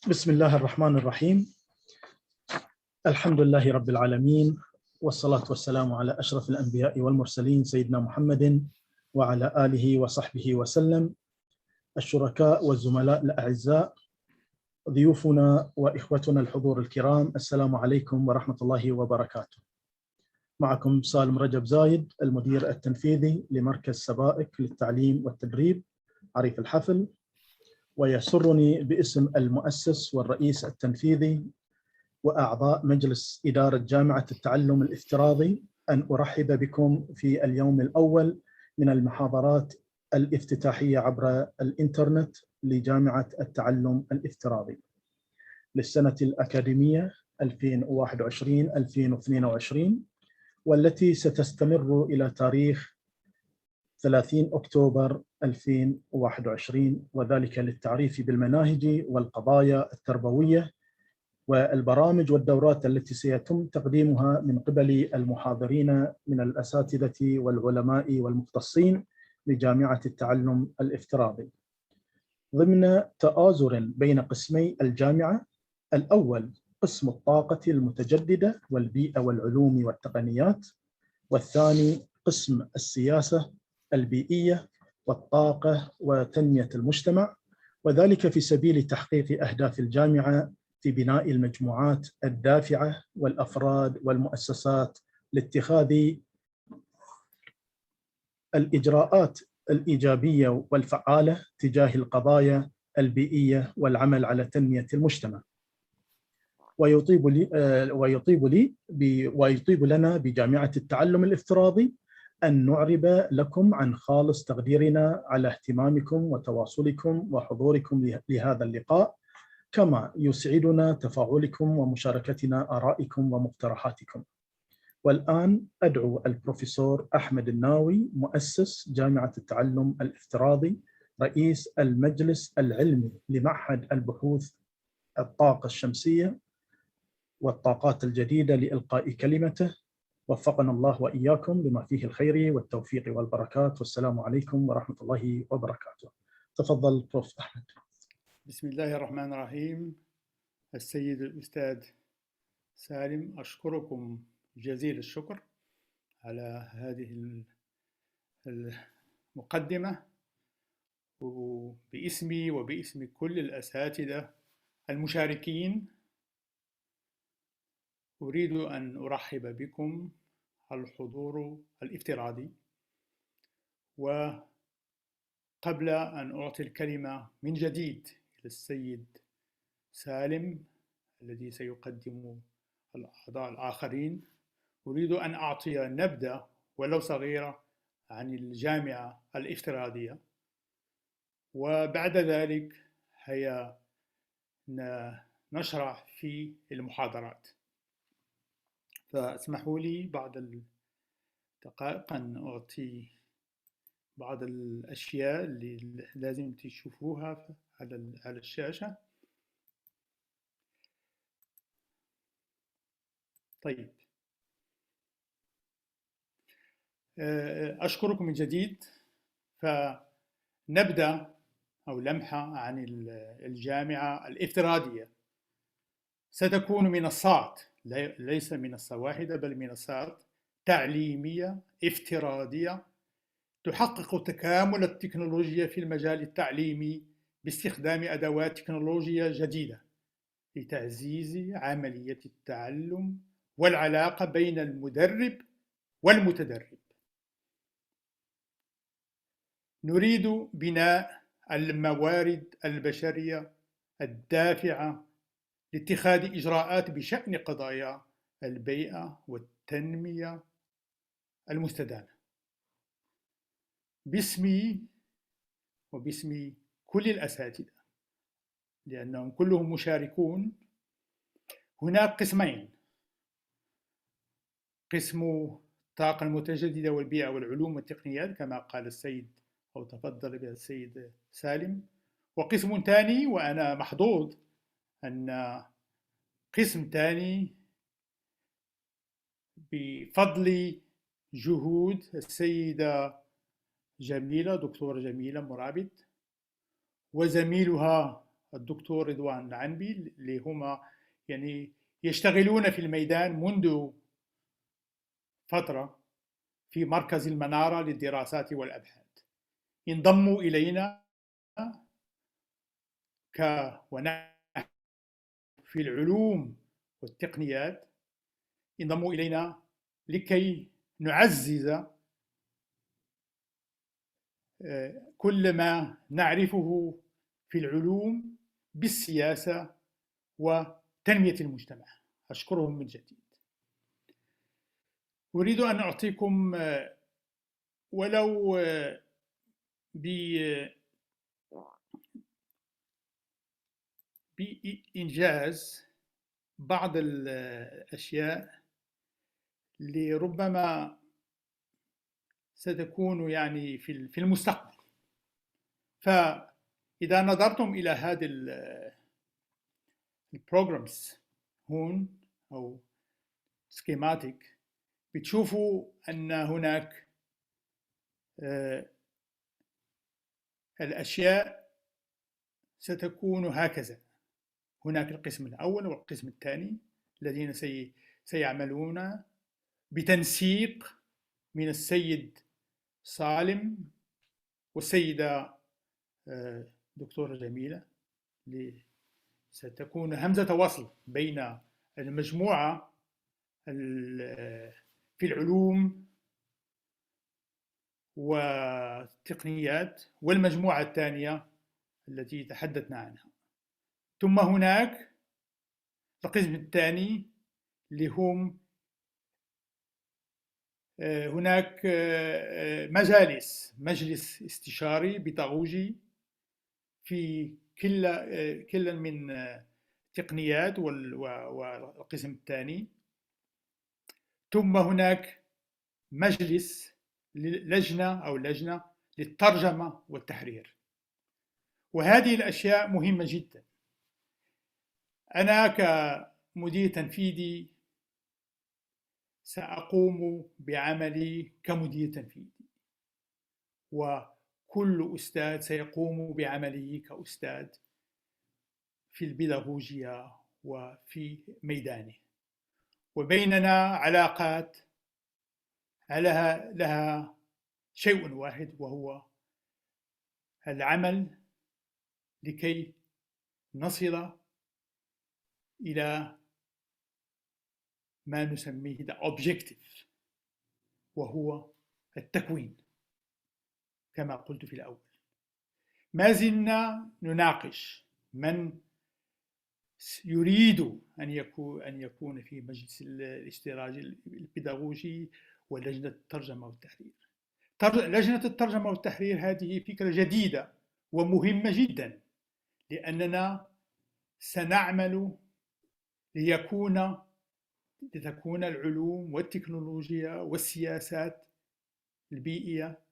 بسم الله الرحمن الرحيم. الحمد لله رب العالمين، والصلاة والسلام على أشرف الأنبياء والمرسلين سيدنا محمد وعلى آله وصحبه وسلم. الشركاء والزملاء الأعزاء، ضيوفنا وإخوتنا الحضور الكرام، السلام عليكم ورحمة الله وبركاته. معكم سالم رجب زايد، المدير التنفيذي لمركز سبائك للتعليم والتدريب عريف الحفل، ويسرني باسم المؤسس والرئيس التنفيذي وأعضاء مجلس إدارة جامعة التعلم الافتراضي أن أرحب بكم في اليوم الأول من المحاضرات الافتتاحية عبر الإنترنت لجامعة التعلم الافتراضي للسنة الأكاديمية 2021-2022، والتي ستستمر إلى تاريخ 30 أكتوبر 2021، وذلك للتعريف بالمناهج والقضايا التربوية والبرامج والدورات التي سيتم تقديمها من قبل المحاضرين من الأساتذة والعلماء والمختصين لجامعة التعلم الافتراضي، ضمن تآزر بين قسمي الجامعة: الأول قسم الطاقة المتجددة والبيئة والعلوم والتقنيات، والثاني قسم السياسة البيئية والطاقة وتنمية المجتمع، وذلك في سبيل تحقيق أهداف الجامعة في بناء المجموعات الدافعة والأفراد والمؤسسات لاتخاذ الإجراءات الإيجابية والفعالة تجاه القضايا البيئية والعمل على تنمية المجتمع. ويطيب لنا بجامعة التعلم الافتراضي أن نعرب لكم عن خالص تقديرنا على اهتمامكم وتواصلكم وحضوركم لهذا اللقاء، كما يسعدنا تفاعلكم ومشاركتنا آرائكم ومقترحاتكم. والآن أدعو البروفيسور أحمد الناوي، مؤسس جامعة التعلم الافتراضي، رئيس المجلس العلمي لمعهد البحوث الطاقة الشمسية والطاقات الجديدة، لإلقاء كلمته. وفقنا الله وإياكم لما فيه الخير والتوفيق والبركات، والسلام عليكم ورحمة الله وبركاته. تفضل بروف أحمد. بسم الله الرحمن الرحيم. السيد الأستاذ سالم، أشكركم جزيل الشكر على هذه المقدمة، وباسمي وباسم كل الأساتذة المشاركين أريد أن أرحب بكم الحضور الافتراضي. وقبل أن أعطي الكلمة من جديد للسيد سالم الذي سيقدم الأعضاء الآخرين، أريد أن أعطي نبذة ولو صغيرة عن الجامعة الافتراضية، وبعد ذلك هيا نشرح في المحاضرات. فاسمحوا لي بعض الدقائق أن أعطي بعض الأشياء اللي لازم تشوفوها على الشاشة. طيب، أشكركم من جديد. فنبدأ أو لمحة عن الجامعة الافتراضية. ستكون منصات، ليس منصة واحدة بل منصات تعليمية افتراضية تحقق تكامل التكنولوجيا في المجال التعليمي باستخدام أدوات تكنولوجيا جديدة لتعزيز عملية التعلم والعلاقة بين المدرب والمتدرب. نريد بناء الموارد البشرية الدافعة لاتخاذ إجراءات بشأن قضايا البيئة والتنمية المستدامة. باسمي وباسم كل الأساتذة، لأنهم كلهم مشاركون، هناك قسمين: قسم الطاقة المتجددة والبيئة والعلوم والتقنيات كما قال السيد أو تفضل به السيد سالم، وقسم ثاني، وأنا محظوظ أن قسم ثاني بفضل جهود السيدة جميلة، دكتورة جميلة مرابط، وزميلها الدكتور رضوان العنبي، اللي هما يعني يشتغلون في الميدان منذ فترة في مركز المنارة للدراسات والأبحاث. انضموا إلينا ونحن في العلوم والتقنيات، انضموا إلينا لكي نعزز كل ما نعرفه في العلوم بالسياسة وتنمية المجتمع. أشكرهم من جديد. أريد أن أعطيكم ولو بإنجاز بعض الأشياء اللي ربما ستكون يعني في المستقبل. فإذا نظرتم إلى هذه البروجرامز هون أو سكيماتيك، بتشوفوا أن هناك الأشياء ستكون هكذا. هناك القسم الأول والقسم الثاني الذين سيعملون بتنسيق من السيد سالم والسيدة دكتورة جميلة، ستكون همزة وصل بين المجموعة في العلوم والتقنيات والمجموعة الثانية التي تحدثنا عنها. ثم هناك القسم الثاني اللي هم هناك مجلس استشاري بيداغوجي في كل من التقنيات والقسم الثاني. ثم هناك لجنة للترجمة والتحرير. وهذه الأشياء مهمة جدا. أنا كمدير تنفيذي سأقوم بعملي كمدير تنفيذي، وكل أستاذ سيقوم بعمله كأستاذ في البيداغوجيا وفي ميدانه، وبيننا علاقات لها شيء واحد، وهو العمل لكي نصل إلى ما نسميه the objective، وهو التكوين كما قلت في الأول. ما زلنا نناقش من يريد أن يكون في مجلس الاشتراك البيداغوجي ولجنة الترجمة والتحرير. لجنة الترجمة والتحرير هذه فكرة جديدة ومهمة جدا، لأننا سنعمل لتكون العلوم والتكنولوجيا والسياسات البيئية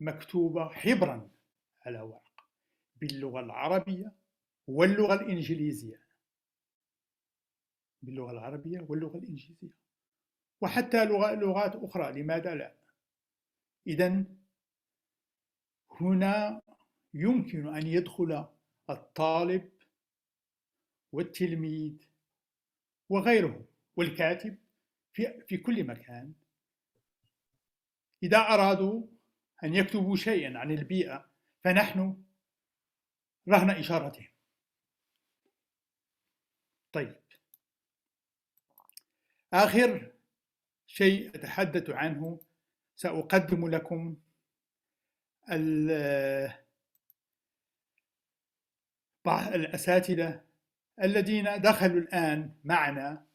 مكتوبة حبرا على ورق باللغة العربية واللغة الإنجليزية، وحتى لغات أخرى، لماذا لا؟ إذن هنا يمكن أن يدخل الطالب والتلميذ وغيره والكاتب في كل مكان إذا أرادوا أن يكتبوا شيئا عن البيئة، فنحن رهن إشارتهم. طيب، آخر شيء أتحدث عنه، سأقدم لكم الأساتذة الذين دخلوا الآن معنا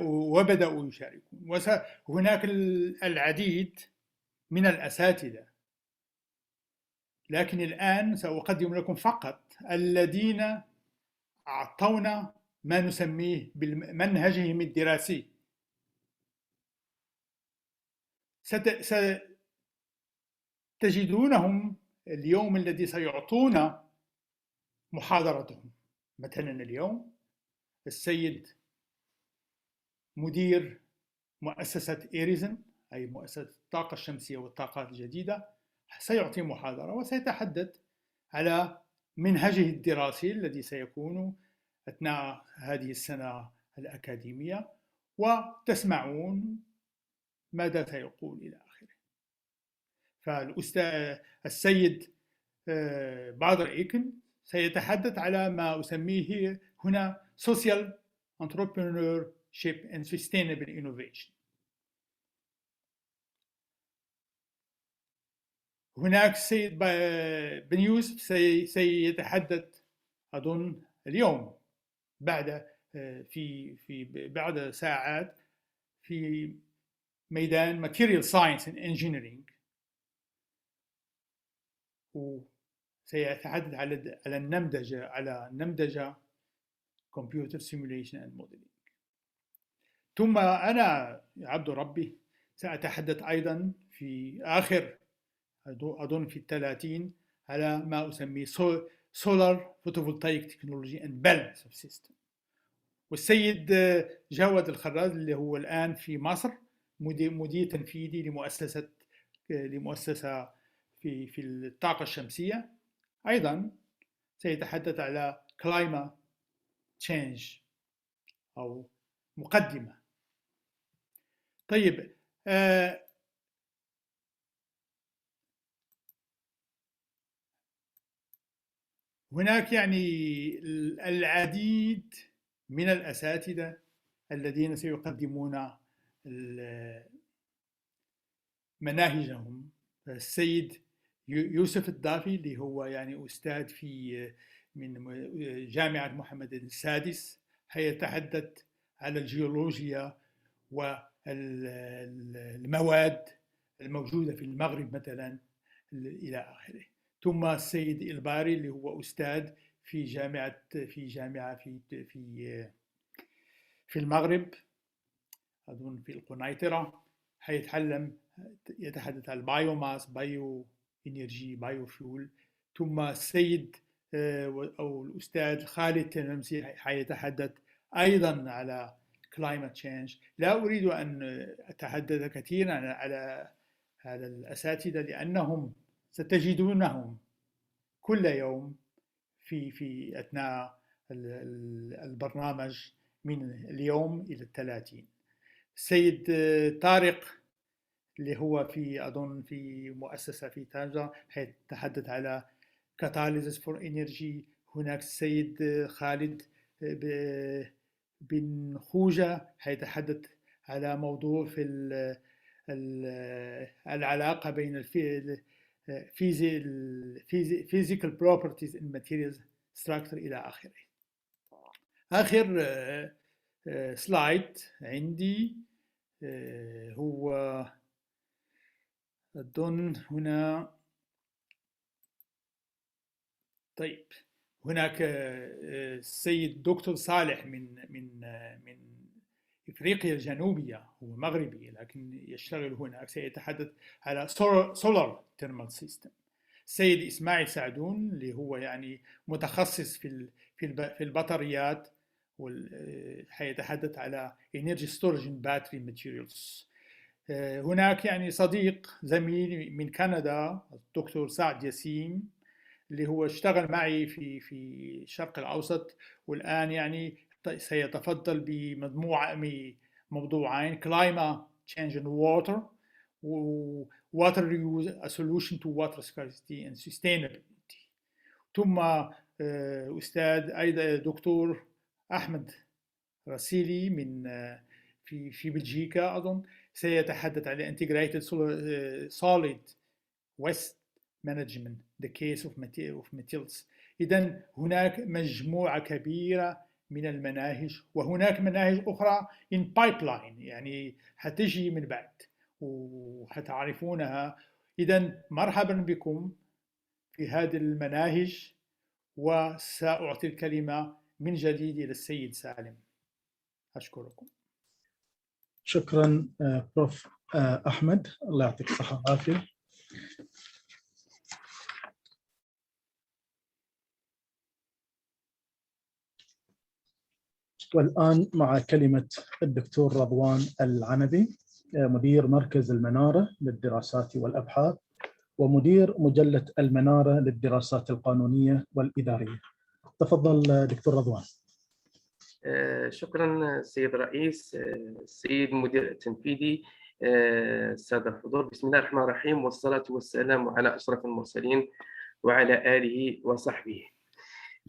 وبدأوا يشاركون. وهناك العديد من الأساتذة، لكن الآن سأقدم لكم فقط الذين أعطونا ما نسميه بمنهجهم الدراسي. ستجدونهم اليوم الذي سيعطونا محاضرتهم. مثلا اليوم السيد مدير مؤسسة إيريزن، أي مؤسسة الطاقة الشمسية والطاقات الجديدة، سيعطي محاضرة وسيتحدث على منهجه الدراسي الذي سيكون أثناء هذه السنة الأكاديمية، وتسمعون ماذا سيقول إلى آخره. فالأستاذ السيد بادر إيكن سيتحدث على ما أسميه هنا Social Entrepreneurship and Sustainable Innovation. هناك السيد بن يوسف سيتحدث أظن اليوم بعد ساعات في ميدان Material Science and Engineering، وسيتحدث على النمذجة Computer Simulation and Modeling. ثم أنا عبد ربي سأتحدث أيضا في آخر أظن في 30 على ما أسميه Solar Photovoltaic Technology and Balance of System. والسيد جواد الخراز اللي هو الآن في مصر مدير تنفيذي لمؤسسة في الطاقة الشمسية، أيضا سيتحدث على Climate Change أو مقدمة. طيب، هناك يعني العديد من الأساتذة الذين سيقدمون مناهجهم. السيد يوسف الضافي اللي هو يعني أستاذ من جامعة محمد السادس هيتحدث على الجيولوجيا والمواد الموجودة في المغرب مثلا إلى آخره. ثم السيد الباري اللي هو أستاذ في جامعة في المغرب أظن في القنيطرة، يتحدث عن البايوماس، بايو إنرجي، بايو فيول. ثم السيد أو الأستاذ خالد تنمسي حيتحدث أيضا على climate change. لا أريد أن أتحدث كثيرا على الأساتذة لأنهم ستجدونهم كل يوم في أثناء البرنامج من اليوم إلى 30. السيد طارق اللي هو أظن في مؤسسة في طنجة هيتحدث على Catalysis for Energy. هناك السيد خالد بن خوجة هيتحدث على موضوع في العلاقة بين physical properties in materials structure إلى آخره. آخر سلايد عندي هو أظن هنا. طيب، هناك السيد دكتور صالح من إفريقيا الجنوبية، هو مغربي لكن يشتغل هناك، سيتحدث على Solar Thermal System. السيد إسماعيل سعدون اللي هو يعني متخصص في البطاريات، وحيتحدث على Energy Storage in Battery Materials. هناك يعني صديق زميل من كندا الدكتور سعد ياسين اللي هو اشتغل معي في الشرق الأوسط، والآن يعني سيتفضل بموضوعين Climate Change and Water و Water Reuse, a Solution to Water Scarcity and Sustainability. ثم أستاذ أيضا دكتور أحمد رسيلي من في بلجيكا أظن سيتحدث على Integrated Solid Waste Management, the case of materials. إذن هناك مجموعة كبيرة من المناهج، وهناك مناهج أخرى in pipeline يعني هتجي من بعد وهتعرفونها. إذن مرحبا بكم في هذه المناهج، وسأعطي الكلمة من جديد إلى السيد سالم. أشكركم. شكرا بروف أحمد، الله يعطيك الصحة والعافية. والآن مع كلمة الدكتور رضوان العنبي، مدير مركز المنارة للدراسات والأبحاث ومدير مجلة المنارة للدراسات القانونية والإدارية. تفضل دكتور رضوان. شكرا سيد الرئيس، السيد المدير التنفيذي، السادة الحضور. بسم الله الرحمن الرحيم، والصلاة والسلام على أشرف المرسلين وعلى آله وصحبه.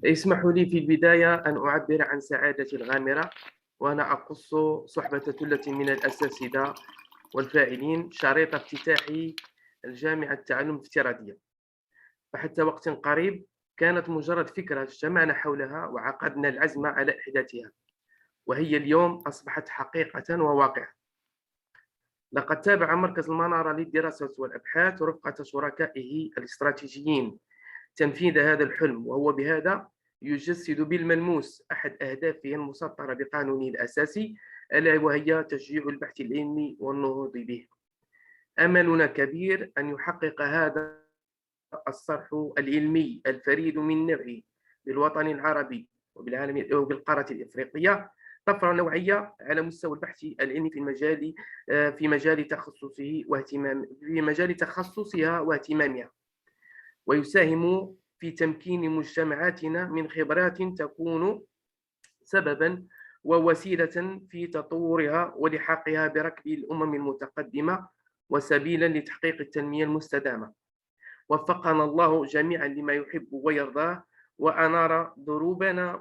اسمحوا لي في البداية أن أعبر عن سعادتي الغامرة وأنا أقص صحبة ثلة من الأساتذة والفاعلين شريط افتتاحي الجامعة التعلم الافتراضية. فحتى وقت قريب كانت مجرد فكرة اجتمعنا حولها وعقدنا العزم على إحداثها، وهي اليوم أصبحت حقيقة وواقع. لقد تابع مركز المنارة للدراسات والأبحاث رفقة شركائه الاستراتيجيين تنفيذ هذا الحلم، وهو بهذا يجسد بالملموس أحد أهدافه المسطرة بقانونه الأساسي، ألا وهي تشجيع البحث العلمي والنهوض به. أملنا كبير أن يحقق هذا الصرح العلمي الفريد من نوعه بالوطن العربي وبالعالم وبالقارة الإفريقية طفرة نوعية على مستوى البحث العلمي في مجال تخصصها واهتمامها، ويساهم في تمكين مجتمعاتنا من خبرات تكون سببا ووسيلة في تطورها ولحاقها بركب الأمم المتقدمة وسبيلا لتحقيق التنمية المستدامة. وفقنا الله جميعا لما يحب ويرضاه، وأنار دروبنا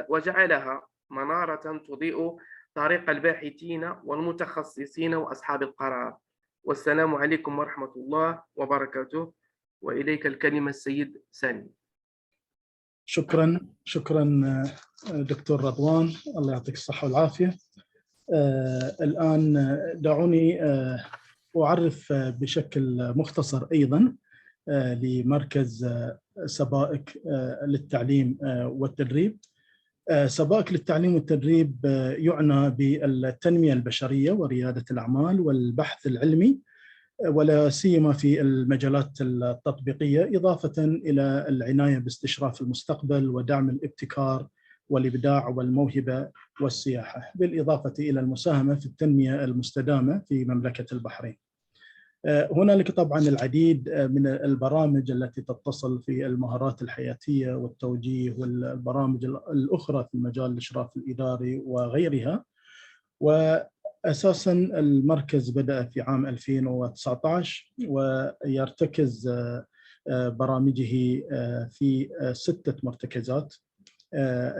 وجعلها منارة تضيء طريق الباحثين والمتخصصين وأصحاب القرار. والسلام عليكم ورحمة الله وبركاته، وإليك الكلمة السيد سالم. شكرا دكتور رضوان، الله يعطيك الصحة والعافية. الآن دعوني أعرف بشكل مختصر أيضا لمركز سبائك للتعليم والتدريب. سبائك للتعليم والتدريب يعنى بالتنمية البشرية وريادة الأعمال والبحث العلمي، ولا سيما في المجالات التطبيقية، إضافة إلى العناية باستشراف المستقبل ودعم الابتكار والإبداع والموهبة والسياحة، بالإضافة إلى المساهمة في التنمية المستدامة في مملكة البحرين. هنالك طبعا العديد من البرامج التي تتصل في المهارات الحياتية والتوجيه والبرامج الأخرى في مجال الإشراف الإداري وغيرها. وأساساً المركز بدأ في عام 2019 ويرتكز برامجه في 6 مرتكزات.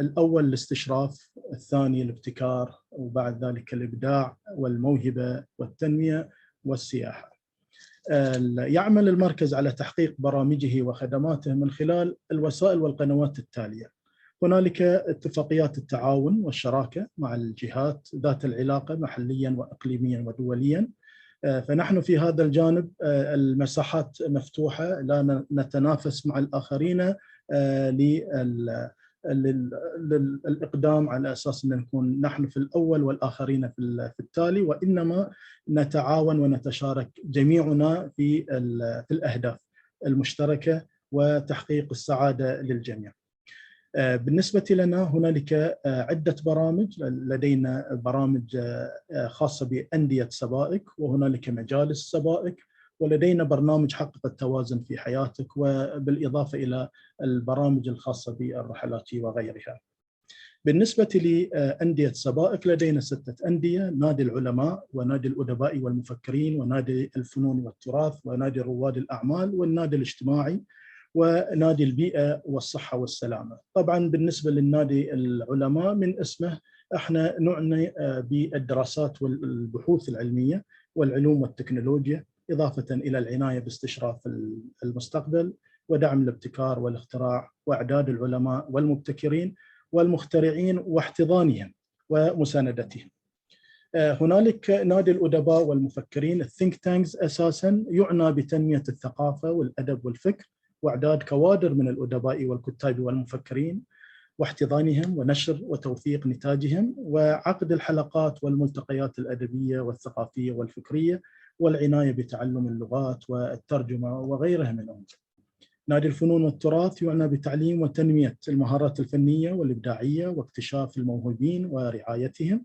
الأول الاستشراف، الثاني الابتكار، وبعد ذلك الإبداع والموهبة والتنمية والسياحة. يعمل المركز على تحقيق برامجه وخدماته من خلال الوسائل والقنوات التالية. هنالك اتفاقيات التعاون والشراكة مع الجهات ذات العلاقة محليا وإقليميا ودوليا. فنحن في هذا الجانب المساحات مفتوحة، لا نتنافس مع الآخرين للإقدام على أساس أن نكون نحن في الأول والآخرين في التالي، وإنما نتعاون ونتشارك جميعنا في الأهداف المشتركة وتحقيق السعادة للجميع. بالنسبة لنا هنالك عدة برامج، لدينا برامج خاصة بأندية سبائك، وهنالك مجالس سبائك، ولدينا برنامج حقق التوازن في حياتك، وبالإضافة إلى البرامج الخاصة بالرحلات وغيرها. بالنسبة لأندية سبائك لدينا 6 أندية: نادي العلماء، ونادي الأدباء والمفكرين، ونادي الفنون والتراث، ونادي رواد الأعمال، والنادي الاجتماعي، ونادي البيئة والصحة والسلامة. طبعا بالنسبة للنادي العلماء من اسمه احنا نعني بالدراسات والبحوث العلمية والعلوم والتكنولوجيا، إضافة إلى العناية باستشراف المستقبل ودعم الابتكار والاختراع وإعداد العلماء والمبتكرين والمخترعين واحتضانهم ومساندتهم. هنالك نادي الأدباء والمفكرين، الثينك تانكس، أساساً يعنى بتنمية الثقافة والأدب والفكر وإعداد كوادر من الأدباء والكتاب والمفكرين واحتضانهم ونشر وتوثيق نتاجهم وعقد الحلقات والملتقيات الأدبية والثقافية والفكرية والعناية بتعلم اللغات والترجمة وغيرها من الأمور. نادي الفنون والتراث يعنى بتعليم وتنمية المهارات الفنية والإبداعية واكتشاف الموهوبين ورعايتهم.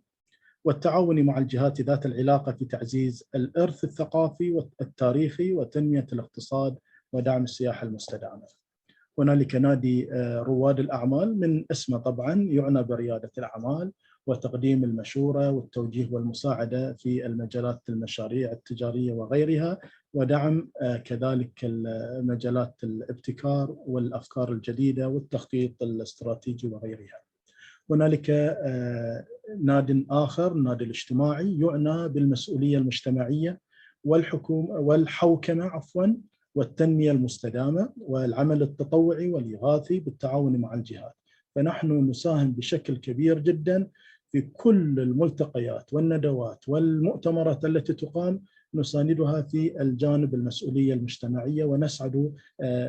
والتعاون مع الجهات ذات العلاقة في تعزيز الإرث الثقافي والتاريخي وتنمية الاقتصاد ودعم السياحة المستدامة. هنالك نادي رواد الأعمال، من اسمه طبعا يعنى بريادة الأعمال وتقديم المشورة والتوجيه والمساعدة في المجالات المشاريع التجارية وغيرها، ودعم كذلك مجالات الابتكار والأفكار الجديدة والتخطيط الاستراتيجي وغيرها. هنالك ناد آخر، نادي الاجتماعي، يعنى بالمسؤولية المجتمعية والحوكمة والتنمية المستدامة والعمل التطوعي والإغاثي بالتعاون مع الجهات. فنحن نساهم بشكل كبير جدا في كل الملتقيات والندوات والمؤتمرات التي تقام، نساندها في الجانب المسؤولية المجتمعية ونسعد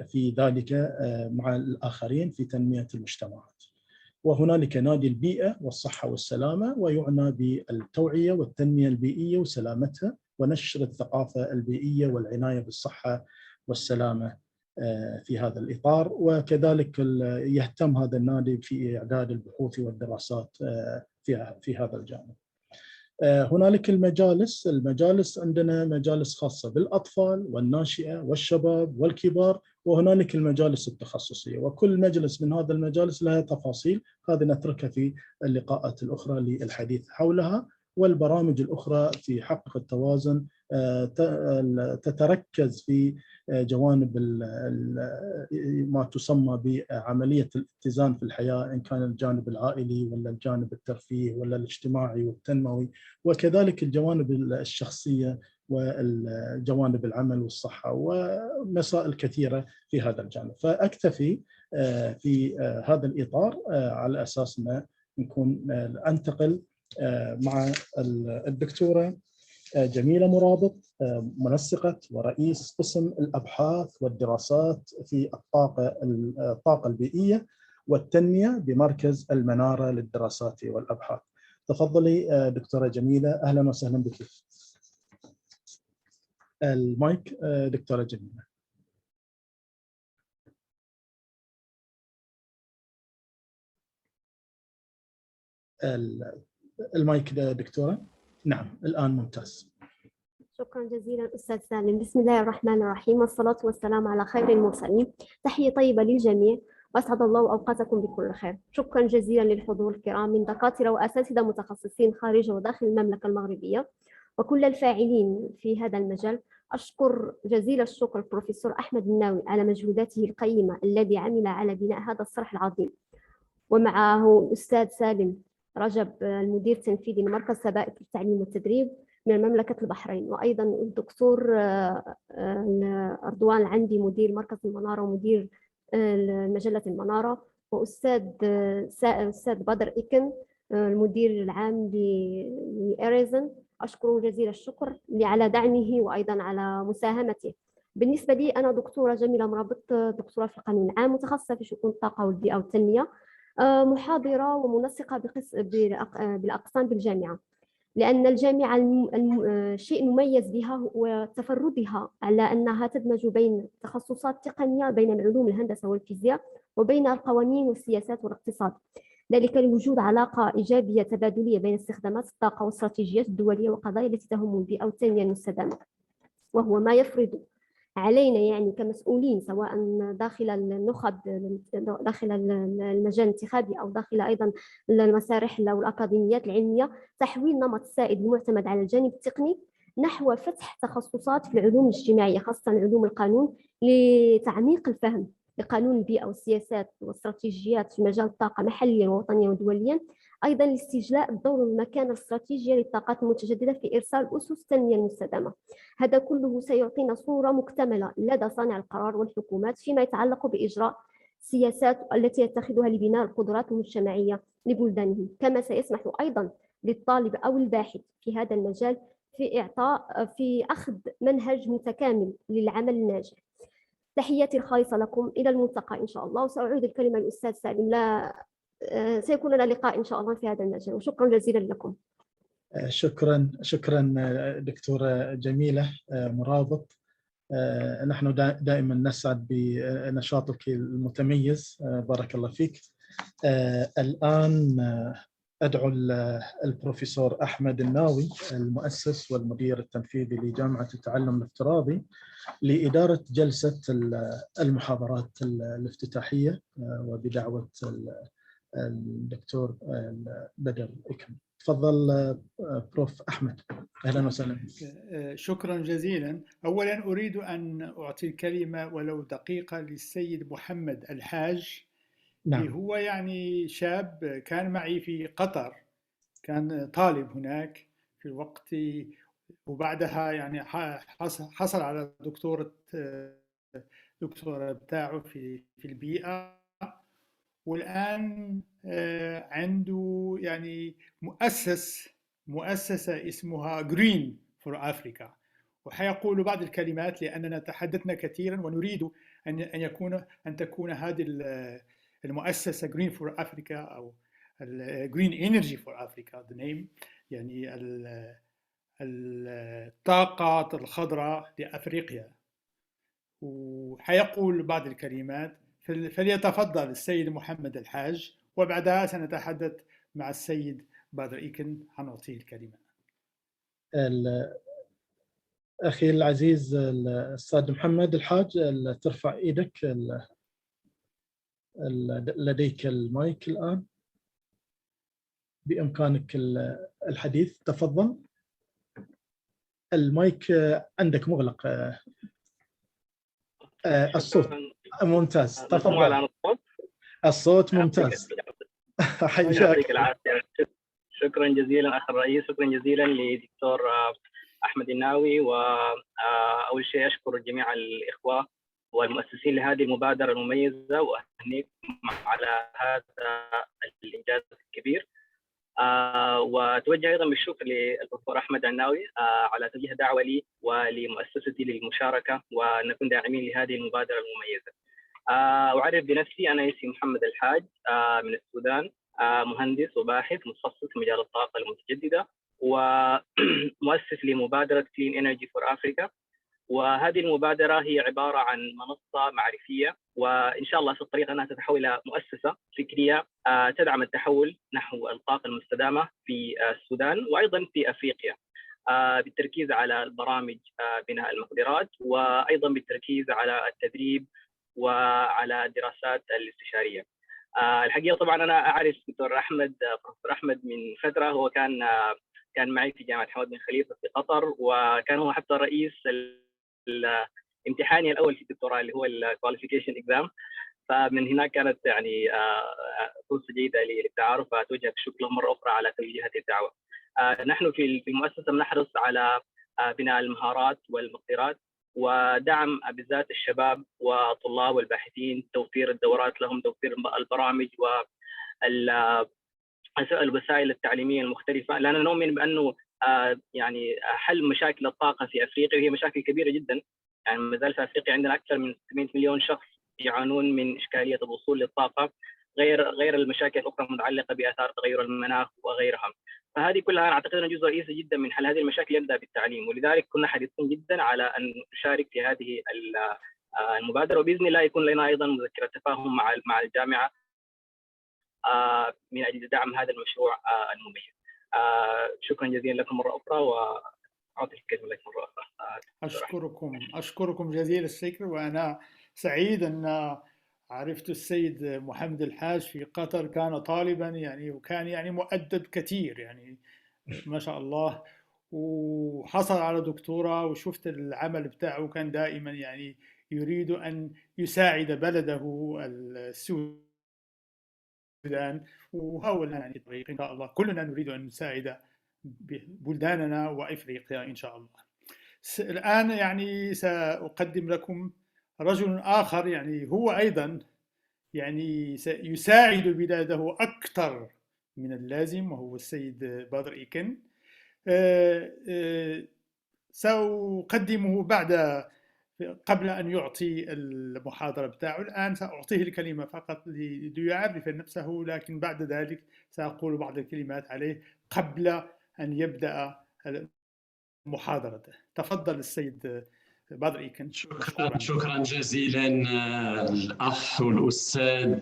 في ذلك مع الآخرين في تنمية المجتمعات. وهنالك نادي البيئة والصحة والسلامة، ويعنى بالتوعية والتنمية البيئية وسلامتها ونشر الثقافة البيئية والعناية بالصحة والسلامة في هذا الإطار. وكذلك يهتم هذا النادي في إعداد البحوث والدراسات في هذا الجانب. هنالك المجالس عندنا مجالس خاصة بالأطفال والناشئة والشباب والكبار، وهنالك المجالس التخصصية، وكل مجلس من هذا المجالس لها تفاصيل، هذه نتركها في اللقاءات الأخرى للحديث حولها. والبرامج الأخرى في حقق التوازن تتركز في جوانب ما تسمى بعملية الاتزان في الحياة، إن كان الجانب العائلي ولا الجانب الترفيهي ولا الاجتماعي والتنموي، وكذلك الجوانب الشخصية والجوانب العمل والصحة ومسائل كثيرة في هذا الجانب. فأكتفي في هذا الإطار على أساس أن نكون أنتقل مع الدكتورة جميلة مرابط، منسقة ورئيس قسم الأبحاث والدراسات في الطاقة البيئية والتنمية بمركز المنارة للدراسات والأبحاث. تفضلي دكتورة جميلة، أهلا وسهلا بك. المايك دكتورة جميلة. المايك دكتورة. نعم الآن ممتاز. شكرا جزيلا أستاذ سالم. بسم الله الرحمن الرحيم، والصلاة والسلام على خير المرسلين. تحية طيبة للجميع وأسعد الله أوقاتكم بكل خير. شكرا جزيلا للحضور الكرام من دكاترة وأساتذة متخصصين خارج وداخل المملكة المغربية وكل الفاعلين في هذا المجال. أشكر جزيل الشكر البروفيسور أحمد الناوي على مجهوداته القيمة الذي عمل على بناء هذا الصرح العظيم، ومعه الأستاذ سالم رجب المدير التنفيذي لمركز سبائك للتعليم والتدريب من مملكة البحرين، وأيضا الدكتور أردوان العندي مدير مركز المنارة ومدير مجلة المنارة، وأستاذ بدر إيكن المدير العام لإيريزن. أشكره جزيل الشكر على دعمه وأيضا على مساهمته. بالنسبة لي أنا دكتورة جميلة مرابط، دكتورة في القانون العام، متخصصة في شؤون الطاقة والبيئة والتنمية، محاضرة ومنسقة بالأقسام بالجامعة، لأن الجامعة الشيء المميز بها وتفردها على أنها تدمج بين تخصصات تقنية، بين العلوم الهندسة والفيزياء، وبين القوانين والسياسات والاقتصاد، ذلك لوجود علاقة إيجابية تبادلية بين استخدامات الطاقة والاستراتيجيات الدولية والقضايا التي تهم البيئة والتنمية المستدامة، وهو ما يفرض علينا يعني كمسؤولين سواء داخل النخب داخل المجال الانتخابي أو داخل أيضا المسارح أو الأكاديميات العلمية تحويل نمط السائد المعتمد على الجانب التقني نحو فتح تخصصات في العلوم الاجتماعية خاصة علوم القانون لتعميق الفهم لقانون البيئة والسياسات والاستراتيجيات في مجال الطاقة محليا ووطنيا ودوليا، أيضا لاستجلاء الدور والمكانة الاستراتيجية للطاقات المتجددة في إرسال أسس التنمية المستدامة. هذا كله سيعطينا صورة مكتملة لدى صانع القرار والحكومات فيما يتعلق بإجراء سياسات التي يتخذها لبناء القدرات المجتمعية لبلدانهم، كما سيسمح أيضا للطالب أو الباحث في هذا المجال في أخذ منهج متكامل للعمل الناجح. تحياتي الخالصة لكم، إلى الملتقى إن شاء الله، وسأعود الكلمة للأستاذ سالم. سيكون لنا لقاء إن شاء الله في هذا المجال، وشكرا جزيلا لكم. شكرا دكتورة جميلة مرابط. نحن دائما نسعد بنشاطك المتميز، بارك الله فيك. الآن أدعو البروفيسور أحمد الناوي المؤسس والمدير التنفيذي لجامعة التعلم الافتراضي لإدارة جلسة المحاضرات الافتتاحية وبدعوة الدكتور بدر إكرم. تفضل بروف أحمد، أهلا وسهلا. شكرا جزيلا. أولا أريد أن أعطي الكلمة ولو دقيقة للسيد محمد الحاج. نعم. هو يعني شاب كان معي في قطر، كان طالب هناك في الوقت، وبعدها يعني حصل على دكتورة بتاعه في البيئة، والآن عنده يعني مؤسسة اسمها Green for Africa، وحيقول بعض الكلمات لأننا تحدثنا كثيرا ونريد أن تكون هذه المؤسسة Green for Africa أو Green Energy for Africa the name، يعني الطاقة الخضراء لأفريقيا، وحيقول بعض الكلمات. فليتفضل السيد محمد الحاج، وبعدها سنتحدث مع السيد بدر إيكن، حنعطيه الكلمة. أخي العزيز الأستاذ محمد الحاج، ترفع إيدك، لديك المايك الآن، بإمكانك الحديث، تفضل. المايك عندك مغلق. الصوت ممتاز، تفضل. الصوت ممتاز. يعطيك العافية. شكرا جزيلا أخ الرئيس، شكرا جزيلا لدكتور أحمد الناوي. وأول شيء أشكر جميع الإخوة والمؤسسين لهذه المبادرة المميزة، وأهنيكم على هذا الإنجاز الكبير. وأتوجه أيضا بالشكر للدكتور أحمد الناوي على توجيه دعوة لي ولمؤسستي للمشاركة ونكون داعمين لهذه المبادرة المميزة. أعرف بنفسي، أنا اسمي محمد الحاج من السودان، مهندس وباحث متخصص في مجال الطاقة المتجددة، ومؤسس لمبادرة Clean Energy for Africa. وهذه المبادرة هي عبارة عن منصة معرفية، وإن شاء الله في الطريق أنها تتحول إلى مؤسسة فكرية تدعم التحول نحو الطاقة المستدامة في السودان وأيضا في أفريقيا، بالتركيز على البرامج بناء المقدرات، وأيضا بالتركيز على التدريب وعلى الدراسات الاستشارية. الحقيقة طبعا أنا أعرف دكتور أحمد من فترة، هو كان معي في جامعة حمد بن خليفة في قطر، وكان هو حتى رئيس الامتحاني الأول في الدكتوراه اللي هو الكواليفيكيشن إكزام. فمن هناك كانت يعني فرصة جيدة للتعارف، فأتوجه بالشكر مرة أخرى على توجيه هذه الدعوة. نحن في المؤسسة بنحرص على بناء المهارات والمقدرات ودعم بالذات الشباب والطلاب والباحثين، توفير الدورات لهم، توفير البرامج والوسائل التعليمية المختلفة، لأننا نؤمن بأنه يعني حل مشاكل الطاقة في أفريقيا، وهي مشاكل كبيرة جدا. يعني ما زال في أفريقيا عندنا أكثر من 600 مليون شخص يعانون من إشكالية الوصول للطاقة، غير المشاكل الأخرى المتعلقة بآثار تغير المناخ وغيرها. فهذه كلها أنا أعتقد أن جزء رئيسي جدا من حل هذه المشاكل يبدأ بالتعليم، ولذلك كنا حريصين جدا على أن نشارك في هذه المبادرة، وبإذن الله يكون لنا أيضا مذكرة تفاهم مع الجامعة من أجل دعم هذا المشروع المميز. شكرا جزيلا لكم مرة أخرى، وأعطي الكلمة لك مرة أخرى. أشكركم جزيل الشكر، وأنا سعيد أن عرفت السيد محمد الحاج في قطر. كان طالبا يعني، وكان يعني مؤدب كثير يعني ما شاء الله، وحصل على دكتوراه، وشفت العمل بتاعه كان دائما يعني يريد أن يساعد بلده السودان، وهو يعني طريق إن شاء الله كلنا نريد أن نساعد بلداننا وإفريقيا إن شاء الله. الآن يعني سأقدم لكم رجل آخر، يعني هو أيضا يعني سيساعد بلاده أكثر من اللازم، وهو السيد بدر إيكن. سأقدمه قبل أن يعطي المحاضرة بتاعه. الآن سأعطيه الكلمة فقط ليعرف نفسه، لكن بعد ذلك سأقول بعض الكلمات عليه قبل أن يبدأ محاضرته. تفضل السيد بدر إيكن. شكرا جزيلا الأخ والأستاذ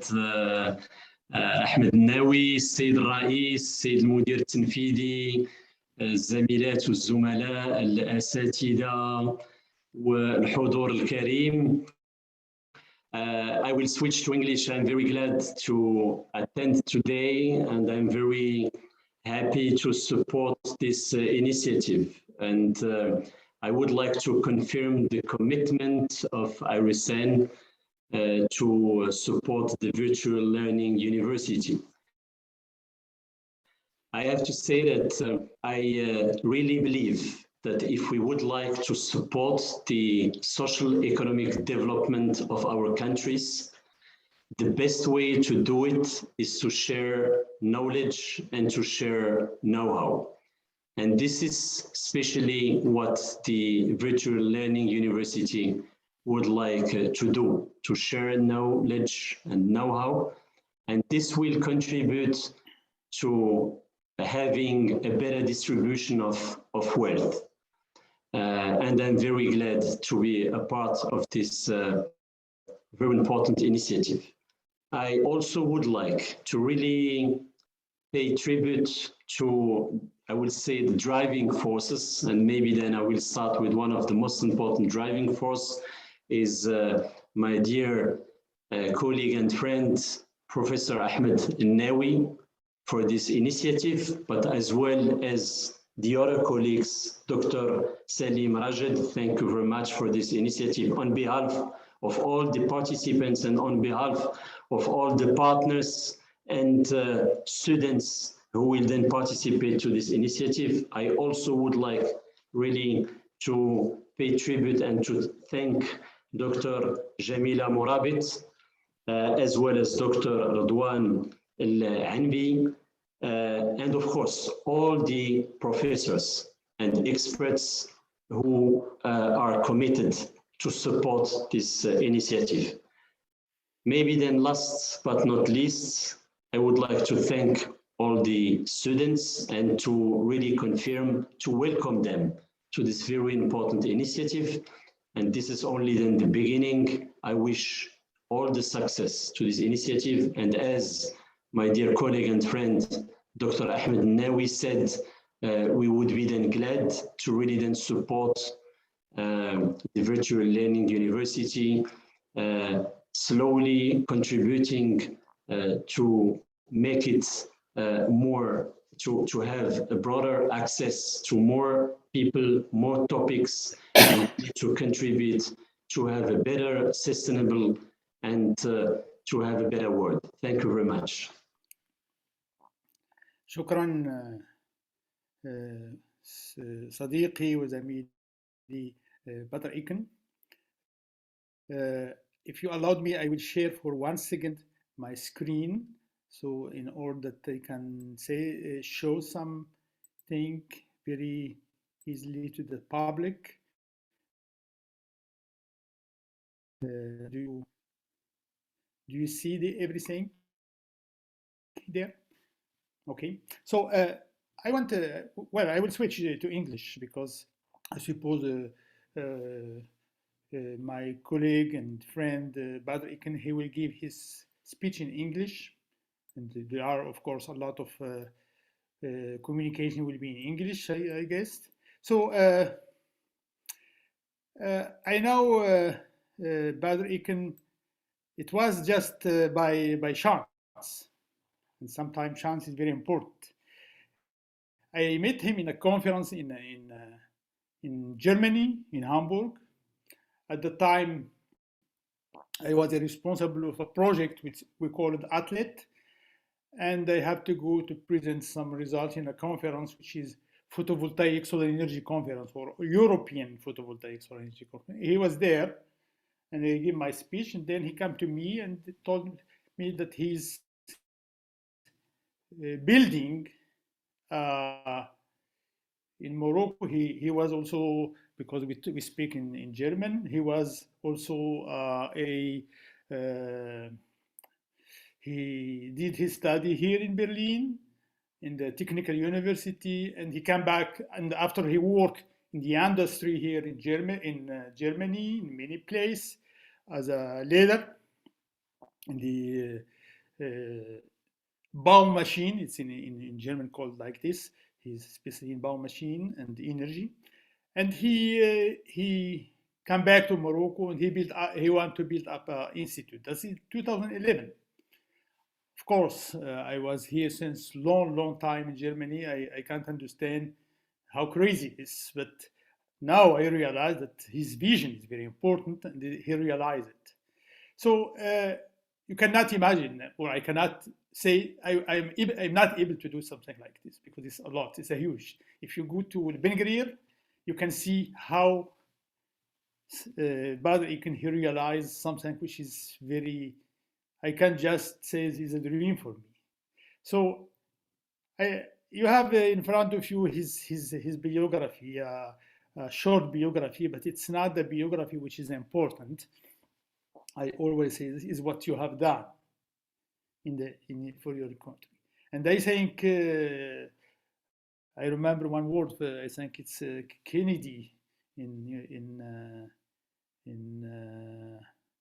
أحمد الناوي، السيد الرئيس، السيد المدير التنفيذي، الزميلات والزملاء، الأساتذة والحضور الكريم. I will switch to English. I'm very glad to attend today, and I'm very happy to support this initiative. And I would like to confirm the commitment of IRISN to support the virtual learning university. I have to say that I really believe that if we would like to support the social economic development of our countries, the best way to do it is to share knowledge and to share know-how. And this is especially what the virtual learning university would like to do, to share knowledge and know-how. And this will contribute to having a better distribution of wealth. And I'm very glad to be a part of this very important initiative. I also would like to really pay tribute to, I will say, the driving forces, and maybe then I will start with one of the most important driving force is my dear colleague and friend, Professor Ahmed Nawi, for this initiative, but as well as the other colleagues, Dr. Salim Rajed, thank you very much for this initiative on behalf of all the participants and on behalf of all the partners and students who will then participate to this initiative. I also would like really to pay tribute and to thank Dr. Jamila Morabit, as well as Dr. Radwan Al-Anbi, and of course, all the professors and experts who are committed to support this initiative. Maybe then last but not least, I would like to thank all the students and to really confirm, to welcome them to this very important initiative. And this is only then the beginning. I wish all the success to this initiative. And as my dear colleague and friend, Dr. Ahmed Nawi said, we would be then glad to really then support the virtual learning university, slowly contributing to make it more, to have a broader access to more people, more topics, and to contribute to have a better, sustainable, and to have a better world. Thank you very much. شكرا صديقي وزميلي بدر إيكن. If you allowed me, I will share for 1 second my screen, so in order that I can say show something very easily to the public. Do you see everything there? Okay, so I want to, well, I will switch to English because I suppose my colleague and friend Badr Iken, he will give his speech in English, and there are of course a lot of communication will be in English, I guess. So I know Badr Iken, it was just by chance, and sometimes chance is very important. I met him in a conference in Germany, in Hamburg. At the time, I was responsible of a project which we called Atlet, and I had to go to present some results in a conference which is Photovoltaic Solar Energy Conference, or European Photovoltaic Solar Energy Conference. He was there, and I gave my speech, and then he came to me and told me that he's building in Morocco. He was also, because we speak in German, he was also he did his study here in Berlin in the Technical University, and he came back, and after he worked in the industry here in Germany in many places as a leader in the Baum machine. It's in German called like this. He's especially in Baum machine and energy. And he came back to Morocco and he wanted to build up an institute. That's in 2011. Of course, I was here since long time in Germany. I can't understand how crazy it is, but now I realize that his vision is very important and he realized it. So you cannot imagine, or I cannot say I'm not able to do something like this because it's a lot, it's a huge. If you go to Ben Gurion, you can see how Badr can realize something which is very, I can't just say this is a dream for me. So you have in front of you his biography, a short biography, but it's not the biography which is important. I always say this is what you have done for your country. And I think I remember one word. I think it's Kennedy in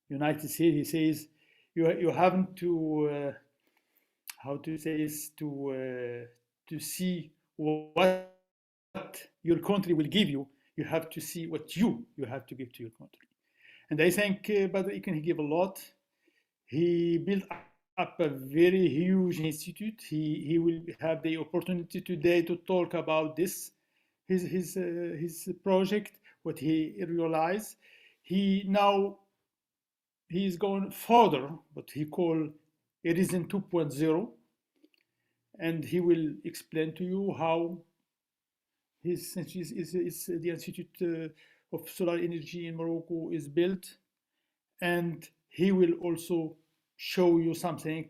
United States. He says you haven't to how to say this to see what your country will give you. You have to see what you have to give to your country. And I think Badr Iken gave a lot. He built up a very huge institute. He will have the opportunity today to talk about this, his project, what he realized. He's going further, what he called Horizon 2.0, and he will explain to you how the Institute of Solar Energy in Morocco is built, and he will also show you something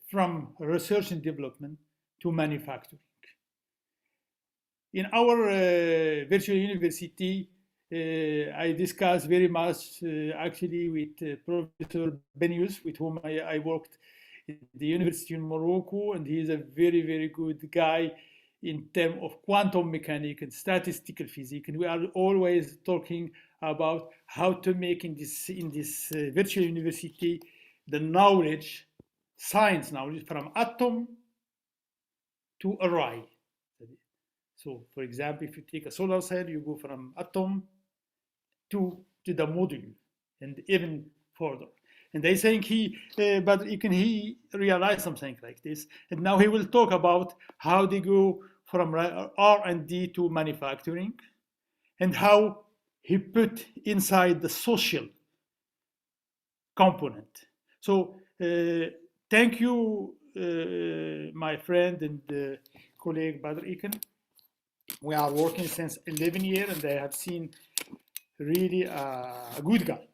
from research and development to manufacturing. In our virtual university, I discussed very much actually with Professor Benius, with whom I worked at the University in Morocco, and he is a very, very good guy in terms of quantum mechanics and statistical physics. And we are always talking about how to make in this virtual university the knowledge, science knowledge, from atom to array. So, for example, if you take a solar cell, you go from atom to the module, and even further. And I think he realized something like this. And now he will talk about how they go from R&D to manufacturing, and how he put inside the social component. So thank you, my friend and colleague Badr Iken. We are working since 11 years, and I have seen really a good guy,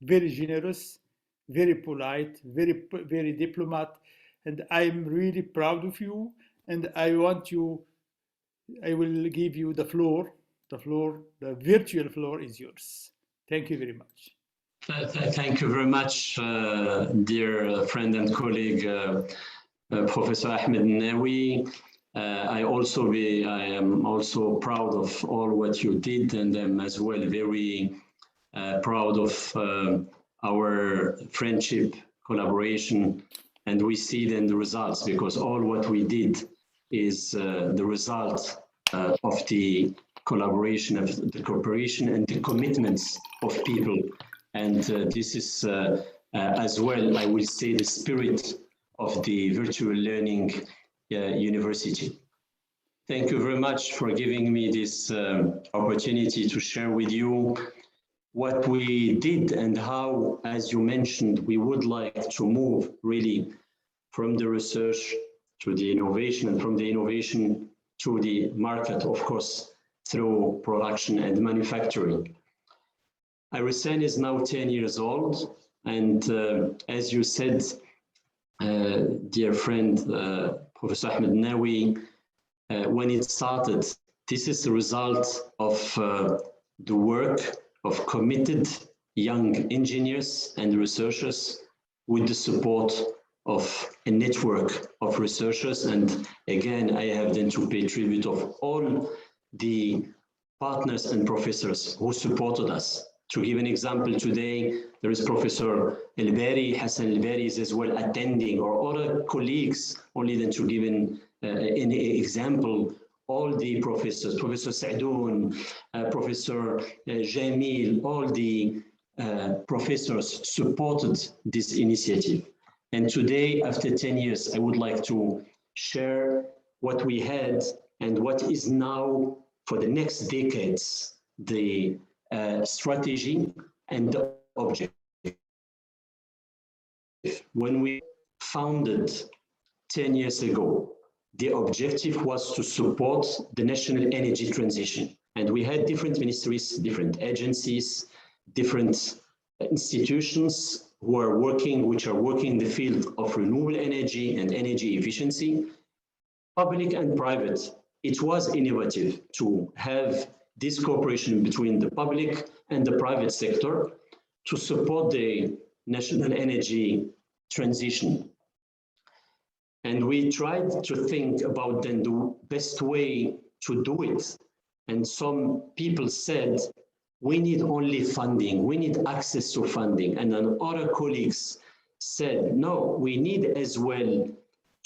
very generous, very polite, very diplomat, and I'm really proud of you. And I will give you the floor. The virtual floor is yours. Thank you very much. Thank you very much, dear friend and colleague, Professor Ahmed Nawi. I am also proud of all what you did, and I'm as well very proud of our friendship, collaboration, and we see then the results, because all what we did is the result of the collaboration, of the cooperation, and the commitments of people. And this is as well, I will say, the spirit of the virtual learning university. Thank you very much for giving me this opportunity to share with you what we did and how, as you mentioned, we would like to move really from the research to the innovation, and from the innovation to the market, of course, through production and manufacturing. IRISEN is now 10 years old, and as you said, dear friend, Professor Ahmed Nawi, when it started, this is the result of the work of committed young engineers and researchers with the support of a network of researchers. And again, I have then to pay tribute of all the partners and professors who supported us. To give an example, today there is Professor Hassan El-Bari is as well attending, or other colleagues, only then to give an example, all the professors, Professor Sadoun, Professor Jamil, all the professors supported this initiative. And today, after 10 years, I would like to share what we had and what is now for the next decades, the strategy and the objective. When we founded 10 years ago, the objective was to support the national energy transition. And we had different ministries, different agencies, different institutions which are working in the field of renewable energy and energy efficiency, public and private. It was innovative to have this cooperation between the public and the private sector to support the national energy transition. And we tried to think about then the best way to do it. And some people said, we need only funding, we need access to funding. And then other colleagues said, no, we need as well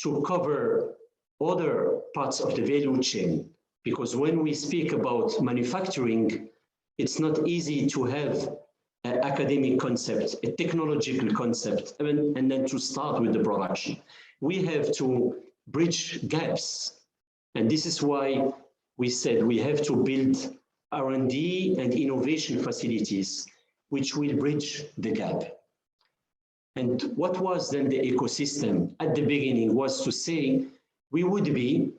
to cover other parts of the value chain. Because when we speak about manufacturing, it's not easy to have an academic concept, a technological concept, and then to start with the production. We have to bridge gaps. And this is why we said we have to build R&D and innovation facilities, which will bridge the gap. And what was then the ecosystem at the beginning was to say we would be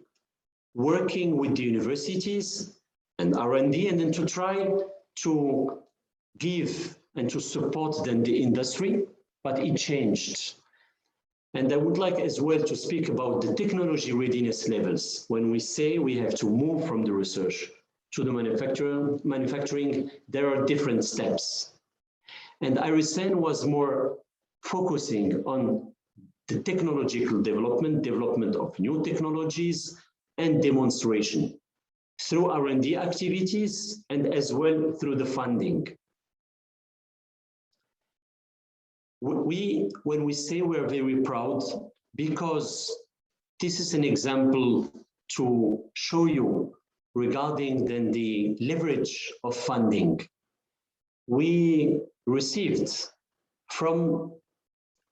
working with the universities and R&D, and then to try to give and to support then the industry, but it changed. And I would like as well to speak about the technology readiness levels. When we say we have to move from the research to the manufacturing, there are different steps. And IRISN was more focusing on the technological development of new technologies and demonstration through R&D activities and as well through the funding. When we say we're very proud, because this is an example to show you regarding then the leverage of funding. We received from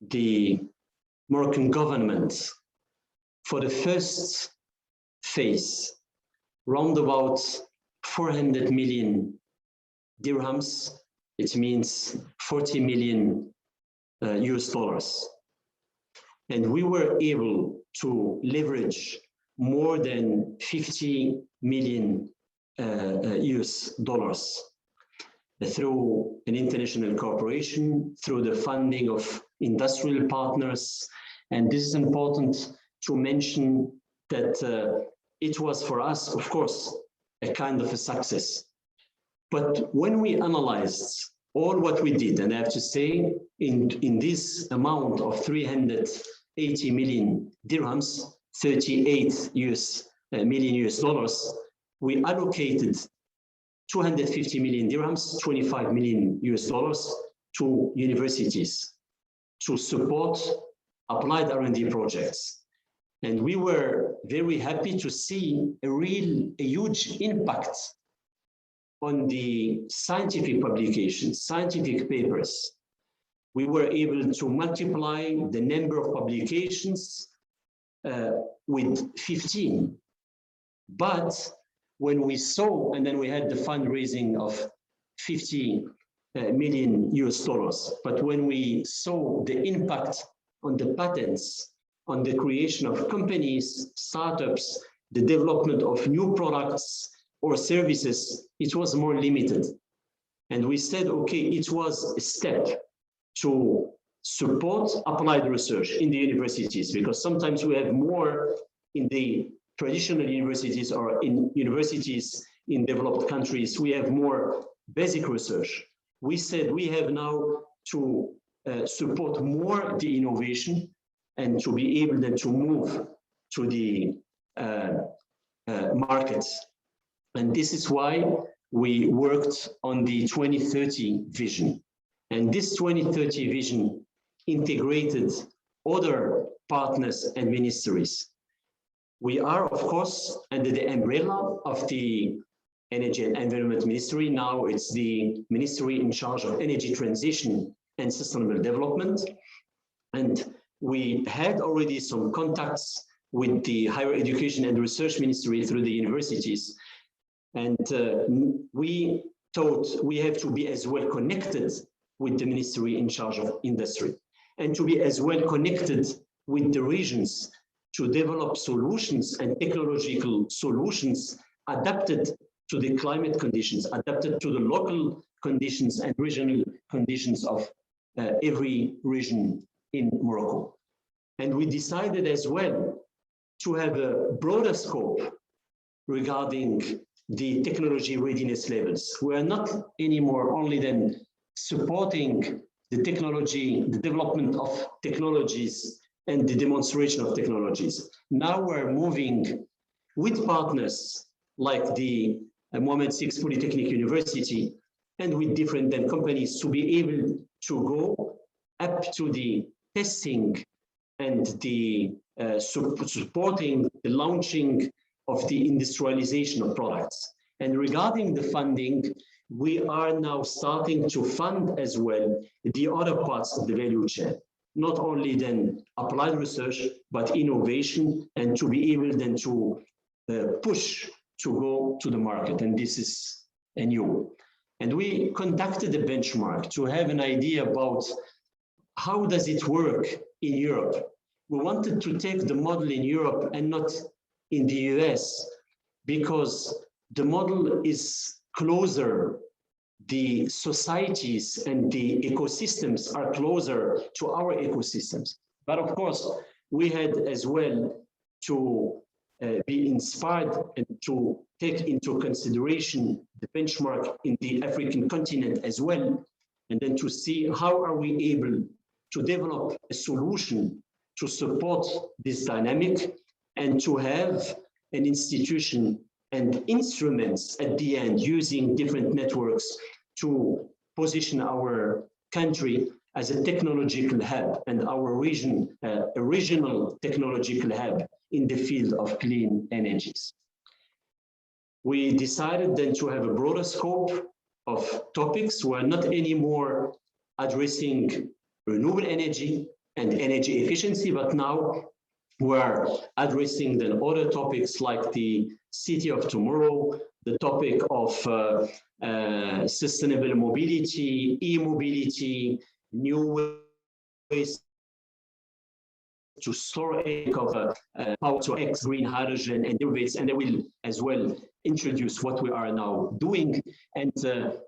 the Moroccan government for the first phase, round about 400 million dirhams. It means 40 million US dollars. And we were able to leverage more than 50 million US dollars through an international cooperation, through the funding of industrial partners. And this is important to mention that it was for us, of course, a kind of a success. But when we analyzed all what we did, and I have to say, in this amount of 380 million dirhams, 38 million US dollars, we allocated 250 million dirhams, 25 million US dollars to universities to support applied R&D projects. And we were very happy to see a huge impact on the scientific publications, scientific papers. We were able to multiply the number of publications with 15. But when we saw, and then we had the fundraising of 50 million US dollars, but when we saw the impact on the patents, on the creation of companies, startups, the development of new products or services, it was more limited. And we said, okay, it was a step to support applied research in the universities, because sometimes we have more in the traditional universities or in universities in developed countries, we have more basic research. We said we have now to support more the innovation and to be able then to move to the markets. And this is why we worked on the 2030 vision. And this 2030 vision integrated other partners and ministries. We are, of course, under the umbrella of the Energy and Environment Ministry. Now it's the Ministry in charge of energy transition and sustainable development. And we had already some contacts with the Higher Education and Research Ministry through the universities. And we thought we have to be as well connected with the Ministry in charge of industry, and to be as well connected with the regions to develop solutions and technological solutions adapted to the climate conditions, adapted to the local conditions and regional conditions of every region in Morocco. And we decided as well to have a broader scope regarding the technology readiness levels. We are not anymore only then supporting the technology, the development of technologies and the demonstration of technologies. Now we're moving with partners like the Mohammed VI Polytechnic University and with different then companies to be able to go up to the testing and the supporting the launching of the industrialization of products. And regarding the funding, we are now starting to fund as well the other parts of the value chain, not only then applied research, but innovation, and to be able then to push to go to the market. And this is new. And we conducted a benchmark to have an idea about how does it work in Europe. We wanted to take the model in Europe and not in the US, because the model is closer, the societies and the ecosystems are closer to our ecosystems. But of course, we had as well to be inspired and to take into consideration the benchmark in the African continent as well, and then to see how are we able to develop a solution to support this dynamic and to have an institution and instruments at the end using different networks to position our country as a technological hub and our region a regional technological hub in the field of clean energies. We decided then to have a broader scope of topics. We're not anymore addressing renewable energy and energy efficiency, but now we're addressing then other topics like the city of tomorrow, the topic of sustainable mobility, e-mobility, new ways to store power to X, green hydrogen, and derivatives. And I will as well introduce what we are now doing. And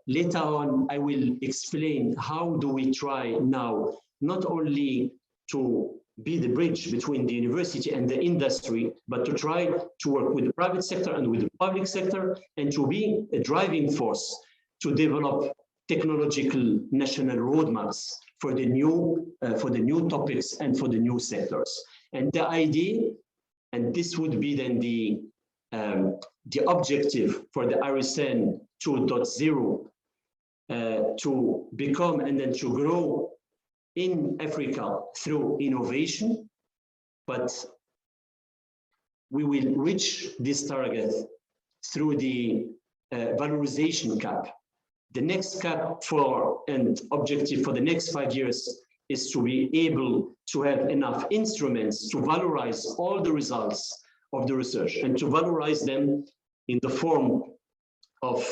later on, I will explain how do we try now not only to be the bridge between the university and the industry, but to try to work with the private sector and with the public sector, and to be a driving force to develop technological national roadmaps for the new topics and for the new sectors. And the idea, and this would be then the objective for the RSN 2.0 to become and then to grow in Africa through innovation, but we will reach this target through the valorization cap. The next cap for and objective for the next 5 years is to be able to have enough instruments to valorize all the results of the research and to valorize them in the form of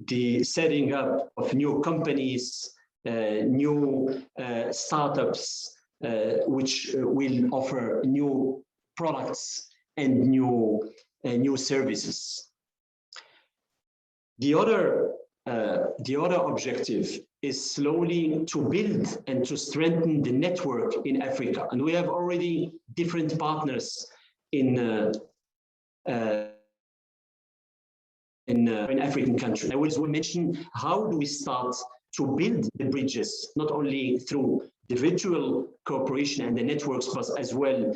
the setting up of new companies, new startups, which will offer new products and new services. The other objective is slowly to build and to strengthen the network in Africa, and we have already different partners in African countries. I will mention how do we start to build the bridges, not only through the virtual cooperation and the networks, but as well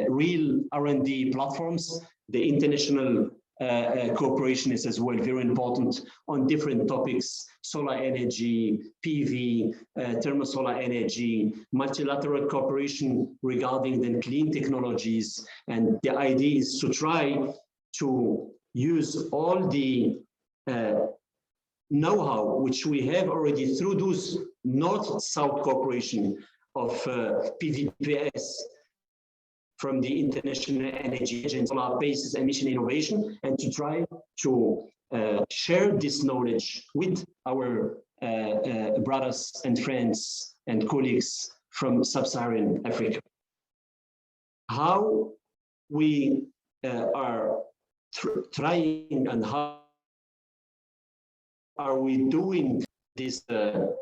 real R&D platforms, the international cooperation is as well very important on different topics: solar energy, PV, thermosolar energy, multilateral cooperation regarding the clean technologies. And the idea is to try to use all the know-how which we have already through those North-South cooperation of PVPS from the International Energy Agency, Solar Basis Emission Innovation, and to try to share this knowledge with our brothers and friends and colleagues from Sub-Saharan Africa. How we are trying and how are we doing this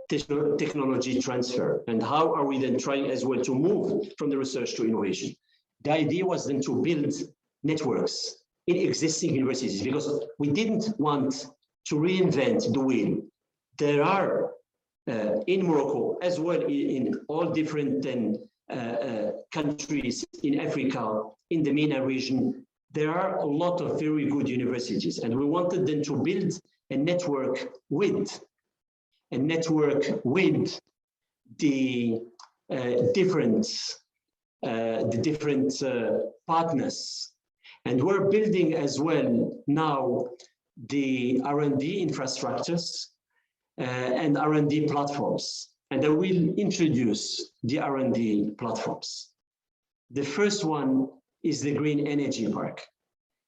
technology transfer, and how are we then trying as well to move from the research to innovation? The idea was then to build networks in existing universities, because we didn't want to reinvent the wheel. There are in Morocco, as well in all different countries in Africa, in the MENA region, there are a lot of very good universities, and we wanted them to build a network with the different partners. And we're building as well now the R&D infrastructures and R&D platforms. And I will introduce the R&D platforms. The first one is the Green Energy Park.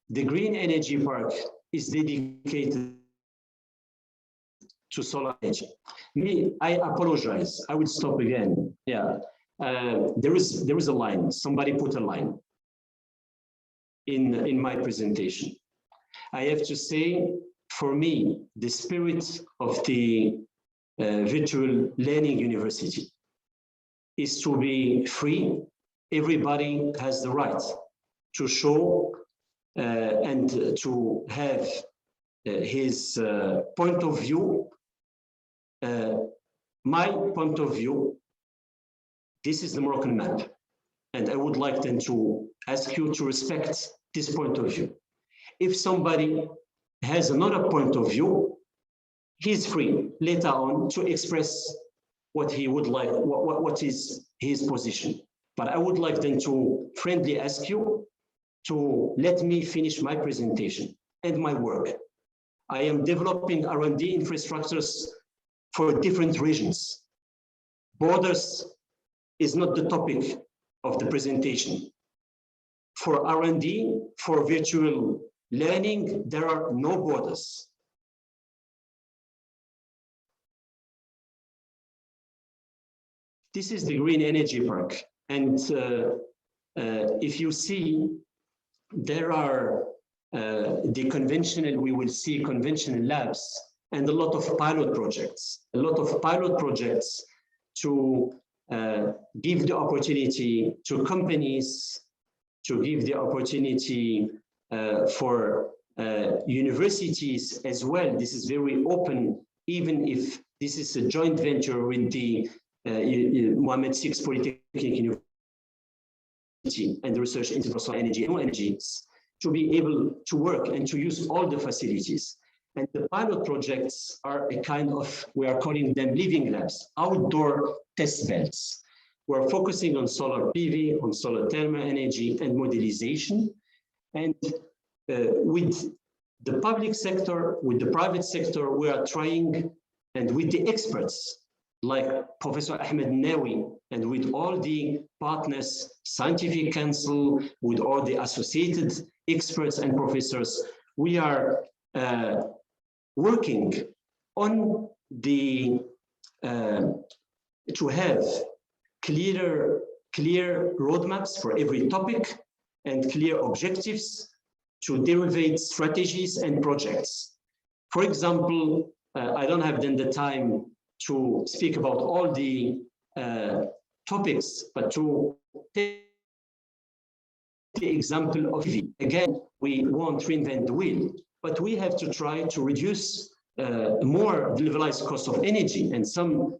The Green Energy Park is dedicated to solar energy. I apologize. I will stop again. Yeah, there is a line. Somebody put a line in my presentation. I have to say, for me, the spirit of the virtual learning university is to be free. Everybody has the right to show and to have his point of view. My point of view, this is the Moroccan map, and I would like then to ask you to respect this point of view. If somebody has another point of view, he's free later on to express what he would like, what is his position. But I would like then to friendly ask you to let me finish my presentation and my work. I am developing R&D infrastructures for different regions. Borders is not the topic of the presentation. For R&D, for virtual learning, there are no borders. This is the Green Energy Park. And if you see, there are the conventional, we will see conventional labs and a lot of pilot projects to give the opportunity to companies, to give the opportunity for universities as well. This is very open, even if this is a joint venture with the Mohammed VI Polytechnic University and the Research Institute for Solar Energy and New Energies, to be able to work and to use all the facilities. And the pilot projects are a kind of, we are calling them living labs, outdoor test beds. We're focusing on solar PV, on solar thermal energy and modelization. And with the public sector, with the private sector, we are trying, and with the experts, like Professor Ahmed Nawi, and with all the partners, scientific council, with all the associated experts and professors, we are working on the to have clear roadmaps for every topic and clear objectives to derivate strategies and projects. For example, I don't have then the time to speak about all the topics, but to take the example of EV. Again, we won't reinvent the wheel, but we have to try to reduce more the levelized cost of energy. And some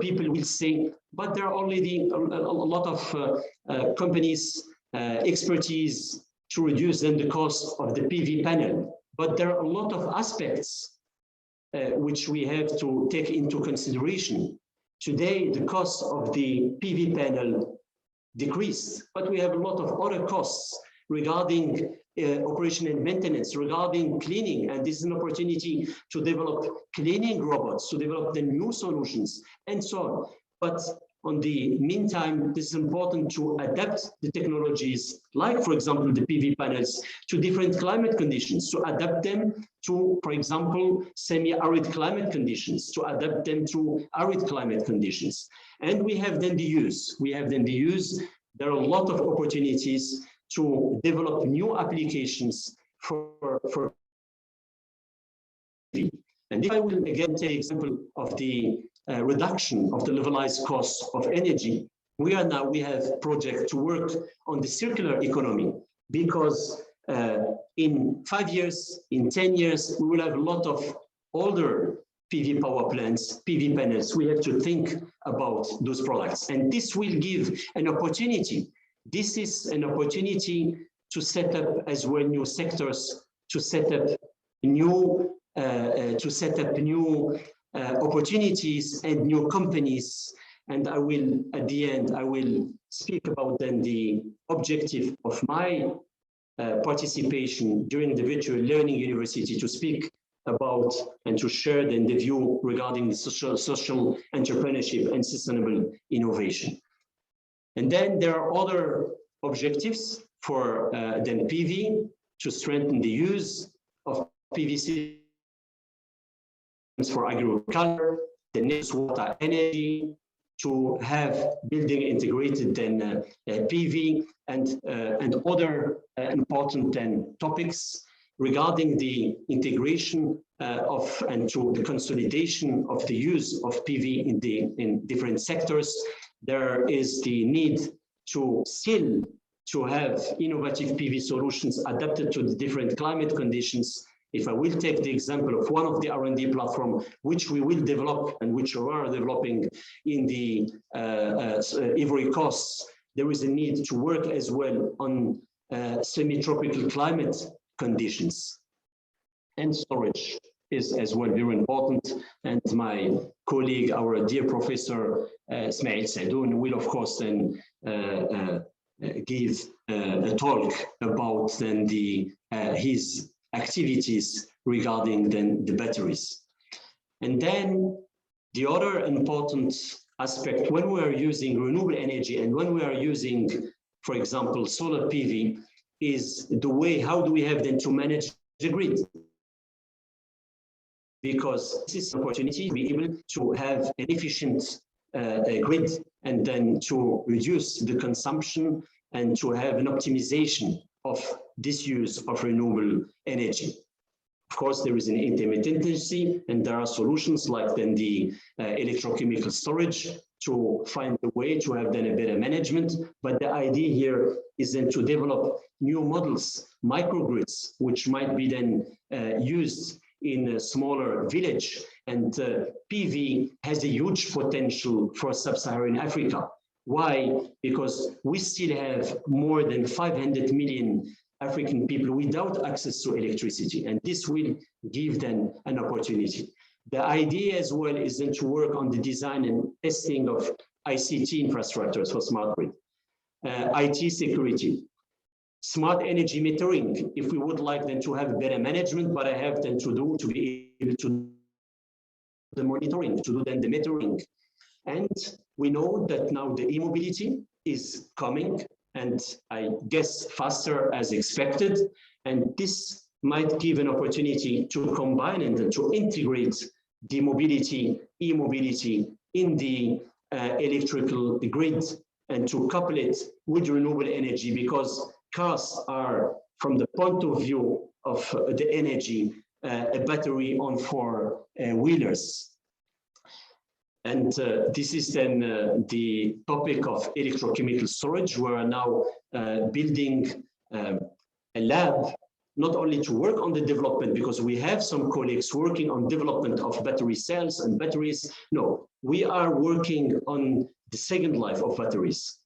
people will say, but there are already a lot of companies, expertise to reduce then the cost of the PV panel. But there are a lot of aspects which we have to take into consideration. Today, the cost of the PV panel decreased, but we have a lot of other costs regarding operation and maintenance, regarding cleaning, and this is an opportunity to develop cleaning robots, to develop the new solutions, and so on. But on the meantime, this is important to adapt the technologies, like, for example, the PV panels, to different climate conditions, to adapt them to, for example, semi-arid climate conditions, to adapt them to arid climate conditions. And we have then the use. There are a lot of opportunities to develop new applications for PV. And if I will again take example of the reduction of the levelized cost of energy, we have projects to work on the circular economy, because in 5 years, in 10 years, we will have a lot of older PV power plants, PV panels. We have to think about those products, and this will give an opportunity. This is an opportunity to set up as well new sectors, to set up new opportunities and new companies. And I will, at the end, I will speak about then the objective of my participation during the virtual learning university, to speak about and to share then the view regarding the social entrepreneurship and sustainable innovation. And then there are other objectives for then PV, to strengthen the use of PV systems for agriculture, the next water energy, to have building integrated then PV and other important then topics regarding the integration of and to the consolidation of the use of PV in different sectors. There is the need to still to have innovative PV solutions adapted to the different climate conditions. If I will take the example of one of the R&D platform, which we will develop and which we are developing in the Ivory Coast, there is a need to work as well on semi-tropical climate conditions. And storage is as well very important. And my colleague, our dear professor, Ismail Sadoun, will of course then give a talk about then his activities regarding then the batteries. And then the other important aspect, when we are using renewable energy and when we are using, for example, solar PV, is the way, how do we have then to manage the grid? Because this is an opportunity to be able to have an efficient grid, and then to reduce the consumption and to have an optimization of this use of renewable energy. Of course, there is an intermittency, and there are solutions like then the electrochemical storage to find a way to have then a better management. But the idea here is then to develop new models, microgrids, which might be then used in a smaller village. And PV has a huge potential for sub-Saharan Africa. Why? Because we still have more than 500 million African people without access to electricity, and this will give them an opportunity. The idea as well is then to work on the design and testing of ICT infrastructures for smart grid, IT security, smart energy metering, if we would like then to have better management, but I have then to be able to do the monitoring, to do then the metering. And we know that now the e-mobility is coming, and I guess faster as expected. And this might give an opportunity to combine and to integrate the mobility, e-mobility in the electrical grid, and to couple it with renewable energy, because cars are, from the point of view of the energy, a battery on four wheelers. And this is then the topic of electrochemical storage. We are now building a lab, not only to work on the development, because we have some colleagues working on development of battery cells and batteries. No, we are working on the second life of batteries.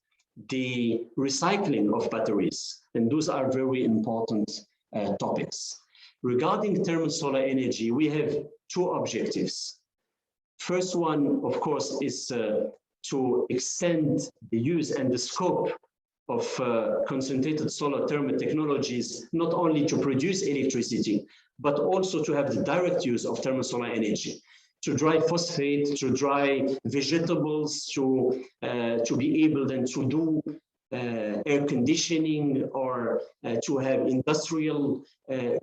the recycling of batteries. And those are very important topics. Regarding thermal solar energy, we have two objectives. First one, of course, is to extend the use and the scope of concentrated solar thermal technologies, not only to produce electricity, but also to have the direct use of thermal solar energy, to dry phosphate, to dry vegetables, to be able then to do air conditioning or to have industrial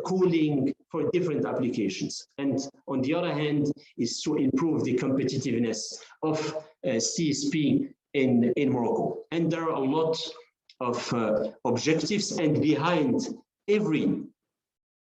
cooling for different applications. And on the other hand, is to improve the competitiveness of CSP in Morocco. And there are a lot of objectives, and behind every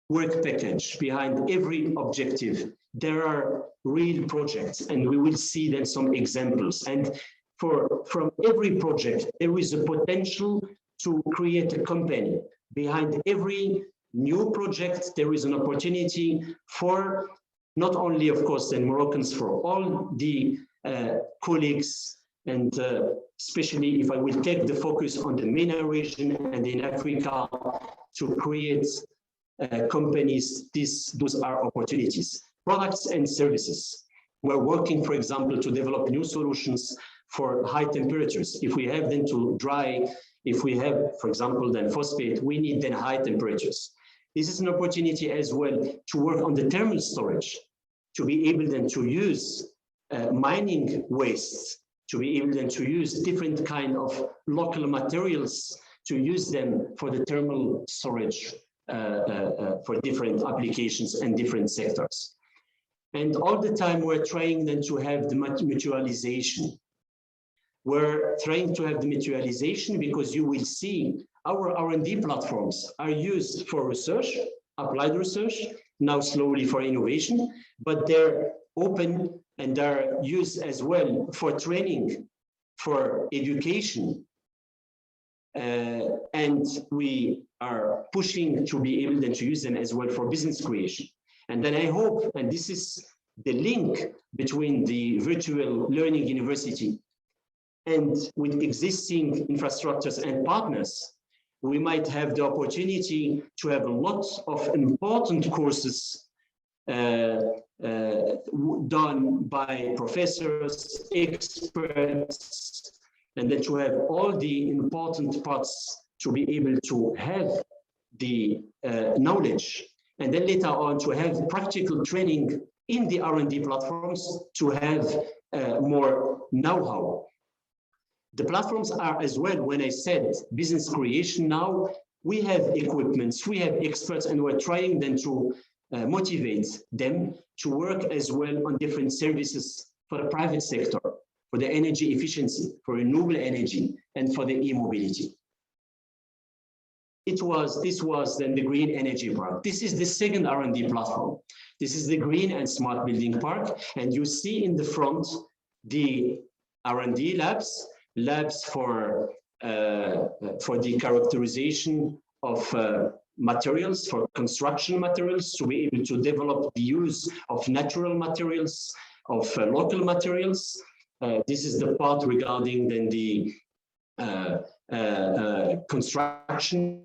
work package, behind every objective, there are real projects, and we will see then some examples. And from every project, there is a potential to create a company. Behind every new project, there is an opportunity for not only, of course, the Moroccans, for all the colleagues, and especially if I will take the focus on the MENA region and in Africa, to create companies. Those are opportunities. Products and services. We're working, for example, to develop new solutions for high temperatures. If we have then to dry, if we have, for example, then phosphate, we need then high temperatures. This is an opportunity as well to work on the thermal storage, to be able then to use mining wastes, to be able then to use different kind of local materials, to use them for the thermal storage for different applications and different sectors. And all the time we're trying then to have the mutualization. We're trying to have the mutualization because you will see our R&D platforms are used for research, applied research, now slowly for innovation, but they're open and they're used as well for training, for education. And we are pushing to be able then to use them as well for business creation. And then I hope, and this is the link between the virtual learning university and with existing infrastructures and partners, we might have the opportunity to have a lot of important courses done by professors, experts, and then to have all the important parts to be able to have the knowledge, and then later on to have practical training in the R&D platforms to have more know-how. The platforms are as well, when I said business creation now, we have equipments, we have experts, and we're trying then to motivate them to work as well on different services for the private sector, for the energy efficiency, for renewable energy, and for the e-mobility. This was then the Green Energy Park. This is the second R&D platform. This is the Green and Smart Building Park. And you see in the front the R&D labs for the characterization of materials, for construction materials, to be able to develop the use of natural materials, of local materials. This is the part regarding then the construction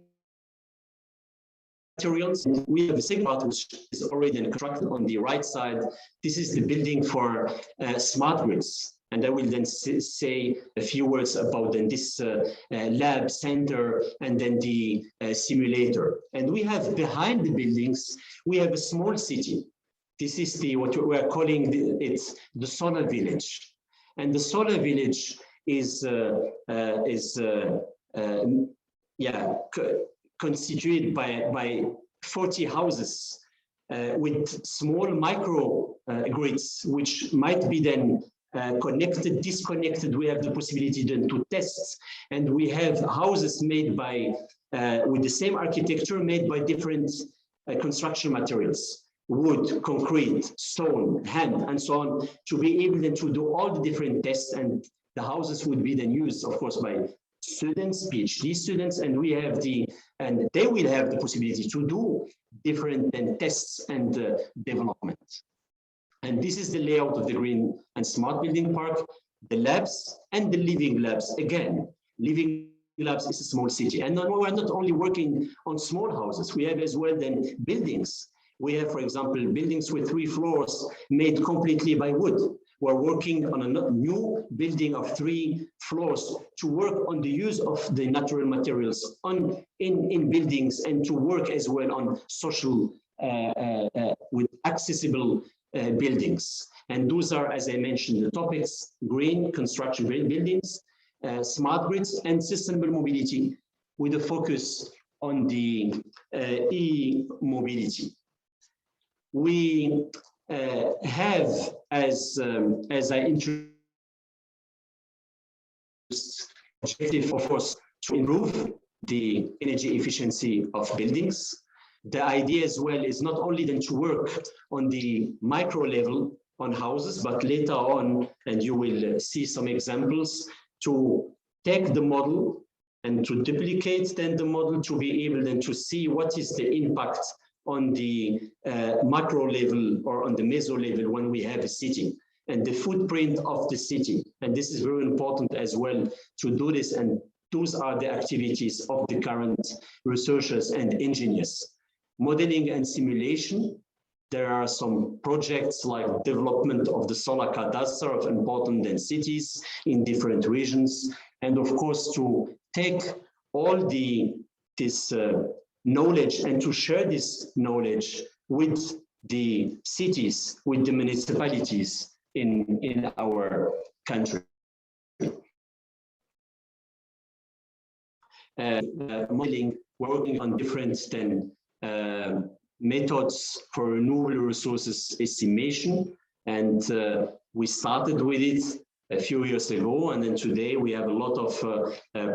materials. We have a second part which is already constructed on the right side. This is the building for smart grids. And I will then say a few words about then this lab center and then the simulator. And we have behind the buildings, we have a small city. This is what we're calling the solar village. And the solar village is constituted by 40 houses with small micro grids, which might be then connected, disconnected. We have the possibility then to test, and we have houses made by with the same architecture, made by different construction materials: wood, concrete, stone, hand, and so on, to be able then to do all the different tests. And the houses would be then used, of course, by students, PhD students, and they will have the possibility to do different tests and development. And this is the layout of the Green and Smart Building Park, the labs and the living labs. Again, Living Labs is a small city. And we're not only working on small houses, we have as well then buildings. We have, for example, buildings with 3 floors made completely by wood. We're working on a new building of 3 floors to work on the use of the natural materials in buildings, and to work as well on social with accessible buildings. And those are, as I mentioned, the topics: green construction, green buildings, smart grids, and sustainable mobility, with a focus on the e-mobility. We have, as I introduced, objective, of course, to improve the energy efficiency of buildings. The idea as well is not only then to work on the micro level on houses, but later on, and you will see some examples, to take the model and to duplicate then the model, to be able then to see what is the impact on the macro level or on the meso level when we have a city, and the footprint of the city. And this is very important as well to do this, and those are the activities of the current researchers and engineers. Modeling and simulation. There are some projects like development of the solar cadastre of important densities in different regions, and of course to take all this knowledge and to share this knowledge with the cities, with the municipalities in our country. Modeling, working on different methods for renewable resources estimation, and we started with it a few years ago, and then today we have a lot of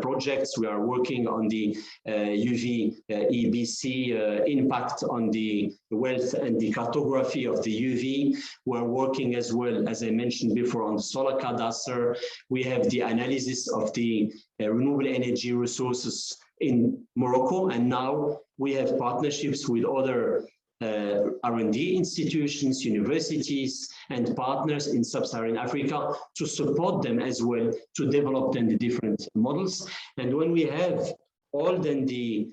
projects. We are working on the UV EBC impact on the wealth and the cartography of the UV. We're working as well, as I mentioned before, on the solar cadastre. We have the analysis of the renewable energy resources in Morocco, and now we have partnerships with other R&D institutions, universities, and partners in sub-Saharan Africa to support them as well to develop then the different models. And when we have all then the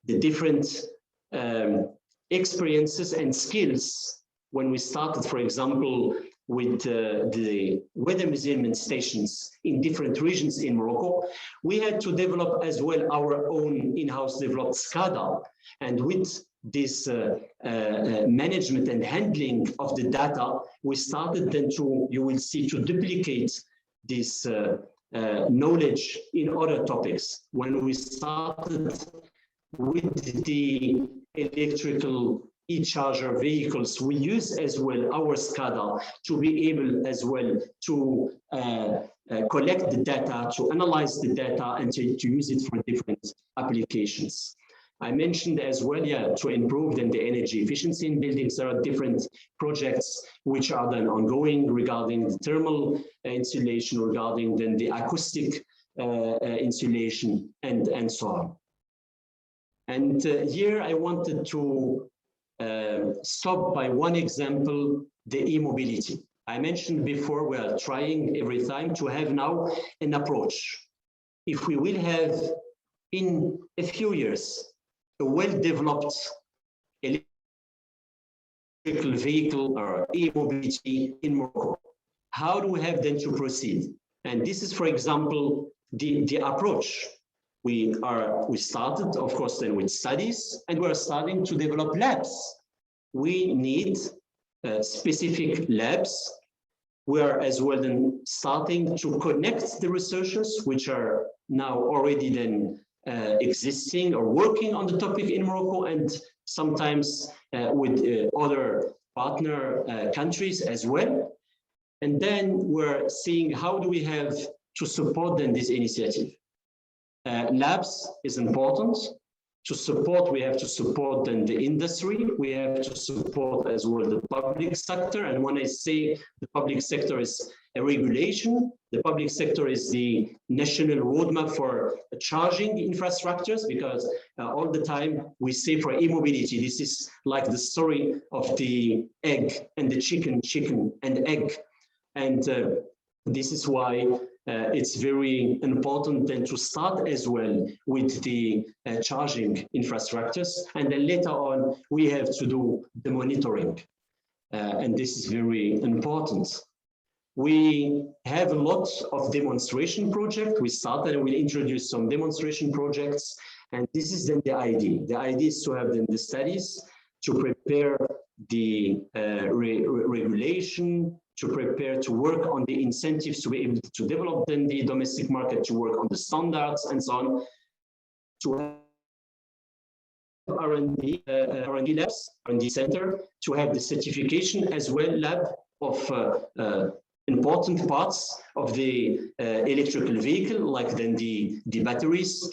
different experiences and skills, when we started, for example, with the weather measurement stations in different regions in Morocco, we had to develop as well our own in-house developed SCADA. And with this management and handling of the data, we started then to, you will see, to duplicate this knowledge in other topics. When we started with the electrical e-charger vehicles, we use as well our SCADA to be able as well to collect the data, to analyze the data, and to use it for different applications. I mentioned as well, to improve then the energy efficiency in buildings. There are different projects which are then ongoing regarding the thermal insulation, regarding then the acoustic insulation, and so on. And here I wanted to stop by one example, the e-mobility. I mentioned before, we are trying every time to have now an approach. If we will have in a few years a well-developed electrical vehicle or e-mobility in Morocco, how do we have then to proceed? And this is, for example, the approach. We started, of course, then with studies, and we're starting to develop labs. We need specific labs. We are as well then starting to connect the researchers, which are now already then existing or working on the topic in Morocco, and sometimes with other partner countries as well. And then we're seeing how do we have to support then this initiative. Labs is important. To support, we have to support then the industry. We have to support as well the public sector. And when I say the public sector is a regulation, the public sector is the national roadmap for charging infrastructures, because all the time we say for e-mobility, this is like the story of the egg and the chicken and egg. And this is why it's very important then to start as well with the charging infrastructures, and then later on we have to do the monitoring, and this is very important. We have a lot of demonstration projects. We started and we introduced some demonstration projects, and this is then the idea. The idea is to have then the studies to prepare the regulation, to prepare to work on the incentives to be able to develop then the domestic market, to work on the standards and so on, to have R&D labs, R&D center, to have the certification as well lab of important parts of the electrical vehicle, like then the batteries,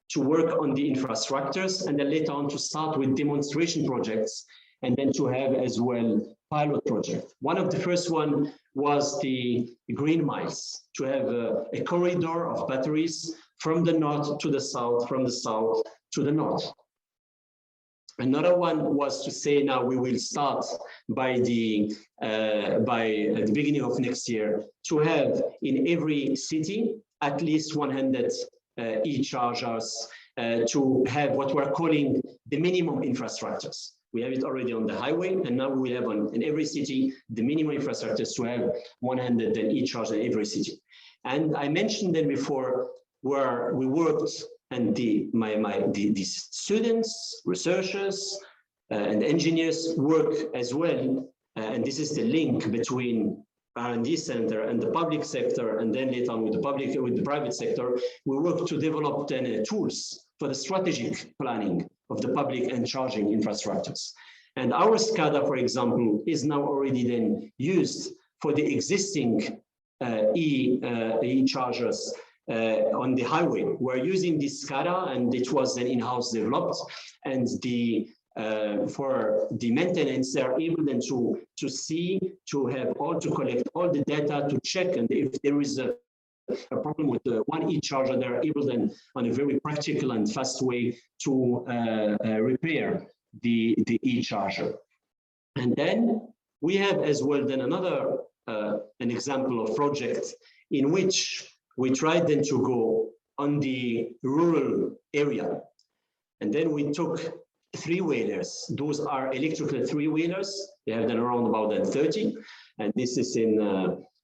to work on the infrastructures, and then later on to start with demonstration projects, and then to have as well pilot project. One of the first one was the Green Miles, to have a corridor of batteries from the north to the south, from the south to the north. Another one was to say now we will start by the beginning of next year to have in every city at least 100 e-chargers to have what we're calling the minimum infrastructures. We have it already on the highway, and now we will have in every city the minimum infrastructures to have 100 e-chargers in every city. And I mentioned them before, where we worked, and these students, researchers, and engineers work as well. And this is the link between R&D center and the public sector, and then later on with the private sector. We work to develop then tools for the strategic planning of the public and charging infrastructures. And our SCADA, for example, is now already then used for the existing e-chargers on the highway. We're using this SCADA, and it was then in-house developed, and for the maintenance, they're able then to see, to collect all the data, to check, and if there is a problem with the one e-charger, they're able then on a very practical and fast way to repair the e-charger. And then we have as well then another an example of project in which we tried then to go on the rural area, and then we took three-wheelers. Those are electrical three-wheelers. They have then around about 30, and this is in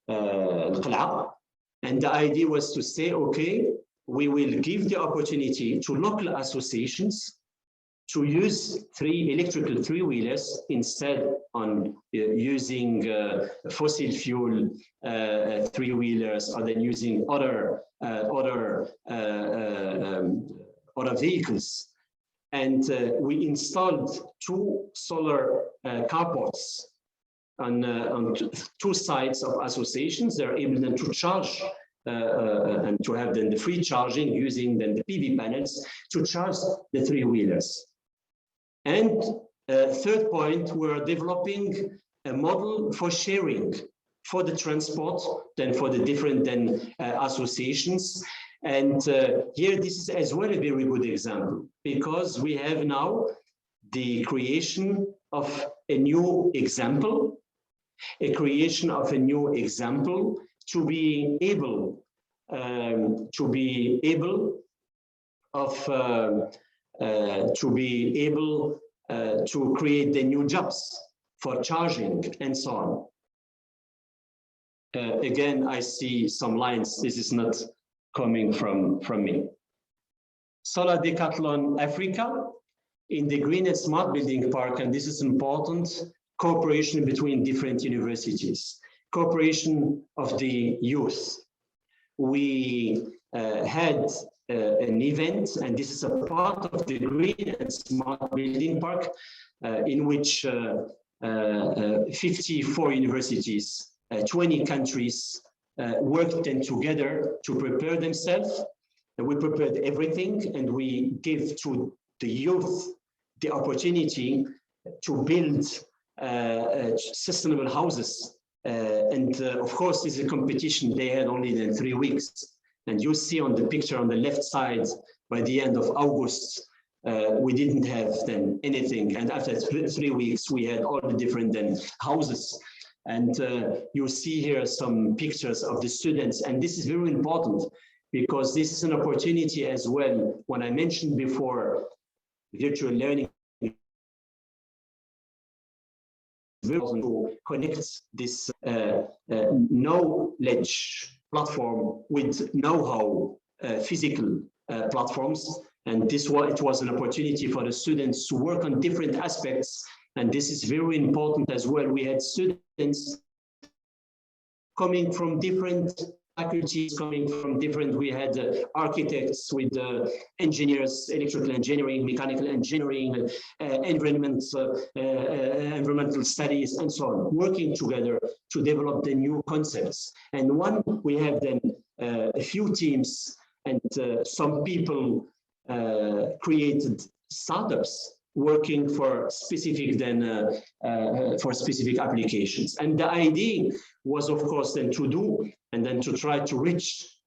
Al-Qal'a. And the idea was to say, okay, we will give the opportunity to local associations to use electrical three-wheelers instead on using fossil fuel three-wheelers, or then using other vehicles. And we installed 2 solar carports on 2 sides of associations. They're able then to charge and to have then the free charging using then the PV panels to charge the three-wheelers. And third point, we're developing a model for sharing for the transport, then for the different then associations. And here, this is as well a very good example, because we have now the creation of a new example, to be able to create the new jobs for charging and so on. Again, I see some lines. This is not coming from me. Solar Decathlon Africa in the Green and Smart Building Park, and this is important, cooperation between different universities, cooperation of the youth. We had an event, and this is a part of the Green and Smart Building Park, in which 54 universities, 20 countries worked then together to prepare themselves. And we prepared everything, and we gave to the youth the opportunity to build sustainable houses. Of course, this is a competition. They had only then 3 weeks. And you see on the picture on the left side, by the end of August, we didn't have then anything. And after 3 weeks, we had all the different then houses. And you see here some pictures of the students, and this is very important because this is an opportunity as well. When I mentioned before, virtual learning to connect this knowledge platform with know-how physical platforms, and it was an opportunity for the students to work on different aspects. And this is very important as well. We had students coming from different faculties, we had architects with engineers, electrical engineering, mechanical engineering, environmental studies, and so on, working together to develop the new concepts. And we have then a few teams and some people created startups working for specific applications. And the idea was, of course, then to try to reach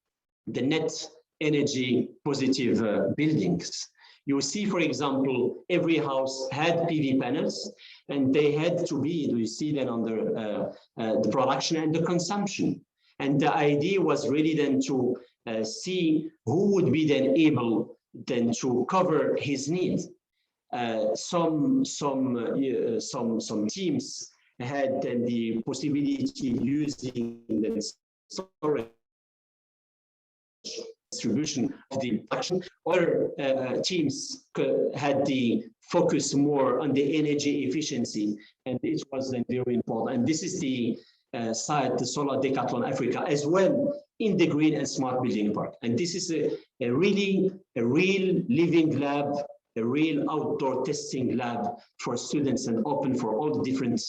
the net energy positive buildings. You see, for example, every house had PV panels, and they had to be, you see then under the production and the consumption. And the idea was really then to see who would be then able then to cover his needs. Some teams had then the possibility using the storage distribution of the production. Other teams had the focus more on the energy efficiency, and it was then very important. And this is the site, the Solar Decathlon Africa, as well in the Green and Smart Building Park. And this is a real living lab, a real outdoor testing lab for students and open for all the different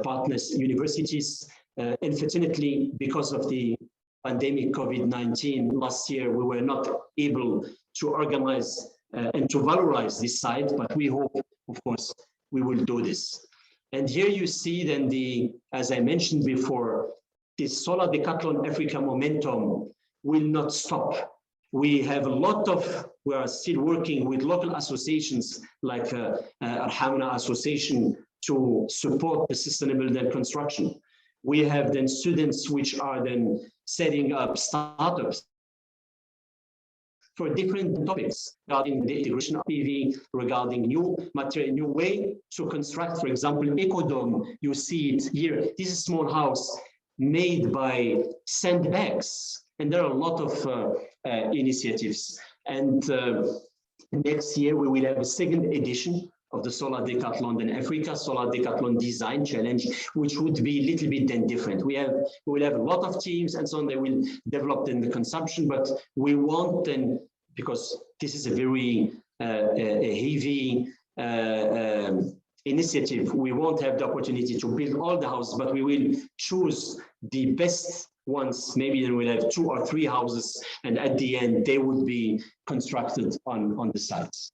partners, universities. Unfortunately, because of the pandemic COVID-19 last year, we were not able to organize and to valorize this site, but we hope, of course, we will do this. And here you see then as I mentioned before, this Solar Decathlon Africa momentum will not stop. We have we are still working with local associations like Arhamna Association to support the sustainable then construction. We have then students which are then setting up startups for different topics regarding the integration of PV, regarding new material, new way to construct, for example, Ecodome. You see it here. This is a small house made by sandbags, and there are a lot of initiatives. And next year we will have a second edition of the Solar Decathlon in Africa, Solar Decathlon Design Challenge, which would be a little bit then different. We will have a lot of teams and so on. They will develop then the consumption, but we want then, because this is a very heavy initiative, we won't have the opportunity to build all the houses, but we will choose the best ones. Maybe then we'll have 2 or 3 houses, and at the end they will be constructed on the sites.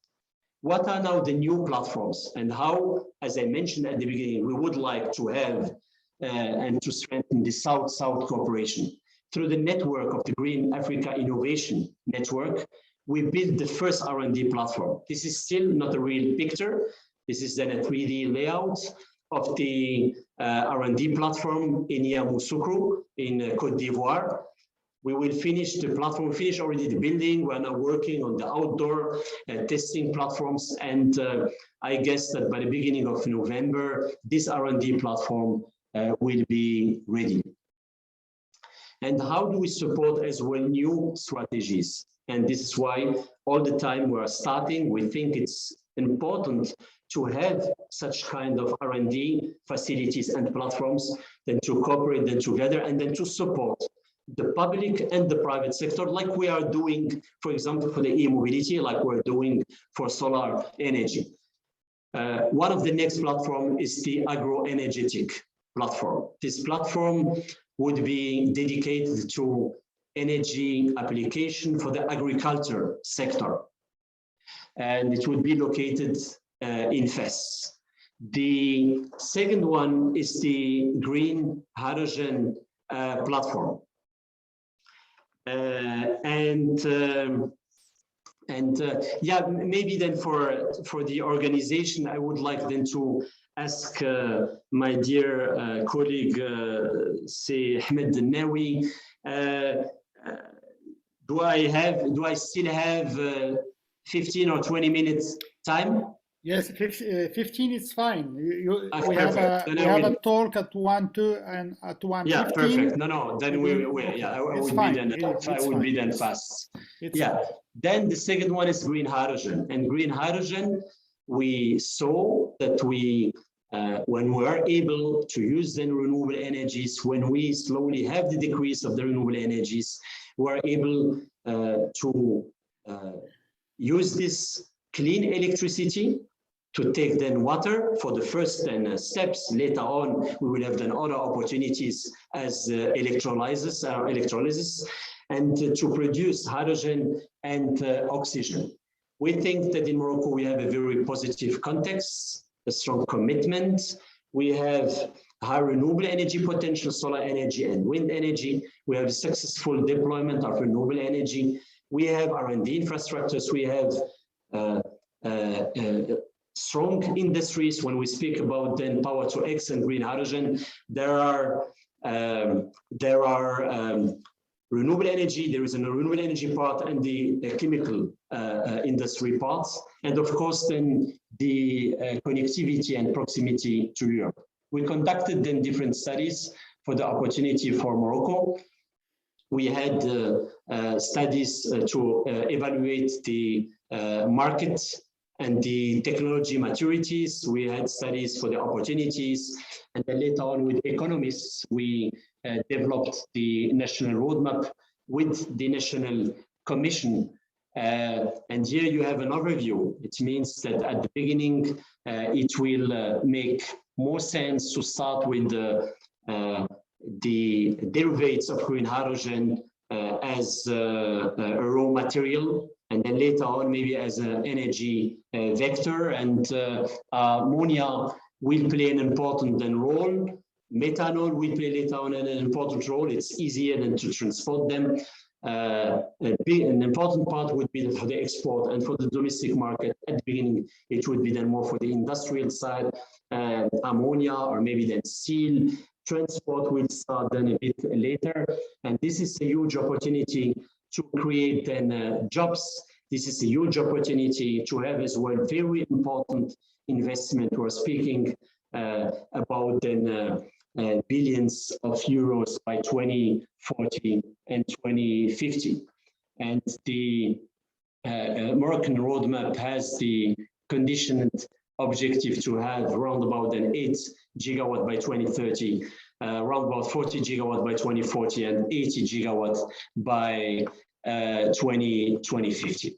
What are now the new platforms, and how, as I mentioned at the beginning, we would like to have and to strengthen the South-South cooperation. Through the network of the Green Africa Innovation Network, we built the first R&D platform. This is still not a real picture. This is then a 3D layout of the R&D platform in Yamoussoukro in Cote d'Ivoire. We will finish the platform, finish already the building. We're now working on the outdoor testing platforms. And I guess that by the beginning of November, this R&D platform will be ready. And how do we support as well new strategies? And this is why all the time we're starting, we think it's important to have such kind of R&D facilities and platforms, then to cooperate then together and then to support the public and the private sector, like we are doing, for example, for the e-mobility, like we're doing for solar energy. One of the next platform is the agro-energetic platform. This platform would be dedicated to energy application for the agriculture sector. And it would be located in Fes. The second one is the green hydrogen platform. Yeah, maybe then for the organization, I would like then to ask my dear colleague, say Ahmed Nawi, do I still have 15 or 20 minutes time? Yes, 15 is fine. We perfect. have a talk at 1:02 and at 1:15. Yeah, perfect. No, then I would be then fast. Then the second one is green hydrogen. And green hydrogen, we saw that when we are able to use then renewable energies, when we slowly have the decrease of the renewable energies, we are able to use this clean electricity to take then water for the first then steps. Later on, we will have then other opportunities as electrolysis, and to produce hydrogen and oxygen. We think that in Morocco, we have a very positive context, a strong commitment. We have high renewable energy potential, solar energy and wind energy. We have successful deployment of renewable energy. We have R&D infrastructures. We have strong industries. When we speak about then power to X and green hydrogen, there are renewable energy. There is a renewable energy part and the chemical industry parts, and of course then the connectivity and proximity to Europe. We conducted then different studies for the opportunity for Morocco. We had studies to evaluate the market and the technology maturities. We had studies for the opportunities, and then later on with economists, we developed the national roadmap with the National Commission. And here you have an overview. It means that at the beginning, it will make more sense to start with the derivatives of green hydrogen as a raw material, and then later on maybe as an energy vector, and ammonia will play an important role. Methanol will play later on an important role. It's easier than to transport them. An important part would be for the export, and for the domestic market at the beginning, it would be then more for the industrial side, ammonia or maybe then steel. Transport will start then a bit later, and this is a huge opportunity to create then jobs. This is a huge opportunity to have as well very important investment. We're speaking about then billions of euros by 2040 and 2050. And the Moroccan roadmap has the conditioned objective to have around about an 8 gigawatt by 2030, around about 40 gigawatt by 2040, and 80 gigawatt by 2050.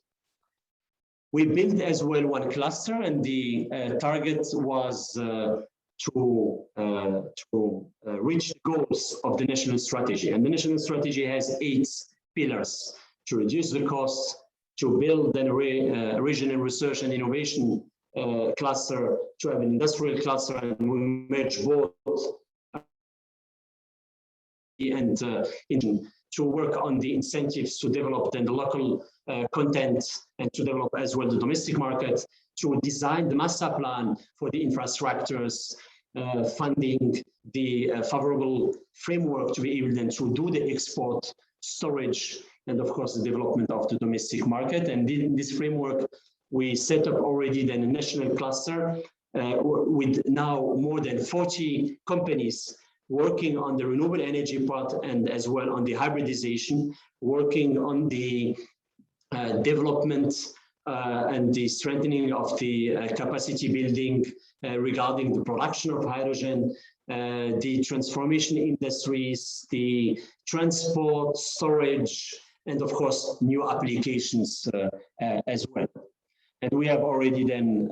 We built as well one cluster, and the target was to reach the goals of the national strategy. And the national strategy has 8 pillars: to reduce the costs, to build a regional research and innovation cluster, to have an industrial cluster, and we merge both, and to work on the incentives to develop then the local content, and to develop as well the domestic market, to design the master plan for the infrastructures, funding the favorable framework to be able then to do the export, storage, and of course the development of the domestic market. And in this framework, we set up already then a national cluster with now more than 40 companies working on the renewable energy part, and as well on the hybridization, working on the development and the strengthening of the capacity building regarding the production of hydrogen, the transformation industries, the transport, storage, and of course new applications as well. And we have already then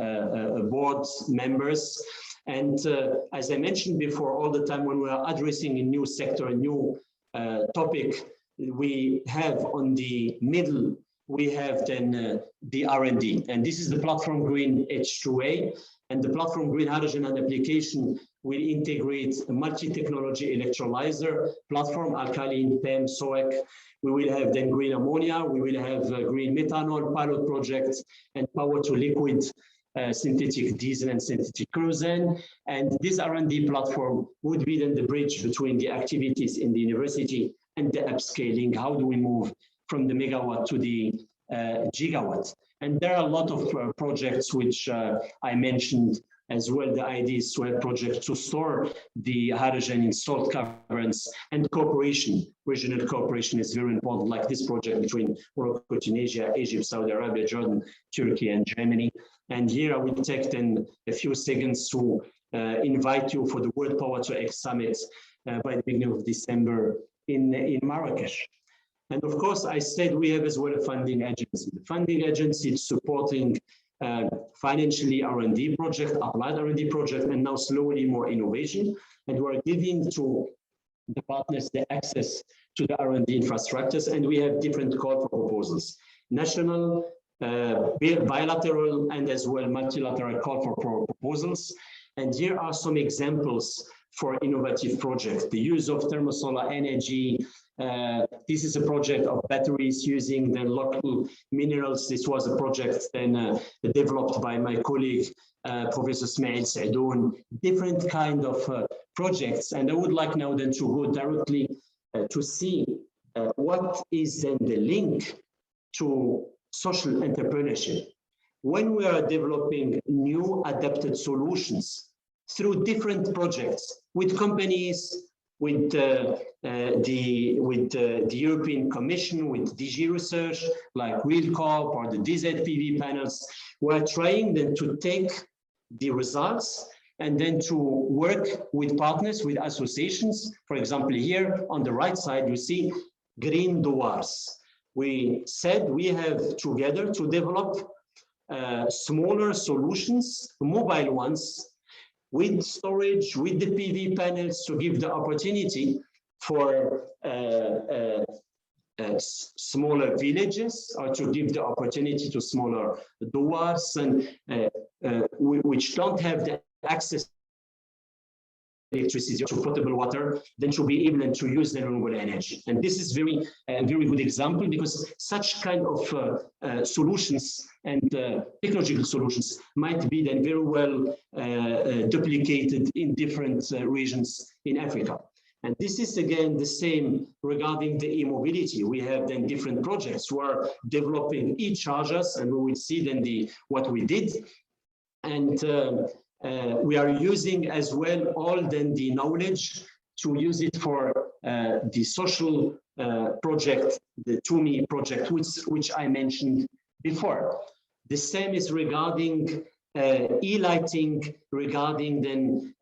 board members. And as I mentioned before, all the time when we are addressing a new sector, a new topic, we have on the middle, we have then the R&D. And this is the platform Green H2A. And the platform Green Hydrogen and Application will integrate a multi-technology electrolyzer platform, alkaline, PEM, SOEC. We will have then green ammonia. We will have green methanol pilot projects and power to liquid synthetic diesel and synthetic kerosene. And this R&D platform would be then the bridge between the activities in the university and the upscaling. How do we move from the megawatt to the gigawatt? And there are a lot of projects which I mentioned as well. The idea is to have projects to store the hydrogen in salt caverns, and cooperation, regional cooperation is very important, like this project between Morocco, Tunisia, Egypt, Saudi Arabia, Jordan, Turkey, and Germany. And here I will take then a few seconds to invite you for the World Power to X Summit by the beginning of December in Marrakesh. And of course, I said we have as well a funding agency. The funding agency is supporting financially R&D project, applied R&D project, and now slowly more innovation. And we're giving to the partners the access to the R&D infrastructures, and we have different call for proposals. National, bilateral, and as well multilateral call for proposals. And here are some examples for innovative projects. The use of thermosolar energy. This is a project of batteries using the local minerals. This was a project then developed by my colleague, Professor Ismail Sadoun. Different kind of projects. And I would like now then to go directly to see what is then the link to social entrepreneurship. When we are developing new adapted solutions through different projects with companies, with the European Commission, with DG Research, like RealCorp or the DZPV panels, we're trying then to take the results and then to work with partners, with associations. For example, here on the right side, you see Green Doors. We said we have together to develop smaller solutions, mobile ones, with storage, with the PV panels, to give the opportunity for smaller villages, or to give the opportunity to smaller doors, and which don't have the access electricity to potable water, then to be able to use the renewable energy. And this is very good example, because such kind of solutions and technological solutions might be then very well duplicated in different regions in Africa. And this is again the same regarding the e-mobility. We have then different projects who are developing e-chargers, and we will see then what we did. And we are using as well all then the knowledge to use it for the social project, the TUMI project, which I mentioned before. The same is regarding e-lighting, regarding then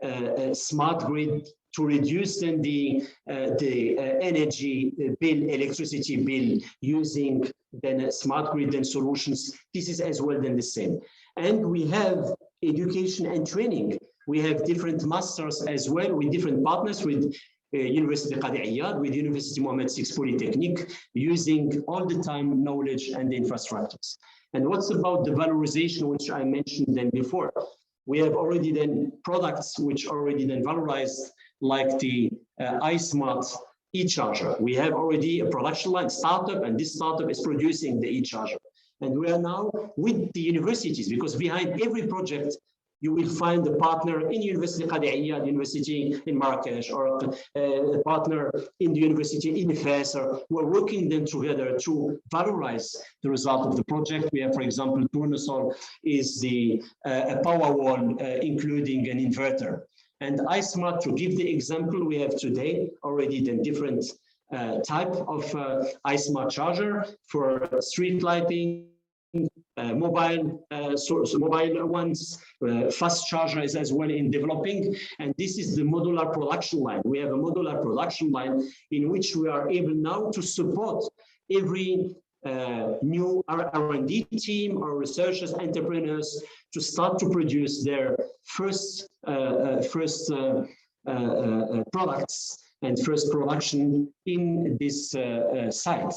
smart grid, to reduce then the energy bill, electricity bill, using then smart grid and solutions. This is as well then the same. And we have education and training. We have different masters as well with different partners, with University Qadi Iyad, with University Mohammed VI Polytechnic, using all the time knowledge and the infrastructures. And what's about the valorization, which I mentioned then before? We have already then products which already then valorized, like the iSmart e-charger. We have already a production line startup, and this startup is producing the e-charger. And we are now with the universities, because behind every project, you will find a partner in University Qadi Iyad, University in Marrakesh, or a partner in the university in Fes. We're working then together to valorize the result of the project. We have, for example, Tournesol is the power wall, including an inverter. And iSmart, to give the example, we have today already then different type of iSmart charger for street lighting, mobile ones, fast charger is as well in developing. And this is the modular production line. We have a modular production line in which we are able now to support every new R&D team or researchers, entrepreneurs, to start to produce their first products and first production in this site.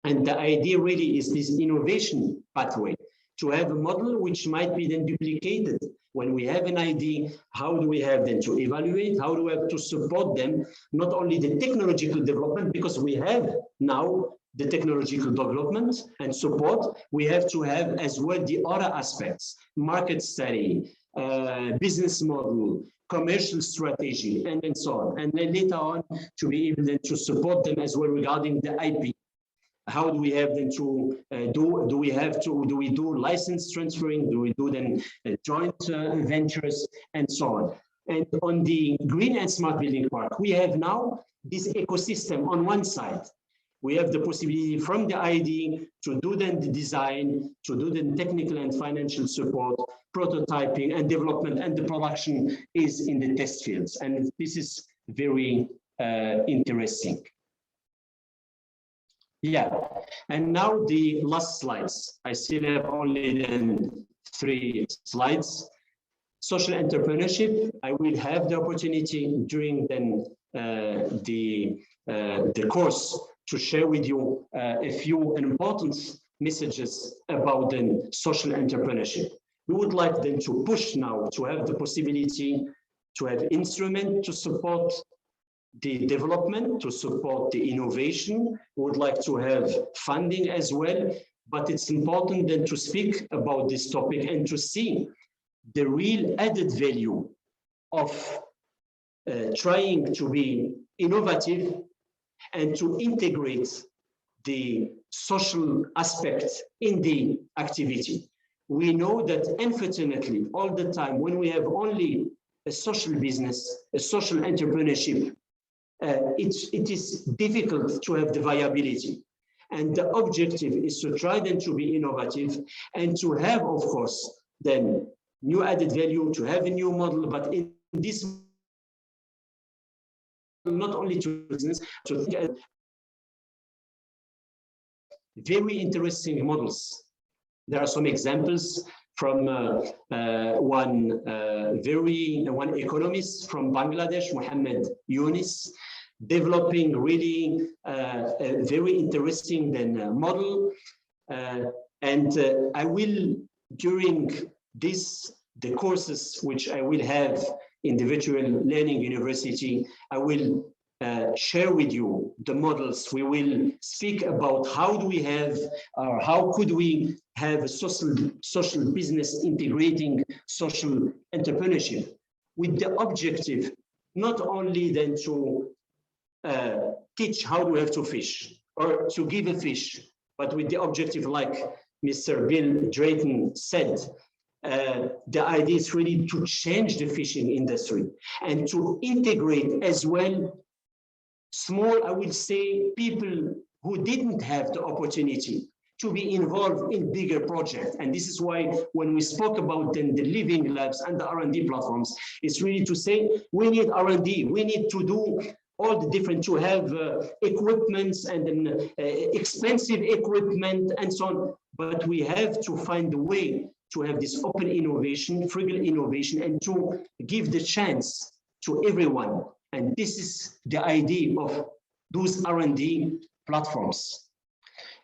And the idea really is this innovation pathway, to have a model which might be then duplicated. When we have an idea, how do we have then to evaluate? How do we have to support them? Not only the technological development, because we have now the technological development and support, we have to have as well the other aspects: market study, business model, commercial strategy, and so on. And then later on, to be able then to support them as well regarding the IP. How do we have them to do we do license transferring? Do we do then joint ventures and so on? And on the green and smart building part, we have now this ecosystem on one side. We have the possibility from the idea to do then the design, to do the technical and financial support, prototyping and development, and the production is in the test fields. And this is very interesting. Yeah, and now the last slides. I still have only then 3 slides. Social entrepreneurship, I will have the opportunity during then the course to share with you a few important messages about then social entrepreneurship. We would like then to push now to have the possibility to have instruments to support the development, to support the innovation. We would like to have funding as well, but it's important then to speak about this topic and to see the real added value of trying to be innovative and to integrate the social aspect in the activity. We know that unfortunately, all the time, when we have only a social business, a social entrepreneurship, it is difficult to have the viability. And the objective is to try then to be innovative and to have, of course, then new added value, to have a new model, but in this, not only to business, to think very interesting models. There are some examples from one economist from Bangladesh, Mohammed Yunus, developing really a very interesting then model. And I will, during the courses which I will have in the virtual learning university, I will share with you the models. We will speak about how do we have, or how could we have a social business integrating social entrepreneurship, with the objective not only then to teach how we have to fish or to give a fish, but with the objective, like Mr. Bill Drayton said, the idea is really to change the fishing industry and to integrate as well small, I will say, people who didn't have the opportunity to be involved in bigger projects. And this is why when we spoke about then the living labs and the R&D platforms, it's really to say we need R&D, we need to do all the different, to have equipments and then expensive equipment and so on. But we have to find a way to have this open innovation, frugal innovation, and to give the chance to everyone. And this is the idea of those R&D platforms.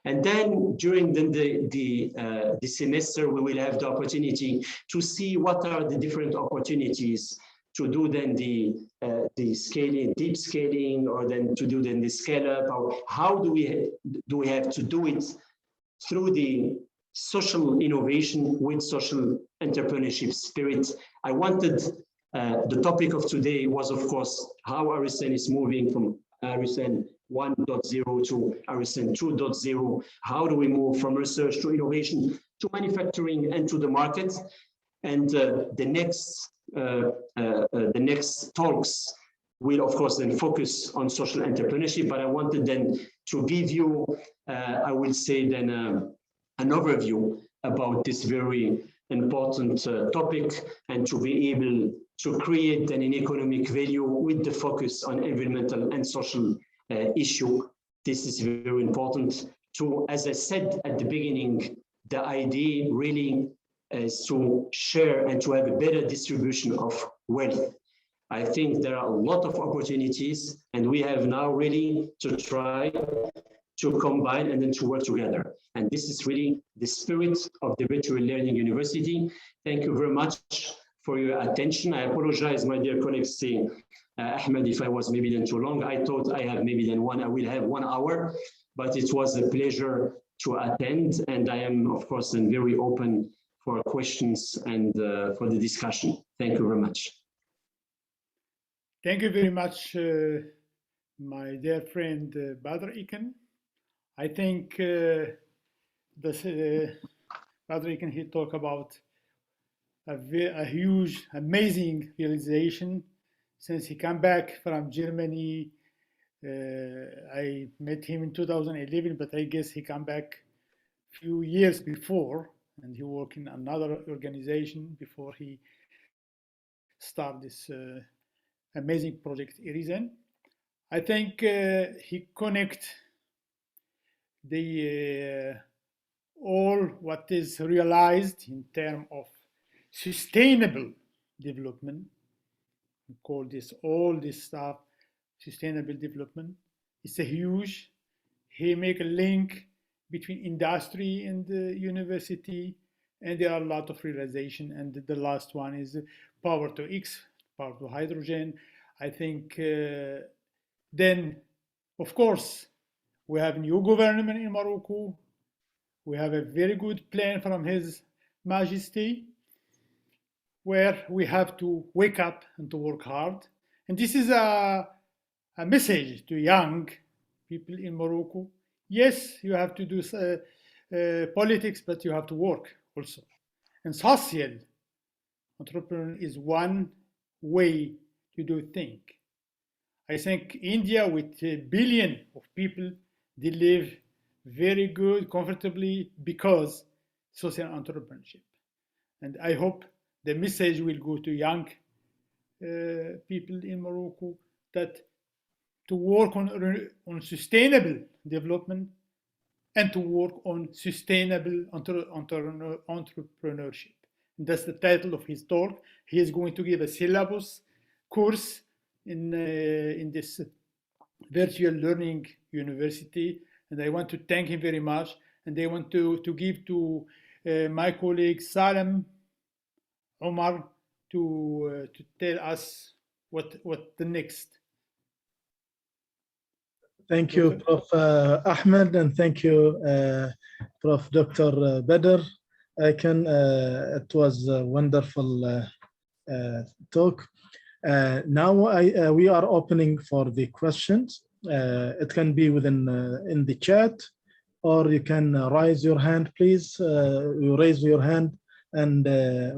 And then during the semester, we will have the opportunity to see what are the different opportunities to do then the scaling, deep scaling, or then to do then the scale up, or how do we have to do it through the social innovation with social entrepreneurship spirit. I wanted, the topic of today was, of course, how RSN is moving from RSN 1.0 to RSN 2.0. How do we move from research to innovation to manufacturing and to the market? And the next talks will, of course, then focus on social entrepreneurship. But I wanted then to give you, I will say then, an overview about this very important topic, and to be able to create then an economic value with the focus on environmental and social issue. This is very important to, as I said at the beginning, the idea really is to share and to have a better distribution of wealth. I think there are a lot of opportunities, and we have now really to try to combine and then to work together. And this is really the spirit of the Virtual Learning University. Thank you very much for your attention. I apologize, my dear colleagues, Ahmed, if I was maybe then too long. I thought I have maybe then I will have 1 hour. but it was a pleasure to attend, and I am, of course, very open for questions and for the discussion. Thank you very much. Thank you very much, my dear friend Badr Iken. I think Badr Iken, he talked about a huge, amazing realization since he came back from Germany. I met him in 2011, but I guess he came back a few years before, and he worked in another organization before he started this amazing project, Irizen. I think he connect the all what is realized in terms of sustainable development. We call this all this stuff sustainable development. It's a huge. He make a link between industry and the university, and there are a lot of realization. And the last one is power to X, power to hydrogen. I think then, of course, we have new government in Morocco. We have a very good plan from His Majesty, where we have to wake up and to work hard. And this is a message to young people in Morocco. Yes, you have to do politics, but you have to work also. And social entrepreneur is one way to do things. I think India, with a billion of people, they live very good, comfortably, because social entrepreneurship. And I hope the message will go to young people in Morocco that to work on sustainable development and to work on sustainable entrepreneurship. And that's the title of his talk. He is going to give a syllabus course in this virtual learning university, and I want to thank him very much. And I want to give to my colleague Salem Omar to tell us what the next. Thank you, Prof. Ahmed, and thank you, Prof. Dr. Badr. It was a wonderful talk. Now we are opening for the questions. It can be within in the chat, or you can raise your hand, please. You raise your hand, and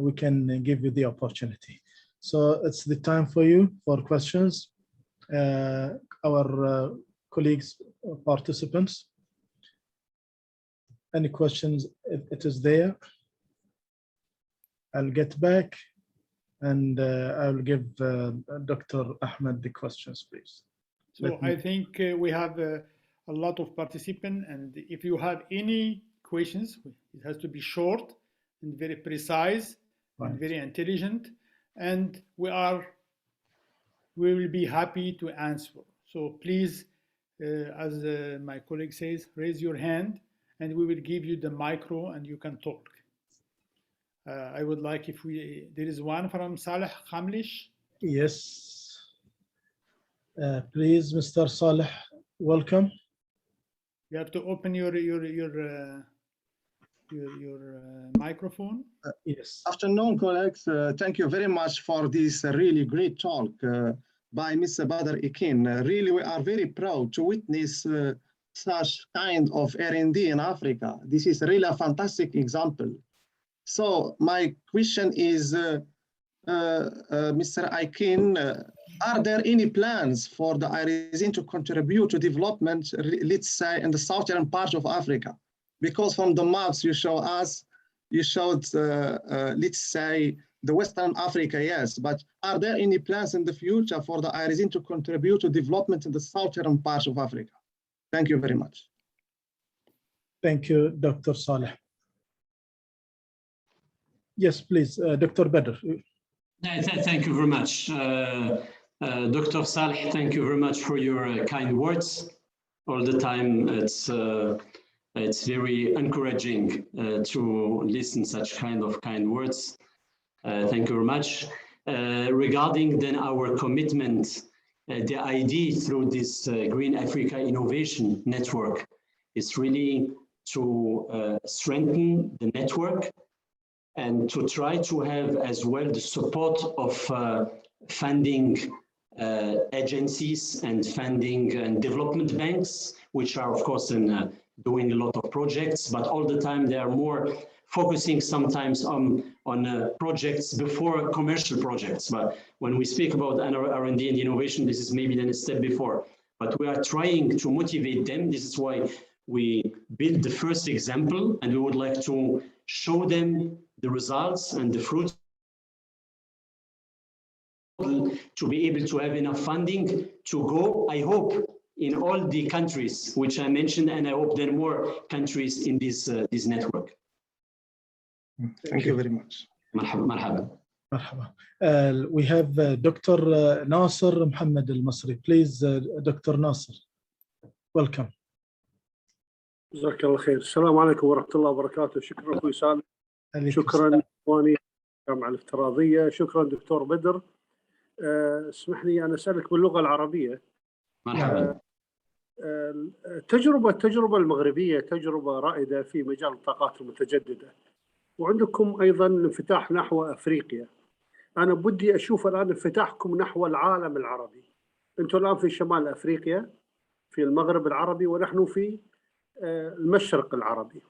we can give you the opportunity. So it's the time for you for questions. Our colleagues, participants. Any questions? It is there. I'll get back, and I'll give Dr. Ahmed the questions, please. So I think we have a lot of participants, and if you have any questions, it has to be short and very precise, right, and very intelligent, and we will be happy to answer. So please, as my colleague says, raise your hand, and we will give you the micro, and you can talk. I would like there is one from Saleh Khamlish. Yes. Please, Mr. Saleh, welcome. You have to open your microphone. Yes. Afternoon, colleagues. Thank you very much for this really great talk by Mr. Badr Iken. Really, we are very proud to witness such kind of R&D in Africa. This is really a fantastic example. So my question is, Mr. Iken, are there any plans for the Irisin to contribute to development, let's say, in the southern part of Africa? Because from the maps you show us, you showed, let's say, the Western Africa, yes, but are there any plans in the future for the Irisin to contribute to development in the southern part of Africa? Thank you very much. Thank you, Dr. Saleh. Yes, please, Dr. Badr. Thank you very much. Dr. Saleh, thank you very much for your kind words. All the time, it's very encouraging to listen such kind words. Thank you very much. Regarding then our commitment, the idea through this Green Africa Innovation Network is really to strengthen the network and to try to have as well the support of funding agencies and funding and development banks, which are of course doing a lot of projects, but all the time they are more focusing sometimes on projects before commercial projects. But when we speak about R&D and innovation, this is maybe then a step before. But we are trying to motivate them. This is why we built the first example, and we would like to show them the results and the fruits to be able to have enough funding to go, I hope, in all the countries which I mentioned, and I hope there are more countries in this network. Thank you very much. Marhaba. Marhaba. We have Dr. Nasser Muhammad Al-Masri. Please, Dr. Nasser, welcome. جزاك الله خير. السلام عليكم ورحمة الله وبركاته. شكرا أخوي سالم. شكرا إخواني الجامعة الافتراضية. شكرا دكتور بدر. اسمح لي أنا أسألك باللغة العربية. مرحبا. التجربة المغربية تجربة رائدة في مجال الطاقات المتجددة، وعندكم أيضا انفتاح نحو أفريقيا. أنا بدي أشوف الآن انفتاحكم نحو العالم العربي. أنتم الآن في شمال أفريقيا، في المغرب العربي، ونحن في المشرق العربي.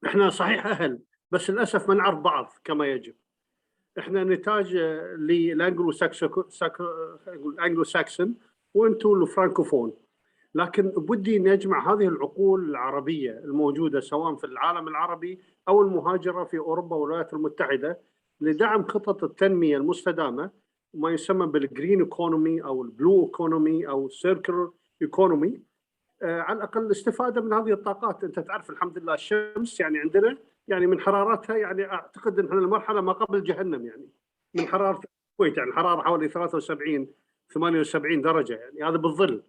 احنا صحيح أهل، بس للأسف ما نعرف بعض كما يجب. احنا نتاج للأنجلو ساكسون وانتم الفرانكوفون، لكن بدي نجمع هذه العقول العربية الموجودة سواء في العالم العربي أو المهاجرة في أوروبا والولايات المتحدة لدعم خطط التنمية المستدامة وما يسمى بالجرين ايكونومي أو البلو ايكونومي أو السيركلر ايكونومي. على الأقل الاستفادة من هذه الطاقات. أنت تعرف الحمد لله الشمس يعني عندنا يعني من حرارتها يعني أعتقد أن المرحلة ما قبل جهنم، يعني من حرارة الكويت يعني الحرارة حوالي 73-78 درجة، يعني هذا بالظل.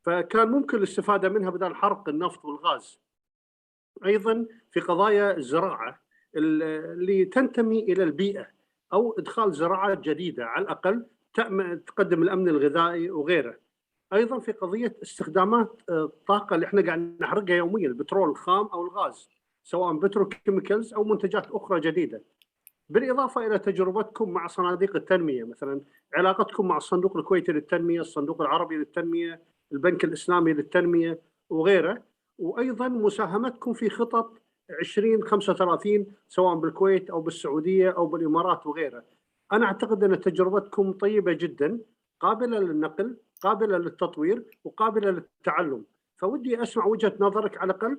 فكان ممكن الاستفادة منها بدل حرق النفط والغاز. أيضا في قضايا الزراعة اللي تنتمي إلى البيئة أو إدخال زراعات جديدة على الأقل تقدم الأمن الغذائي وغيره. أيضا في قضية استخدامات الطاقة اللي احنا قاعد نحرقها يوميا، البترول الخام أو الغاز، سواء بتروكيميكالز أو منتجات أخرى جديدة. بالإضافة إلى تجربتكم مع صناديق التنمية، مثلا علاقتكم مع الصندوق الكويتي للتنمية، الصندوق العربي للتنمية، البنك الإسلامي للتنمية وغيره، وأيضا مساهمتكم في خطط 2035 سواء بالكويت أو بالسعودية أو بالإمارات وغيره. أنا أعتقد أن تجربتكم طيبة جدا، قابلة للنقل، قابلة للتطوير، وقابلة للتعلم. فودي أسمع وجهة نظرك على الأقل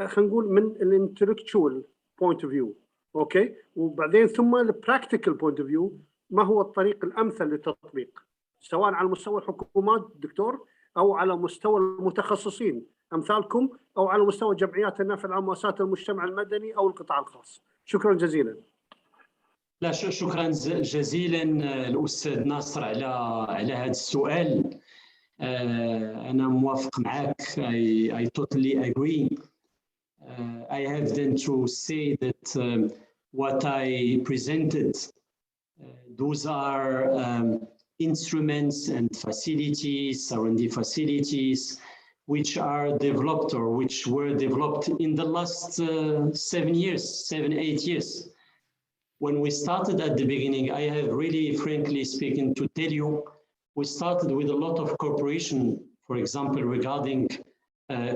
خلينا نقول من الانتلكتشوال بوينت اوف فيو، اوكي، وبعدين ثم البراكتيكال بوينت اوف فيو، ما هو الطريق الامثل للتطبيق سواء على مستوى الحكومات دكتور او على مستوى المتخصصين امثالكم او على مستوى جمعيات النفع العام ومؤسسات المجتمع المدني او القطاع الخاص. شكرا جزيلا. لا شكرا جزيلا الأستاذ ناصر على هذا السؤال. أنا موافق معك. I totally agree. I have then to say that what I presented, those are instruments and facilities, R&D facilities, which are developed or which were developed in the last 7 years, 7-8 years. When we started at the beginning, I have really, frankly speaking, to tell you, we started with a lot of cooperation, for example, regarding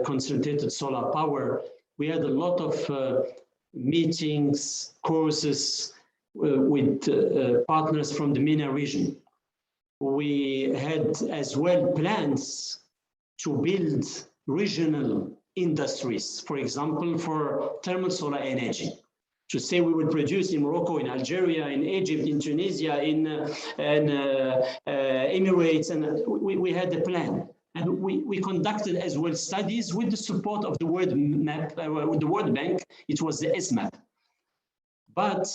concentrated solar power. We had a lot of meetings, courses with partners from the MENA region. We had as well plans to build regional industries, for example, for thermal solar energy. To say we would produce in Morocco, in Algeria, in Egypt, in Tunisia, in Emirates, and we had a plan. And we conducted as well studies with the support of the World Map, with the World Bank. It was the SMAP. But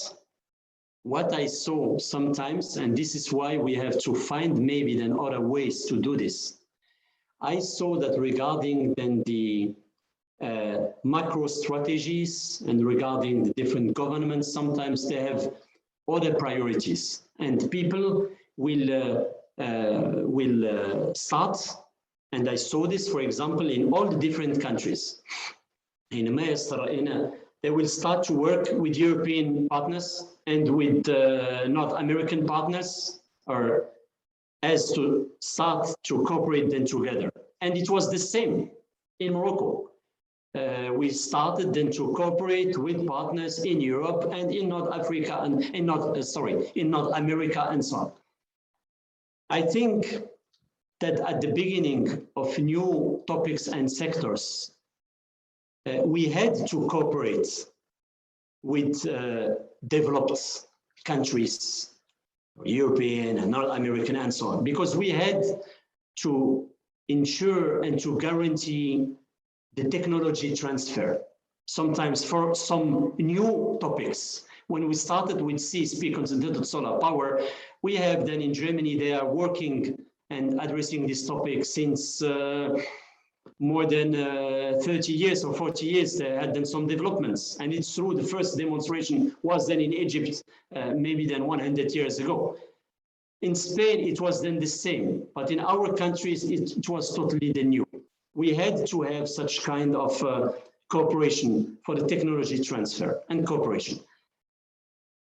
what I saw sometimes, and this is why we have to find maybe then other ways to do this. I saw that regarding then the macro strategies and regarding the different governments, sometimes they have other priorities, and people will start And I saw this, for example, in all the different countries. They will start to work with European partners and with North American partners, or as to start to cooperate then together. And it was the same in Morocco. We started then to cooperate with partners in Europe and in North Africa and in North America and so on. I think that at the beginning of new topics and sectors, we had to cooperate with developed countries, European and North American and so on, because we had to ensure and to guarantee the technology transfer. Sometimes for some new topics, when we started with CSP, concentrated solar power, we have then in Germany, they are working and addressing this topic since more than 30 years or 40 years. They had done some developments, and it's true, the first demonstration was then in Egypt, maybe then 100 years ago. In Spain, it was then the same, but in our countries, it was totally the new. We had to have such kind of cooperation for the technology transfer and cooperation.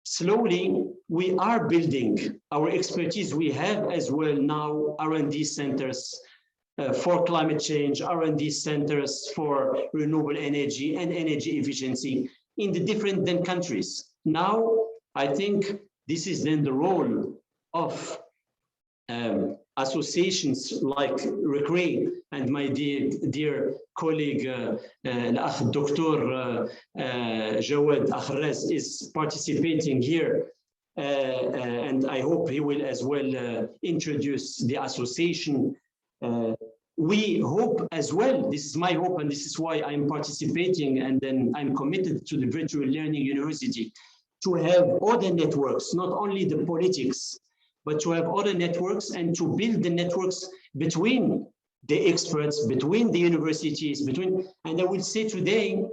Slowly, we are building our expertise. We have as well now R&D centers for climate change, R&D centers for renewable energy and energy efficiency in the different then countries. Now, I think this is then the role of associations like RECRE and my dear colleague, Dr. Jawad Akhrez is participating here. And I hope he will as well introduce the association. We hope as well, this is my hope, and this is why I'm participating, and then I'm committed to the Virtual Learning University, to have other networks, not only the politics, but to have other networks and to build the networks between the experts, between the universities, and I will say today,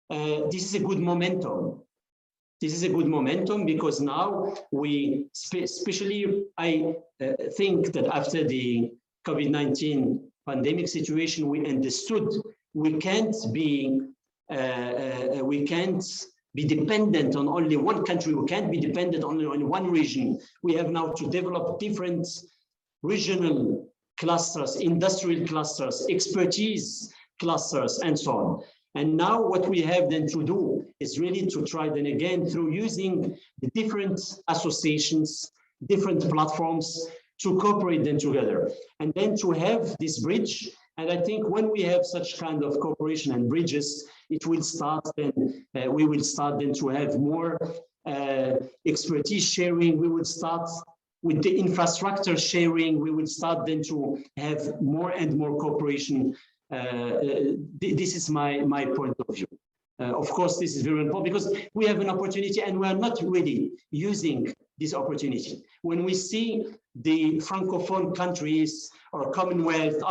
this is a good momentum. This is a good momentum because now we, especially I think that after the COVID-19 pandemic situation, we understood we can't be dependent on only one country. We can't be dependent only on one region. We have now to develop different regional clusters, industrial clusters, expertise clusters, and so on. And now what we have then to do is really to try then again through using the different associations, different platforms to cooperate them together. And then to have this bridge. And I think when we have such kind of cooperation and bridges, it will start then, we will start then to have more expertise sharing. We will start with the infrastructure sharing. We will start then to have more and more cooperation. This is my point of view. Of course, this is very important because we have an opportunity and we are not really using this opportunity. When we see the Francophone countries or Commonwealth,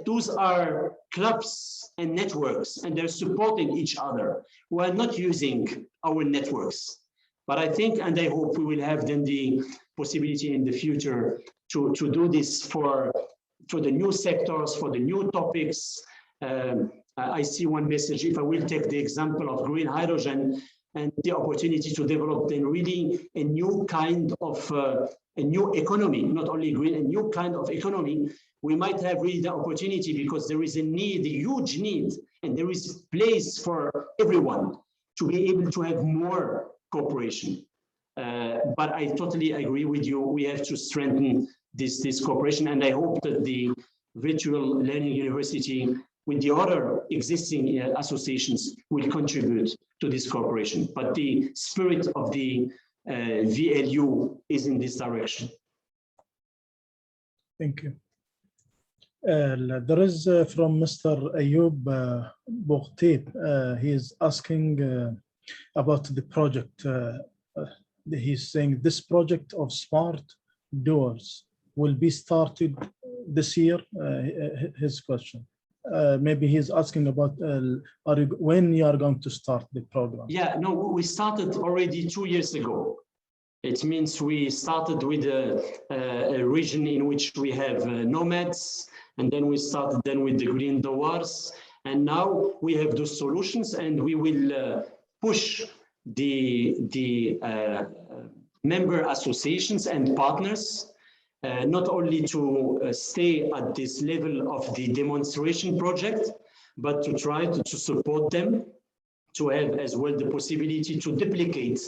those are clubs and networks, and they're supporting each other. We are not using our networks. But I think, and I hope we will have then the possibility in the future to do this for the new sectors, for the new topics. I see one message, if I will take the example of green hydrogen and the opportunity to develop then really a new kind of a new economy, not only green, a new kind of economy. We might have really the opportunity because there is a need, a huge need, and there is place for everyone to be able to have more cooperation. But I totally agree with you. We have to strengthen this cooperation, and I hope that the Virtual Learning University with the other existing associations will contribute to this cooperation. But the spirit of the VLU is in this direction. Thank you. There is from Mr. Ayub Bourtib. He is asking about the project. He's saying this project of smart doors will be started this year. His question. Maybe he's asking about when you are going to start the program. Yeah, no, we started already 2 years ago. It means we started with a region in which we have nomads, and then we started then with the green doors, and now we have those solutions, and we will push the member associations and partners not only to stay at this level of the demonstration project, but to try to support them to have as well the possibility to duplicate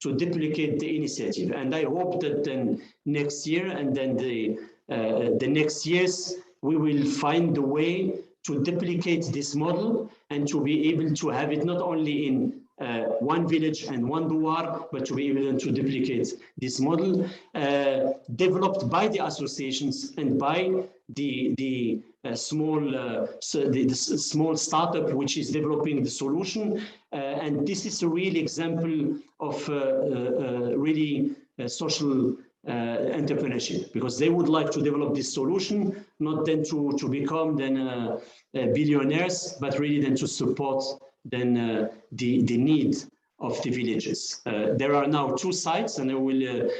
the initiative. And I hope that then next year and then the next years, we will find a way to duplicate this model and to be able to have it not only in one village and one douar, but to be able to duplicate this model developed by the associations and by the small startup which is developing the solution. And this is a real example of really social entrepreneurship, because they would like to develop this solution, not then to become then billionaires, but really then to support then the need of the villages. There are now 2 sites, and I will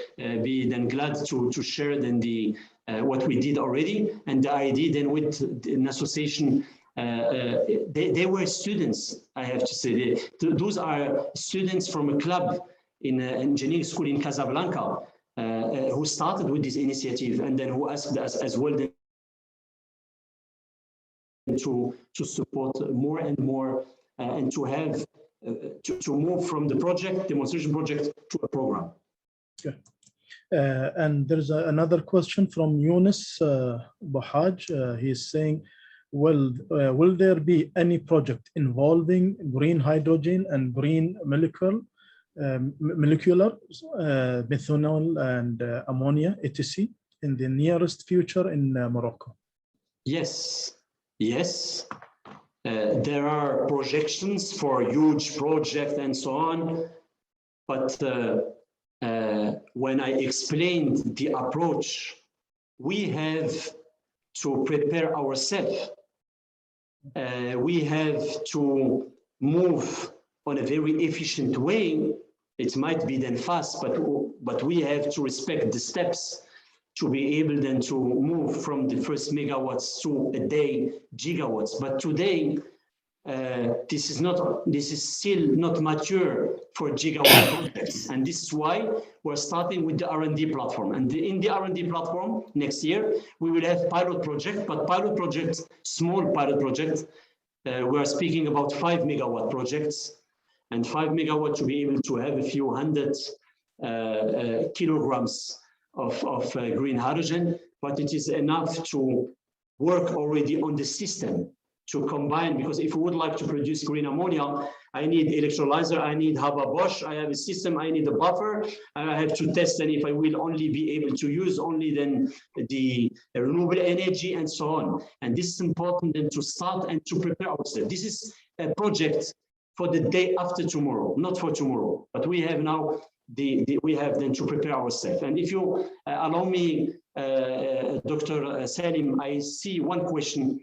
be then glad to share then the what we did already, and the idea then with an association. They were students, I have to say. Those are students from a club in an engineering school in Casablanca who started with this initiative, and then who asked us as well to support more and more and to have to move from the demonstration project to a program. Okay. And there's another question from Yunus Bahaj. He's saying, well, will there be any project involving green hydrogen and green molecular methanol and ammonia, etc., in the nearest future in Morocco? Yes, yes. There are projections for huge projects and so on, but when I explained the approach, we have to prepare ourselves. We have to move on a very efficient way. It might be then fast, but we have to respect the steps to be able then to move from the first megawatts to a day gigawatts. But today, this is still not mature for gigawatt projects, and this is why we're starting with the R&D platform. And in the R&D platform next year, we will have pilot project, but pilot projects, small pilot projects. We are speaking about 5 megawatt projects, and 5 megawatt to be able to have a few hundred kilograms of green hydrogen, but it is enough to work already on the system to combine, because if we would like to produce green ammonia, I need electrolyzer, I need Haber-Bosch, I have a system, I need a buffer, I have to test, and if I will only be able to use only then the renewable energy and so on. And this is important then to start and to prepare ourselves. This is a project for the day after tomorrow, not for tomorrow, but we have now we have then to prepare ourselves. And if you allow me, Dr. Salim, I see one question.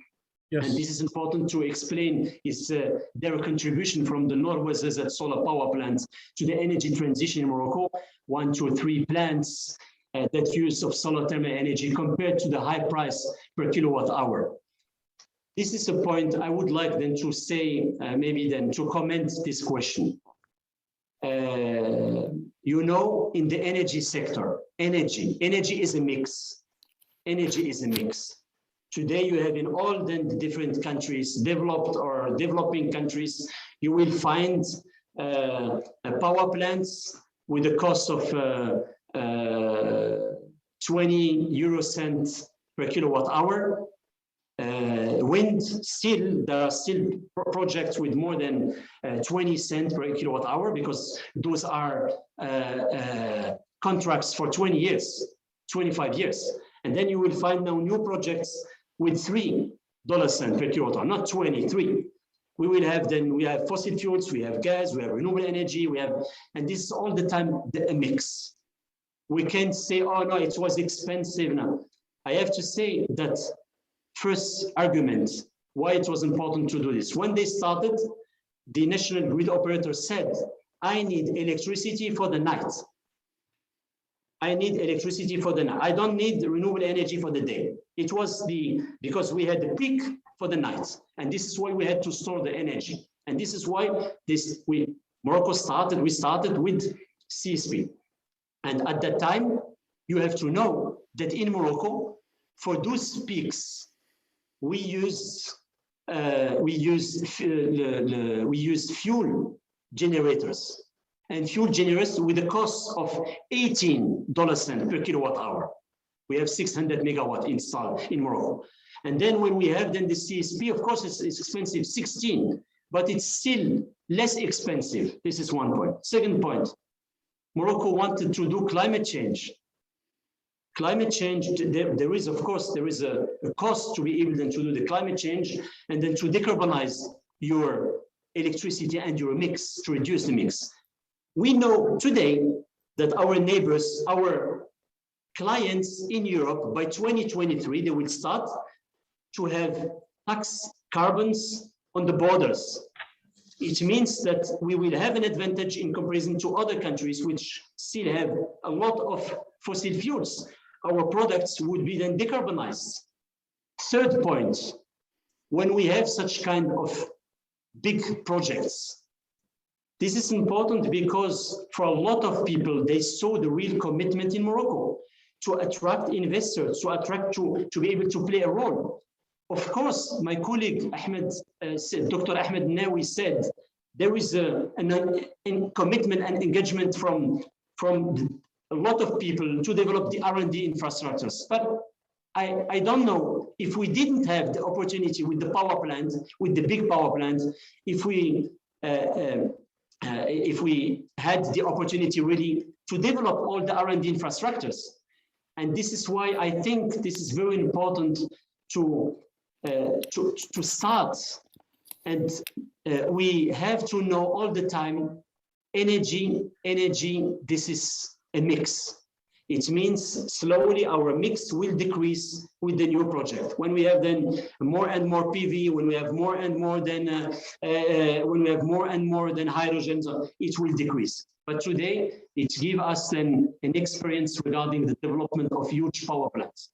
Yes. And this is important to explain, is their contribution from the Northwest Desert solar power plants to the energy transition in Morocco. 1, 2, 3 plants that use of solar thermal energy compared to the high price per kilowatt hour. This is a point I would like then to say, maybe then to comment this question. You know, in the energy sector, energy is a mix. Energy is a mix. Today, you have in all the different countries, developed or developing countries, you will find power plants with a cost of 20 euro cents per kilowatt hour. Wind, still, there are still projects with more than 20 cents per kilowatt hour, because those are contracts for 20 years, 25 years. And then you will find now new projects with $3 cents per kilowatt hour, not 23. We will have then, we have fossil fuels, we have gas, we have renewable energy, we have, and this is all the time a mix. We can't say, oh no, it was expensive now. I have to say that first argument, why it was important to do this. When they started, the national grid operator said, I need electricity for the night. I need electricity for the night. I don't need renewable energy for the day. It was because we had the peak for the night. And this is why we had to store the energy. And this is why Morocco started with CSP. And at that time, you have to know that in Morocco, for those peaks, we use fuel generators, and fuel generators with a cost of $18 per kilowatt hour. We have 600 megawatt installed in Morocco. And then when we have then the CSP, of course, it's expensive, 16, but it's still less expensive. This is one point. Second point, Morocco wanted to do climate change. Climate change, there is a cost to be able then to do the climate change and then to decarbonize your electricity and your mix, to reduce the mix. We know today that our neighbors, our clients in Europe, by 2023, they will start to have tax carbons on the borders. It means that we will have an advantage in comparison to other countries which still have a lot of fossil fuels. Our products would be then decarbonized. Third point, when we have such kind of big projects, this is important because for a lot of people, they saw the real commitment in Morocco to attract investors, to be able to play a role. Of course, my colleague Dr. Ahmed Nawi said, there is a commitment and engagement from a lot of people to develop the R&D infrastructures. But I don't know if we didn't have the opportunity with the power plant, with the big power plant, if we had the opportunity really to develop all the R&D infrastructures. And this is why I think this is very important to start. And we have to know all the time, energy, this is a mix. It means slowly our mix will decrease with the new project. When we have then more and more PV, when we have more and more than hydrogen, it will decrease. But today, it gives us then an experience regarding the development of huge power plants,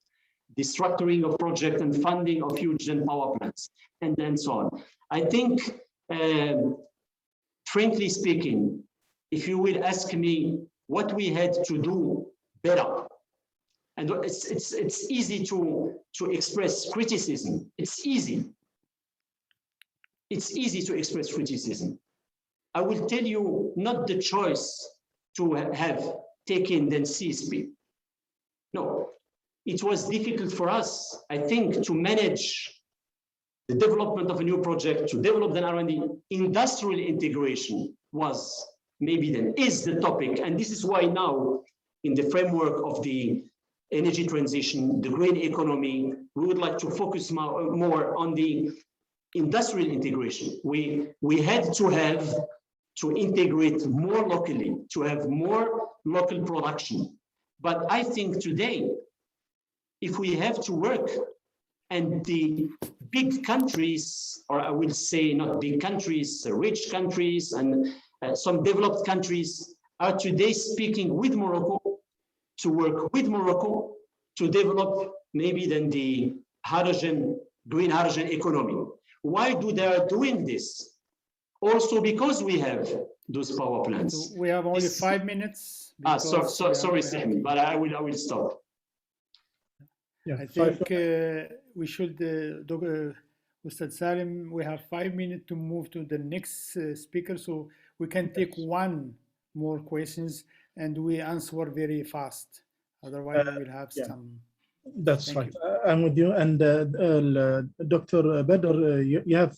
the structuring of project and funding of huge power plants, and then so on. I think, frankly speaking, if you will ask me what we had to do better, and it's easy to express criticism. It's easy to express criticism. I will tell you not the choice to have taken then CSP. No, it was difficult for us, I think, to manage the development of a new project, to develop the R&D. Industrial integration was maybe then is the topic. And this is why now, in the framework of the energy transition, the green economy, we would like to focus more on the industrial integration. We had to integrate more locally, to have more local production. But I think today, if we have to work, and the big countries, or I will say not big countries, rich countries and some developed countries are today speaking with Morocco, to work with Morocco to develop maybe then the green hydrogen economy. Why do they are doing this? Also because we have those power plants. So we have only 5 minutes. Sorry, Sam, but I will stop. Yeah, I think we should, Ustad Salim, we have 5 minutes to move to the next speaker, so we can take one more questions and we answer very fast. Otherwise, we will have some. That's right. I'm with you. And Dr. Badr, you have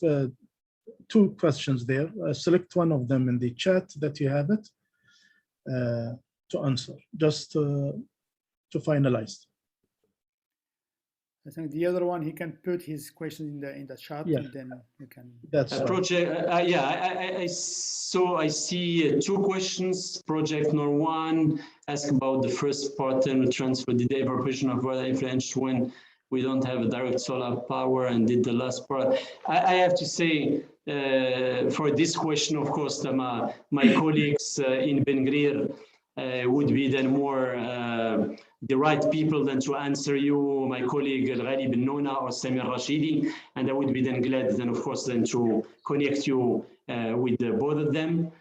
2 questions there. Select one of them in the chat that you have it to answer, just to finalize. I think the other one, he can put his question in the chat, and then you can. That's right. Project. I see 2 questions. Project number 1 ask about the first part and transfer the evaporation of water influence when we don't have a direct solar power, and did the last part. I have to say for this question, of course, my colleagues in Ben Grir would be then more the right people than to answer you, my colleague Al-Ghali bin Nouna or Samir Rashidi, and I would be then glad then of course then to connect you with both of them.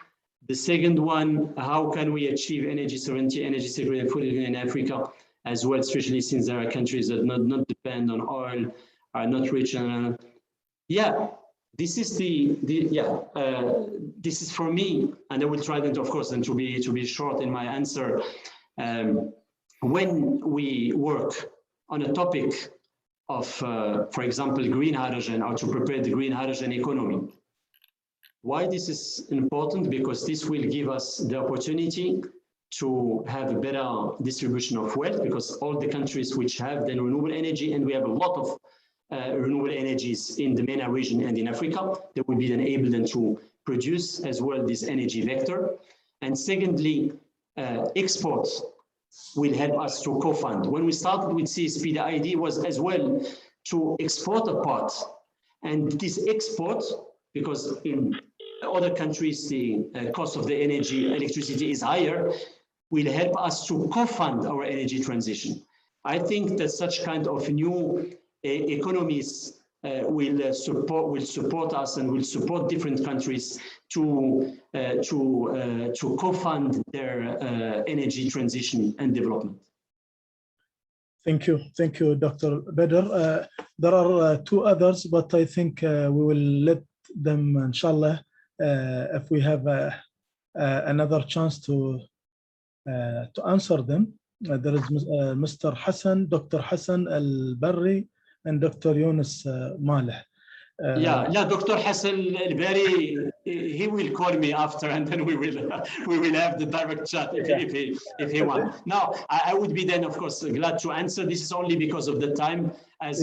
The second one, how can we achieve energy sovereignty, energy security and food in Africa as well, especially since there are countries that not depend on oil, are not rich. Yeah, this is this is for me, and I will try then, of course, then to be short in my answer. When we work on a topic of, for example, green hydrogen, or to prepare the green hydrogen economy, why this is important? Because this will give us the opportunity to have a better distribution of wealth, because all the countries which have then renewable energy, and we have a lot of renewable energies in the MENA region and in Africa, they will be then able then to produce as well this energy vector. And secondly, exports will help us to co-fund. When we started with CSP, the idea was as well to export a part. And this export, because in other countries, the cost of the energy, electricity is higher, will help us to co-fund our energy transition. I think that such kind of new economies will support us and will support different countries to co-fund their energy transition and development. Thank you, Dr. Badr. There are two others, but I think we will let them, inshallah, if we have another chance to answer them. There is Mr. Hassan, Dr. Hassan Al-Barri, and Dr. Yunus Maleh. Dr. Hassan Al-Barri, he will call me after, and then we will have the direct chat if he wants. Now, I would be then, of course, glad to answer. This is only because of the time, as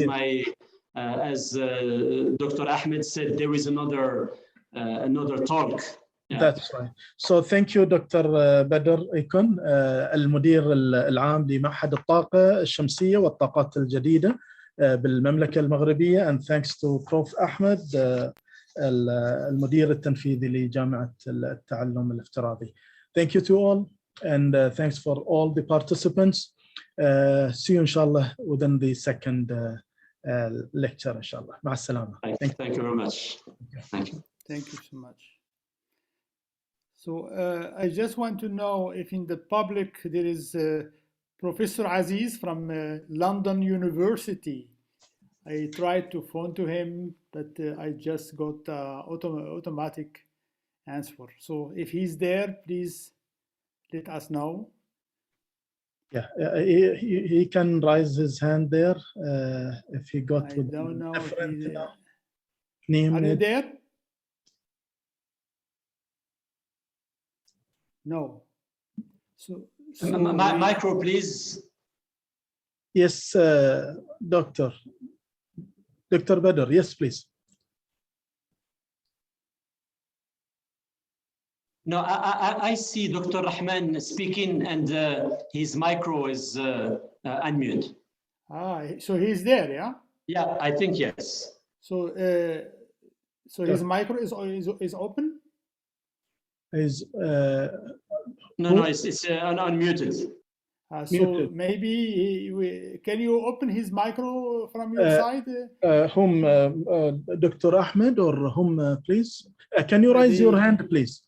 Dr. Ahmed said, there is another talk. That's right. So thank you, Dr. بدر إيكون, المدير العام لمعهد الطاقة الشمسية والطاقات الجديدة بالمملكة المغربية, and thanks to Prof. Ahmed, المدير التنفيذي لجامعة التعلم الافتراضي. Thank you to all, and thanks for all the participants. See you, inshallah, within the second lecture, inshallah. مع السلامة. Thank you very much. Thank you. Thank you so much. So I just want to know if in the public there is Professor Aziz from London University. I tried to phone to him, but I just got automatic answer. So if he's there, please let us know. Yeah, he can raise his hand there if he got. I don't know if he, name. Are you there? No. So micro, please. Yes, Dr. Badr, yes, please. No, I see Dr. Rahman speaking, and his micro is unmuted. So he's there, yeah? Yeah, I think yes. So his micro is open? Is no, it's unmuted. So maybe can you open his micro from your side? Whom, Dr. Ahmed, or whom, please? Can you raise your hand, please?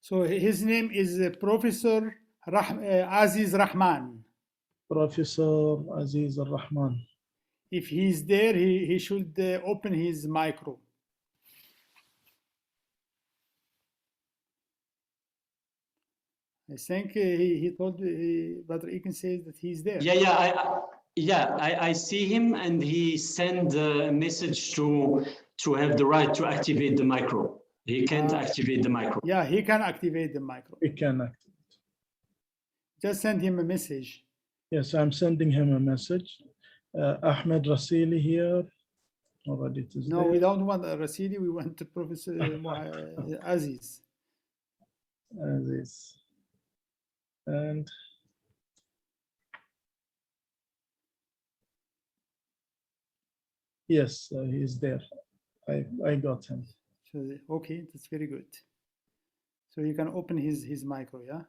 So his name is Professor Aziz Rahman. Professor Aziz Rahman. If he's there, he should open his micro. I think he told, but Ekin says that he's there. I see him, and he sent a message to have the right to activate the micro. He can't activate the micro. Yeah, he can activate the micro. He can activate. Just send him a message. Yes, I'm sending him a message. Ahmed Rasili here. Already it is no, there. We don't want Rasili. We want Professor Aziz. Aziz. And Yes, he is there. I got him. So, okay, that's very good. So you can open his micro, yeah?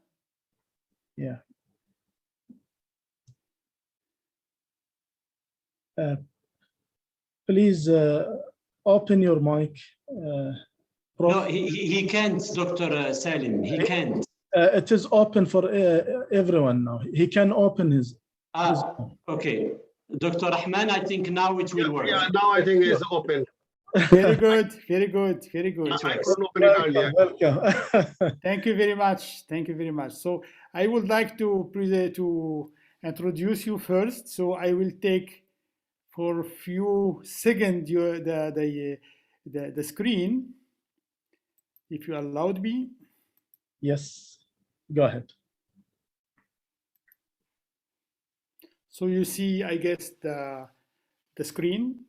Yeah. Please open your mic. No, he can't, Dr. Salim. He can't. It is open for everyone now. He can open his. Okay. Dr. Rahman, I think now it will work. Yeah, now I think it's open. Very good, very good, very good. I couldn't open it earlier. Welcome. Thank you very much. Thank you very much. So I would like to introduce you first. So I will take for a few seconds the screen, if you allowed me. Yes, go ahead. So you see, I guess, the screen.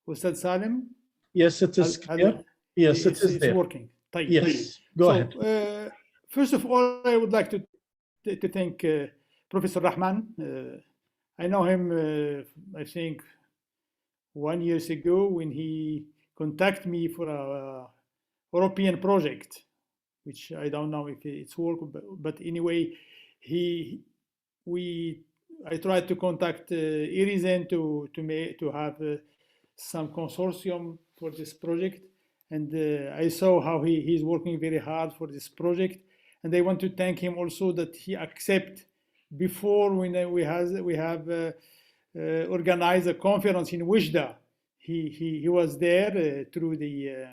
Ustad Salim? Yes, it is clear. Yes, it is there. It's working. Yes, go ahead. First of all, I would like to thank Professor Rahman. I know him, I think, 1 year ago when he contacted me for a European project, which I don't know if it's work, but anyway, I tried to contact Irizen to have some consortium for this project, and I saw how he's working very hard for this project, and I want to thank him also that he accept before when we have organized a conference in Wijda. He was there through the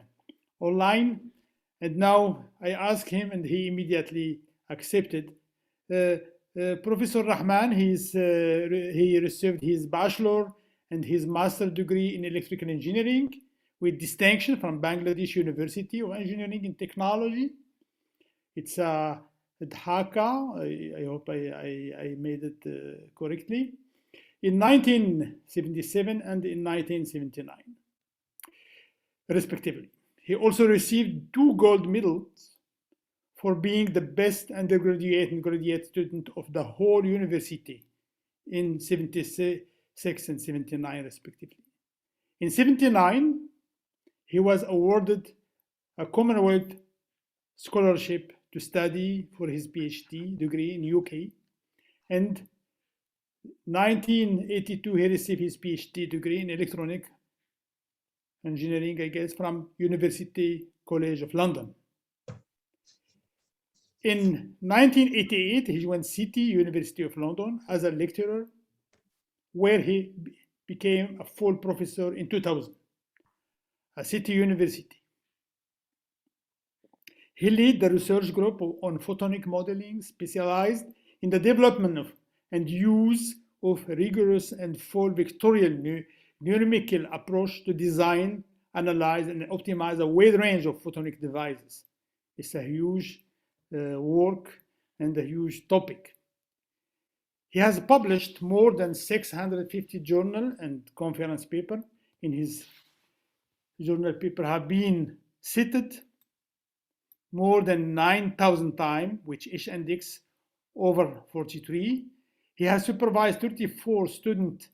online, and now I asked him, and he immediately accepted. Professor Rahman, he received his bachelor and his master's degree in electrical engineering with distinction from Bangladesh University of Engineering and Technology. It's at Dhaka. I hope I made it correctly. In 1977 and in 1979, respectively. He also received 2 gold medals for being the best undergraduate and graduate student of the whole university in 76 and 79, respectively. In 79, he was awarded a Commonwealth scholarship to study for his PhD degree in UK. And 1982, he received his PhD degree in electronic engineering, I guess, from University College of London. In 1988, he went City University of London as a lecturer, where he became a full professor in 2000 at City University. He led the research group on photonic modeling, specialized in the development of and use of rigorous and full vectorial numerical approach to design, analyze, and optimize a wide range of photonic devices. It's a huge work and a huge topic. He has published more than 650 journal and conference papers. In his journal paper have been cited more than 9,000 times, which each index over 43. He has supervised 34 students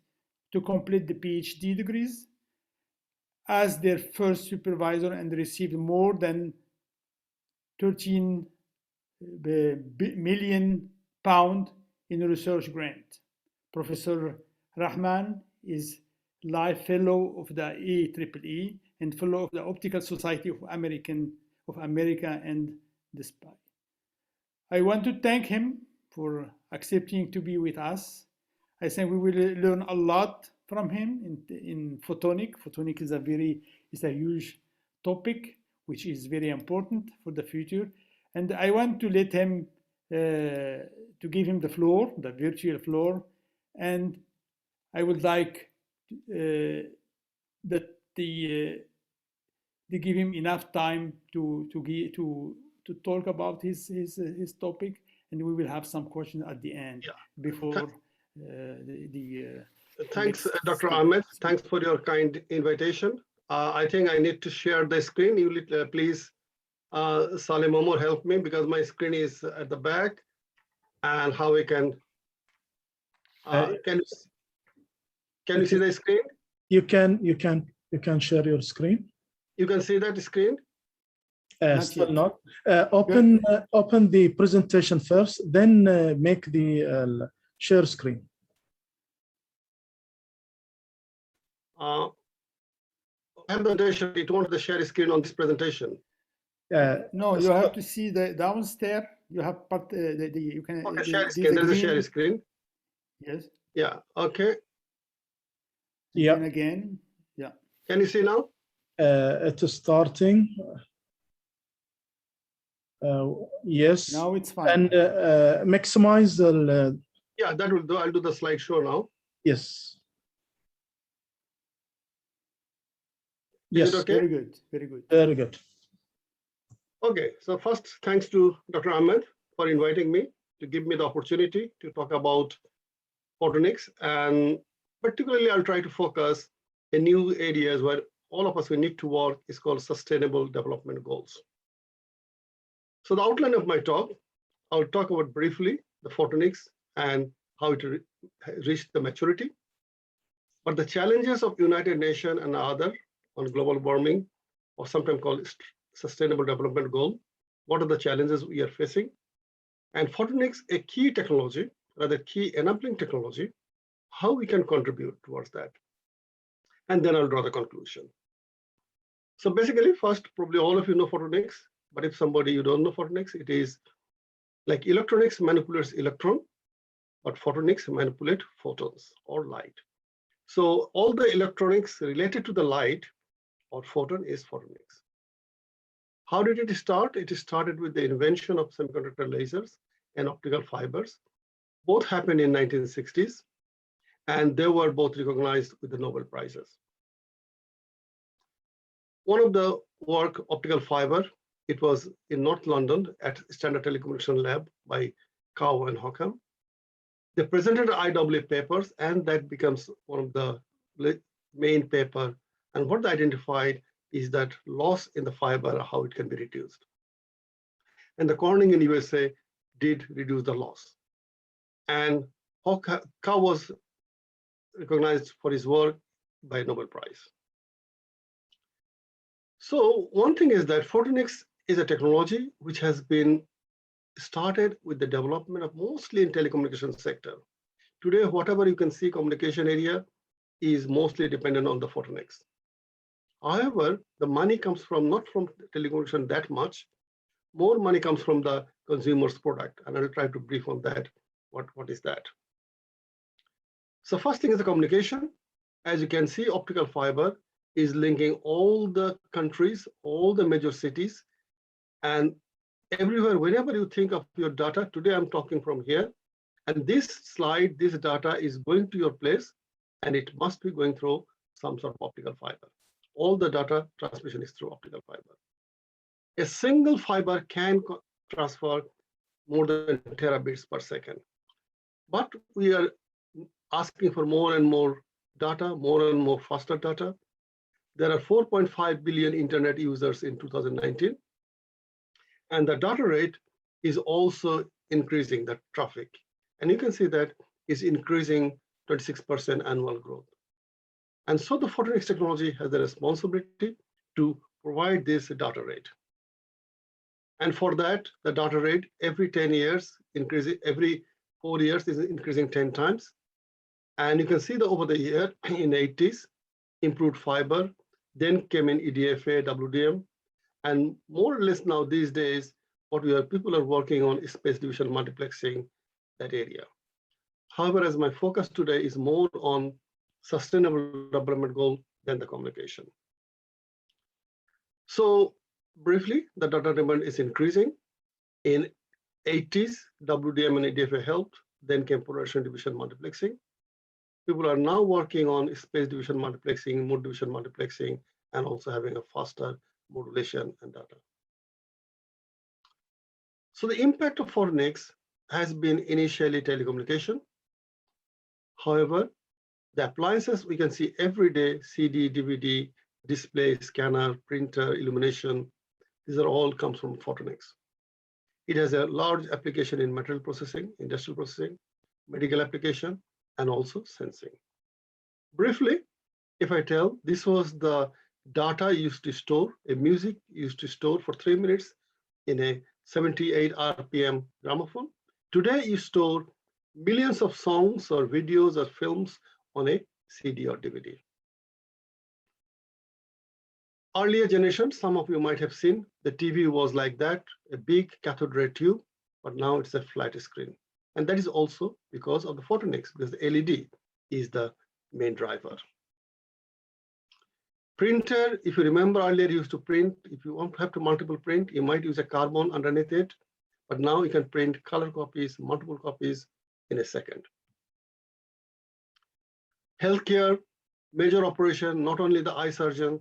to complete the PhD degrees as their first supervisor and received more than 13 million pounds in research grant. Professor Rahman is Life Fellow of the IEEE and Fellow of the Optical Society of America and the SPI. I want to thank him for accepting to be with us. I think we will learn a lot from him in photonics. Photonics is a huge topic, which is very important for the future. And I want to let him, to give him the floor, the virtual floor. And I would like that they give him enough time to talk about his topic, and we will have some questions at the end before Thanks, Dr. Ahmed. Thanks for your kind invitation. I think I need to share the screen. You please, Salim Omar, help me because my screen is at the back, and how we can Can you see the screen? You can share your screen. You can see that screen? Still not. Open the presentation first, then make the share screen. I have the presentation. It wants the share screen on this presentation. No, you have to see the downstairs. You have part you can. Okay, share screen. There is a share screen. Yes. Yeah. Okay. Yeah. And again. Yeah. Can you see now? It is starting. Yes. Now it's fine. And maximize the. Yeah, that will do. I'll do the slideshow now. Yes. Yes. Is it okay? Very good. Very good. Very good. Okay. So first, thanks to Dr. Ahmed for inviting me to give me the opportunity to talk about photonics, and particularly I'll try to focus in new areas where all of us we need to work is called sustainable development goals. So the outline of my talk, I'll talk about briefly the photonics and how it reached the maturity, but the challenges of United Nations and other on global warming, or sometimes called sustainable development goal. What are the challenges we are facing? And photonics, a key technology, rather key enabling technology, how we can contribute towards that. And then I'll draw the conclusion. So basically, first, probably all of you know photonics, but if somebody you don't know photonics, it is like electronics manipulates electron, but photonics manipulate photons or light. So all the electronics related to the light or photon is photonics. How did it start? It started with the invention of semiconductor lasers and optical fibers. Both happened in 1960s, and they were both recognized with the Nobel Prizes. One of the work, optical fiber, it was in North London at Standard Telecommunication Lab by Cow and Hockham. They presented IEEE papers, and that becomes one of the main paper. And what they identified is that loss in the fiber, how it can be reduced. And the Corning in USA did reduce the loss. And Cow was recognized for his work by Nobel Prize. So one thing is that photonics is a technology which has been started with the development of mostly in telecommunications sector. Today, whatever you can see communication area is mostly dependent on the photonics. However, the money comes from not from telecommunication that much. More money comes from the consumer's product, and I'll try to brief on that. What is that? So first thing is the communication. As you can see, optical fiber is linking all the countries, all the major cities, and everywhere, whenever you think of your data, today I'm talking from here, and this slide, this data is going to your place, and it must be going through some sort of optical fiber. All the data transmission is through optical fiber. A single fiber can transfer more than terabits per second. But we are asking for more and more data, more and more faster data. There are 4.5 billion internet users in 2019. And the data rate is also increasing, the traffic. And you can see that is increasing 26% annual growth. And so the photonics technology has the responsibility to provide this data rate. And for that, the data rate every 10 years, increasing every 4 years is increasing 10 times. And you can see that over the year in the 80s, improved fiber, then came in EDFA, WDM, and more or less now these days, people are working on is space division multiplexing that area. However, as my focus today is more on sustainable development goal than the communication. So briefly, the data demand is increasing. In 80s, WDM and EDFA helped, then came polarization division multiplexing. People are now working on space division multiplexing, mode division multiplexing, and also having a faster modulation and data. So the impact of photonics has been initially telecommunication. However, the appliances we can see every day, CD, DVD, display, scanner, printer, illumination, these are all comes from photonics. It has a large application in material processing, industrial processing, medical application, and also sensing. Briefly, if I tell, this was the data used to store, a music used to store for 3 minutes in a 78 RPM gramophone. Today, you store millions of songs or videos or films on a CD or DVD. Earlier generations, some of you might have seen, the TV was like that, a big cathode ray tube, but now it's a flat screen. And that is also because of the photonics, because the LED is the main driver. Printer, if you remember earlier, you used to print, if you want to have to multiple print, you might use a carbon underneath it, but now you can print color copies, multiple copies in a second. Healthcare, major operation, not only the eye surgeon,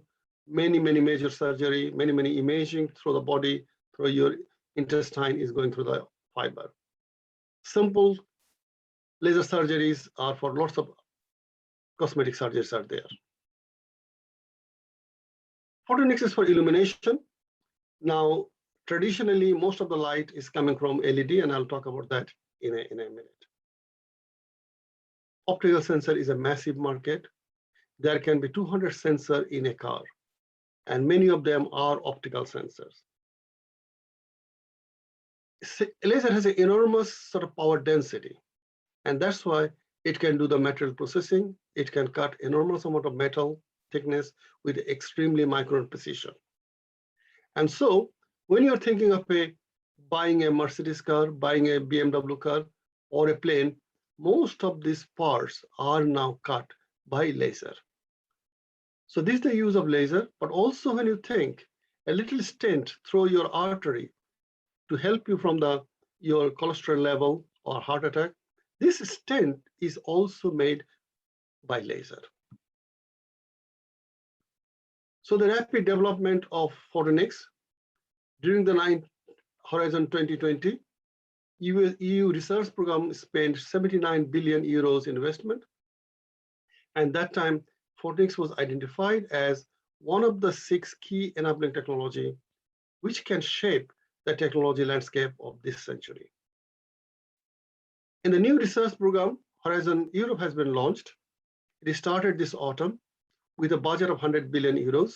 many major surgery, many imaging through the body, through your intestine is going through the fiber. Simple laser surgeries are for lots of cosmetic surgeries are there. Photonics is for illumination. Now, traditionally, most of the light is coming from LED, and I'll talk about that in a minute. Optical sensor is a massive market. There can be 200 sensors in a car, and many of them are optical sensors. Laser has an enormous sort of power density, and that's why it can do the material processing. It can cut enormous amount of metal thickness with extremely micron precision. And so when you're thinking of buying a Mercedes car, buying a BMW car, or a plane, most of these parts are now cut by laser. So this is the use of laser, but also when you think a little stent through your artery to help you from your cholesterol level or heart attack, this stent is also made by laser. So the rapid development of photonics during the Horizon 2020, EU research program spent 79 billion euros investment. And that time, photonics was identified as one of the 6 key enabling technology which can shape the technology landscape of this century. In the new research program, Horizon Europe has been launched. It started this autumn with a budget of 100 billion euros.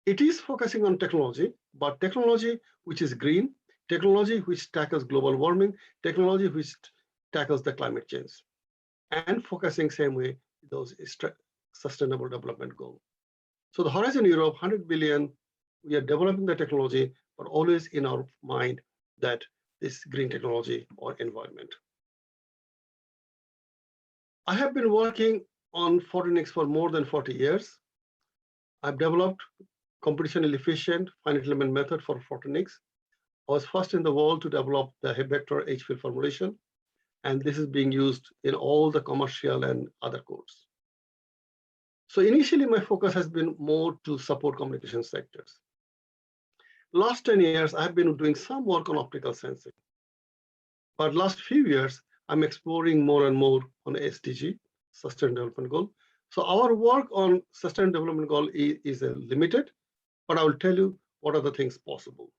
It is focusing on technology, but technology which is green, technology which tackles global warming, technology which tackles the climate change, and focusing same way those sustainable development goals. So the Horizon Europe, 100 billion, we are developing the technology, but always in our mind that this green technology or environment. I have been working on photonics for more than 40 years. I've developed computationally efficient finite element method for photonics. I was first in the world to develop the vector H-field formulation, and this is being used in all the commercial and other codes. So initially, my focus has been more to support communication sectors. Last 10 years, I've been doing some work on optical sensing. But last few years, I'm exploring more and more on SDG, Sustainable Development Goal. So our work on Sustainable Development Goal is limited, but I will tell you what are the things possible.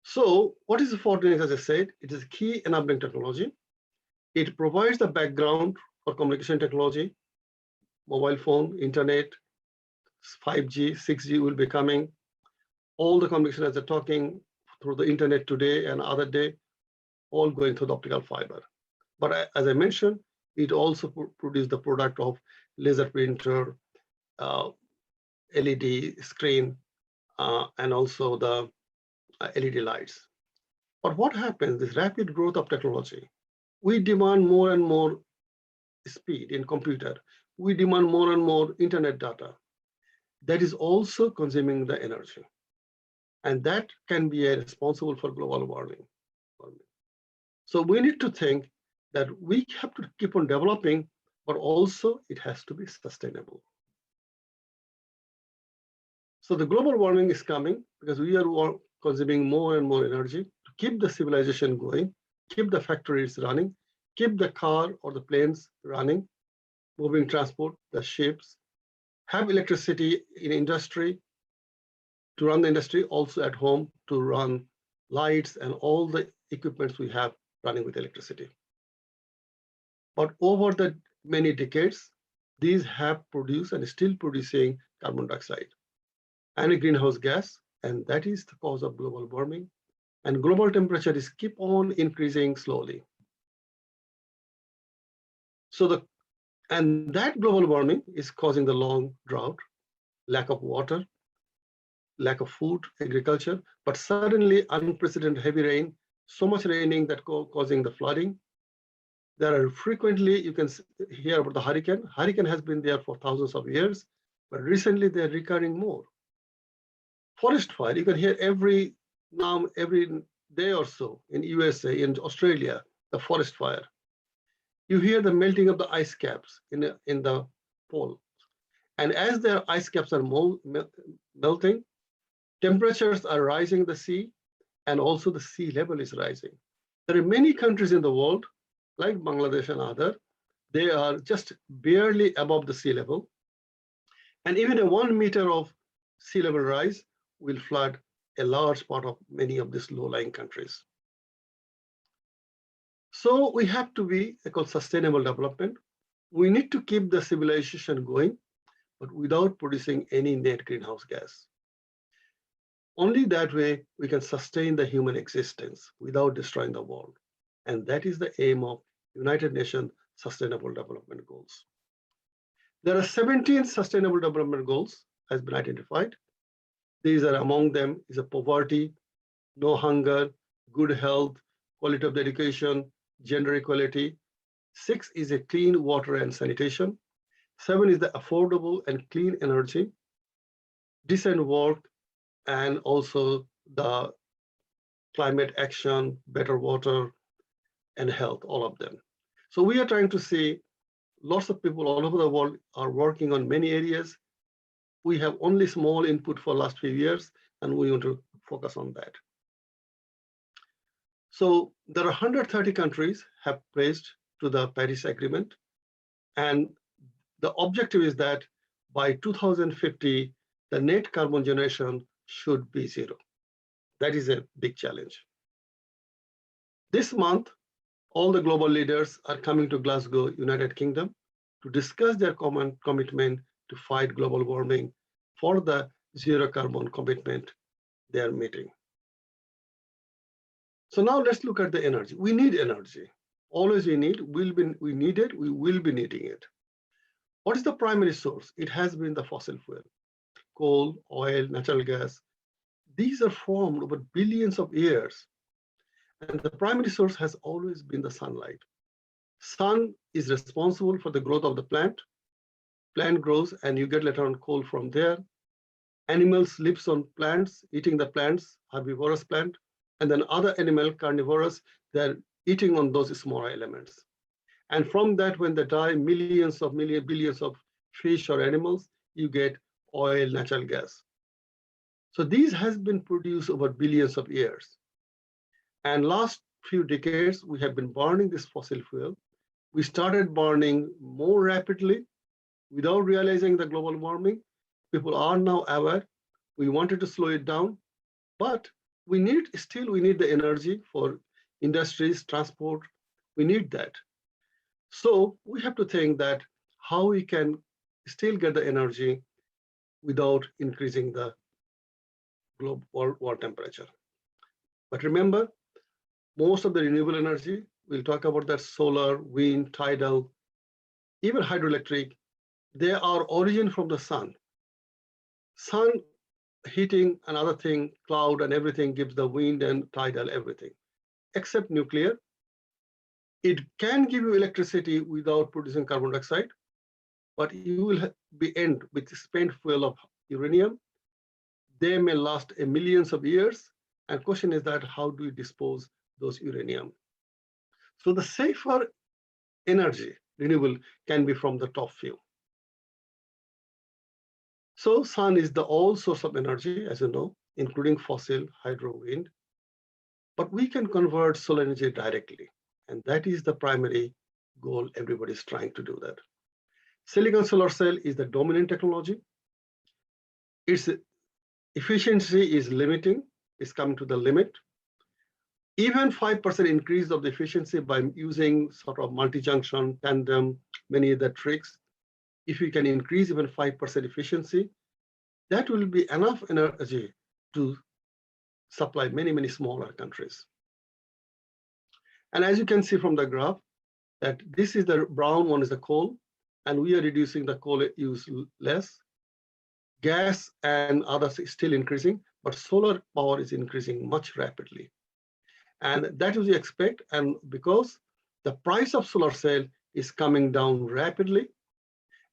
So what is photonics? As I said, it is a key enabling technology. It provides the background for communication technology, mobile phone, internet, 5G, 6G will be coming. All the communication as they're talking through the internet today and other day, all going through the optical fiber. But as I mentioned, it also produces the product of laser printer, LED screen, and also the LED lights. But what happens, this rapid growth of technology, we demand more and more speed in computer. We demand more and more internet data. That is also consuming the energy. And that can be responsible for global warming. So we need to think that we have to keep on developing, but also it has to be sustainable. So the global warming is coming because we are consuming more and more energy to keep the civilization going, keep the factories running, keep the car or the planes running, moving transport, the ships, have electricity in industry, to run the industry, also at home to run lights and all the equipments we have running with electricity. But over the many decades, these have produced and still producing carbon dioxide and a greenhouse gas, and that is the cause of global warming. And global temperature is keep on increasing slowly. So that global warming is causing the long drought, lack of water, lack of food, agriculture, but suddenly unprecedented heavy rain, so much raining that causing the flooding. There are frequently, you can hear about the hurricane. Hurricane has been there for thousands of years, but recently they're recurring more. Forest fire, you can hear every day or so in USA, in Australia, the forest fire. You hear the melting of the ice caps in the pole. And as their ice caps are melting, temperatures are rising in the sea, and also the sea level is rising. There are many countries in the world, like Bangladesh and other, they are just barely above the sea level. And even a 1 meter of sea level rise will flood a large part of many of these low-lying countries. So we have to be called sustainable development. We need to keep the civilization going, but without producing any net greenhouse gas. Only that way we can sustain the human existence without destroying the world. And that is the aim of United Nations Sustainable Development Goals. There are 17 Sustainable Development Goals has been identified. These are among them is a poverty, no hunger, good health, quality of education, gender equality. 6 is a clean water and sanitation. 7 is the affordable and clean energy, decent work, and also the climate action, better water, and health, all of them. So we are trying to see lots of people all over the world are working on many areas. We have only small input for last few years, and we want to focus on that. So there are 130 countries have pledged to the Paris Agreement, and the objective is that by 2050, the net carbon generation should be zero. That is a big challenge. This month, all the global leaders are coming to Glasgow, United Kingdom, to discuss their common commitment to fight global warming for the zero carbon commitment they are meeting. So now let's look at the energy. We need energy. Always we need it, we will be needing it. What is the primary source? It has been the fossil fuel, coal, oil, natural gas. These are formed over billions of years. And the primary source has always been the sunlight. Sun is responsible for the growth of the plant. Plant grows and you get later on coal from there. Animals lives on plants, eating the plants, herbivorous plant, and then other animal, carnivorous, they're eating on those smaller elements. And from that, when they die, billions of fish or animals, you get oil, natural gas. So these has been produced over billions of years. And last few decades, we have been burning this fossil fuel. We started burning more rapidly without realizing the global warming. People are now aware. We wanted to slow it down, but we need the energy for industries, transport. We need that. So we have to think that how we can still get the energy without increasing the global world temperature. But remember, most of the renewable energy, we'll talk about that solar, wind, tidal, even hydroelectric, they are origin from the sun. Sun heating, another thing, cloud and everything gives the wind and tidal everything, except nuclear. It can give you electricity without producing carbon dioxide, but you will be end with spent fuel of uranium. They may last millions of years. And question is that how do you dispose those uranium? So the safer energy, renewable, can be from the top few. So sun is the all source of energy, as you know, including fossil, hydro, wind. But we can convert solar energy directly. And that is the primary goal. Everybody's trying to do that. Silicon solar cell is the dominant technology. Its efficiency is limiting, it's coming to the limit. Even 5% increase of the efficiency by using sort of multi-junction, tandem, many other tricks, if we can increase even 5% efficiency, that will be enough energy to supply many, many smaller countries. And as you can see from the graph, that this is the brown one is the coal, and we are reducing the coal use less. Gas and others is still increasing, but solar power is increasing much rapidly. And that is we expect, and because the price of solar cell is coming down rapidly,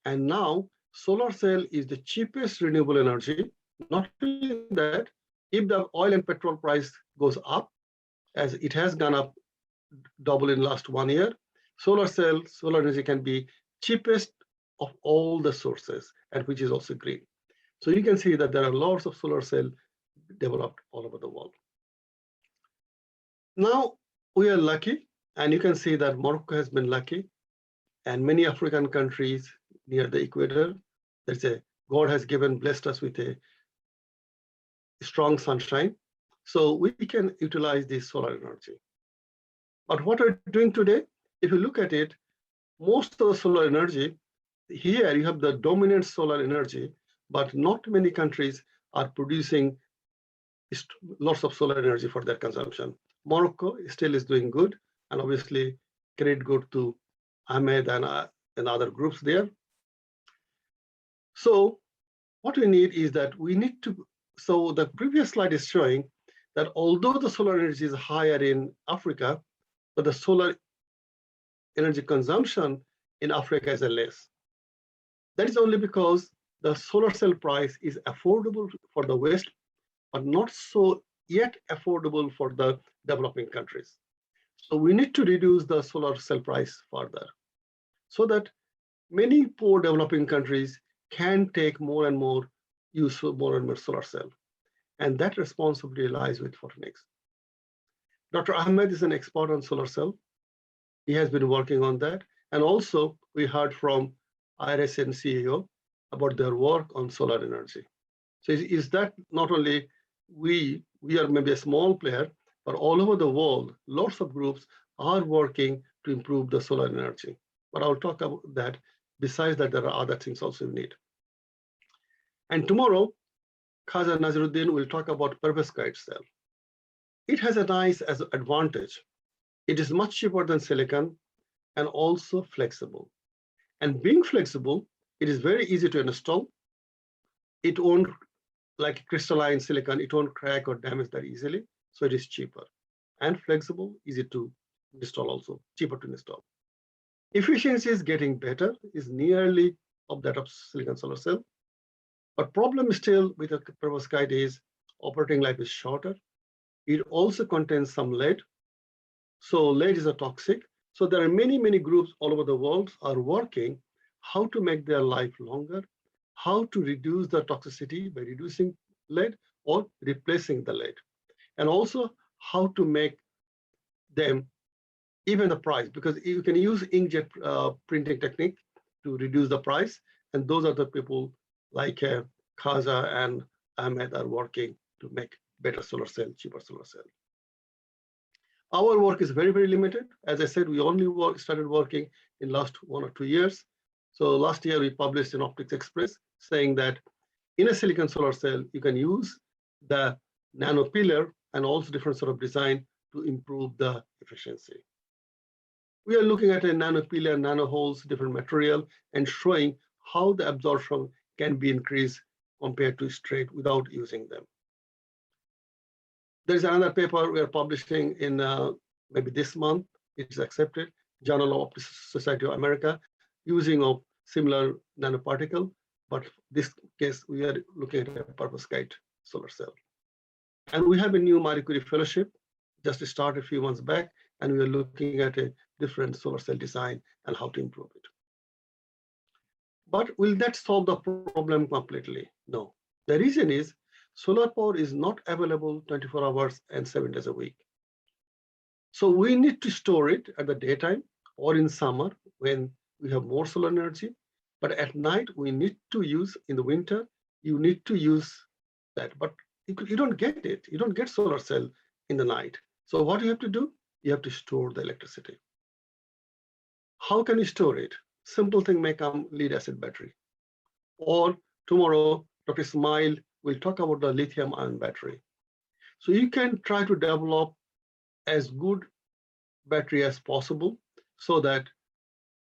and now solar cell is the cheapest renewable energy. Not only that, if the oil and petrol price goes up, as it has gone up double in last 1 year, solar energy can be cheapest of all the sources, and which is also green. So you can see that there are lots of solar cell developed all over the world. Now we are lucky, and you can see that Morocco has been lucky, and many African countries near the equator, God has blessed us with a strong sunshine, so we can utilize this solar energy. But what we're doing today, if you look at it, most of the solar energy, here you have the dominant solar energy, but not many countries are producing lots of solar energy for their consumption. Morocco still is doing good, and obviously credit goes to Ahmed and other groups there. So what we need is that we need to, so the previous slide is showing that although the solar energy is higher in Africa, but the solar energy consumption in Africa is less. That is only because the solar cell price is affordable for the West, but not so yet affordable for the developing countries. So we need to reduce the solar cell price further so that many poor developing countries can take more and more use of more and more solar cell. And that responsibility lies with Photonics. Dr. Ahmed is an expert on solar cell. He has been working on that. And also we heard from IRSN CEO about their work on solar energy. So is that not only we are maybe a small player, but all over the world, lots of groups are working to improve the solar energy. But I'll talk about that. Besides that, there are other things also we need. And tomorrow, Khaja Naziruddin will talk about perovskite cell. It has a nice advantage. It is much cheaper than silicon and also flexible. And being flexible, it is very easy to install. It won't, like crystalline silicon, it won't crack or damage that easily. So it is cheaper and flexible, easy to install also, cheaper to install. Efficiency is getting better, is nearly of that of silicon solar cell. But problem still with the perovskite is operating life is shorter. It also contains some lead. So lead is a toxic. So there are many, many groups all over the world are working how to make their life longer, how to reduce the toxicity by reducing lead or replacing the lead. And also how to make them even the price, because you can use inkjet printing technique to reduce the price. And those are the people like Khaja and Ahmed are working to make better solar cell, cheaper solar cell. Our work is very, very limited. As I said, we only started working in last 1 or 2 years. So last year we published in Optics Express saying that in a silicon solar cell, you can use the nano pillar and also different sort of design to improve the efficiency. We are looking at a nano pillar, nano holes, different material, and showing how the absorption can be increased compared to straight without using them. There's another paper we are publishing in maybe this month. It's accepted, Journal of Optical Society of America, using of similar nanoparticle, but this case we are looking at a perovskite solar cell. And we have a new Marie Curie fellowship, just started a few months back, and we are looking at a different solar cell design and how to improve it. But will that solve the problem completely? No. The reason is solar power is not available 24 hours and 7 days a week. So we need to store it at the daytime or in summer when we have more solar energy. But at night, we need to use, in the winter, you need to use that. But you don't get it. You don't get solar cell in the night. So what you have to do? You have to store the electricity. How can you store it? Simple thing may come, lead acid battery. Or tomorrow, Dr. Ismail will talk about the lithium ion battery. So you can try to develop as good battery as possible so that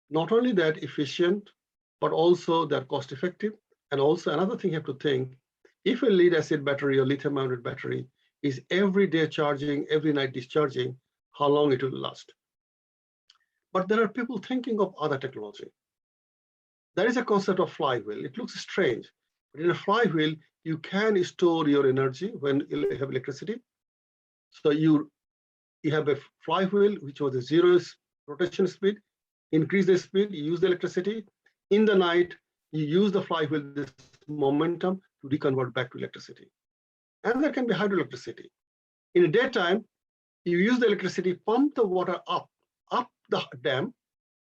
not only that efficient, but also they're cost effective. And also another thing you have to think, if a lead acid battery or lithium ion battery is every day charging, every night discharging, how long it will last. But there are people thinking of other technology. There is a concept of flywheel. It looks strange, but in a flywheel, you can store your energy when you have electricity. So you have a flywheel, which was a zero rotation speed, increase the speed, you use the electricity. In the night, you use the flywheel, this momentum to reconvert back to electricity. And there can be hydroelectricity. In the daytime, you use the electricity, pump the water up the dam,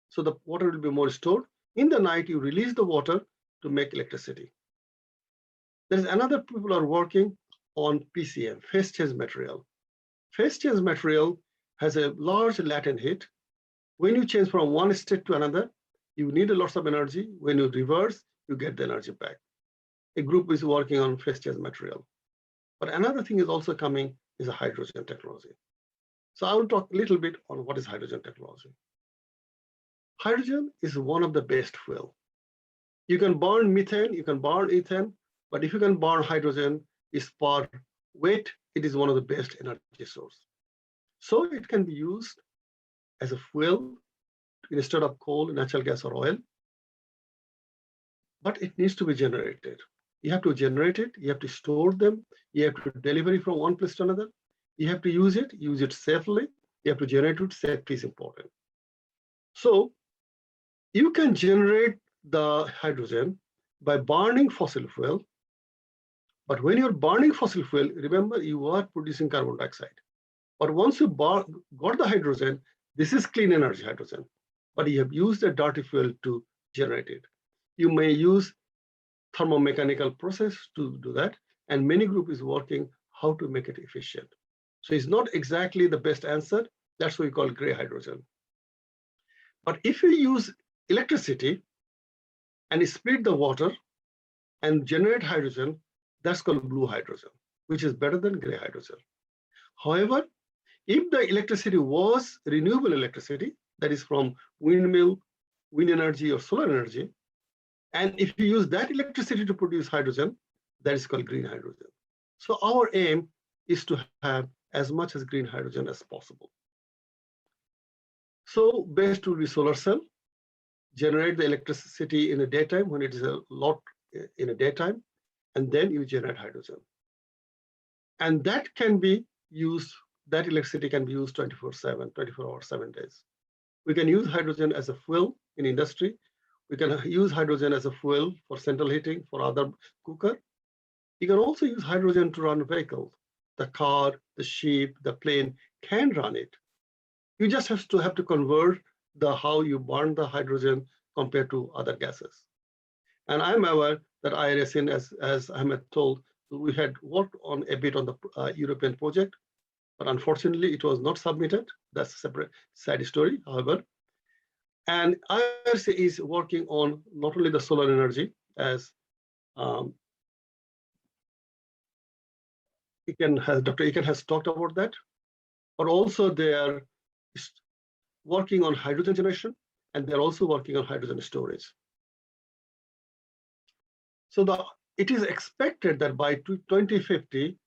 so the water will be more stored. In the night, you release the water to make electricity. There's another people are working on PCM, phase change material. Phase change material has a large latent heat. When you change from one state to another, you need a lot of energy. When you reverse, you get the energy back. A group is working on phase change material. But another thing is also coming is a hydrogen technology. So I will talk a little bit on what is hydrogen technology. Hydrogen is one of the best fuel. You can burn methane, you can burn ethane, but if you can burn hydrogen, is per weight, it is one of the best energy source. So it can be used as a fuel instead of coal, natural gas, or oil. But it needs to be generated. You have to generate it, you have to store them, you have to deliver it from one place to another. You have to use it safely, you have to generate it. Safety is important. So you can generate the hydrogen by burning fossil fuel. But when you're burning fossil fuel, remember you are producing carbon dioxide. But once you got the hydrogen, this is clean energy hydrogen. But you have used a dirty fuel to generate it. You may use thermomechanical process to do that. And many group is working how to make it efficient. So it's not exactly the best answer. That's what we call gray hydrogen. But if you use electricity and split the water and generate hydrogen, that's called blue hydrogen, which is better than gray hydrogen. However, if the electricity was renewable electricity, that is from windmill, wind energy, or solar energy, and if you use that electricity to produce hydrogen, that is called green hydrogen. So our aim is to have as much as green hydrogen as possible. So best would be solar cell, generate the electricity in the daytime when it is a lot in the daytime, and then you generate hydrogen. And that can be used, that electricity can be used 24/7, 24 hours, 7 days. We can use hydrogen as a fuel in industry. We can use hydrogen as a fuel for central heating, for other cooker. You can also use hydrogen to run vehicles. The car, the ship, the plane can run it. You just have to convert how you burn the hydrogen compared to other gases. And I'm aware that IRSN, as Ahmed told, we had worked on a bit on the European project, but unfortunately it was not submitted. That's a separate sad story, however. And IRC is working on not only the solar energy, as Dr. Iken has talked about that, but also they are working on hydrogen generation, and they're also working on hydrogen storage. So it is expected that by 2050,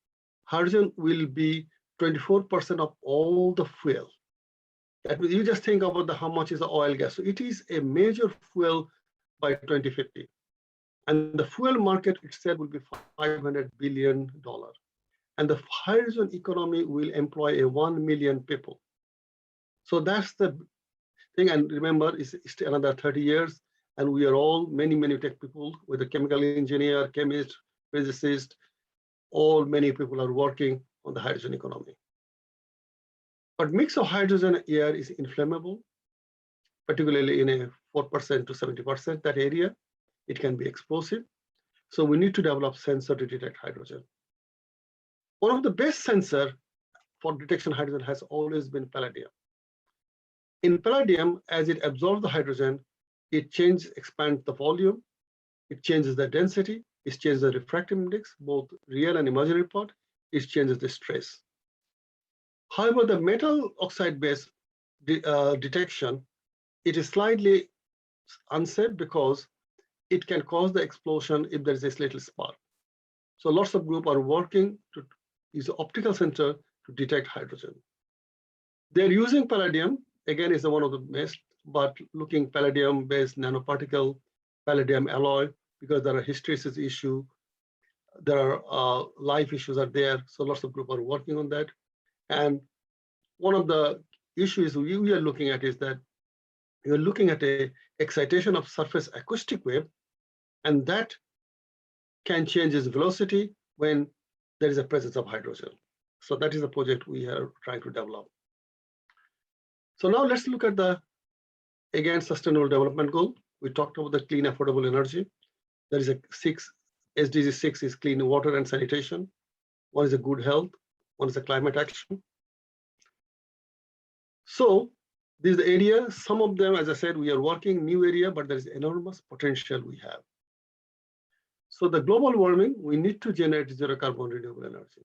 hydrogen will be 24% of all the fuel. That means you just think about how much is the oil gas. So it is a major fuel by 2050. And the fuel market itself will be $500 billion. And the hydrogen economy will employ 1 million people. So that's the thing. And remember, it's another 30 years. And we are all many tech people with a chemical engineer, chemist, physicist, many people are working on the hydrogen economy. But mix of hydrogen air is inflammable, particularly in a 4% to 70%, that area. It can be explosive. So we need to develop sensor to detect hydrogen. One of the best sensor for detection of hydrogen has always been palladium. In palladium, as it absorbs the hydrogen, it expands the volume, it changes the density, it changes the refractive index, both real and imaginary part, it changes the stress. However, the metal oxide-based detection, it is slightly unsafe because it can cause the explosion if there is a little spark. So lots of groups are working to use the optical sensor to detect hydrogen. They're using palladium, again, is one of the best, but looking palladium-based nanoparticle, palladium alloy, because there are hysteresis issue, there are life issues are there, so lots of groups are working on that. And one of the issues we are looking at is that you're looking at a excitation of surface acoustic wave, and that can change its velocity when there is a presence of hydrogen. So that is a project we are trying to develop. So now let's look at the, again, sustainable development goal. We talked about the clean, affordable energy. There is a SDG 6 is clean water and sanitation. One is a good health. One is a climate action. So this is the area, some of them, as I said, we are working new area, but there is enormous potential we have. So the global warming, we need to generate zero carbon renewable energy.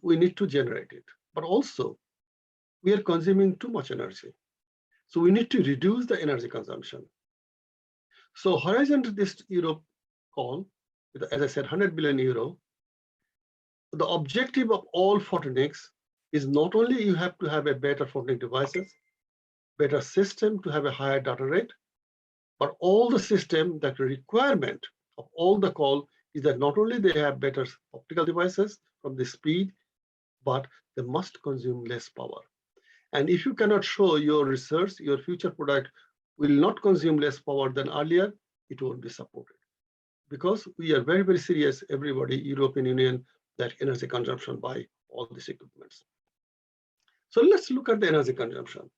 We need to generate it, but also we are consuming too much energy. So we need to reduce the energy consumption. So Horizon to this Europe call, as I said, 100 billion euro. The objective of all photonics is not only you have to have a better photonic devices, better system to have a higher data rate, but all the system that requirement of all the call is that not only they have better optical devices from the speed, but they must consume less power. And if you cannot show your research, your future product will not consume less power than earlier, it won't be supported. Because we are very, very serious, everybody, European Union, that energy consumption by all these equipments. So let's look at the energy consumption.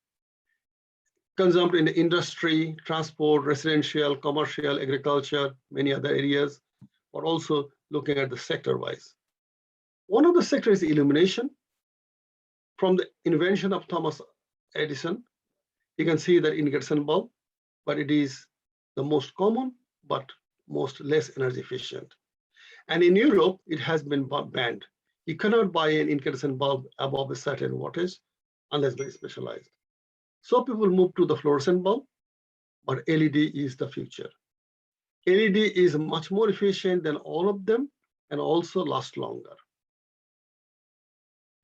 Consumed in the industry, transport, residential, commercial, agriculture, many other areas, but also looking at the sector-wise. One of the sectors is illumination. From the invention of Thomas Edison, you can see that incandescent bulb, but it is the most common, but most less energy efficient. And in Europe, it has been banned. You cannot buy an incandescent bulb above a certain wattage unless very specialized. So people move to the fluorescent bulb, but LED is the future. LED is much more efficient than all of them and also lasts longer.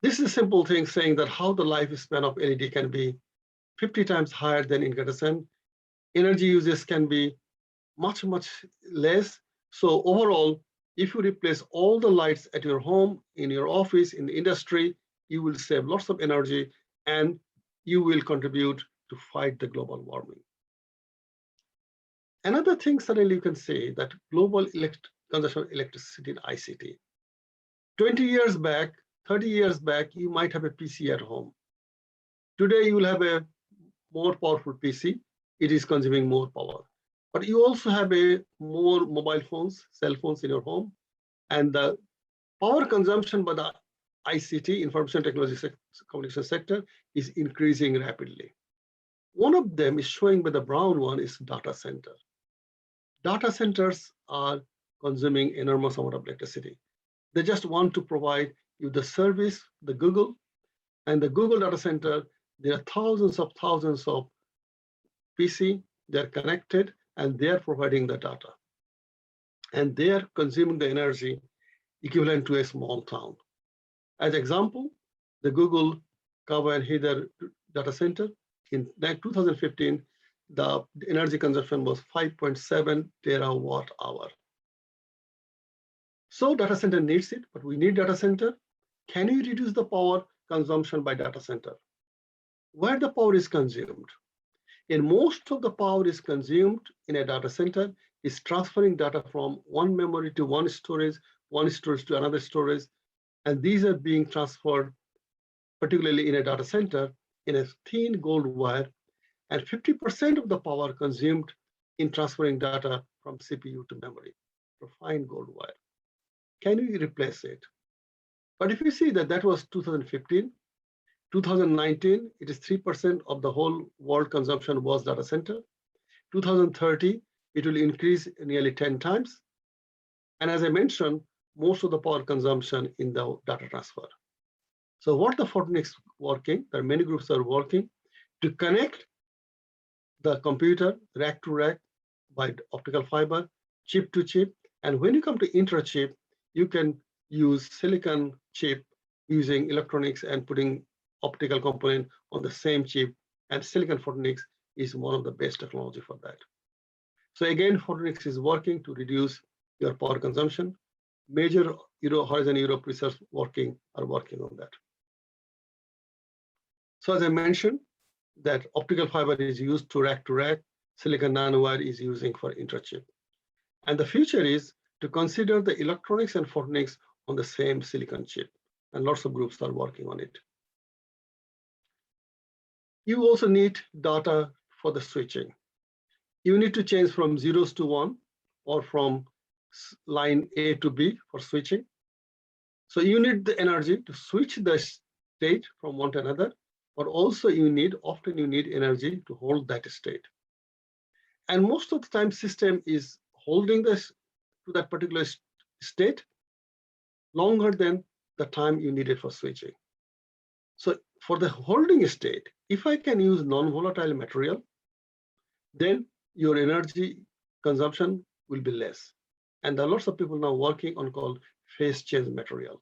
This is a simple thing saying that how the lifespan of LED can be 50 times higher than incandescent. Energy uses can be much, much less. So overall, if you replace all the lights at your home, in your office, in the industry, you will save lots of energy and you will contribute to fight the global warming. Another thing suddenly you can say that global consumption of electricity in ICT. 20 years back, 30 years back, you might have a PC at home. Today, you will have a more powerful PC. It is consuming more power. But you also have more mobile phones, cell phones in your home. And the power consumption by the ICT, information technology communication sector, is increasing rapidly. One of them is showing by the brown one is data center. Data centers are consuming enormous amount of electricity. They just want to provide you the service, the Google, and the Google data center, there are thousands of PC, they're connected, and they're providing the data. And they're consuming the energy equivalent to a small town. As example, the Google Kava and Heather data center, in 2015, the energy consumption was 5.7 terawatt hour. So data center needs it, but we need data center. Can you reduce the power consumption by data center? Where the power is consumed? And most of the power is consumed in a data center is transferring data from one memory to one storage to another storage. And these are being transferred, particularly in a data center, in a thin gold wire. And 50% of the power consumed in transferring data from CPU to memory, for fine gold wire. Can we replace it? But if you see that that was 2015, 2019, it is 3% of the whole world consumption was data center. 2030, it will increase nearly 10 times. And as I mentioned, most of the power consumption in the data transfer. So what the Photonics working, there are many groups that are working to connect the computer rack to rack by optical fiber, chip to chip. And when you come to intra-chip, you can use silicon chip using electronics and putting optical component on the same chip. And silicon photonics is one of the best technology for that. So again, photonics is working to reduce your power consumption. Major Horizon Europe research are working on that. So as I mentioned, that optical fiber is used to rack, silicon nanowire is using for intra-chip. And the future is to consider the electronics and photonics on the same silicon chip. And lots of groups are working on it. You also need data for the switching. You need to change from zeros to one or from line A to B for switching. So you need the energy to switch the state from one to another, but also often you need energy to hold that state. And most of the time system is holding this to that particular state longer than the time you need it for switching. So for the holding state, if I can use non-volatile material, then your energy consumption will be less. And there are lots of people now working on called phase change material.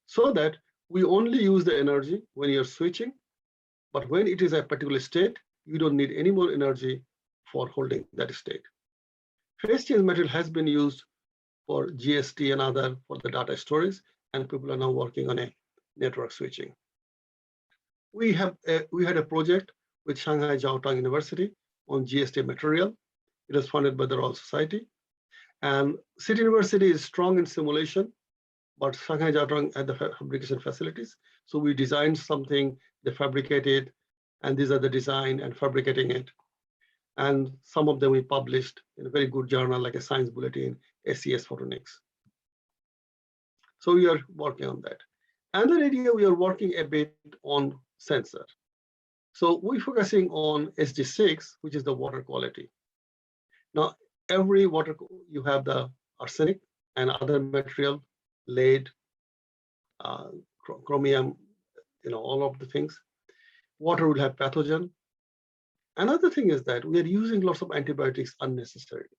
So that we only use the energy when you're switching, but when it is a particular state, you don't need any more energy for holding that state. Phase change material has been used for GST and other for the data storage, and people are now working on a network switching. We had a project with Shanghai Jiaotong University on GST material. It was funded by the Royal Society. And City University is strong in simulation, but Shanghai Jiaotong had the fabrication facilities. So we designed something, they fabricated, and these are the design and fabricating it. And some of them we published in a very good journal like a Science Bulletin, SES Photonics. So we are working on that. Another area we are working a bit on sensor. So we're focusing on SD6, which is the water quality. Now, every water, you have the arsenic and other material, lead, chromium, all of the things. Water will have pathogen. Another thing is that we are using lots of antibiotics unnecessarily.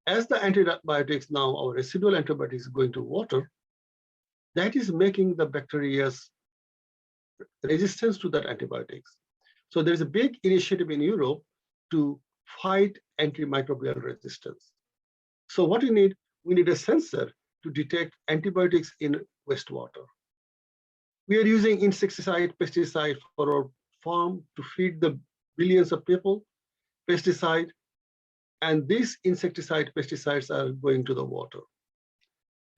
As the antibiotics now, our residual antibiotics going to water, that is making the bacteria's resistance to that antibiotics. So there's a big initiative in Europe to fight antimicrobial resistance. So what we need a sensor to detect antibiotics in wastewater. We are using insecticide, pesticide for our farm to feed the billions of people, pesticide, and these insecticide, pesticides are going to the water.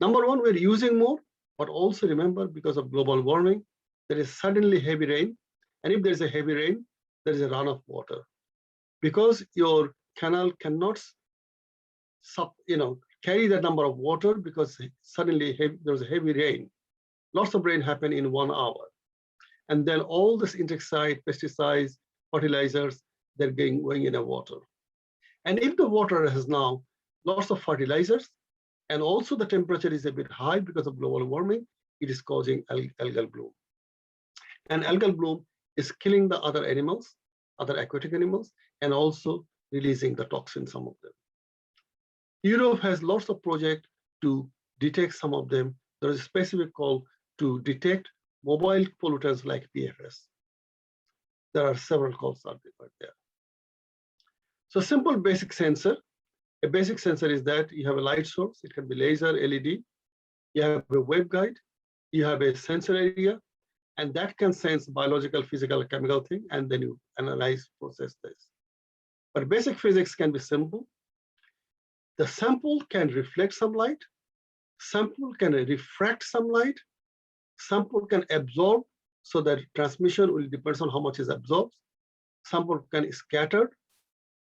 Number one, we're using more, but also remember, because of global warming, there is suddenly heavy rain. And if there's a heavy rain, there is a run of water. Because your canal cannot carry that number of water because suddenly there's a heavy rain. Lots of rain happen in 1 hour. And then all this insecticide, pesticides, fertilizers, they're going in the water. And if the water has now lots of fertilizers, and also the temperature is a bit high because of global warming, it is causing algal bloom. And algal bloom is killing the other animals, other aquatic animals, and also releasing the toxin, some of them. Europe has lots of projects to detect some of them. There is a specific call to detect mobile pollutants like PFS. There are several calls out there. So simple basic sensor. A basic sensor is that you have a light source. It can be laser, LED. You have a waveguide. You have a sensor area, and that can sense biological, physical, chemical thing, and then you analyze, process this. But basic physics can be simple. The sample can reflect some light. Sample can refract some light. Sample can absorb, so that transmission will depend on how much is absorbed. Sample can scatter.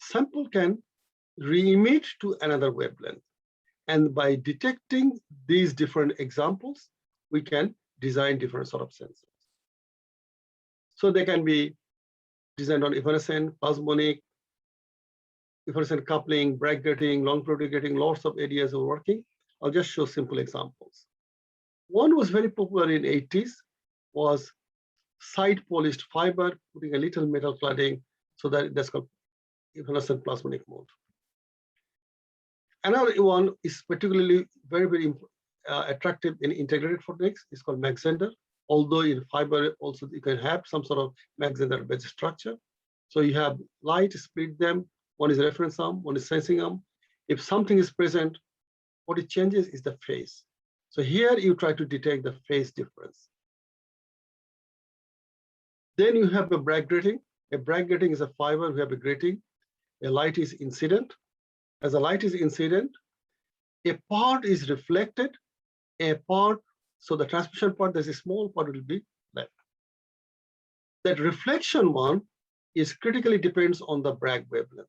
Sample can re-emit to another wavelength. And by detecting these different examples, we can design different sort of sensors. So they can be designed on evanescent, plasmonic, effervescent coupling, bragg gating, long periodic gating, lots of areas of working. I'll just show simple examples. One was very popular in 80s, was side polished fiber, putting a little metal cladding, so that that's called evanescent plasmonic mode. Another one is particularly very attractive in integrated photonics. It's called Mach-Zehnder. Although in fiber also you can have some sort of Mach-Zehnder based structure. So you have light, split them. One is reference arm, one is sensing arm. If something is present, what it changes is the phase. So here you try to detect the phase difference. Then you have a bragg grating. A bragg grating is a fiber, we have a grating. A light is incident. As a light is incident, a part is reflected, a part, so the transmission part, there's a small part will be left. That reflection one is critically depends on the bragg wavelength.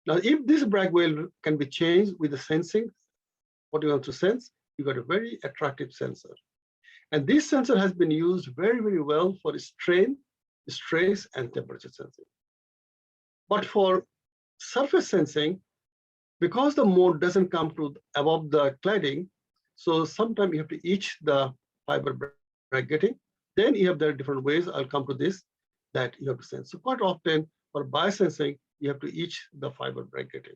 Now, if this bragg wavelength can be changed with the sensing, what you want to sense, you got a very attractive sensor. And this sensor has been used very well for strain, stress, and temperature sensing. But for surface sensing, because the mode doesn't come to above the cladding, so sometimes you have to etch the fiber bragg gating. Then you have the different ways, I'll come to this, that you have to sense. So quite often for biosensing, you have to etch the fiber bragg gating.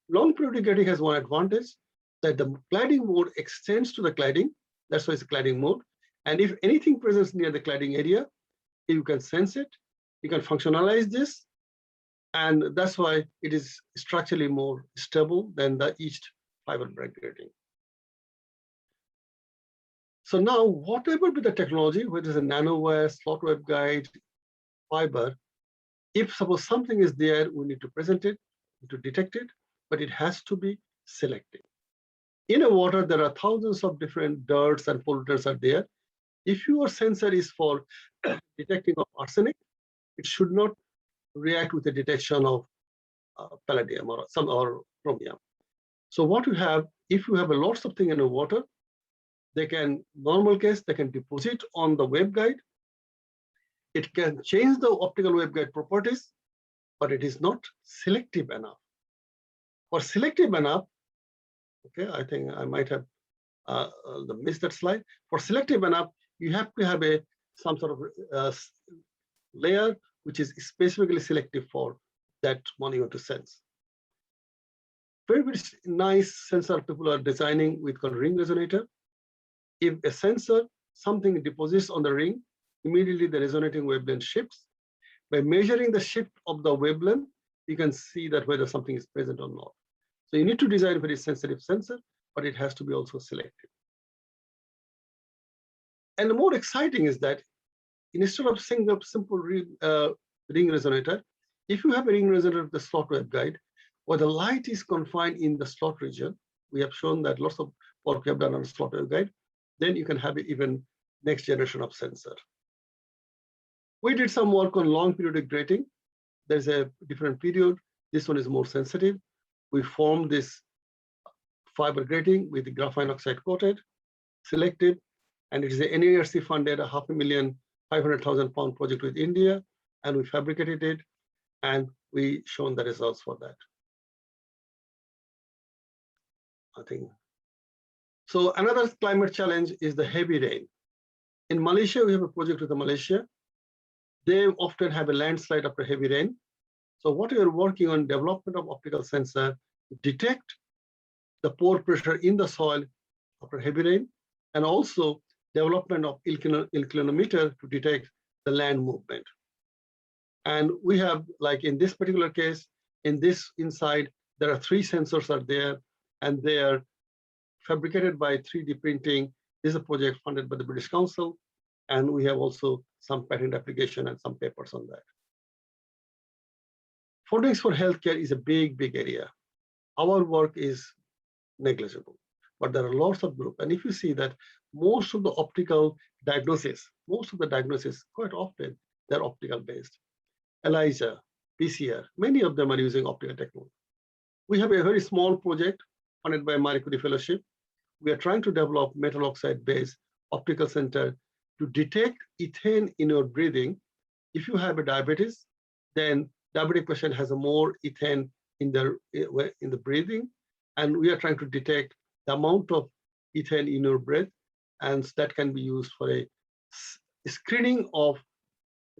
Long periodic gating has one advantage, that the cladding mode extends to the cladding. That's why it's a cladding mode. And if anything presents near the cladding area, you can sense it, you can functionalize this, and that's why it is structurally more stable than the etched fiber bragg gating. So now, whatever be the technology, whether it's a nanowire, slot waveguide, fiber, if suppose something is there, we need to present it, to detect it, but it has to be selective. In a water, there are thousands of different dirts and pollutants are there. If your sensor is for detecting of arsenic, it should not react with the detection of palladium or chromium. So what you have, if you have a lots of things in the water, they can, normal case, they can deposit on the waveguide. It can change the optical waveguide properties, but it is not selective enough. For selective enough, okay, I think I might have missed that slide. For selective enough, you have to have some sort of layer which is specifically selective for that one you want to sense. Very nice sensor people are designing with called ring resonator. If a sensor, something deposits on the ring, immediately the resonating wavelength shifts. By measuring the shift of the wavelength, you can see that whether something is present or not. So you need to design a very sensitive sensor, but it has to be also selective. And the more exciting is that instead of simple ring resonator, if you have a ring resonator with the slot waveguide, where the light is confined in the slot region, we have shown that lots of work we have done on slot waveguide, then you can have even next generation of sensor. We did some work on long periodic grating. There's a different period. This one is more sensitive. We formed this fiber grating with the graphene oxide coated, selective, and it is an NERC funded a £500,000 project with India, and we fabricated it, and we shown the results for that. I think. So another climate challenge is the heavy rain. In Malaysia, we have a project with Malaysia. They often have a landslide after heavy rain. So what we are working on, development of optical sensor to detect the pore pressure in the soil after heavy rain, and also development of inclinometer to detect the land movement. And we have, like in this particular case, in this inside, there are 3 sensors are there, and they are fabricated by 3D printing. This is a project funded by the British Council, and we have also some patent application and some papers on that. Photonics for healthcare is a big area. Our work is negligible, but there are lots of groups. And if you see that most of the optical diagnosis, quite often, they're optical based. ELISA, PCR, many of them are using optical technology. We have a very small project funded by Marie Curie Fellowship. we are trying to develop metal oxide-based optical sensor to detect ethane in your breathing. If you have a diabetes, then diabetic patient has a more ethane in the breathing, and we are trying to detect the amount of ethane in your breath, and that can be used for a screening of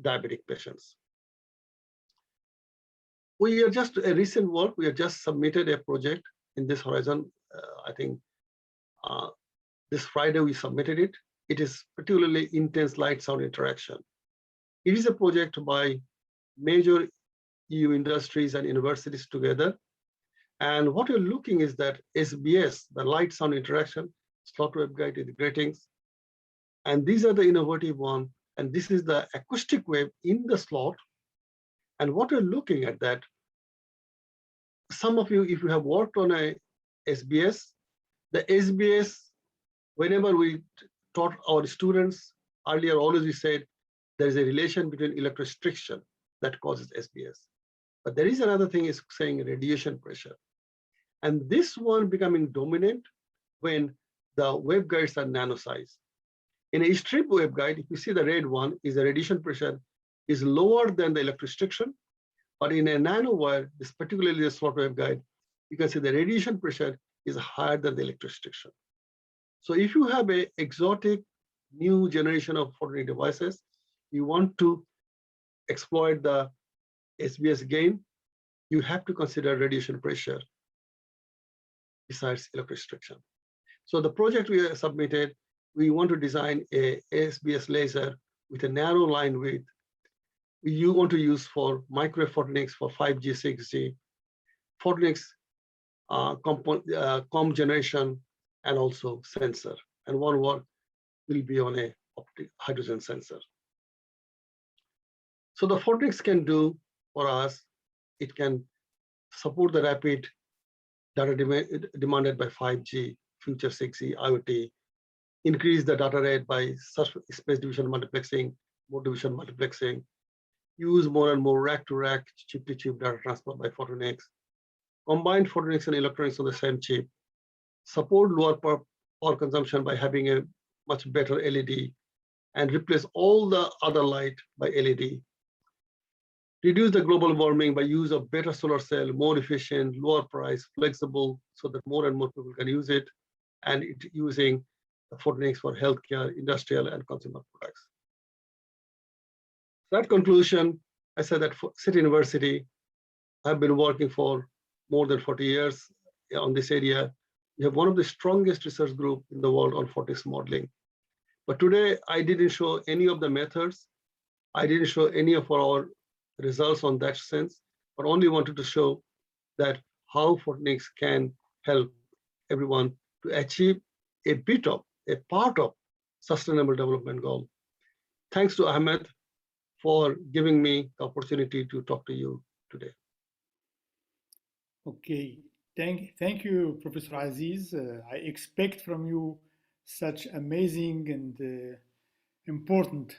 diabetic patients. We are just a recent work. We have just submitted a project in this horizon. I think this Friday we submitted it. It is particularly intense light sound interaction. It is a project by major EU industries and universities together. And what we're looking is that SBS, the light sound interaction, slot waveguide with gratings. And these are the innovative one. And this is the acoustic wave in the slot. And what we're looking at that, some of you, if you have worked on a SBS, the SBS, whenever we taught our students earlier, always we said there is a relation between electrorestriction that causes SBS. But there is another thing is saying radiation pressure. And this one becoming dominant when the waveguides are nano size. In a strip waveguide, if you see the red one, is the radiation pressure is lower than the electrorestriction. But in a nanowire, this particularly the slot waveguide, you can see the radiation pressure is higher than the electrorestriction. So if you have a exotic new generation of photonic devices, you want to exploit the SBS gain, you have to consider radiation pressure besides electrorestriction. So the project we have submitted, we want to design a SBS laser with a narrow line width. You want to use for microwave photonics for 5G, 6G, photonics, COM generation, and also sensor. And one work will be on a hydrogen sensor. So the photonics can do for us, it can support the rapid data demanded by 5G, future 6G, IoT, increase the data rate by space division multiplexing, mode division multiplexing, use more and more rack-to-rack, chip-to-chip data transfer by photonics, combine photonics and electronics on the same chip, support lower power consumption by having a much better LED, and replace all the other light by LED. Reduce the global warming by use of better solar cell, more efficient, lower price, flexible, so that more and more people can use it, and using the photonics for healthcare, industrial, and consumer products. That conclusion, I said that for City University, I've been working for more than 40 years on this area. We have one of the strongest research groups in the world on photonics modeling. But today, I didn't show any of the methods. I didn't show any of our results on that sense, but only wanted to show that how photonics can help everyone to achieve a part of sustainable development goal. Thanks to Ahmed for giving me the opportunity to talk to you today. Okay, thank you, Professor Aziz. I expect from you such amazing and important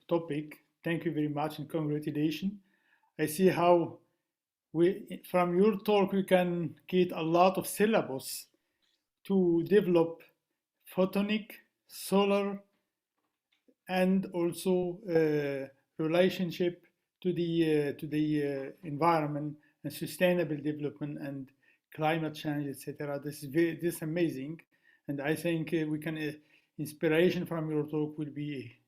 topic. Thank you very much and congratulations. I see how from your talk we can get a lot of syllabus to develop photonic, solar, and also relationship to the environment and sustainable development and climate change, etc. This is amazing, and I think we can inspiration from your talk will be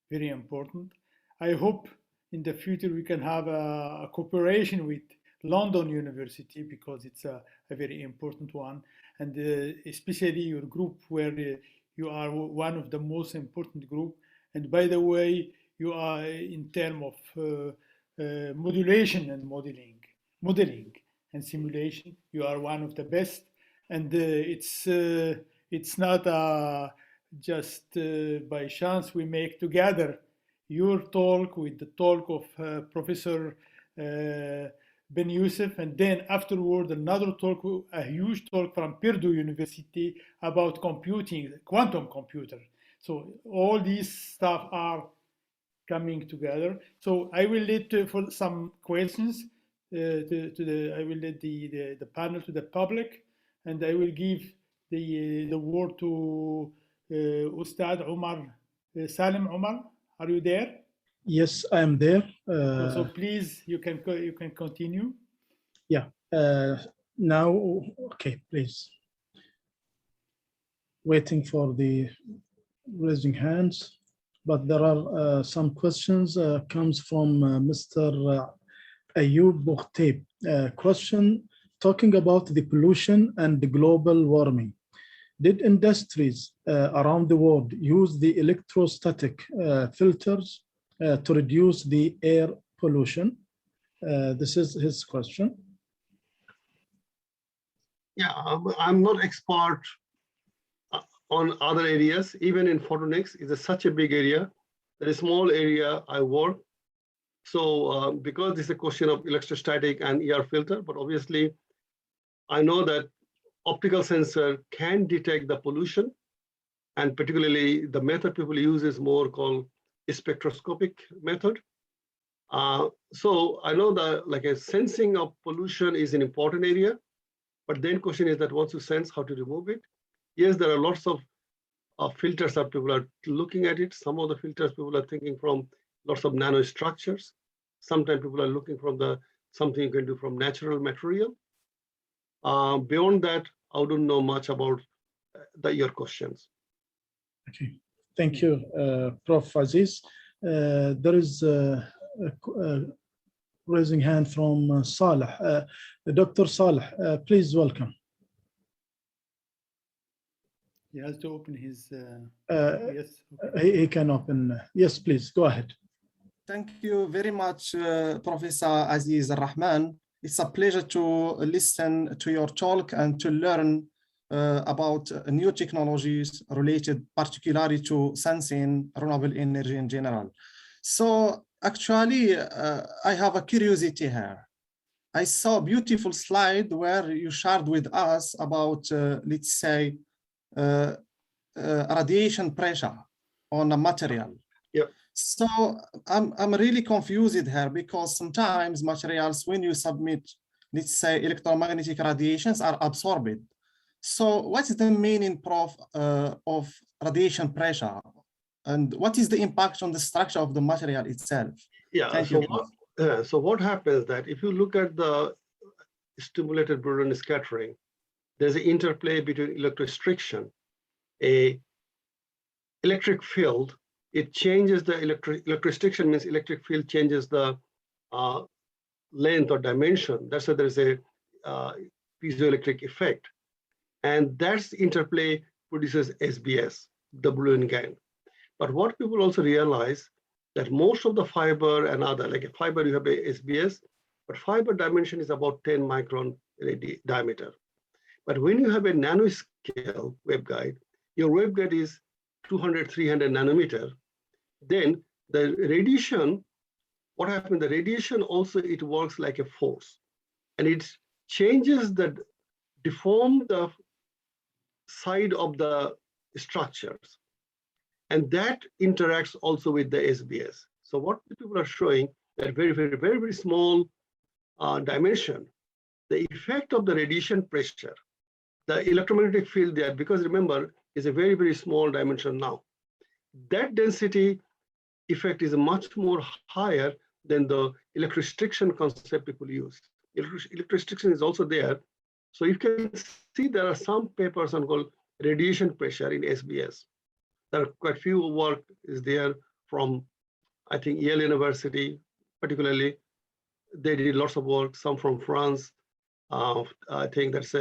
very important. I hope in the future we can have a cooperation with London University, because it's a very important one, and especially your group, where you are one of the most important group. And by the way, you are in terms of modulation and modeling and simulation, you are one of the best. And it's not just by chance we make together your talk with the talk of Professor Ben Youssef, and then afterward another talk, a huge talk from Purdue University about computing, quantum computer. So all these stuff are coming together. So I will let for some questions I will let the panel to the public, and I will give the word to Ustad Umar, Salim Umar. Are you there? Yes, I am there. So please, you can continue. Yeah. Now, okay, please. Waiting for the raising hands, but there are some questions comes from Mr. Ayub Bouhteb. Question talking about the pollution and the global warming. Did industries around the world use the electrostatic filters to reduce the air pollution? This is his question. Yeah, I'm not expert on other areas. Even in photonics, it's such a big area. There is a small area I work. So because this is a question of electrostatic and ER filter, but obviously I know that optical sensor can detect the pollution, and particularly the method people use is more called a spectroscopic method. So I know that like a sensing of pollution is an important area, but then question is that once you sense, how to remove it? Yes, there are lots of filters that people are looking at it. Some of the filters people are thinking from lots of nanostructures. Sometimes people are looking from something you can do from natural material. Beyond that, I don't know much about your questions. Okay, thank you, Prof. Aziz. There is a raising hand from Saleh. Dr. Saleh, please welcome. He has to open his. Yes, he can open. Yes, please go ahead. Thank you very much, Professor Aziz Al-Rahman. It's a pleasure to listen to your talk and to learn about new technologies related particularly to sensing renewable energy in general. So actually, I have a curiosity here. I saw a beautiful slide where you shared with us about, let's say, radiation pressure on a material. Yeah. So I'm really confused here because sometimes materials, when you submit, let's say, electromagnetic radiations are absorbed. So what is the meaning, Prof, of radiation pressure? And what is the impact on the structure of the material itself? Yeah, Thank so you. So what happens that if you look at the stimulated Brownian scattering, there's an interplay between electrorestriction, a electric field, it changes the electrorestriction means electric field changes the length or dimension. That's why there's a piezoelectric effect. And that's interplay produces SBS, the Brownian gain. But what people also realize that most of the fiber and other, like a fiber, you have a SBS, but fiber dimension is about 10 micron diameter. But when you have a nanoscale waveguide, your waveguide is 200, 300 nanometer, then the radiation, what happens, the radiation also, it works like a force. And it changes deform the side of the structures. And that interacts also with the SBS. So what people are showing that very small dimension, the effect of the radiation pressure, the electromagnetic field there, because remember, is a very small dimension now. That density effect is much more higher than the electrorestriction concept people use. Electrorestriction is also there. So you can see there are some papers on called radiation pressure in SBS. There are quite few work is there from, I think, Yale University, particularly. They did lots of work, some from France. I think that's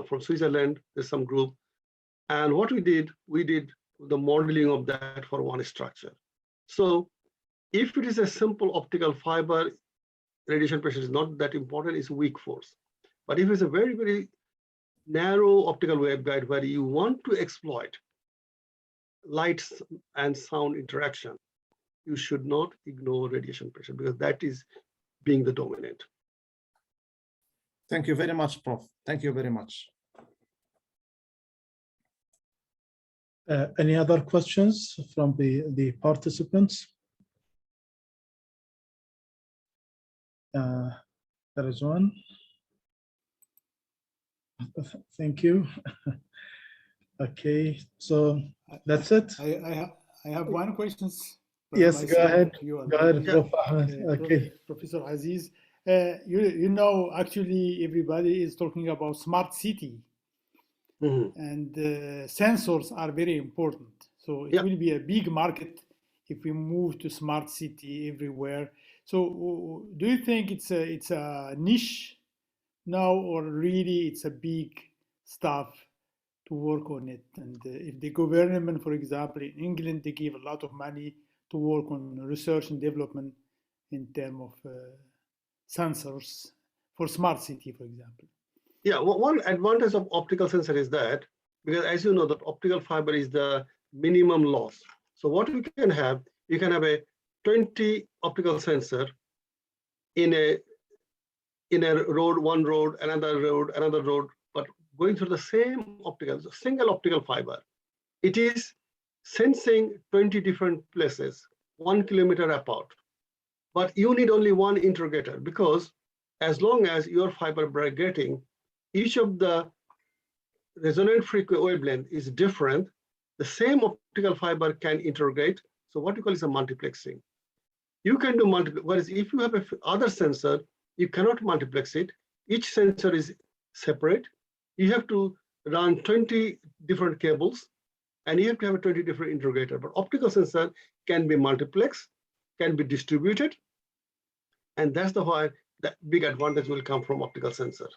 from Switzerland, there's some group. And what we did the modeling of that for one structure. So if it is a simple optical fiber, radiation pressure is not that important, it's weak force. But if it's a very narrow optical waveguide where you want to exploit light and sound interaction, you should not ignore radiation pressure because that is being the dominant. Thank you very much, Prof. Thank you very much. Any other questions from the participants? There is one. Thank you. Okay, so that's it. I have one question. Yes, go ahead. Go ahead, Prof. Ahmed. Okay. Professor Aziz, you know, actually everybody is talking about smart city, and sensors are very important. So it will be a big market if we move to smart city everywhere. So do you think it's a niche now, or really it's a big stuff to work on it? And if the government, for example, in England, they give a lot of money to work on research and development in terms of sensors for smart city, for example. Yeah, one advantage of optical sensor is that, because as you know, that optical fiber is the minimum loss. So what you can have a 20 optical sensor in a road, one road, another road, but going through the same optical, single optical fiber. It is sensing 20 different places, 1 kilometer apart. But you need only one interrogator, because as long as your fiber getting, each of the resonant frequency wavelength is different, the same optical fiber can interrogate. So what you call is a multiplexing. You can do multiplex, whereas if you have a other sensor, you cannot multiplex it. Each sensor is separate. You have to run 20 different cables, and you have to have a 20 different interrogator. But optical sensor can be multiplexed, can be distributed, and that's why the big advantage will come from optical sensor.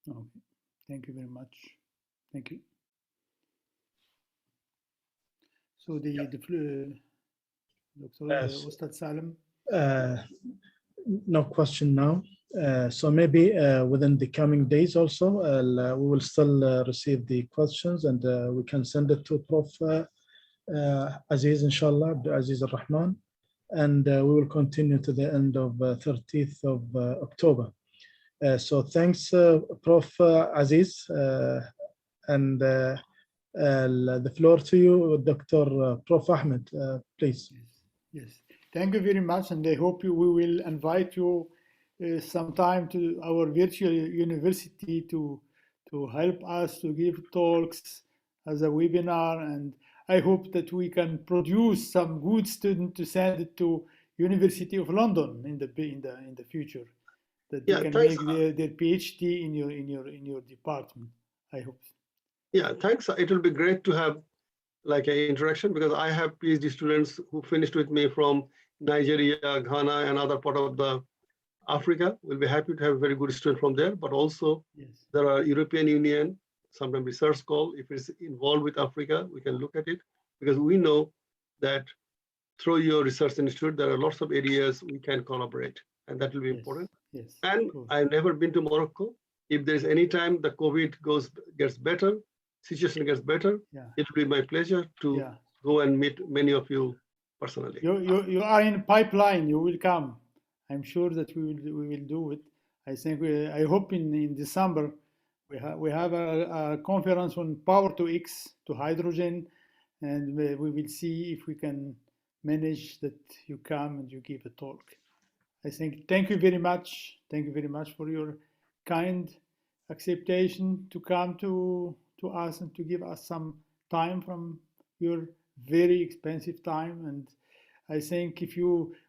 Okay. Thank you very much. Thank you. So Dr. Ustad Salim. No question now. So maybe within the coming days also, we will still receive the questions, and we can send it to Prof. Aziz, inshallah, Aziz al-Rahman, and we will continue to the end of 30th of October. So thanks, Prof. Aziz, and the floor to you, Dr. Prof. Ahmed, please. Yes, thank you very much, and I hope we will invite you sometime to our virtual university to help us to give talks as a webinar, and I hope that we can produce some good student to send it to University of London in the future, that they can make their PhD in your department. I hope. Yeah, thanks. It will be great to have like an interaction, because I have PhD students who finished with me from Nigeria, Ghana, and other part of the Africa. We'll be happy to have very good students from there, but also there are European Union, sometimes research call. If it's involved with Africa, we can look at it, because we know that through your research institute, there are lots of areas we can collaborate, and that will be important. Yes. And I've never been to Morocco. If there's any time the COVID gets better, situation gets better, it will be my pleasure to go and meet many of you personally. You are in pipeline. You will come. I'm sure that we will do it. I think I hope in December we have a conference on power to X, to hydrogen, and we will see if we can manage that you come and you give a talk. I think thank you very much. Thank you very much for your kind acceptation to come to us and to give us some time from your very expensive time. And I think we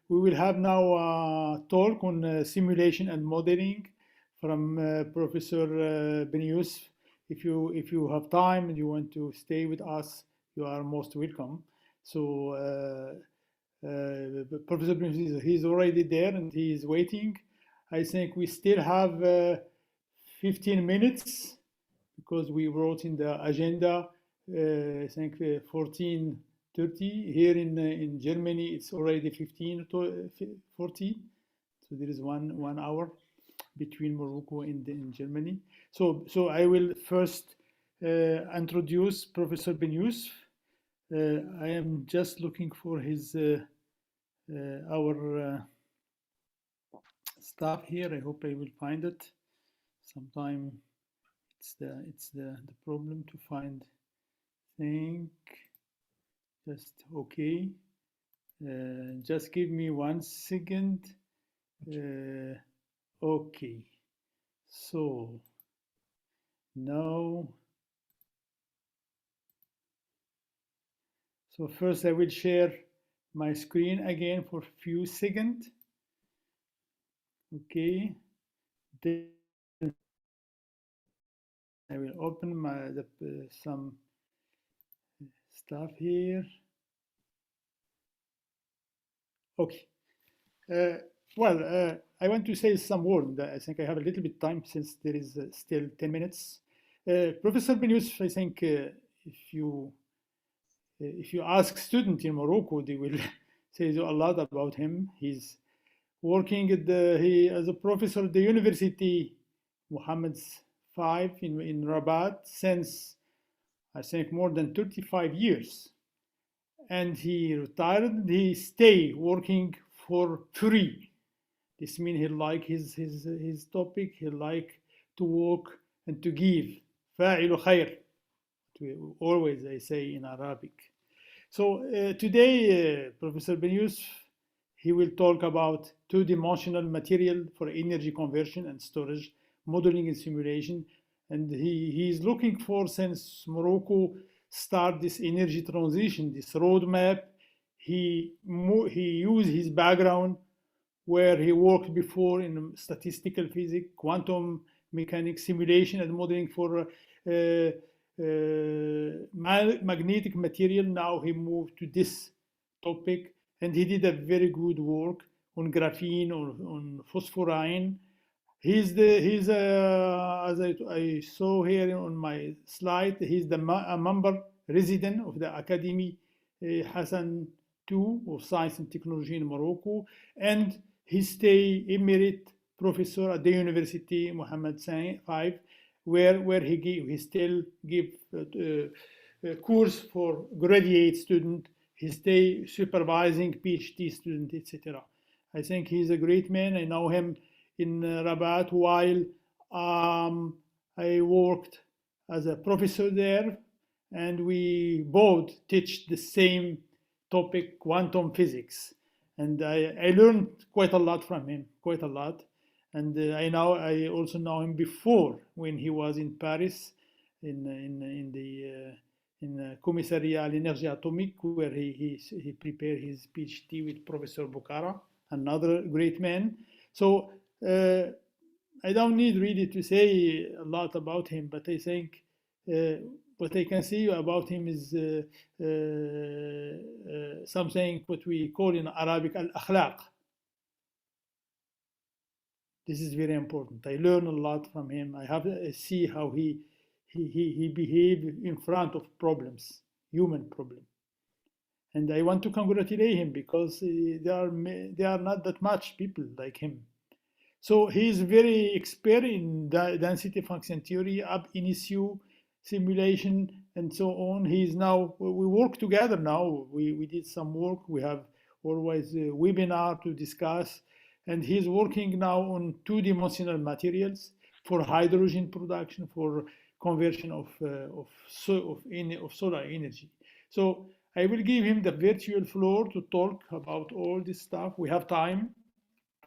will have now a talk on simulation and modeling from Professor Ben Yusuf. If you have time and you want to stay with us, you are most welcome. So Professor Ben Yusuf, he's already there and he is waiting. I think we still have 15 minutes, because we wrote in the agenda, I think 14:30. Here in Germany, it's already 15:40. So there is one hour between Morocco and Germany. So I will first introduce Professor Ben Yusuf. I am just looking for his our stuff here. I hope I will find it sometime. It's the problem to find thing. Just okay. Just give me 1 second. Okay. So now, so first I will share my screen again for a few seconds. Okay, then I will open some stuff here. Okay. Well, I want to say some word. I think I have a little bit of time since there is still 10 minutes. Professor Ben Youssef, I think if you ask students in Morocco, they will say a lot about him. He's working at as a professor at the University Mohammed V in Rabat since, I think, more than 35 years. And he retired. He stay working for free. This means he like his topic. He like to work and to give. فاعل خير. Always I say in Arabic. So today, Professor Ben Youssef, he will talk about two-dimensional material for energy conversion and storage, modeling and simulation. And he is looking for, since Morocco start this energy transition, this roadmap, he used his background where he worked before in statistical physics, quantum mechanics, simulation and modeling for magnetic material. Now he moved to this topic, and he did a very good work on graphene, on phosphorine. He's as I saw here on my slide, he's a member resident of the Academy Hassan II of Science and Technology in Morocco, and he stay emerite professor at the University Mohammed V, where he still give course for graduate student. He stay supervising PhD student, etc. I think he's a great man. I know him in Rabat while I worked as a professor there, and we both teach the same topic, quantum physics. And I learned quite a lot from him, quite a lot. And I also know him before when he was in Paris in the Commissariat à l'énergie atomique, where he prepared his PhD with Professor Bukhara, another great man. So I don't need really to say a lot about him, but I think what I can say about him is something what we call in Arabic al-akhlaq. This is very important. I learn a lot from him. I see how he behaves in front of problems, human problems. And I want to congratulate him because there are not that much people like him. So he is very expert in density function theory, ab initio, simulation, and so on. We work together now. We did some work. We have always a webinar to discuss. And he's working now on two-dimensional materials for hydrogen production, for conversion of solar energy. So I will give him the virtual floor to talk about all this stuff. We have time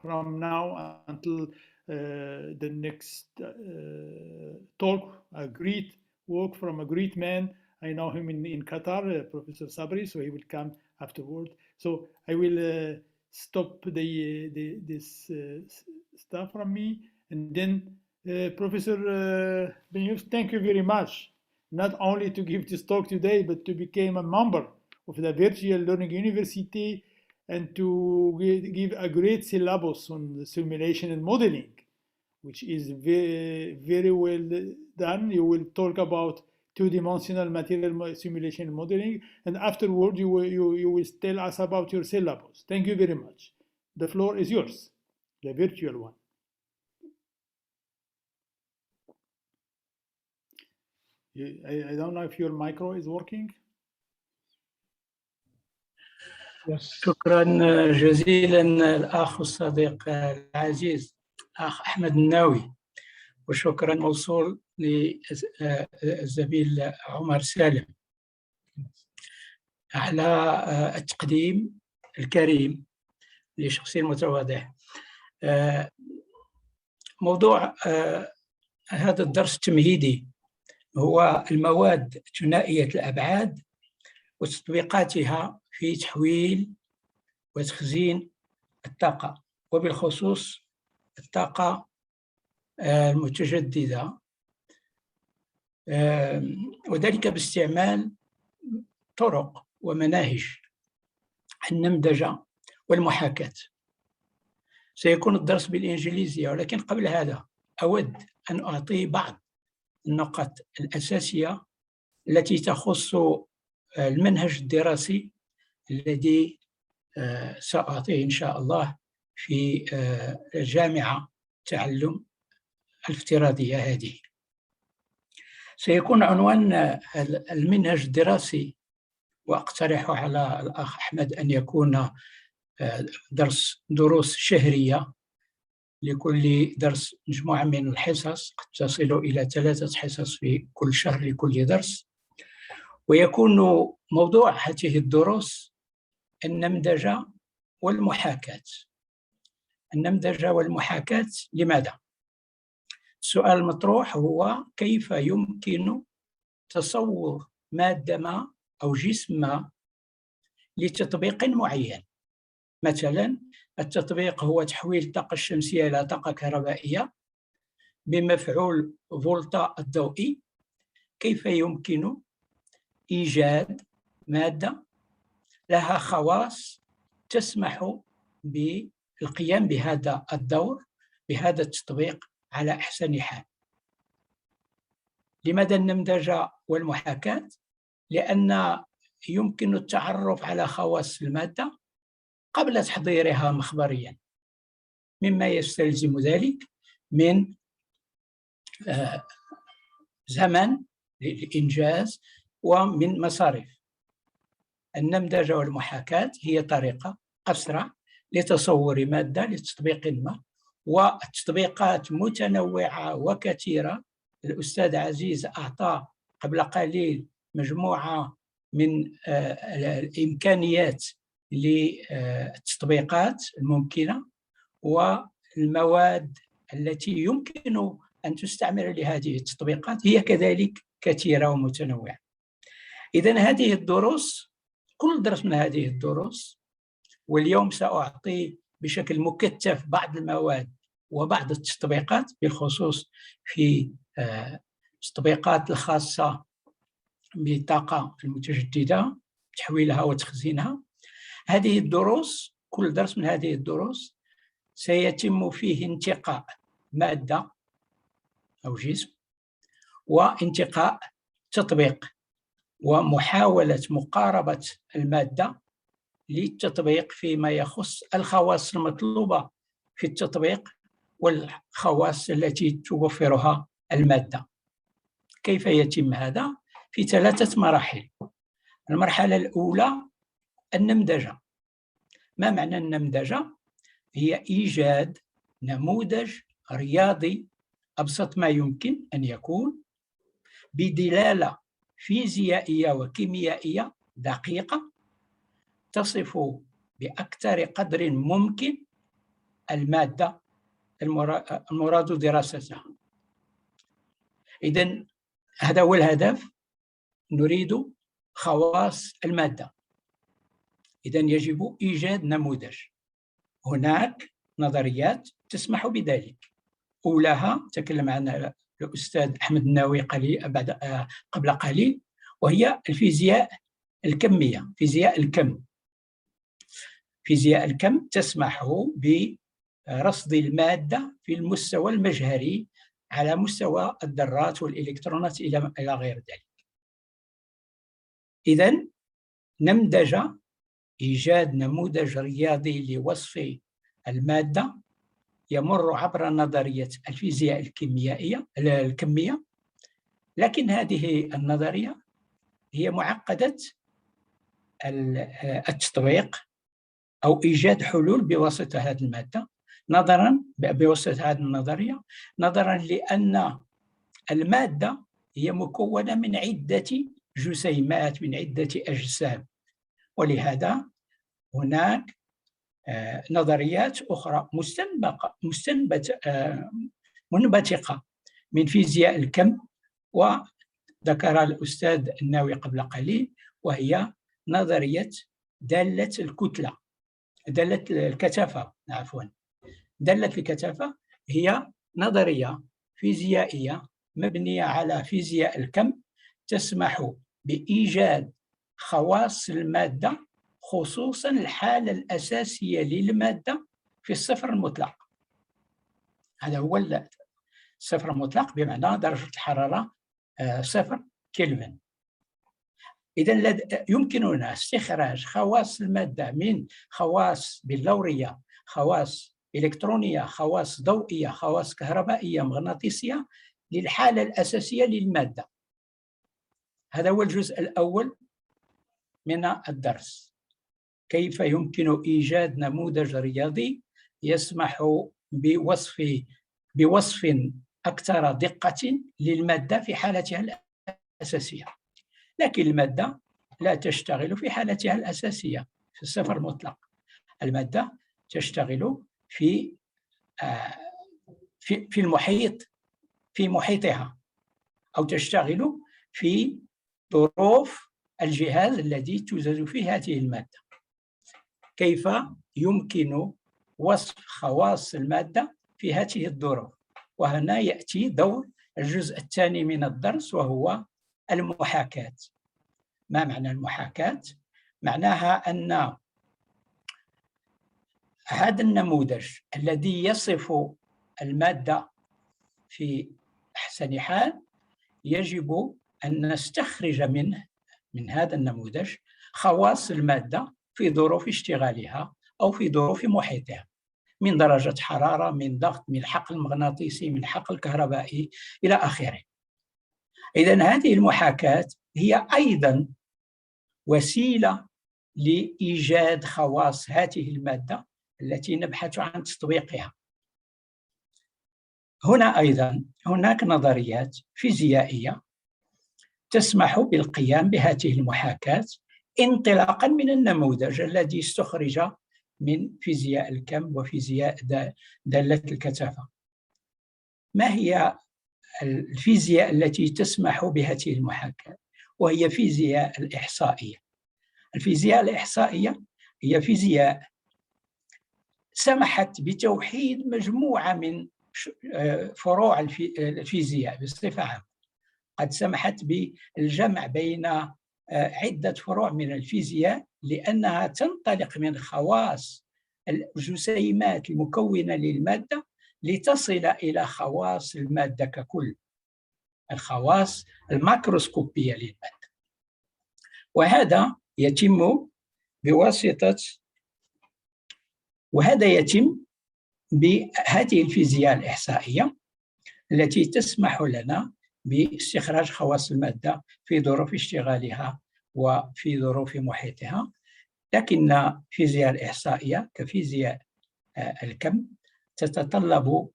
from now until the next talk, a great work from a great man. I know him in Qatar, Professor Sabri, so he will come afterward. So I will stop this stuff from me, and then Professor Ben Youssef, thank you very much, not only to give this talk today, but to become a member of the Virtual Learning University and to give a great syllabus on the simulation and modeling, which is very, very well done. You will talk about two-dimensional material simulation and modeling, and afterward you will tell us about your syllabus. Thank you very much. The floor is yours, the virtual one. I don't know if your micro is working. شكرا جزيلا الأخ الصديق العزيز أخ أحمد الناوي، وشكرا موصول للزميل عمر سالم على التقديم الكريم لشخصية متواضع. موضوع هذا الدرس التمهيدي هو المواد ثنائية الأبعاد وتطبيقاتها في تحويل وتخزين الطاقة، وبالخصوص الطاقة المتجددة، وذلك باستعمال طرق ومناهج النمذجة والمحاكاة. سيكون الدرس بالإنجليزية، ولكن قبل هذا أود أن أعطي بعض النقاط الأساسية التي تخص المنهج الدراسي الذي سأعطيه إن شاء الله في الجامعة التعلم الافتراضية هذه. سيكون عنوان المنهج الدراسي، وأقترح على الأخ أحمد أن يكون دروس شهرية، لكل درس مجموعة من الحصص قد تصل إلى 3 حصص في كل شهر لكل درس. ويكون موضوع هذه الدروس النمذجة والمحاكاة. النمذجة والمحاكاة لماذا؟ السؤال المطروح هو كيف يمكن تصور مادة ما أو جسم ما لتطبيق معين. مثلا التطبيق هو تحويل الطاقة الشمسية إلى طاقة كهربائية بمفعول فولتا الضوئي. كيف يمكن إيجاد مادة لها خواص تسمح بالقيام بهذا الدور، بهذا التطبيق على أحسن حال؟ لماذا النمذجة والمحاكاة؟ لأن يمكن التعرف على خواص المادة قبل تحضيرها مخبريا، مما يستلزم ذلك من زمن للإنجاز ومن مصاريف. النمذجة والمحاكاة هي طريقة أسرع لتصور مادة لتطبيق ما، والتطبيقات متنوعة وكثيرة. الأستاذ عزيز أعطى قبل قليل مجموعة من الإمكانيات للتطبيقات الممكنة والمواد التي يمكن أن تستعمل لهذه التطبيقات هي كذلك كثيرة ومتنوعة. إذن هذه الدروس، كل درس من هذه الدروس، واليوم سأعطي بشكل مكثف بعض المواد وبعض التطبيقات، بالخصوص في التطبيقات الخاصة بالطاقة المتجددة، تحويلها وتخزينها. هذه الدروس، كل درس من هذه الدروس سيتم فيه انتقاء مادة أو جسم، وانتقاء تطبيق، ومحاولة مقاربة المادة للتطبيق فيما يخص الخواص المطلوبة في التطبيق والخواص التي توفرها المادة. كيف يتم هذا؟ في 3 مراحل. المرحلة الأولى النمذجة. ما معنى النمذجة؟ هي إيجاد نموذج رياضي أبسط ما يمكن أن يكون، بدلالة فيزيائية وكيميائية دقيقة تصف بأكثر قدر ممكن المادة المراد دراستها. إذن هذا هو الهدف، نريد خواص المادة. إذن يجب إيجاد نموذج. هناك نظريات تسمح بذلك. أولاها تكلم عنها الأستاذ أحمد الناوي قبل قليل، وهي الفيزياء الكمية، فيزياء الكم. فيزياء الكم تسمح برصد المادة في المستوى المجهري على مستوى الذرات والإلكترونات إلى غير ذلك. إذن نمذجة، إيجاد نموذج رياضي لوصف المادة يمر عبر نظرية الفيزياء الكمية، لكن هذه النظرية هي معقدة التطبيق أو إيجاد حلول بواسطة هذه المادة، بواسطة هذه النظرية، نظرا لأن المادة هي مكونة من عدة جسيمات، من عدة أجسام، ولهذا هناك نظريات أخرى منبثقة من فيزياء الكم، وذكر الأستاذ الناوي قبل قليل، وهي نظرية دالة الكتلة، دالة الكثافة عفوا. دالة الكثافة هي نظرية فيزيائية مبنية على فيزياء الكم تسمح بإيجاد خواص المادة، خصوصاً الحالة الأساسية للمادة في الصفر المطلق. هذا هو الصفر المطلق، بمعنى درجة الحرارة 0 كلفن. إذن يمكننا استخراج خواص المادة من خواص بلورية، خواص إلكترونية، خواص ضوئية، خواص كهربائية، مغناطيسية، للحالة الأساسية للمادة. هذا هو الجزء الأول من الدرس. كيف يمكن إيجاد نموذج رياضي يسمح بوصف أكثر دقة للمادة في حالتها الأساسية. لكن المادة لا تشتغل في حالتها الأساسية في الصفر المطلق. المادة تشتغل في المحيط، في محيطها، أو تشتغل في ظروف الجهاز الذي توجد فيه هذه المادة. كيف يمكن وصف خواص المادة في هذه الظروف؟ وهنا يأتي دور الجزء الثاني من الدرس، وهو المحاكاة. ما معنى المحاكاة؟ معناها أن هذا النموذج الذي يصف المادة في أحسن حال يجب أن نستخرج من هذا النموذج خواص المادة في ظروف اشتغالها أو في ظروف محيطها، من درجة حرارة، من ضغط، من حقل مغناطيسي، من حقل كهربائي، إلى آخره. إذن هذه المحاكاة هي أيضاً وسيلة لإيجاد خواص هذه المادة التي نبحث عن تطبيقها. هنا أيضاً هناك نظريات فيزيائية تسمح بالقيام بهذه المحاكاة انطلاقاً من النموذج الذي استخرج من فيزياء الكم وفيزياء دالة الكثافة. ما هي الفيزياء التي تسمح بهذه المحاكاة؟ وهي فيزياء الإحصائية. الفيزياء الإحصائية هي فيزياء سمحت بتوحيد مجموعة من فروع الفيزياء بصفة عامة. قد سمحت بالجمع بين عدة فروع من الفيزياء لأنها تنطلق من خواص الجسيمات المكونة للمادة لتصل إلى خواص المادة ككل، الخواص الماكروسكوبية للمادة. وهذا يتم بهذه الفيزياء الإحصائية التي تسمح لنا باستخراج خواص المادة في ظروف اشتغالها وفي ظروف محيطها. لكن الفيزياء الإحصائية كفيزياء الكم تتطلب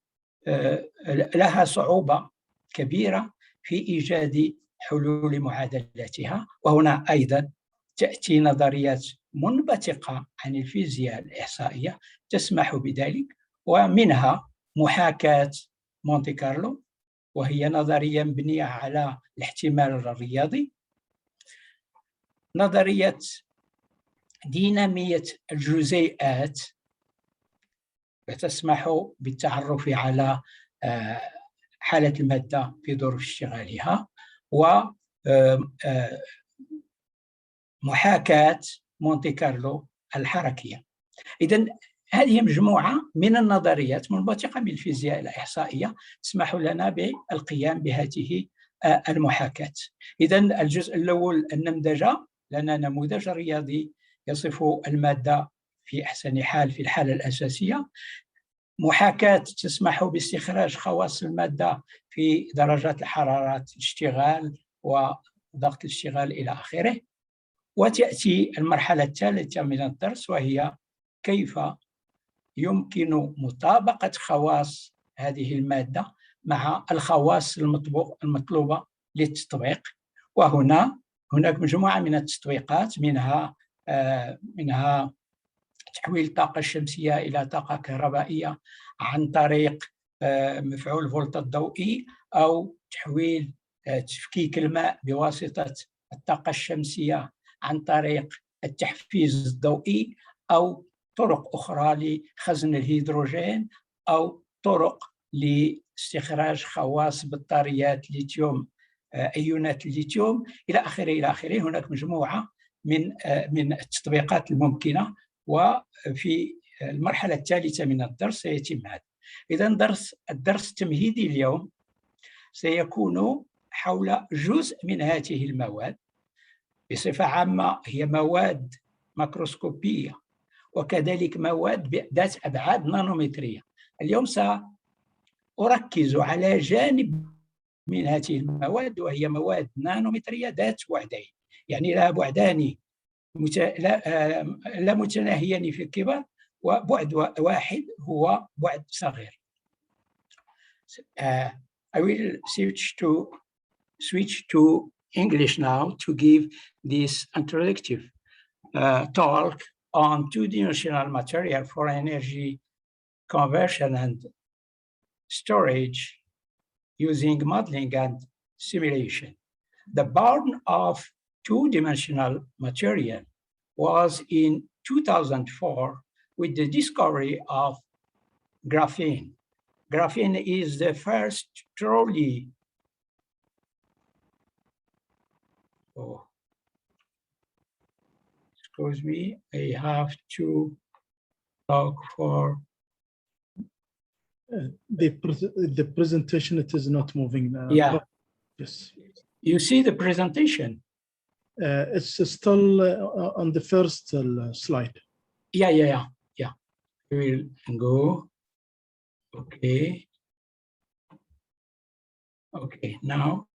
لها صعوبة كبيرة في إيجاد حلول معادلاتها. وهنا أيضا تأتي نظريات منبثقة عن الفيزياء الإحصائية تسمح بذلك، ومنها محاكاة مونتي كارلو، وهي نظرية مبنية على الاحتمال الرياضي. نظرية دينامية الجزيئات تسمح بالتعرف على حالة المادة في ظروف اشتغالها، ومحاكاة مونتي كارلو الحركية. إذن هذه مجموعة من النظريات منبثقة من الفيزياء الإحصائية تسمح لنا بالقيام بهذه المحاكاة. إذن الجزء الأول النمذجة، لنا نموذج رياضي يصف المادة في أحسن حال في الحالة الأساسية. محاكاة تسمح باستخراج خواص المادة في درجات الحرارة الاشتغال وضغط الاشتغال إلى آخره. وتأتي المرحلة الثالثة من الدرس، وهي كيف يمكن مطابقة خواص هذه المادة مع الخواص المطلوبة للتطبيق. وهنا هناك مجموعة من التطبيقات، منها تحويل الطاقة الشمسية إلى طاقة كهربائية عن طريق مفعول فولت الضوئي أو تحويل تفكيك الماء بواسطة الطاقة الشمسية عن طريق التحفيز الضوئي، أو طرق أخرى لخزن الهيدروجين، أو طرق لاستخراج خواص بطاريات ليثيوم، أيونات الليثيوم، إلى آخره إلى آخره. هناك مجموعة من التطبيقات الممكنة، وفي المرحلة الثالثة من الدرس سيتم هذا. إذا الدرس التمهيدي اليوم سيكون حول جزء من هذه المواد. بصفة عامة هي مواد ماكروسكوبية وكذلك مواد ذات أبعاد نانومترية. اليوم سأركز على جانب من هذه المواد، وهي مواد نانومترية ذات بعدين، يعني لها بعدان لا متناهيان في الكبر، وبعد واحد هو بعد صغير. I will switch to English now to give this introductive talk on two-dimensional material for energy conversion and storage using modeling and simulation. The born of two-dimensional material was in 2004 with the discovery of graphene. Graphene is the first truly excuse me, I have to talk for the presentation. It is not moving. Yeah. Yes. You see the presentation? It's still on the first slide. Yeah. We will go. Okay, now.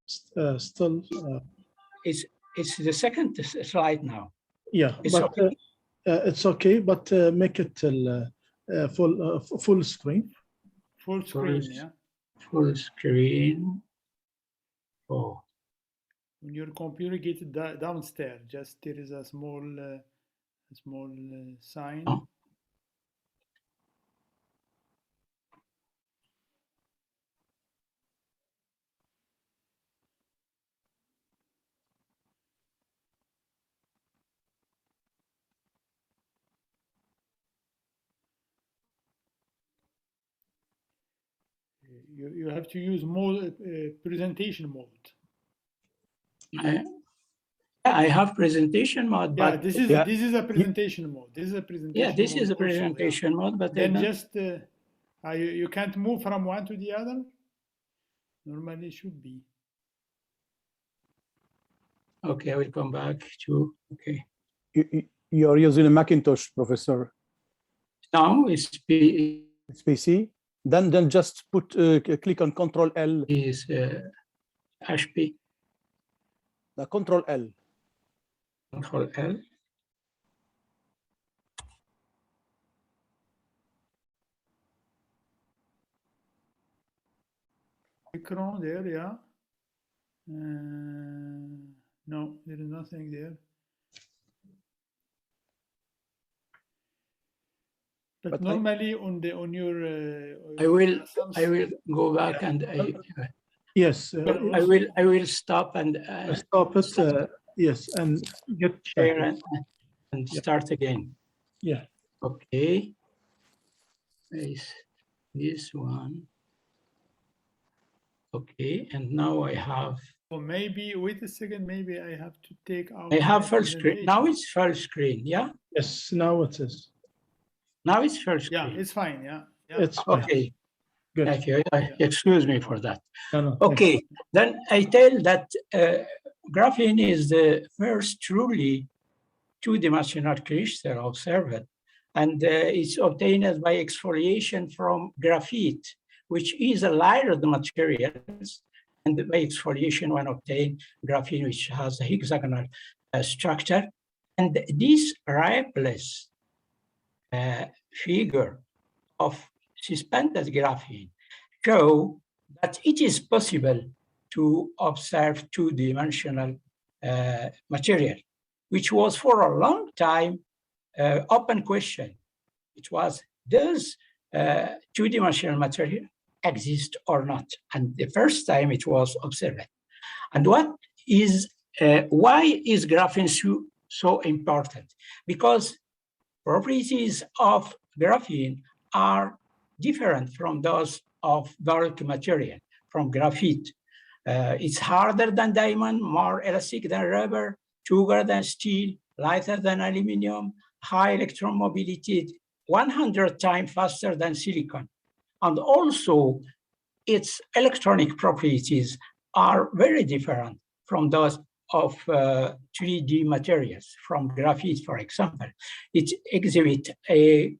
Still. It's the second slide now. Yeah, it's okay, but make it full screen. Full screen, yeah. Full screen. Oh. When your computer gets downstairs, just there is a small sign. Oh. You have to use presentation mode. I have presentation mode, yeah, but this is a presentation mode. This is a presentation. Yeah, this is a presentation mode, but then just you can't move from one to the other. Normally, it should be. Okay, I will come back to. Okay. You are using a Macintosh, Professor. No, it's PC. Then just click on Control L. Is HP. The Control L. Control L. Ecran there, yeah. No, there is nothing there. But normally on your. I will go back and Yes. I will stop and stop it. Yes, and get share and start again. Yeah. Okay. This one. Okay, and now I have. Well, maybe wait a second. Maybe I have to take out. I have full screen. Now it's full screen. Yeah. Yes. Now it is. Now it's full screen. Yeah, it's fine. Yeah. It's fine. Okay. Good. Thank you. Excuse me for that. No, okay. Then I tell that graphene is the first truly two-dimensional crystal observed, and it's obtained by exfoliation from graphite, which is a layered materials, and by exfoliation one obtains graphene which has a hexagonal structure. And this rippless figure of suspended graphene show that it is possible to observe two-dimensional material, which was for a long time open question It was, does two-dimensional material exist or not? And the first time it was observed. And what is, why is graphene so important? Because properties of graphene are different from those of bulk material, from graphite. It's harder than diamond, more elastic than rubber, stronger than steel, lighter than aluminum, high electron mobility, 100 times faster than silicon. And also, its electronic properties are very different from those of 3D materials, from graphite, for example. It exhibits a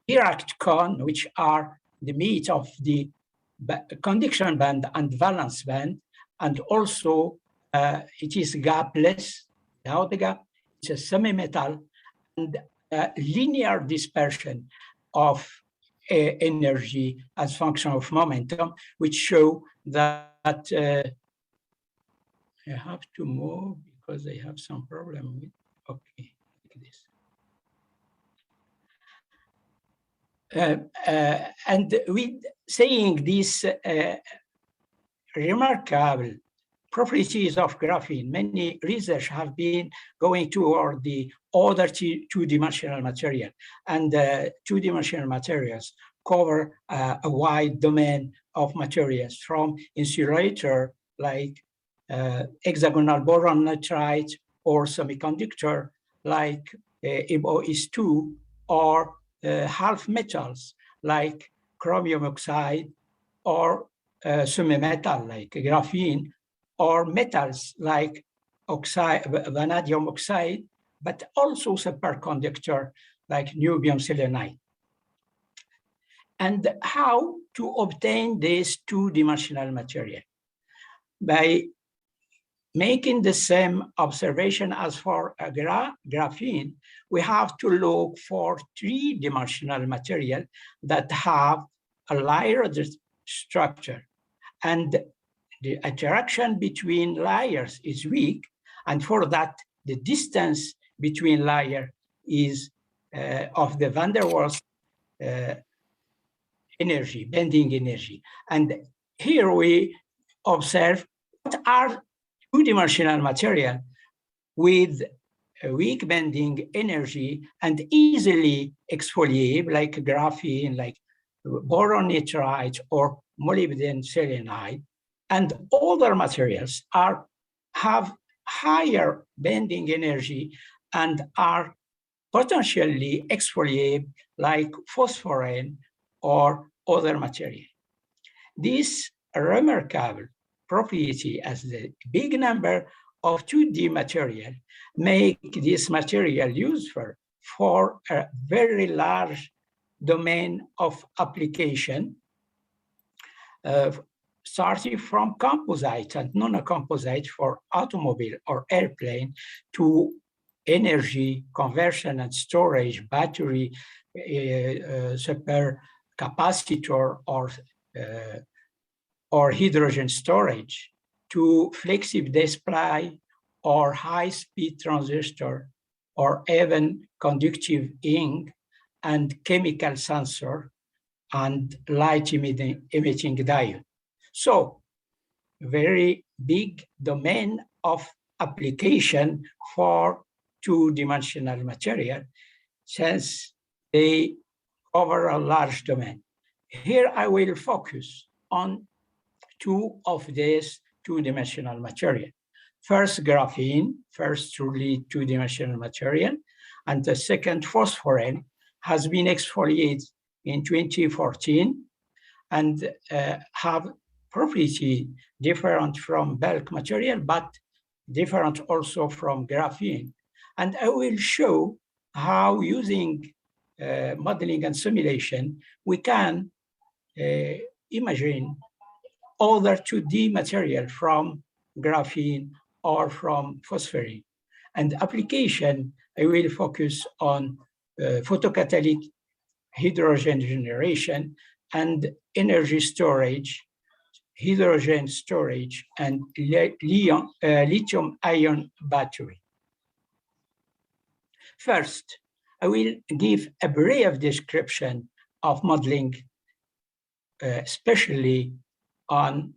direct cone, which are the meat of the conduction band and valence band, and also it is gapless, without the gap. It's a semi-metal and linear dispersion of energy as function of momentum, which show that I have to move because I have some problem with, okay, like this. And with saying these remarkable properties of graphene, many research have been going toward the other two-dimensional material. And two-dimensional materials cover a wide domain of materials, from insulator like hexagonal boron nitride, or semiconductor like MOS2, or half metals like chromium oxide, or semi-metal like graphene, or metals like oxide, vanadium oxide, but also superconductor like niobium selenide. And how to obtain this two-dimensional material? By making the same observation as for graphene, we have to look for three-dimensional material that have a layered structure. And the interaction between layers is weak, and for that, the distance between layers is of the van der Waals energy, bending energy. And here we observe what are two-dimensional material with a weak bending energy and easily exfoliable, like graphene, like boron nitride, or molybdenum selenide. And other materials have higher bending energy and are potentially exfoliable, like phosphorene or other material. This remarkable property, as the big number of 2D material, make this material useful for a very large domain of application, starting from composite and non-composite for automobile or airplane, to energy conversion and storage, battery, super capacitor, or hydrogen storage, to flexible display or high-speed transistor, or even conductive ink and chemical sensor and light emitting diode. So, very big domain of application for two-dimensional material, since they cover a large domain. Here I will focus on two of these two-dimensional material. First, graphene, first truly two-dimensional material, and the second, phosphorene, has been exfoliated in 2014 and have property different from bulk material, but different also from graphene. And I will show how, using modeling and simulation, we can imagine other 2D material from graphene or from phosphorene. And application, I will focus on photocatalytic hydrogen generation and energy storage hydrogen storage, and lithium-ion battery. First, I will give a brief description of modeling, especially on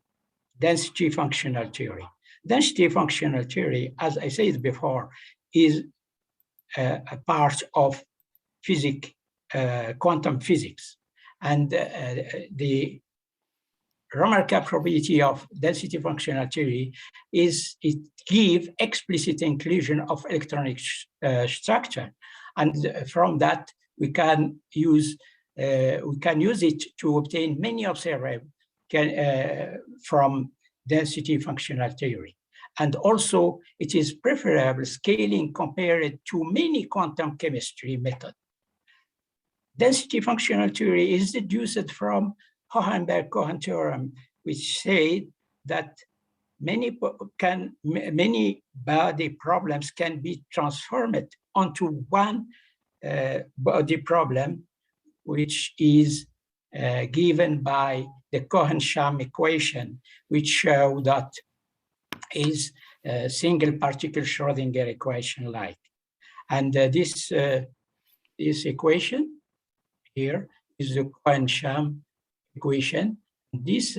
density functional theory. Density functional theory, as I said before, is a part of quantum physics. And the remarkable property of density functional theory is it gives explicit inclusion of electronic structure. And from that, we can use it to obtain many observables from density functional theory. And also, it is preferable scaling compared to many quantum chemistry methods. Density functional theory is deduced from Hohenberg-Cohen theorem, which said that many body problems can be transformed onto one body problem, which is given by the Cohen-Sham equation, which show that is a single particle Schrödinger equation like. And this equation here is the Cohen-Sham equation. This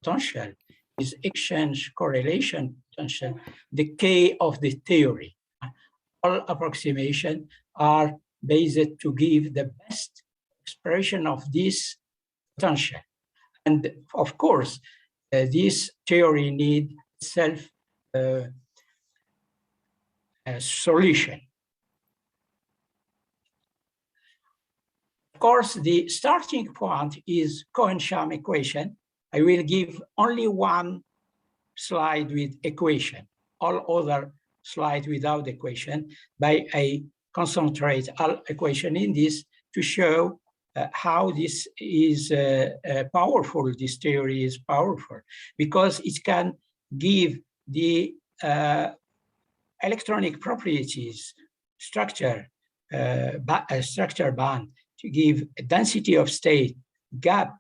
potential is exchange correlation potential, the K of the theory. All approximations are based to give the best expression of this potential. And of course, this theory needs self solution. Of course, the starting point is Cohen-Sham equation. I will give only one slide with equation, all other slides without equation, by I concentrate all equation in this to show how this is powerful, this theory is powerful, because it can give the electronic properties, structure band, to give a density of state gap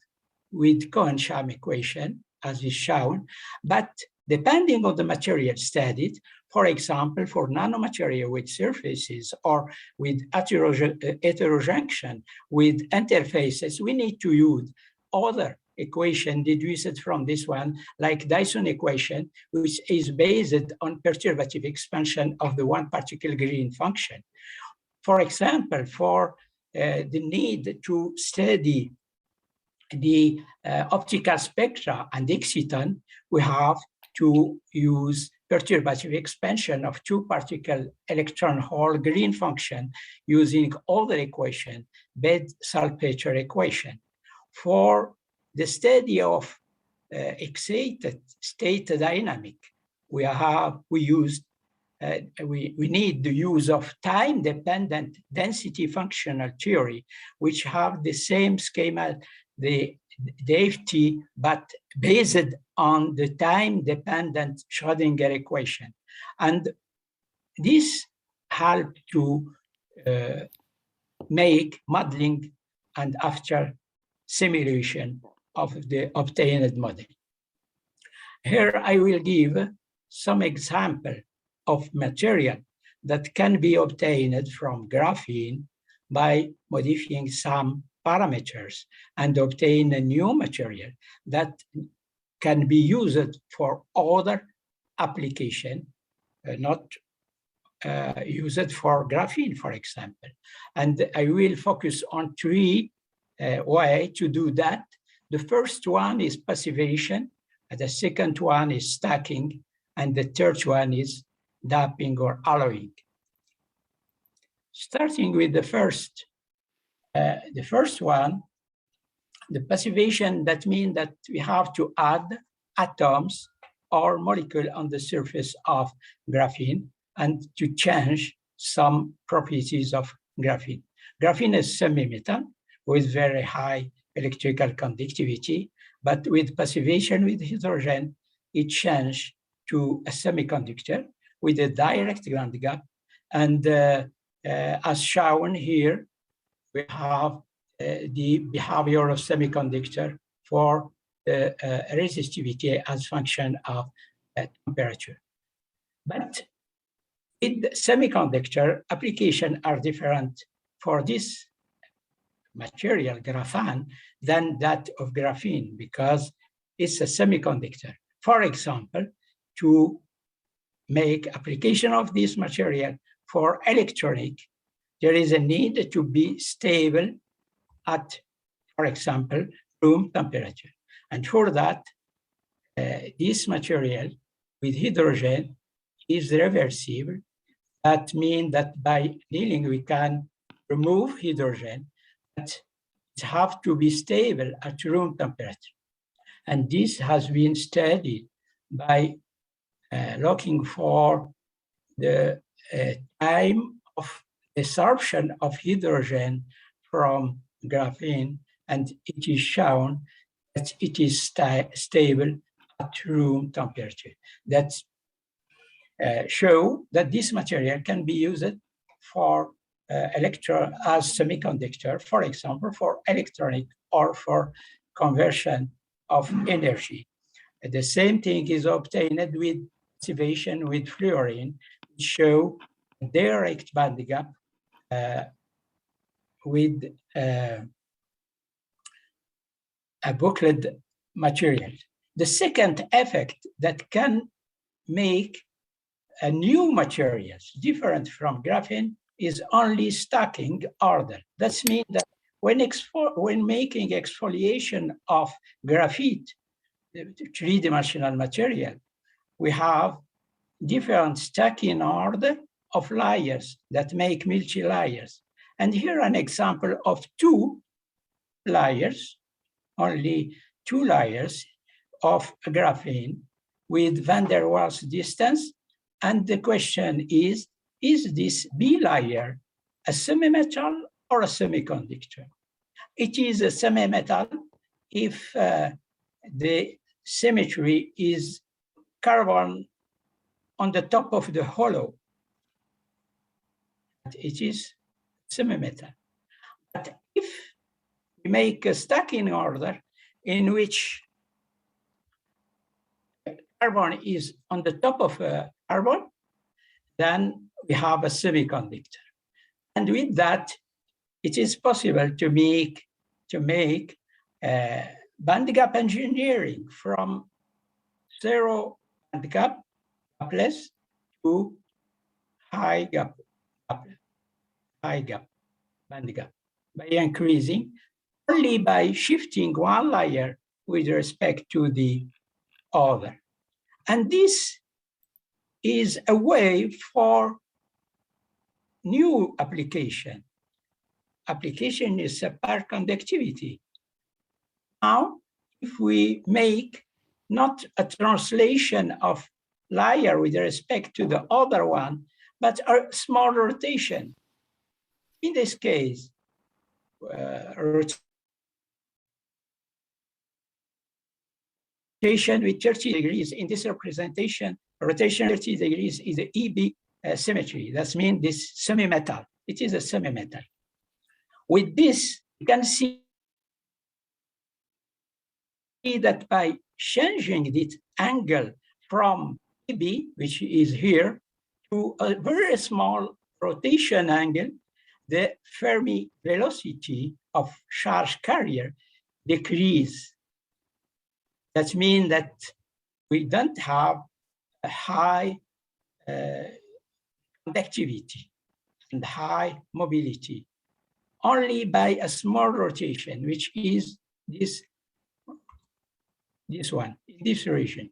with Cohen-Sham equation, as is shown, but depending on the material studied, for example, for nanomaterial with surfaces or with heterojunction with interfaces, we need to use other equation deduced from this one, like Dyson equation, which is based on perturbative expansion of the one particle green function. For example, for the need to study the optical spectra and exciton, we have to use perturbative expansion of two particle electron hole green function using other equation, Bed-Salpeter equation. For the study of excited state dynamic, we need the use of time-dependent density functional theory, which have the same schema, the FT, but based on the time-dependent Schrödinger equation. And this helped to make modeling and after simulation of the obtained model. Here I will give some example of material that can be obtained from graphene by modifying some parameters and obtain a new material that can be used for other application, not used for graphene, for example. And I will focus on three ways to do that. The first one is passivation, and the second one is stacking, and the third one is damping or alloying. Starting with the first one, the passivation, that means that we have to add atoms or molecule on the surface of graphene and to change some properties of graphene. Graphene is semi-metal with very high electrical conductivity, but with passivation with hydrogen, it changed to a semiconductor with a direct grand gap. And as shown here, we have the behavior of semiconductor for the resistivity as function of temperature. But with semiconductor, applications are different for this material, graphene, than that of graphene, because it's a semiconductor. For example, to make application of this material for electronic, there is a need to be stable at, for example, room temperature. And for that, this material with hydrogen is reversible. That means that by annealing, we can remove hydrogen, but it has to be stable at room temperature. And this has been studied by looking for the time of absorption of hydrogen from graphene, and it is shown that it is stable at room temperature. That show that this material can be used for as semiconductor, for example, for electronic or for conversion of energy. The same thing is obtained with passivation with fluorine, which show direct band gap with a buckled material. The second effect that can make a new materials different from graphene is only stacking order. That means that when making exfoliation of graphite, the three-dimensional material, we have different stacking order of layers that make multi-layers. And here an example of two layers, only two layers of graphene with van der Waals distance. And the question is this B layer a semi-metal or a semiconductor? It is a semi-metal if the symmetry is carbon on the top of the hollow. It is semi-metal. But if we make a stacking order in which carbon is on the top of a carbon, then we have a semiconductor. And with that, it is possible to make band gap engineering from zero band gap gapless to high gap band gap by increasing only by shifting one layer with respect to the other. And this is a way for new application. Application is superconductivity. Now, if we make not a translation of layer with respect to the other one, but a small rotation. In this case, rotation with 30 degrees. In this representation, rotation 30 degrees is the EB symmetry. That means this semi-metal. It is a semi-metal. With this, you can see that by changing this angle from EB, which is here, to a very small rotation angle, the Fermi velocity of charge carrier decreases. That means that we don't have a high conductivity and high mobility, only by a small rotation, which is this one, this region.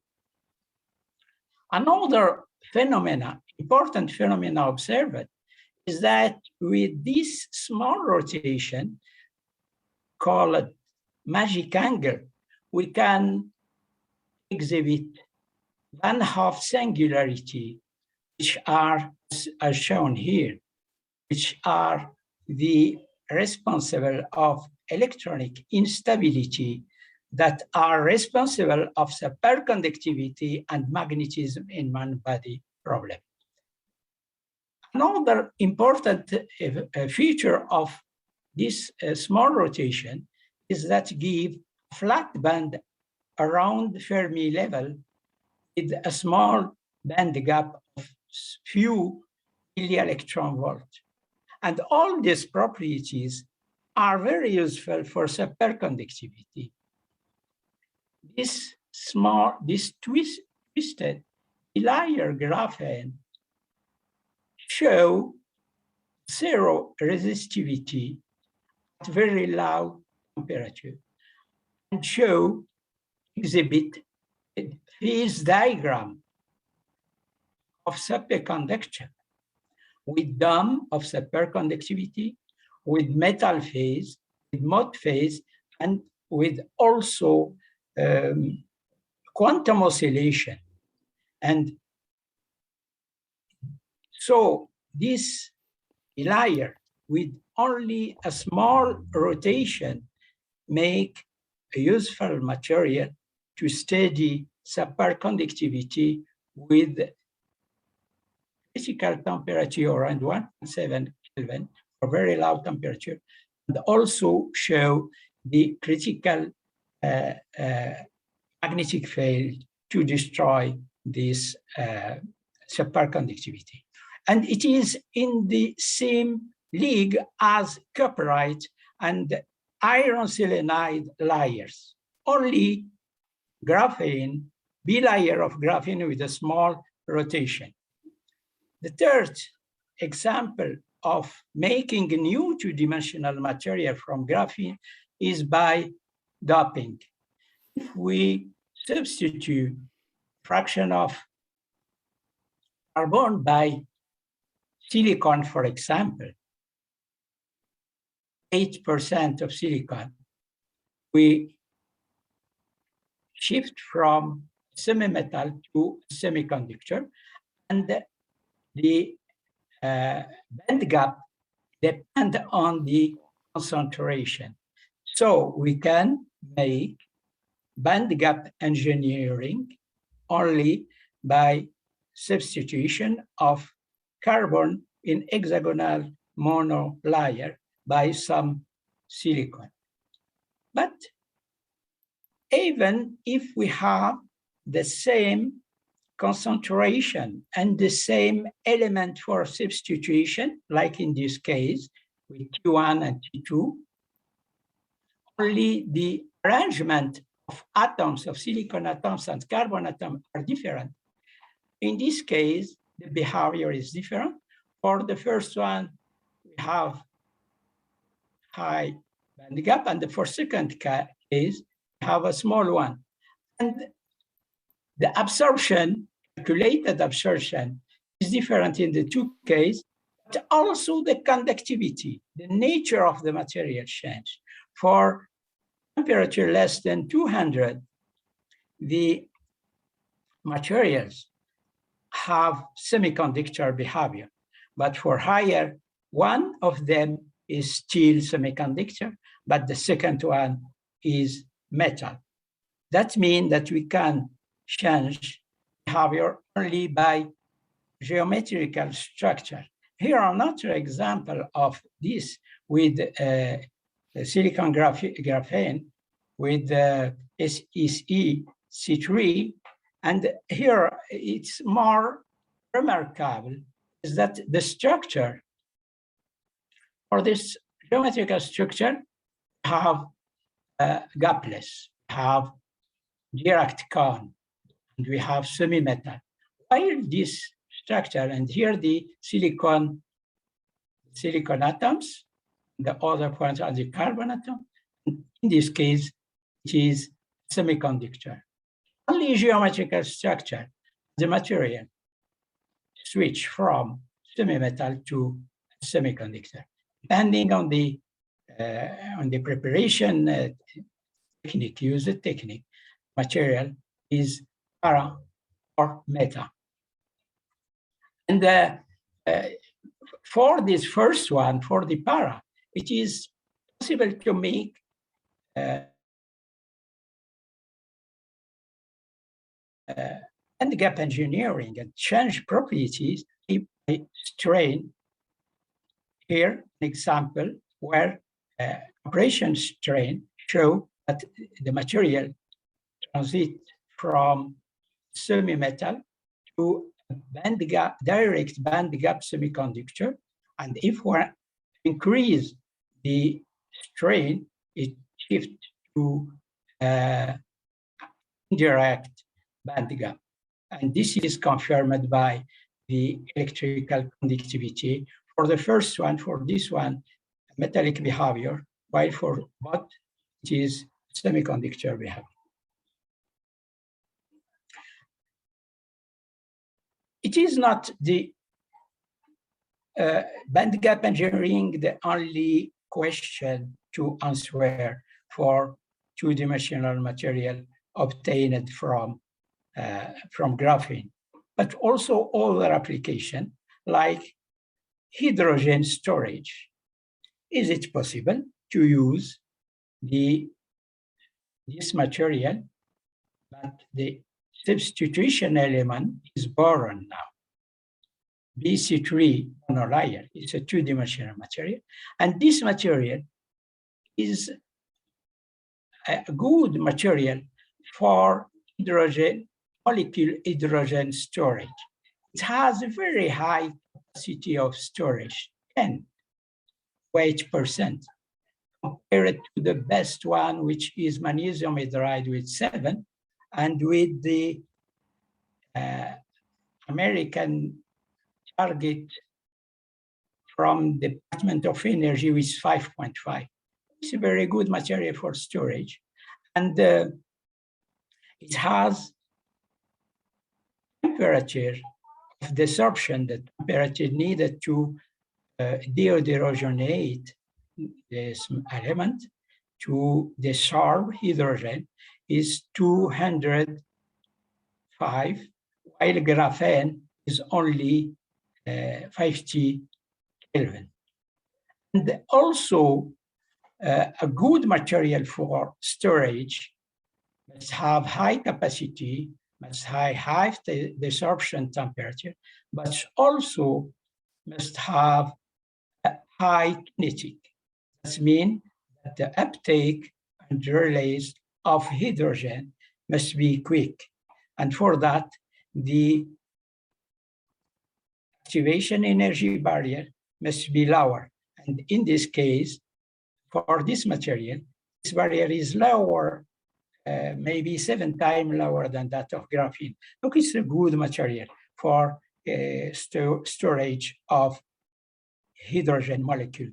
Another phenomena, important phenomena observed, is that with this small rotation, called magic angle, we can exhibit one-half singularity, which are, as shown here, which are the responsible of electronic instability that are responsible of superconductivity and magnetism in one-body problem. Another important feature of this small rotation is that give flat band around Fermi level with a small band gap of few milli-electron volt. And all these properties are very useful for superconductivity. This twisted layer graphene show zero resistivity at very low temperature and exhibit a phase diagram of superconductor with dome of superconductivity, with metal phase, with mode phase, and with also quantum oscillation. And so this layer with only a small rotation make a useful material to study superconductivity with critical temperature around 1.7 Kelvin for very low temperature, and also show the critical magnetic field to destroy this superconductivity. And it is in the same league as copperite and iron selenide layers. Only graphene, bilayer of graphene with a small rotation. The third example of making a new two-dimensional material from graphene is by doping. If we substitute fraction of carbon by silicon, for example, 8% of silicon, we shift from semi-metal to semiconductor, and the band gap depends on the concentration. So we can make band gap engineering only by substitution of carbon in hexagonal mono layer by some silicon. But even if we have the same concentration and the same element for substitution, like in this case with T1 and T2, only the arrangement of atoms, of silicon atoms and carbon atoms are different. In this case, the behavior is different. For the first one, we have high band gap, and for second case, we have a small one. And the absorption, calculated absorption, is different in the two cases, but also the conductivity, the nature of the material change. For temperature less than 200, the materials have semiconductor behavior, but for higher, one of them is still semiconductor, but the second one is metal. That means that we can change behavior only by geometrical structure. Here are another example of this with silicon graphene with SEC3. And here it's more remarkable is that the structure for this geometrical structure have gapless, have direct cone, and we have semi-metal. While this structure, and here the silicon atoms, the other points are the carbon atom. In this case, it is semiconductor. Only geometrical structure, the material switch from semi-metal to semiconductor. Depending on the preparation technique, used technique, material is para or meta. And for this first one, for the para, it is possible to make band gap engineering and change properties by strain. Here, an example where operation strain show that the material transit from semi-metal to direct band gap semiconductor. And if we increase the strain, it shifts to indirect band gap. And this is confirmed by the electrical conductivity. For the first one, for this one, metallic behavior, while for both it is semiconductor behavior. It is not the band gap engineering the only question to answer for two-dimensional material obtained from graphene, but also other applications like hydrogen storage. Is it possible to use this material, but the substitution element is boron now? BC3 monolayer is a two-dimensional material, and this material is a good material for molecule hydrogen storage. It has a very high capacity of storage, 10 weight% compared to the best one, which is magnesium hydride with 7, and with the American target from the Department of Energy with 5.5. It's a very good material for storage. And it has temperature of desorption, the temperature needed to dehydrogenate this element to desorb hydrogen is 205, while graphene is only 50 Kelvin. And also a good material for storage must have high capacity, must have high desorption temperature, but also must have a high kinetic. That means that the uptake and release of hydrogen must be quick. And for that, the activation energy barrier must be lower. And in this case, for this material, this barrier is lower, maybe 7 times lower than that of graphene. Look, it's a good material for storage of hydrogen molecule.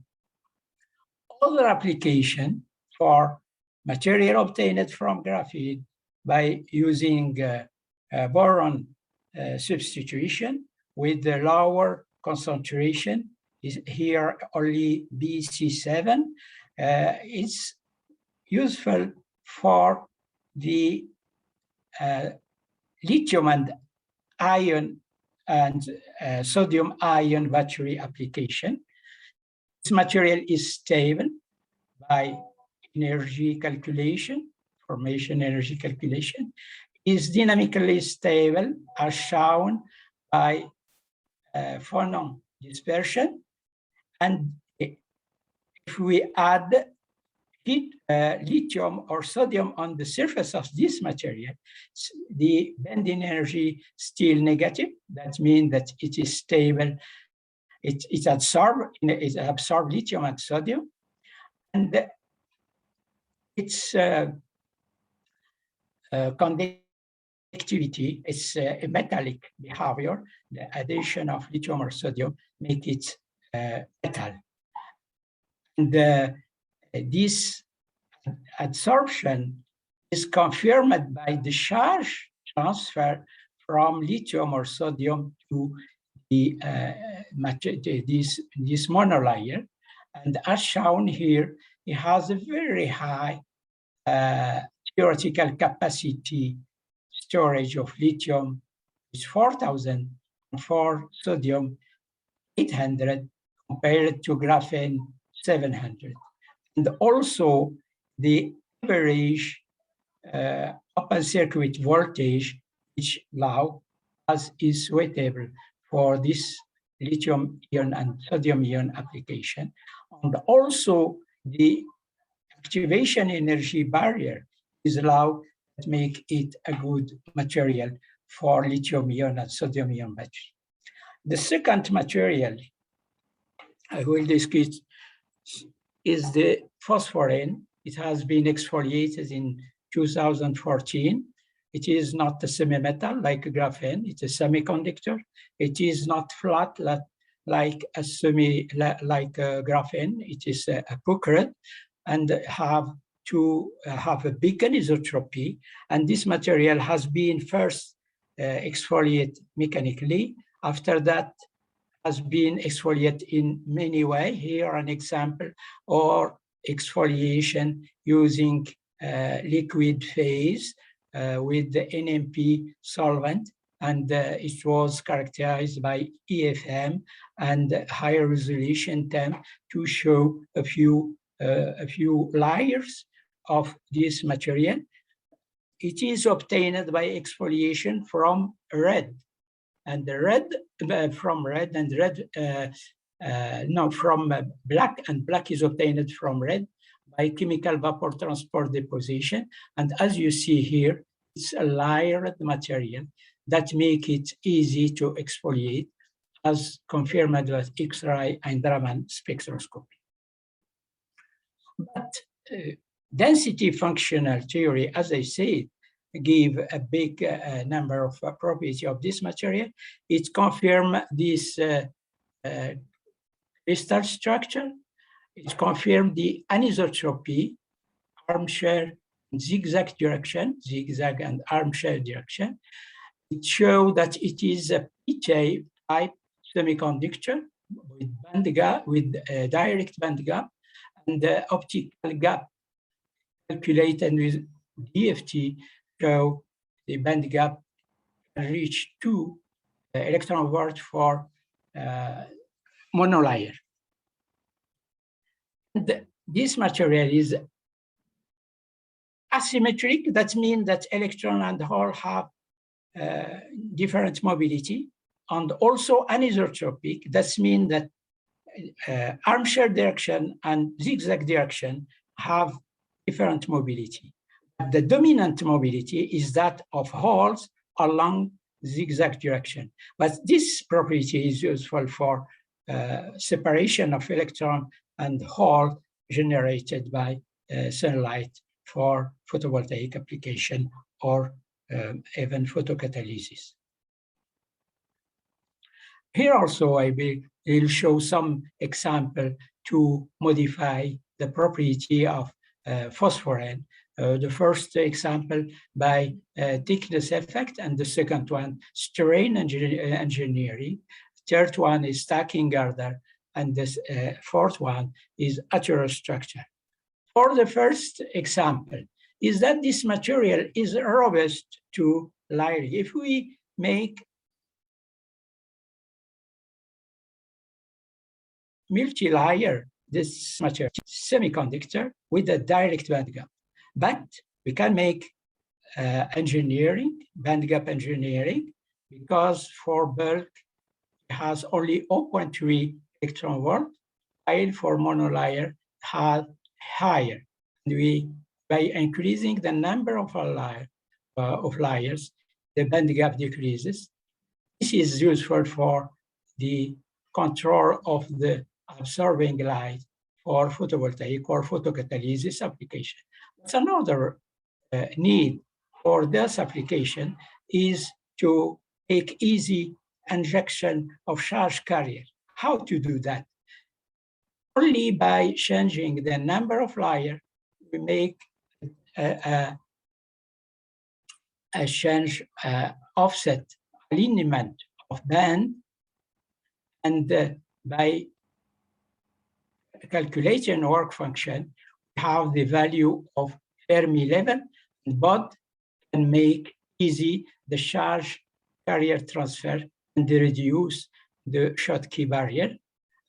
Other application for material obtained from graphene by using boron substitution with the lower concentration is here only BC7. It's useful for the lithium and ion and sodium ion battery application. This material is stable by energy calculation, formation energy calculation, is dynamically stable as shown by phonon dispersion. And if we add lithium or sodium on the surface of this material, the bending energy still negative. That means that it is stable. It absorbs lithium and sodium, and its conductivity is a metallic behavior. The addition of lithium or sodium make it metal. And this adsorption is confirmed by the charge transfer from lithium or sodium to this monolayer. And as shown here, it has a very high theoretical capacity storage of lithium is 4,000, and for sodium 800 compared to graphene 700. And also the average open circuit voltage, which now is suitable for this lithium ion and sodium ion application. And also the activation energy barrier is low, that make it a good material for lithium-ion and sodium-ion battery. The second material I will discuss is the phosphorene. It has been exfoliated in 2014. It is not a semi-metal like graphene. It's a semiconductor. It is not flat like a graphene. It is a puckered and have a big anisotropy. And this material has been first exfoliated mechanically. After that, has been exfoliated in many ways. Here an example, or exfoliation using liquid phase with the NMP solvent, and it was characterized by EFM and higher resolution TEM to show a few layers of this material. It is obtained by exfoliation from red. And the from black, and black is obtained from red by chemical vapor transport deposition. And as you see here, it's a layered material that make it easy to exfoliate, as confirmed with X-ray and Raman spectroscopy. But density functional theory, as I said, give a big number of properties of this material. It confirms this crystal structure. It confirms the anisotropy, armchair, zigzag direction, zigzag and armchair direction. It shows that it is a PJ type semiconductor with band gap, with direct band gap, and the optical gap calculated with DFT show the band gap can reach 2 electron volt for monolayer. This material is asymmetric. That means that electron and hole have different mobility, and also anisotropic. That means that armchair direction and zigzag direction have different mobility. The dominant mobility is that of holes along zigzag direction. But this property is useful for separation of electron and hole generated by sunlight for photovoltaic application or even photocatalysis. Here also I will show some example to modify the property of phosphorene. The first example by thickness effect, and the second one strain engineering. Third one is stacking girder, and this fourth one is heterostructure. For the first example, is that this material is robust to layering. If we make multi-layer this material semiconductor with a direct band gap, but we can make engineering, band gap engineering, because for bulk it has only 0.3 electron volt, while for monolayer has higher. And by increasing the number of layers, the band gap decreases. This is useful for the control of the absorbing light for photovoltaic or photocatalysis application. But another need for this application is to take easy injection of charge carrier. How to do that? Only by changing the number of layers, we make a change offset alignment of band, and by calculating work function, we have the value of Fermi level, and both can make easy the charge carrier transfer and reduce the Schottky barrier.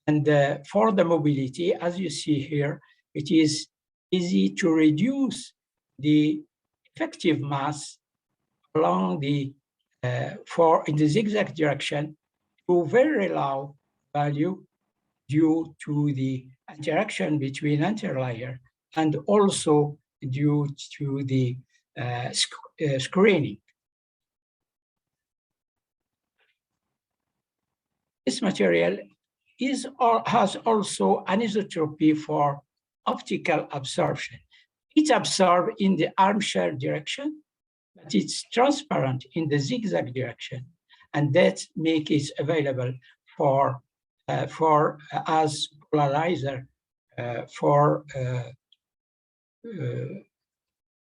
And for the mobility, as you see here, it is easy to reduce the effective mass along the in the zigzag direction to very low value due to the interaction between interlayer, and also due to the screening. This material is or has also anisotropy for optical absorption. It absorbs in the armchair direction, but it's transparent in the zigzag direction, and that makes it available for as polarizer for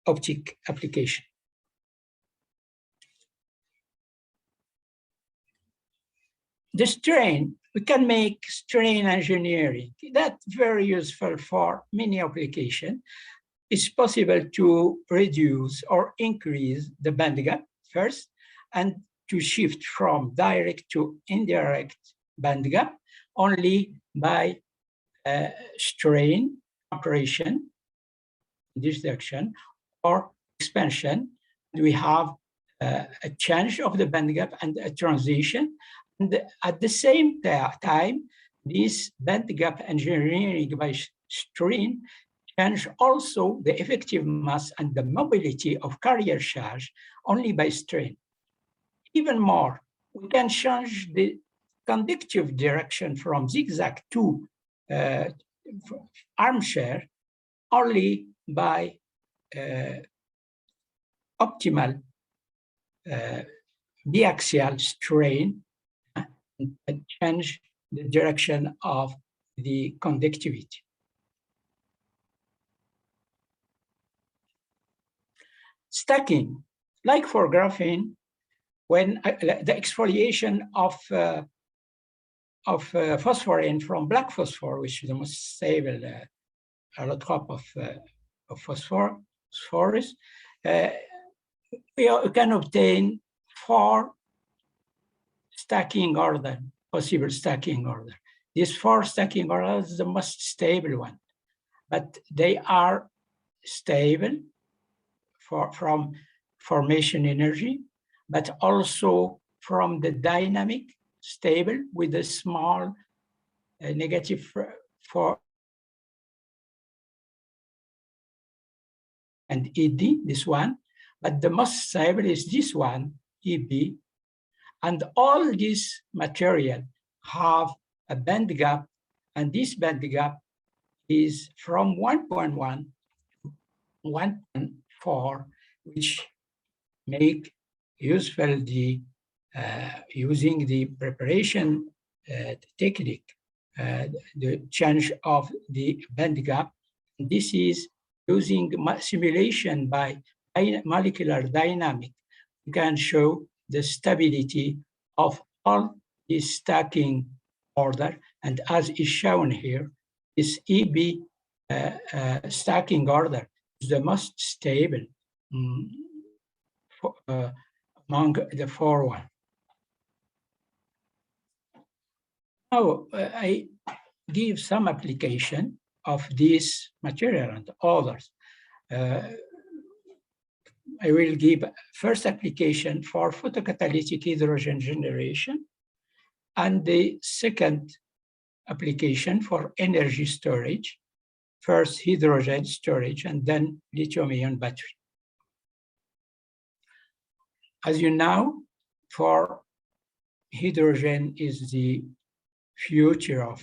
optic application. The strain, we can make strain engineering. That's very useful for many applications. It's possible to reduce or increase the band gap first, and to shift from direct to indirect band gap only by strain operation in this direction or expansion. We have a change of the band gap and a transition. And at the same time, this band gap engineering by strain change also the effective mass and the mobility of carrier charge only by strain. Even more, we can change the conductive direction from zigzag to armchair only by optimal biaxial strain and change the direction of the conductivity. Stacking, like for graphene, when the exfoliation of phosphorine from black phosphor, which is the most stable allotrope of phosphorus, we can obtain 4 stacking order, possible stacking order. These 4 stacking orders is the most stable one, but they are stable from formation energy, but also from the dynamic stable with a small negative for and ED, this one, but the most stable is this one, EB, and all this material have a band gap, and this band gap is from 1.1 to 1.4, which make useful the using the preparation technique, the change of the band gap. This is using simulation by molecular dynamic. You can show the stability of all this stacking order, and as is shown here, this EB stacking order is the most stable among the 4 ones. Now, I give some application of this material and others. I will give first application for photocatalytic hydrogen generation, and the second application for energy storage, first hydrogen storage and then lithium-ion battery. As you know, for hydrogen is the future of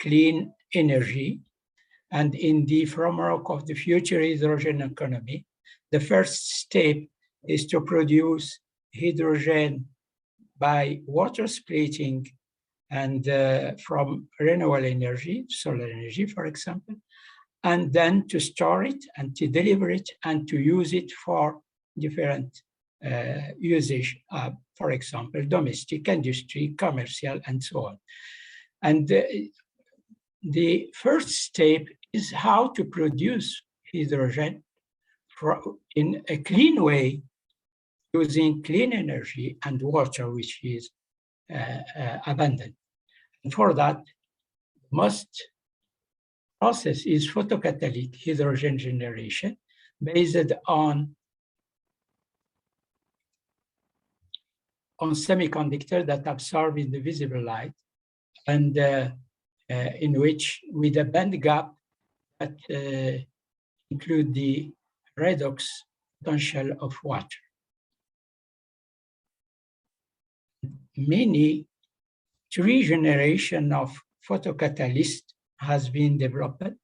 clean energy, and in the framework of the future hydrogen economy, the first step is to produce hydrogen by water splitting and from renewable energy, solar energy, for example, and then to store it and to deliver it and to use it for different usage, for example, domestic, industry, commercial, and so on. And the first step is how to produce hydrogen in a clean way, using clean energy and water, which is abundant. And for that, most process is photocatalytic hydrogen generation based on semiconductor that absorb in the visible light, and in which with a band gap that include the redox potential of water. Three generations of photocatalysts has been developed.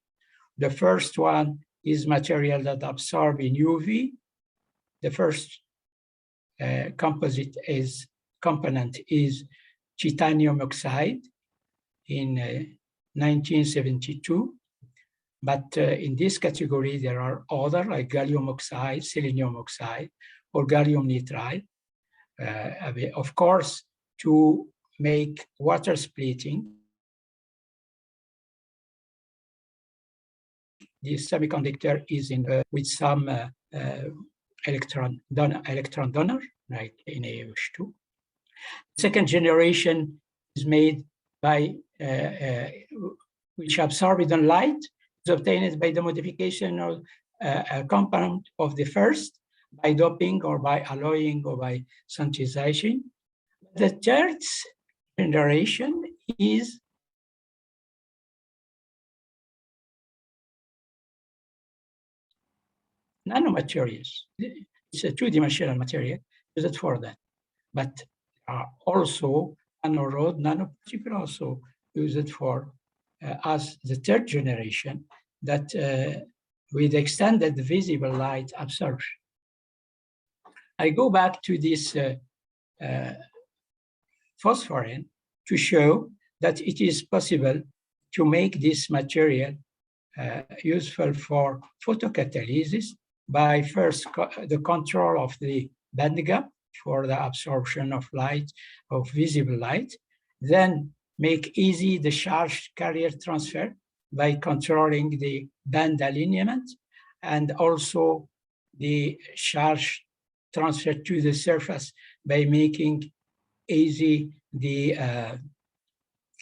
The first one is material that absorb in UV. The first component is titanium oxide in 1972. But in this category, there are other like gallium oxide, selenium oxide, or gallium nitride. Of course, to make water splitting, the semiconductor is in with some electron donor, like NaOH2. Second generation is made by which absorbed light, is obtained by the modification of a compound of the first by doping or by alloying or by synthesizing. The third generation is nanomaterials. It's a two-dimensional material used for that, but also nanorod, nanoparticle also used for as the third generation that with extended visible light absorption. I go back to this phosphorine to show that it is possible to make this material useful for photocatalysis by first the control of the band gap for the absorption of light, of visible light, then make easy the charge carrier transfer by controlling the band alignment, and also the charge transfer to the surface by making easy the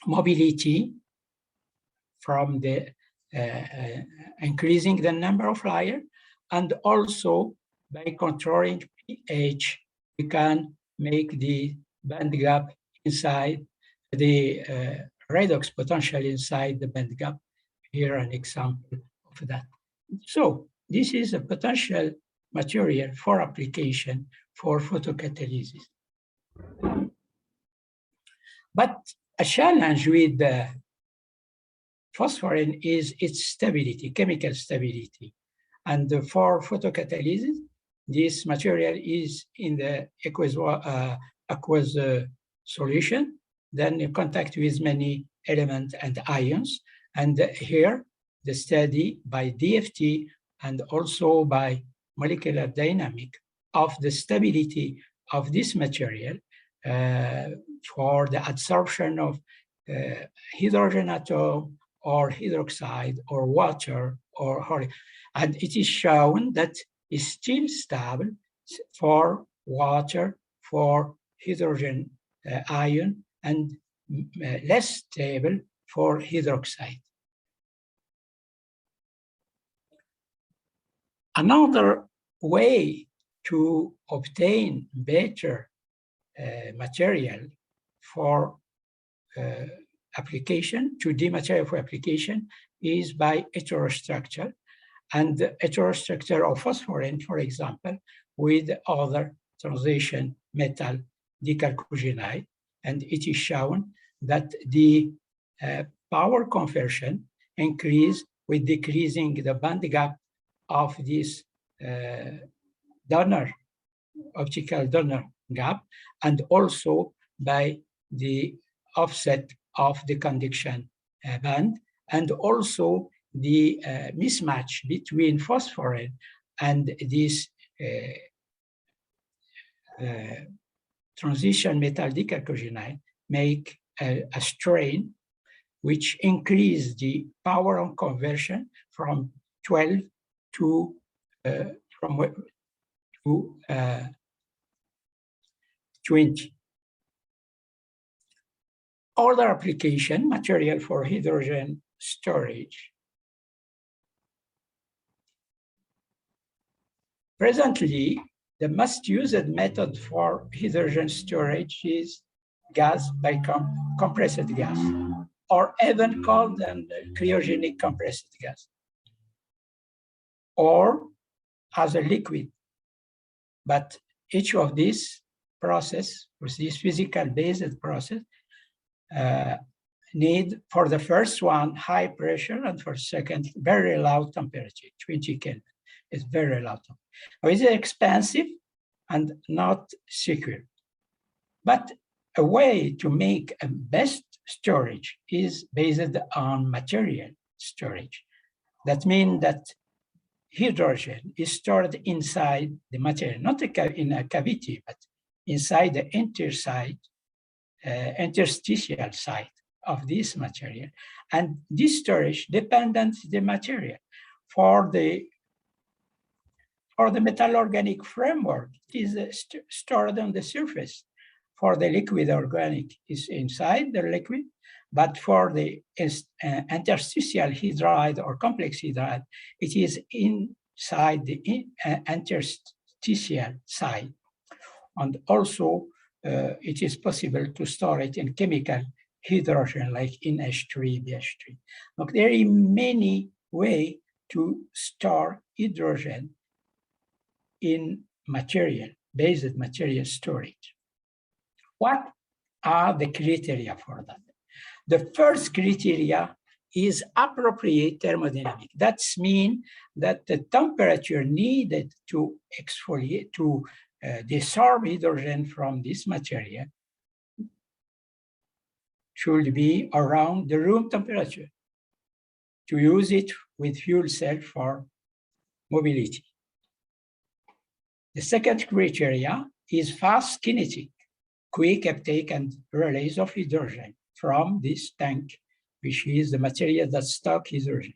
mobility from the increasing the number of layers, and also by controlling pH, we can make the band gap inside the redox potential inside the band gap. Here an example of that. So this is a potential material for application for photocatalysis. But a challenge with the phosphorine is its stability, chemical stability. And for photocatalysis, this material is in the aqueous solution, then in contact with many elements and ions. And here, the study by DFT and also by molecular dynamic of the stability of this material for the absorption of hydrogen atom or hydroxide or water or and it is shown that it's still stable for water, for hydrogen ion, and less stable for hydroxide. Another way to obtain better material for application, 2D material for application, is by heterostructure. And the heterostructure of phosphorine, for example, with other transition metal decalcogenide. And it is shown that the power conversion increase with decreasing the band gap of this donor, optical donor gap, and also by the offset of the conduction band, and also the mismatch between phosphorine and this transition metal decalcogenide make a strain which increase the power on conversion from 12 to 20. Other application, material for hydrogen storage. Presently, the most used method for hydrogen storage is gas by compressed gas, or even called cryogenic compressed gas, or as a liquid But each of these process, with this physical-based process, need for the first one high pressure, and for second very low temperature, 20 Kelvin. It's very low. It's expensive and not secure. But a way to make a best storage is based on material storage. That means that hydrogen is stored inside the material, not in a cavity, but inside the interstitial side of this material. And this storage dependent the material. For the metal organic framework, it is stored on the surface. For the liquid organic, is inside the liquid, but for the interstitial hydride or complex hydride, it is inside the interstitial side. And also, it is possible to store it in chemical hydrogen, like in H3, BH3. Look, there are many ways to store hydrogen in based material storage. What are the criteria for that? The first criteria is appropriate thermodynamic. That means that the temperature needed to exfoliate, to desorb hydrogen from this material should be around the room temperature to use it with fuel cell for mobility. The second criteria is fast kinetic, quick uptake and release of hydrogen from this tank, which is the material that stocks hydrogen.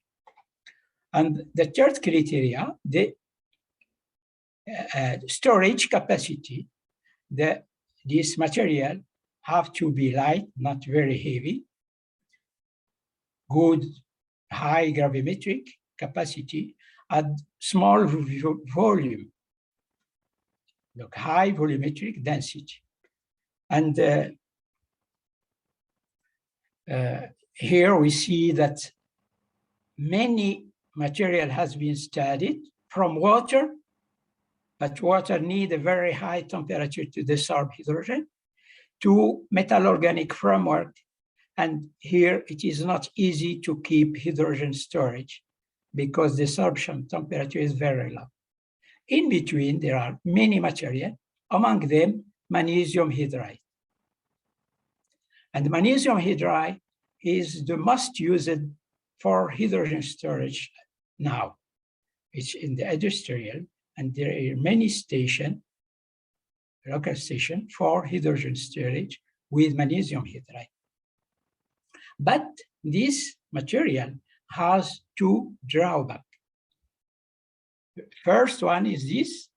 And the third criteria, the storage capacity. This material have to be light, not very heavy, good high gravimetric capacity, and small volume, look, high volumetric density. And here we see that many material has been studied from water, but water need a very high temperature to desorb hydrogen, to metal organic framework. And here it is not easy to keep hydrogen storage because the desorption temperature is very low. In between, there are many material, among them magnesium hydride. And magnesium hydride is the most used for hydrogen storage now. It's in the industrial, and there are many stations, local stations for hydrogen storage with magnesium hydride. But this material has two drawbacks. The first one is this,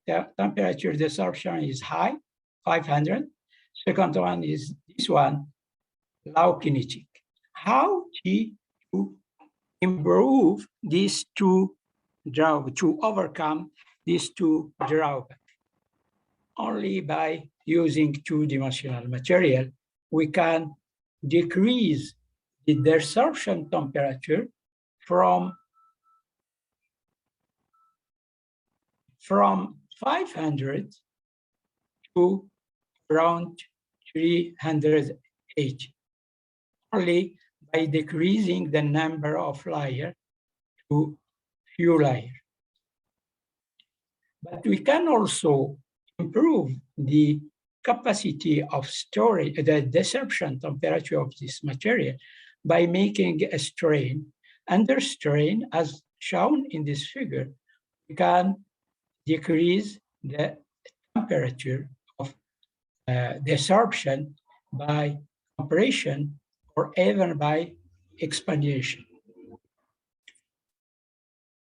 the temperature desorption is high, 500. Second one is this one, low kinetic. How to improve these two drawbacks, to overcome these two drawbacks? Only by using two-dimensional material, we can decrease the desorption temperature from 500 to around 380, only by decreasing the number of layers to few layers. But we can also improve the capacity of storage, the desorption temperature of this material by making a strain. Under strain, as shown in this figure, we can decrease the temperature of desorption by compression or even by expansion.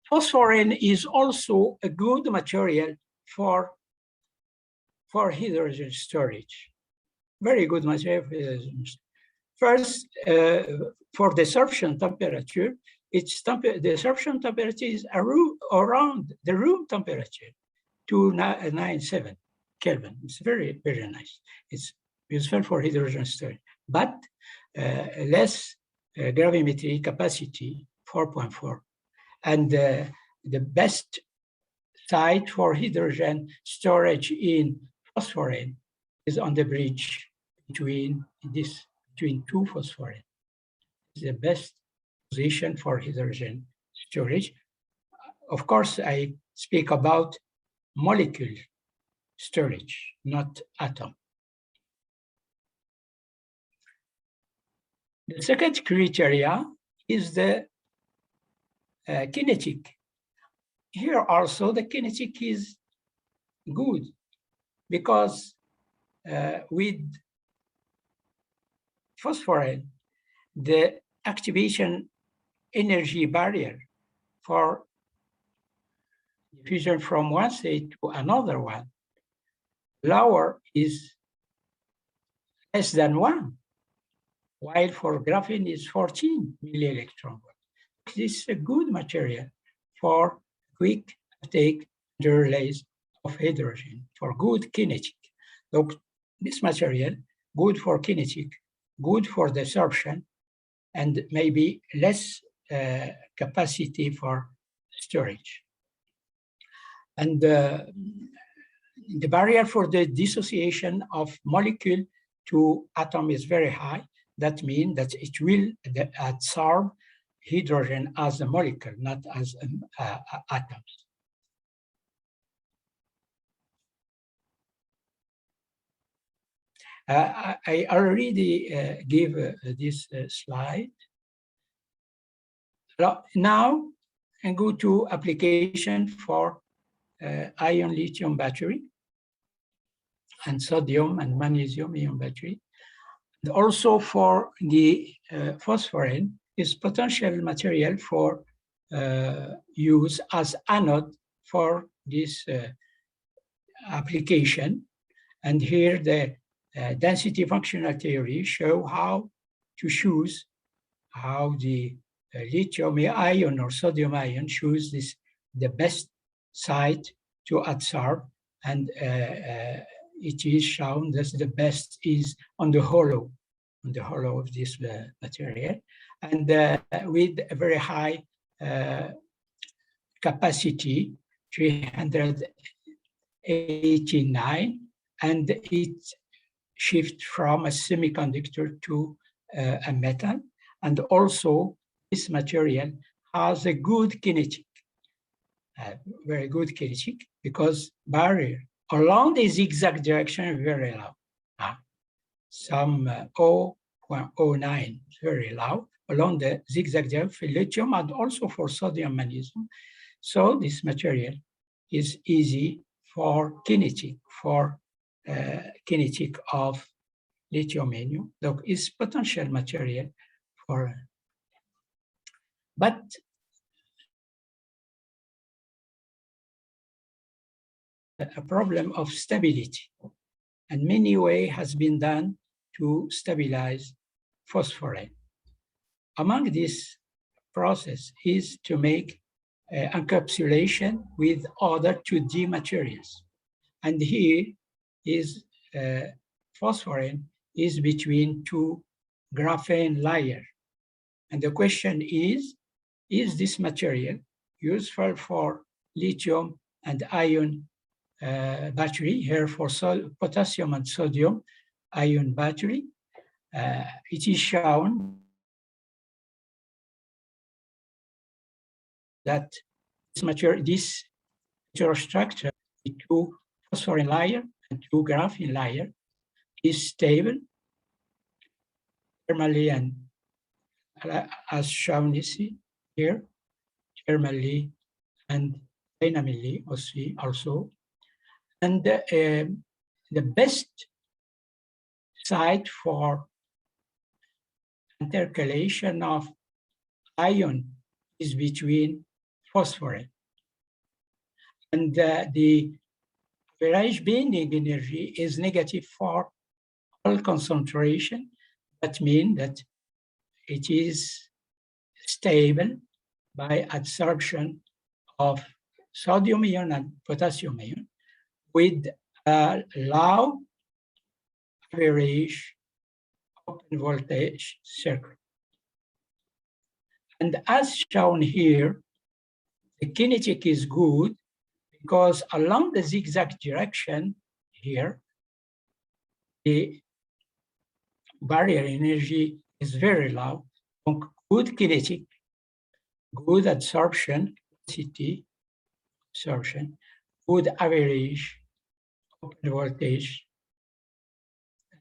Phosphorine is also a good material for hydrogen storage. Very good material for hydrogen. First, for desorption temperature, desorption temperature is around the room temperature, 297 Kelvin. It's very, very nice. It's useful for hydrogen storage, but less gravimetry capacity, 4.4. And the best site for hydrogen storage in phosphorane is on the bridge between two phosphorane. It's the best position for hydrogen storage. Of course, I speak about molecule storage, not atom. The second criteria is the kinetic. Here also the kinetic is good because with phosphorane, the activation energy barrier for diffusion from one state to another one lower is less than 1, while for graphene is 14 milli-electron volts. This is a good material for quick uptake and release of hydrogen, for good kinetic. So this material, good for kinetic, good for desorption, and maybe less capacity for storage. And the barrier for the dissociation of molecule to atom is very high. That means that it will absorb hydrogen as a molecule, not as atoms. I already gave this slide. Now, I go to application for ion lithium battery and sodium and magnesium ion battery. And also for the phosphorane is potential material for use as anode for this application. And here the density functional theory show how to choose how the lithium ion or sodium ion choose the best site to absorb, and it is shown that the best is on the hollow of this material, and with a very high capacity, 389, and it shifts from a semiconductor to a metal. And also this material has a good kinetic, very good kinetic, because barrier along the zigzag direction is very low. Some 0.09, very low, along the zigzag direction for lithium and also for sodium magnesium. So this material is easy for kinetic, kinetic of lithium ion. So it's potential material for, but a problem of stability, and many ways has been done to stabilize phosphorane. Among this process is to make encapsulation with other 2D materials. And here is phosphorane is between two graphene layers. And the question is this material useful for lithium and ion battery, here for potassium and sodium ion battery? It is shown that this material structure, the two phosphorane layer and two graphene layer, is stable thermally and as shown here, thermally and dynamically also. And the best site for intercalation of ion is between phosphorane. And the average binding energy is negative for all concentration. That means that it is stable by adsorption of sodium ion and potassium ion with a low average open voltage circuit. And as shown here, the kinetic is good because along the zigzag direction here, the barrier energy is very low, good kinetic, good absorption, good average open voltage,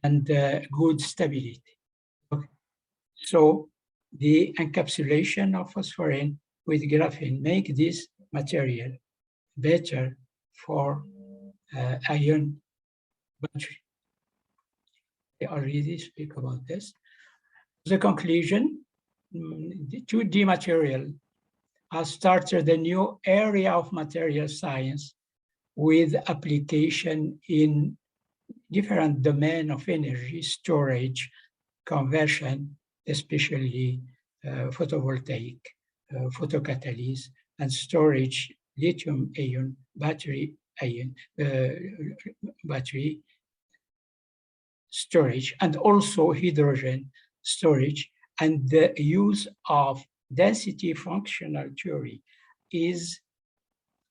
and good stability. Okay. So the encapsulation of phosphorine with graphene make this material better for ion battery. I already speak about this. The conclusion, the 2D material has started a new area of material science with application in different domain of energy storage, conversion, especially photovoltaic, photocatalysis, and storage, lithium-ion battery storage, and also hydrogen storage. And the use of density functional theory is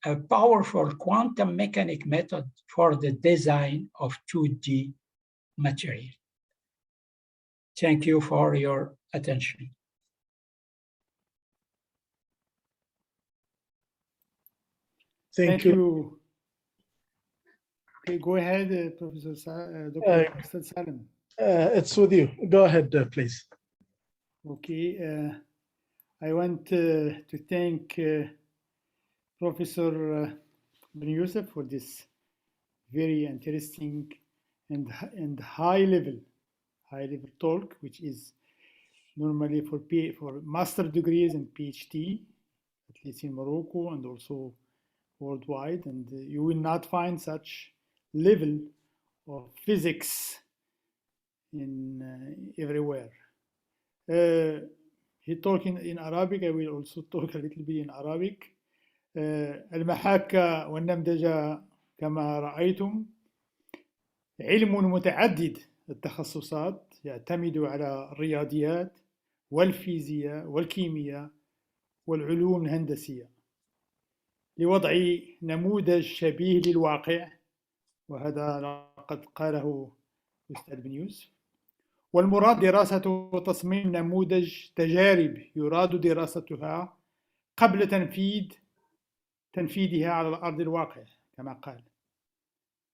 a powerful quantum mechanic method for the design of 2D material. Thank you for your attention. Thank you. Okay, go ahead, Professor Dr. Salim. It's with you. Go ahead, please. Okay, I want to thank Professor Ben Youssef for this very interesting and high level talk, which is normally for master degrees and PhD, at least in Morocco and also worldwide, and you will not find such level of physics in everywhere. He talking in Arabic. I will also talk a little bit in Arabic. المحاكة والنمذجة كما رأيتم علم متعدد التخصصات يعتمد على الرياضيات والفيزياء والكيمياء والعلوم الهندسية لوضع نموذج شبيه للواقع، وهذا لقد قاله أستاذ بن يوسف. والمراد دراسة وتصميم نموذج تجارب يراد دراستها قبل تنفيذها على أرض الواقع كما قال.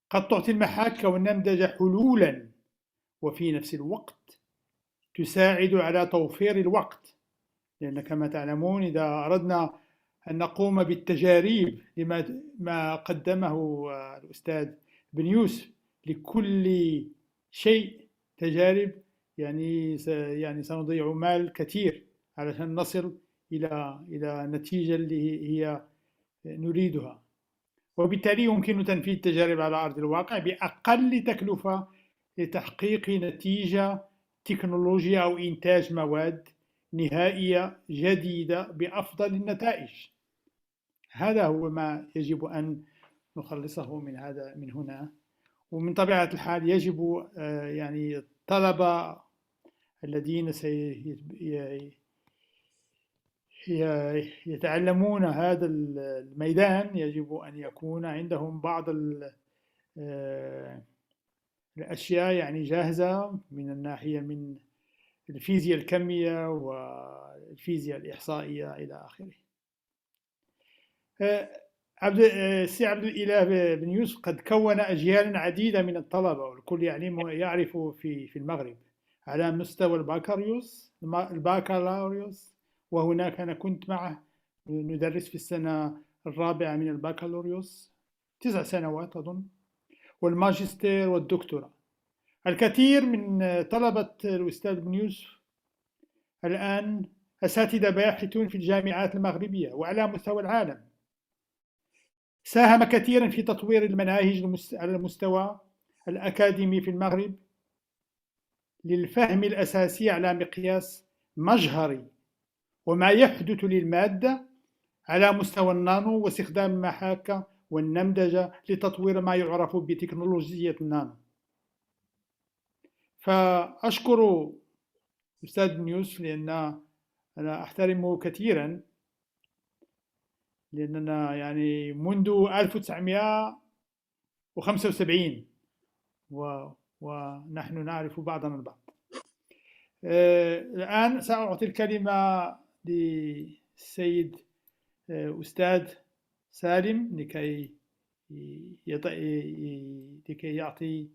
قد تعطي المحاكة والنمذجة حلولا وفي نفس الوقت تساعد على توفير الوقت، لأن كما تعلمون إذا أردنا أن نقوم بالتجارب لما قدمه الأستاذ بن يوسف لكل شيء تجارب، يعني سنضيع مال كثير علشان نصل إلى نتيجة اللي هي نريدها، وبالتالي يمكن تنفيذ التجارب على أرض الواقع بأقل تكلفة لتحقيق نتيجة تكنولوجيا أو إنتاج مواد نهائية جديدة بأفضل النتائج. هذا هو ما يجب أن نخلصه من هنا. ومن طبيعة الحال يجب يعني الطلبة الذين يتعلمون هذا الميدان يجب أن يكون عندهم بعض الأشياء يعني جاهزة من الناحية من الفيزياء الكمية والفيزياء الإحصائية إلى آخره. السي عبد الإله بن يوسف قد كون أجيال عديدة من الطلبة، والكل يعرف في المغرب على مستوى البكالوريوس، وهناك أنا كنت معه ندرس في السنة الرابعة من البكالوريوس 9 سنوات أظن، والماجستير والدكتوراه. الكثير من طلبة الأستاذ بن يوسف الآن أساتذة باحثون في الجامعات المغربية وعلى مستوى العالم. ساهم كثيرا في تطوير المناهج على المستوى الأكاديمي في المغرب للفهم الأساسي على مقياس مجهري وما يحدث للمادة على مستوى النانو، واستخدام المحاكة والنمذجة لتطوير ما يعرف بتكنولوجيا النانو. فأشكر أستاذ بن يوسف لأن أنا أحترمه كثيرا لأننا يعني منذ 1975 ونحن نعرف بعضنا البعض. الآن سأعطي الكلمة للسيد أستاذ سالم لكي يعطي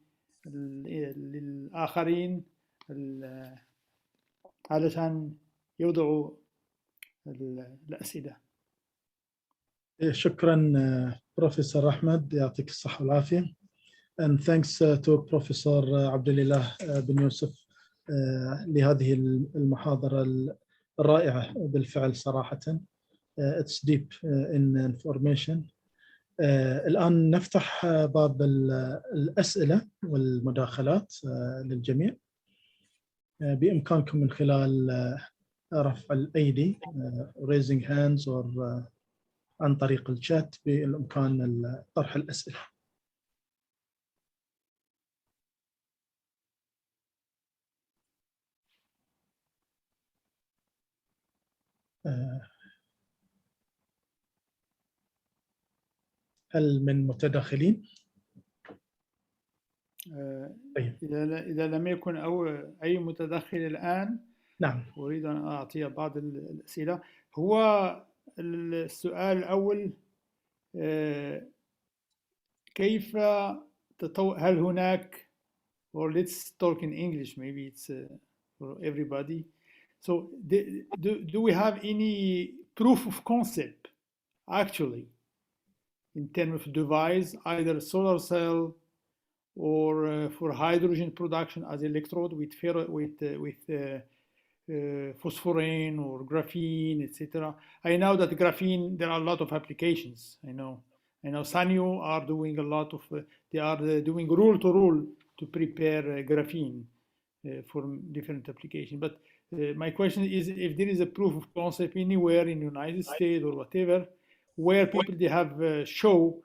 للآخرين علشان يوضعوا الأسئلة. شكرا بروفيسور أحمد، يعطيك الصحة والعافية. And thanks to Professor Abdullah bin Yusuf لهذه المحاضرة الرائعة بالفعل صراحة. It's deep in information. الآن نفتح باب الأسئلة والمداخلات للجميع. بإمكانكم من خلال رفع الأيدي raising hands or عن طريق الشات بالإمكان طرح الأسئلة. هل من متداخلين؟ طيب. إذا لم يكن أي متدخل الآن، نعم، أريد أن أعطي بعض الأسئلة. هو السؤال الأول، كيف هل هناك، or let's talk in English, maybe it's for everybody. So do we have any proof of concept actually in terms of device, either solar cell or for hydrogen production as electrode with phosphorane or graphene, etc. I know that graphene, there are a lot of applications. I know Sanyo are doing a lot of, they are doing rule to prepare graphene for different applications. But my question is, if there is a proof of concept anywhere in the United States or whatever, where people they have show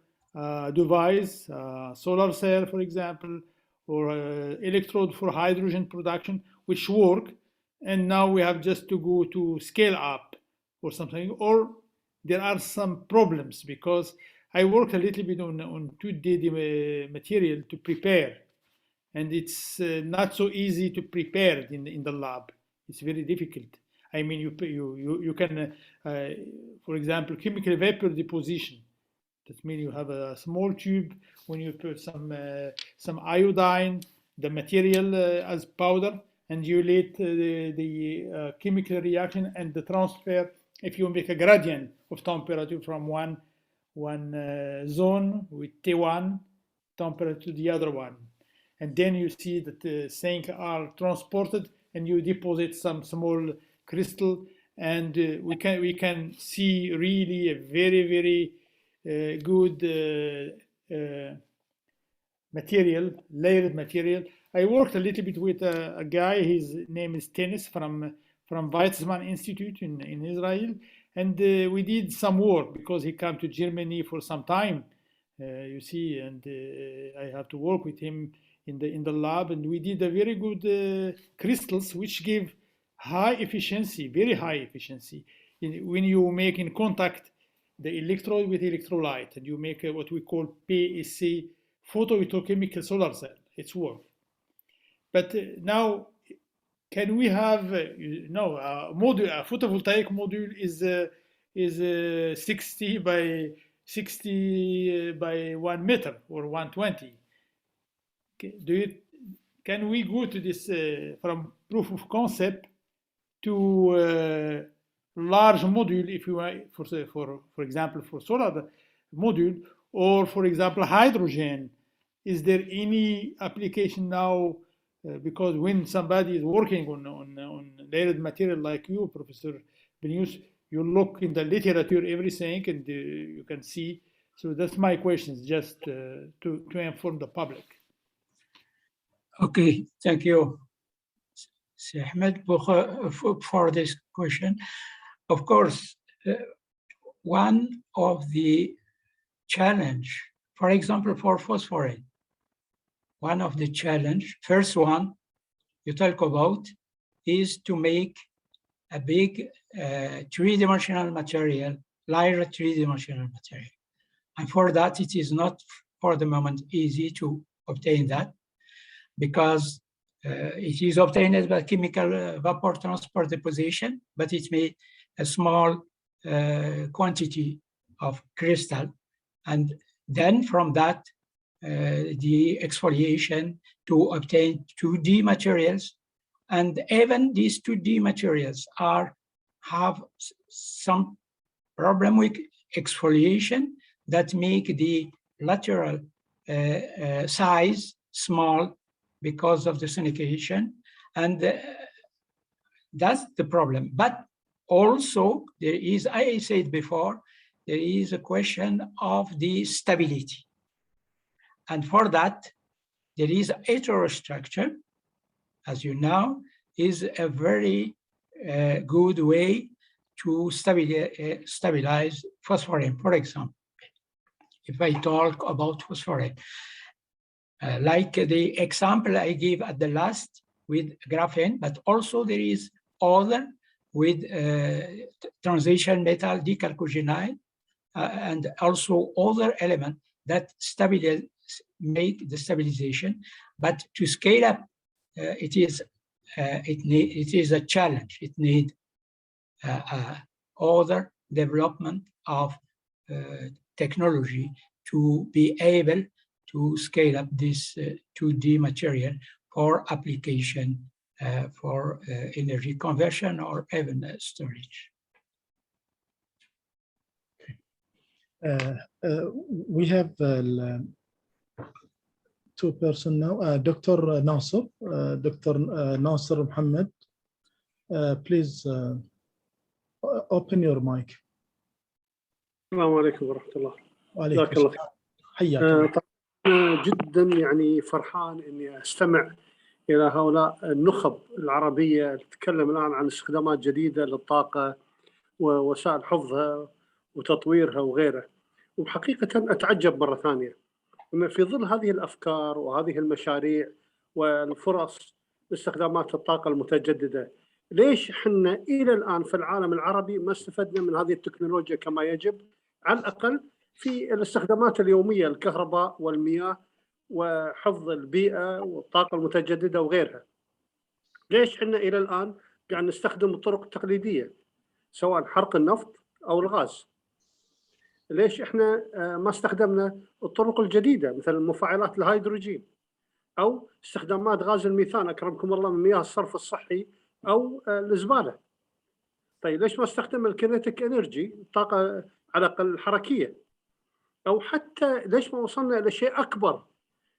device, solar cell, for example, or electrode for hydrogen production, which work, and now we have just to go to scale up or something, or there are some problems, because I worked a little bit on 2D material to prepare, and it's not so easy to prepare it in the lab. It's very difficult. I mean, you can, for example, chemical vapor deposition. That means you have a small tube. When you put some iodine, the material as powder, and you let the chemical reaction and the transfer. If you make a gradient of temperature from one zone with T1 temperature to the other one, and then you see that the zinc are transported, and you deposit some small crystal, and we can see really a very good material, layered material. I worked a little bit with a guy. His name is Tennis from Weizmann Institute in Israel, and we did some work because he came to Germany for some time. You see, and I have to work with him in the lab, and we did a very good crystals which give high efficiency, very high efficiency. When you make in contact the electrode with electrolyte, and you make what we call PSC, photoelectrochemical solar cell, it's work. But now, can we have a photovoltaic module is 60 by 1 meter or 120? Can we go to this from proof of concept to large module, if you want, for example, for solar module, or for example hydrogen? Is there any application now? Because when somebody is working on layered material like you, Professor bin Yusuf, you look in the literature, everything, and you can see. So that's my question, just to inform the public. Okay, thank you, Sir Ahmed, for this question. Of course, one of the challenge, for example, for phosphorate, one of the challenge, first one you talk about, is to make a big three-dimensional material larger three-dimensional material. And for that, it is not for the moment easy to obtain that, because it is obtained by chemical vapor transport deposition, but it made a small quantity of crystal. And then from that, the exfoliation to obtain 2D materials. And even these 2D materials have some problem with exfoliation that make the lateral size small because of the sonication, and that's the problem. But also there is, I said before, there is a question of the stability. And for that, there is heterostructure, as you know, is a very good way to stabilize phosphorine, for example. If I talk about phosphorine, like the example I gave at the last with graphene, but also there is other with transition metal decalcogenide, and also other elements that make the stabilization. But to scale up, it is a challenge. It needs other development of technology to be able to scale up this 2D material for application for energy conversion or even storage. We have two persons now. Dr. Nasser, Dr. Nasser Mohammed, please open your mic. السلام عليكم ورحمة الله. وعليكم السلام. حياك الله. جدا يعني فرحان اني استمع الى هؤلاء النخب العربيه اللي تتكلم الان عن استخدامات جديده للطاقه ووسائل حفظها وتطويرها وغيره. وبحقيقه اتعجب مره ثانيه ان في ظل هذه الافكار وهذه المشاريع والفرص لاستخدامات الطاقه المتجدده، ليش احنا الى الان في العالم العربي ما استفدنا من هذه التكنولوجيا كما يجب، على الاقل في الاستخدامات اليوميه، الكهرباء والمياه وحفظ البيئه والطاقه المتجدده وغيرها. ليش احنا الى الان قاعد نستخدم الطرق التقليديه سواء حرق النفط او الغاز؟ ليش احنا ما استخدمنا الطرق الجديده مثل مفاعلات الهيدروجين او استخدامات غاز الميثان اكرمكم الله من مياه الصرف الصحي او الزباله؟ طيب ليش ما استخدم الكينيتيك انرجي، الطاقه على الاقل الحركيه؟ او حتى ليش ما وصلنا الى شيء اكبر،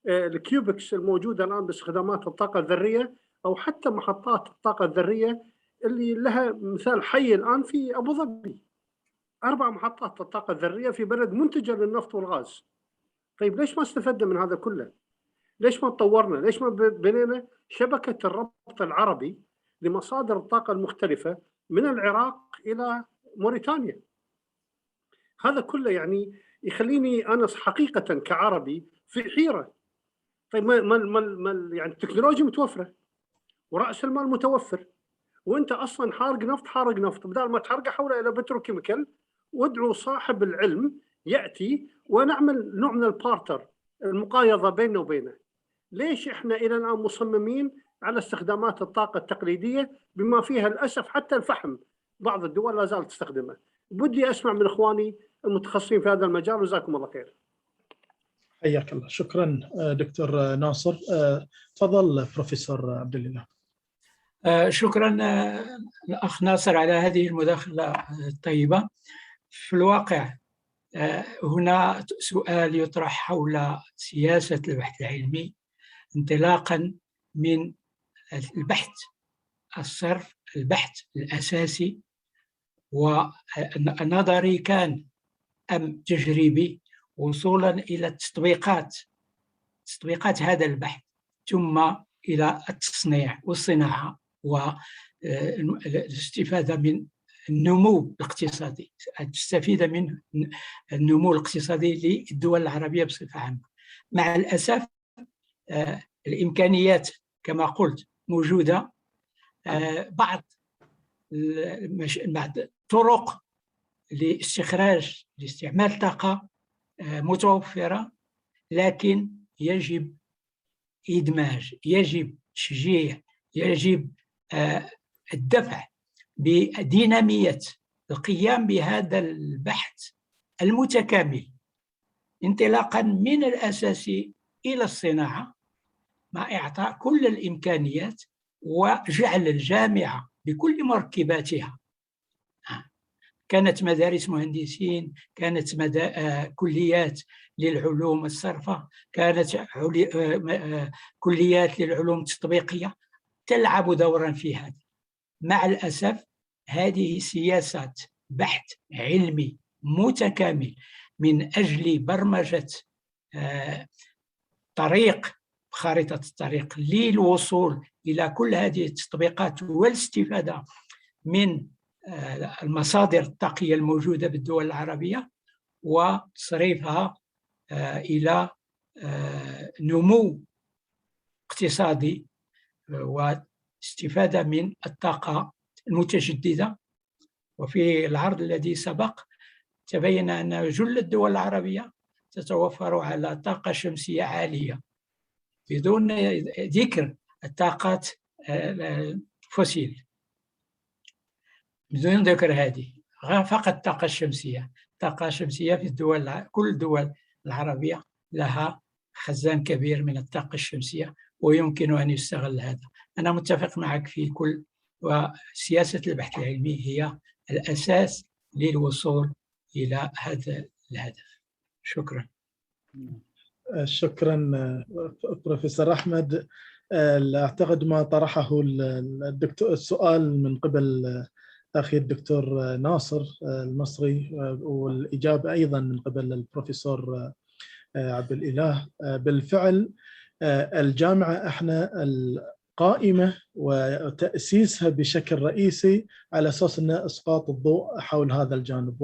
الكيوبكس الموجوده الان باستخدامات الطاقه الذريه او حتى محطات الطاقه الذريه اللي لها مثال حي الان في ابو ظبي، 4 محطات الطاقه الذريه في بلد منتجه للنفط والغاز. طيب ليش ما استفدنا من هذا كله؟ ليش ما تطورنا؟ ليش ما بنينا شبكه الربط العربي لمصادر الطاقه المختلفه من العراق الى موريتانيا؟ هذا كله يعني يخليني انا حقيقه كعربي في حيره. طيب ما يعني التكنولوجيا متوفره وراس المال متوفر، وانت اصلا حارق نفط، بدل ما تحرقه حوله الى بتروكيميكال وادعو صاحب العلم ياتي ونعمل نوع من البارتر، المقايضه بيننا وبينه. ليش احنا الى الان مصممين على استخدامات الطاقه التقليديه بما فيها للاسف حتى الفحم بعض الدول لا زالت تستخدمه؟ بدي اسمع من اخواني المتخصصين في هذا المجال، وجزاكم الله خير. حياك الله، شكرا دكتور ناصر. تفضل بروفيسور عبد الله. شكرا الأخ ناصر على هذه المداخلة الطيبة. في الواقع هنا سؤال يطرح حول سياسة البحث العلمي انطلاقا من البحث الصرف، البحث الأساسي والنظري كان أم تجريبي، وصولا إلى تطبيقات هذا البحث، ثم إلى التصنيع والصناعة والاستفادة من النمو الاقتصادي، تستفيد من النمو الاقتصادي للدول العربية بصفة عامة. مع الأسف الإمكانيات كما قلت موجودة، بعض الطرق لاستعمال طاقة متوفرة، لكن يجب إدماج، يجب تشجيع، يجب الدفع بدينامية القيام بهذا البحث المتكامل انطلاقا من الأساس إلى الصناعة، مع إعطاء كل الإمكانيات وجعل الجامعة بكل مركباتها، كانت مدارس مهندسين، كانت كليات للعلوم الصرفة، كانت كليات للعلوم التطبيقية، تلعب دورا في هذا. مع الأسف هذه سياسات بحث علمي متكامل من أجل برمجة خارطة الطريق للوصول إلى كل هذه التطبيقات والاستفادة من المصادر الطاقية الموجودة بالدول العربية وتصريفها إلى نمو اقتصادي واستفادة من الطاقة المتجددة. وفي العرض الذي سبق تبين أن جل الدول العربية تتوفر على طاقة شمسية عالية بدون ذكر الطاقات الفوسيل، بدون ذكر هذه، فقط الطاقة الشمسية. الطاقة الشمسية في كل الدول العربية لها خزان كبير من الطاقة الشمسية ويمكن أن يستغل هذا. أنا متفق معك في كل، وسياسة البحث العلمي هي الأساس للوصول إلى هذا الهدف. شكرا. شكرا بروفيسور أحمد. أعتقد ما طرحه الدكتور السؤال من قبل أخي الدكتور ناصر المصري، والإجابة أيضا من قبل البروفيسور عبد الإله. بالفعل الجامعة احنا القائمة وتأسيسها بشكل رئيسي على أساس أن إسقاط الضوء حول هذا الجانب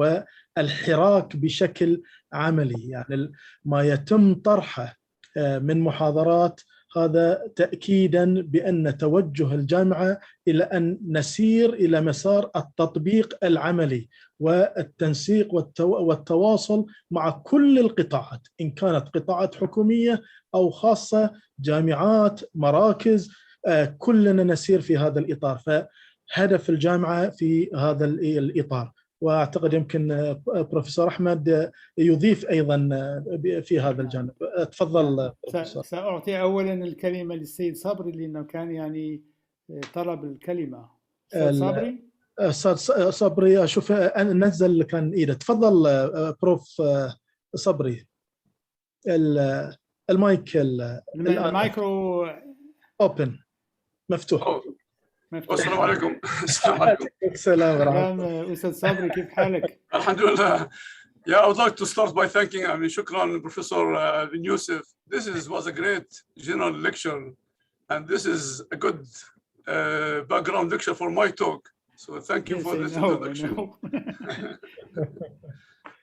والحراك بشكل عملي. يعني ما يتم طرحه من محاضرات هذا تأكيدا بأن توجه الجامعة إلى أن نسير إلى مسار التطبيق العملي والتنسيق والتواصل مع كل القطاعات، إن كانت قطاعات حكومية أو خاصة، جامعات، مراكز، كلنا نسير في هذا الإطار. فهدف الجامعة في هذا الإطار، وأعتقد يمكن بروفيسور أحمد يضيف أيضا في هذا الجانب. تفضل بروفيسور. سأعطي أولا الكلمة للسيد صبري لأنه كان يعني طلب الكلمة. صبري. أستاذ صبري أشوف نزل كان إيده. تفضل بروف صبري. المايك المايكرو اوبن مفتوح. السلام عليكم. السلام عليكم. السلام ورحمة. أستاذ صبري كيف حالك؟ الحمد لله. Yeah, I would like to start by thanking شكرا Professor bin Youssef. Was a great general lecture and this is a good background lecture for my talk. So thank you for this introduction.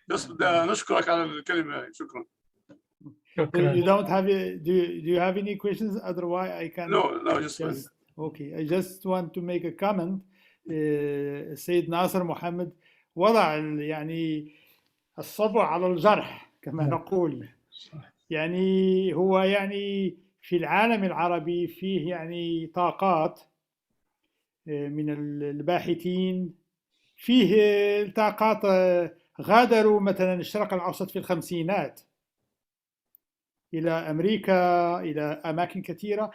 بس نشكرك على الكلمة. شكرا. You don't have do you have any questions? Otherwise I can. No, just okay. I just want to make a comment. السيد ناصر محمد وضع يعني الصبع على الجرح كما نقول. يعني هو يعني في العالم العربي فيه يعني طاقات من الباحثين، فيه طاقات غادروا مثلا الشرق الأوسط في الخمسينات إلى أمريكا، إلى أماكن كثيرة،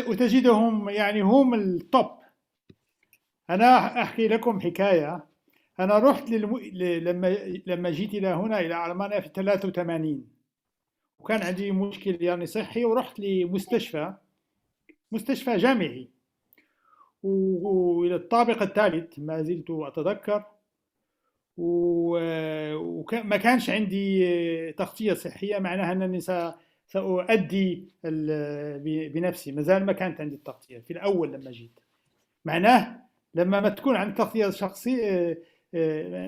وتجدهم يعني هم التوب. أنا أحكي لكم حكاية. أنا رحت لما جيت إلى هنا إلى ألمانيا في 83 وكان عندي مشكل يعني صحي، ورحت لمستشفى جامعي، وإلى الطابق الثالث ما زلت أتذكر، وما كانش عندي تغطية صحية، معناها أنني سأؤدي بنفسي. مازال ما كانت عندي التغطية في الأول لما جيت. معناه لما ما تكون عندك تغطية شخصية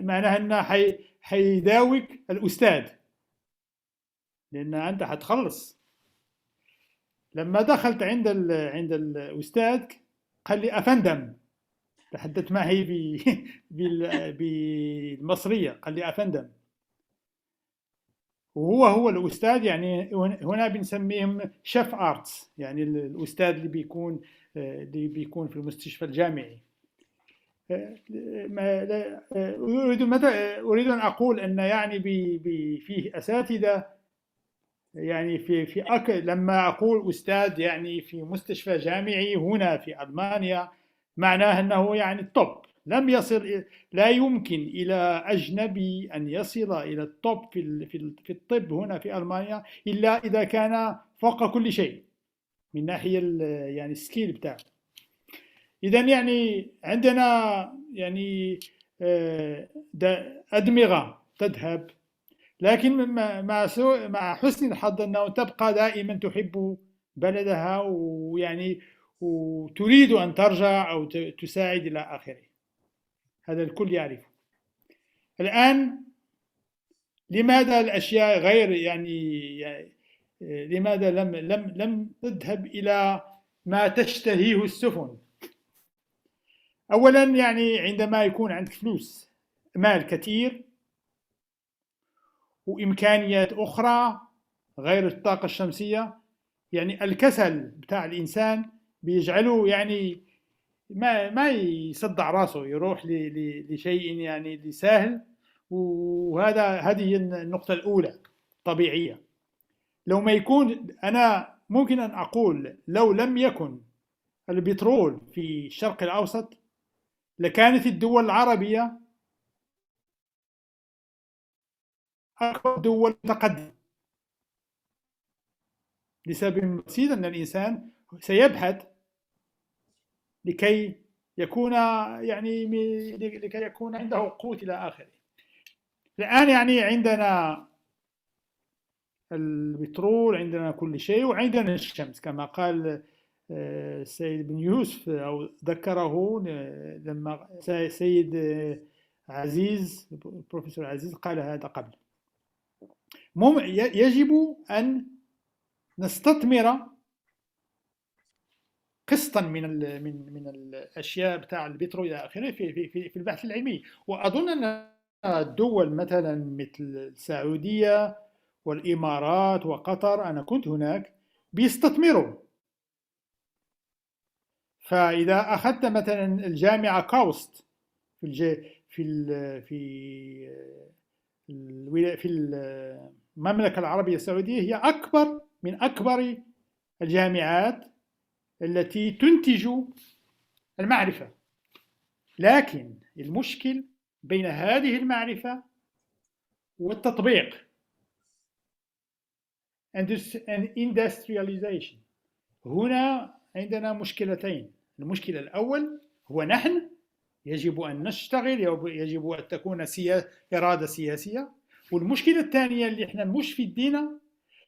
معناها أنه حيداوك الأستاذ، لأن أنت حتخلص. لما دخلت عند الأستاذ قال لي أفندم، تحدث معي بالمصرية، قال لي أفندم. وهو الأستاذ، يعني هنا بنسميهم شيف آرتس، يعني الأستاذ اللي بيكون في المستشفى الجامعي. أريد أن أقول أن يعني فيه أساتذة، يعني لما أقول أستاذ يعني في مستشفى جامعي هنا في ألمانيا، معناه أنه يعني التوب. لم يصل، لا يمكن إلى أجنبي أن يصل إلى التوب في الطب هنا في ألمانيا إلا إذا كان فوق كل شيء من ناحية يعني السكيل بتاعه. إذن يعني عندنا يعني أدمغة تذهب، لكن مع حسن الحظ أنه تبقى دائما تحب بلدها، ويعني وتريد أن ترجع أو تساعد إلى آخره. هذا الكل يعرفه. الآن لماذا الأشياء غير يعني لماذا لم تذهب إلى ما تشتهيه السفن؟ أولا يعني عندما يكون عندك فلوس، مال كثير وإمكانيات أخرى غير الطاقة الشمسية، يعني الكسل بتاع الإنسان بيجعله يعني ما يصدع راسه يروح لشيء يعني سهل. هذه النقطة الأولى طبيعية. لو ما يكون، أنا ممكن أن أقول لو لم يكن البترول في الشرق الأوسط لكانت الدول العربية أكبر دول متقدمة، لسبب بسيط أن الإنسان سيبحث لكي يكون عنده قوت إلى آخره. الآن يعني عندنا البترول، عندنا كل شيء، وعندنا الشمس كما قال السيد بن يوسف أو ذكره لما سيد عزيز البروفيسور عزيز قال هذا قبل. يجب أن نستثمر قسطا من الاشياء بتاع البترول الى اخره في البحث العلمي. واظن ان الدول مثلا مثل السعوديه والامارات وقطر، انا كنت هناك، بيستثمروا. فاذا اخذت مثلا الجامعه كاوست في المملكه العربيه السعوديه، هي اكبر من اكبر الجامعات التي تنتج المعرفة. لكن المشكل بين هذه المعرفة والتطبيق and industrialization. هنا عندنا مشكلتين. المشكلة الأول هو نحن يجب أن نشتغل، يجب أن تكون إرادة سياسية. والمشكلة الثانية اللي احنا مش في الدين،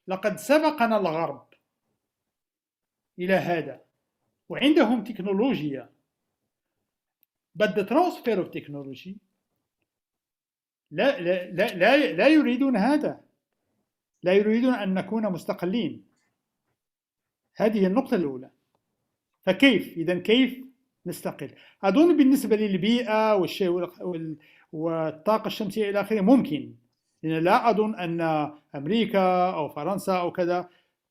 لقد سبقنا الغرب إلى هذا وعندهم تكنولوجيا، but the transfer of technology لا يريدون هذا، لا يريدون أن نكون مستقلين. هذه النقطة الأولى. فكيف إذن كيف نستقل؟ أظن بالنسبة للبيئة والطاقة الشمسية إلى آخره ممكن، لأن لا أظن أن أمريكا أو فرنسا أو كذا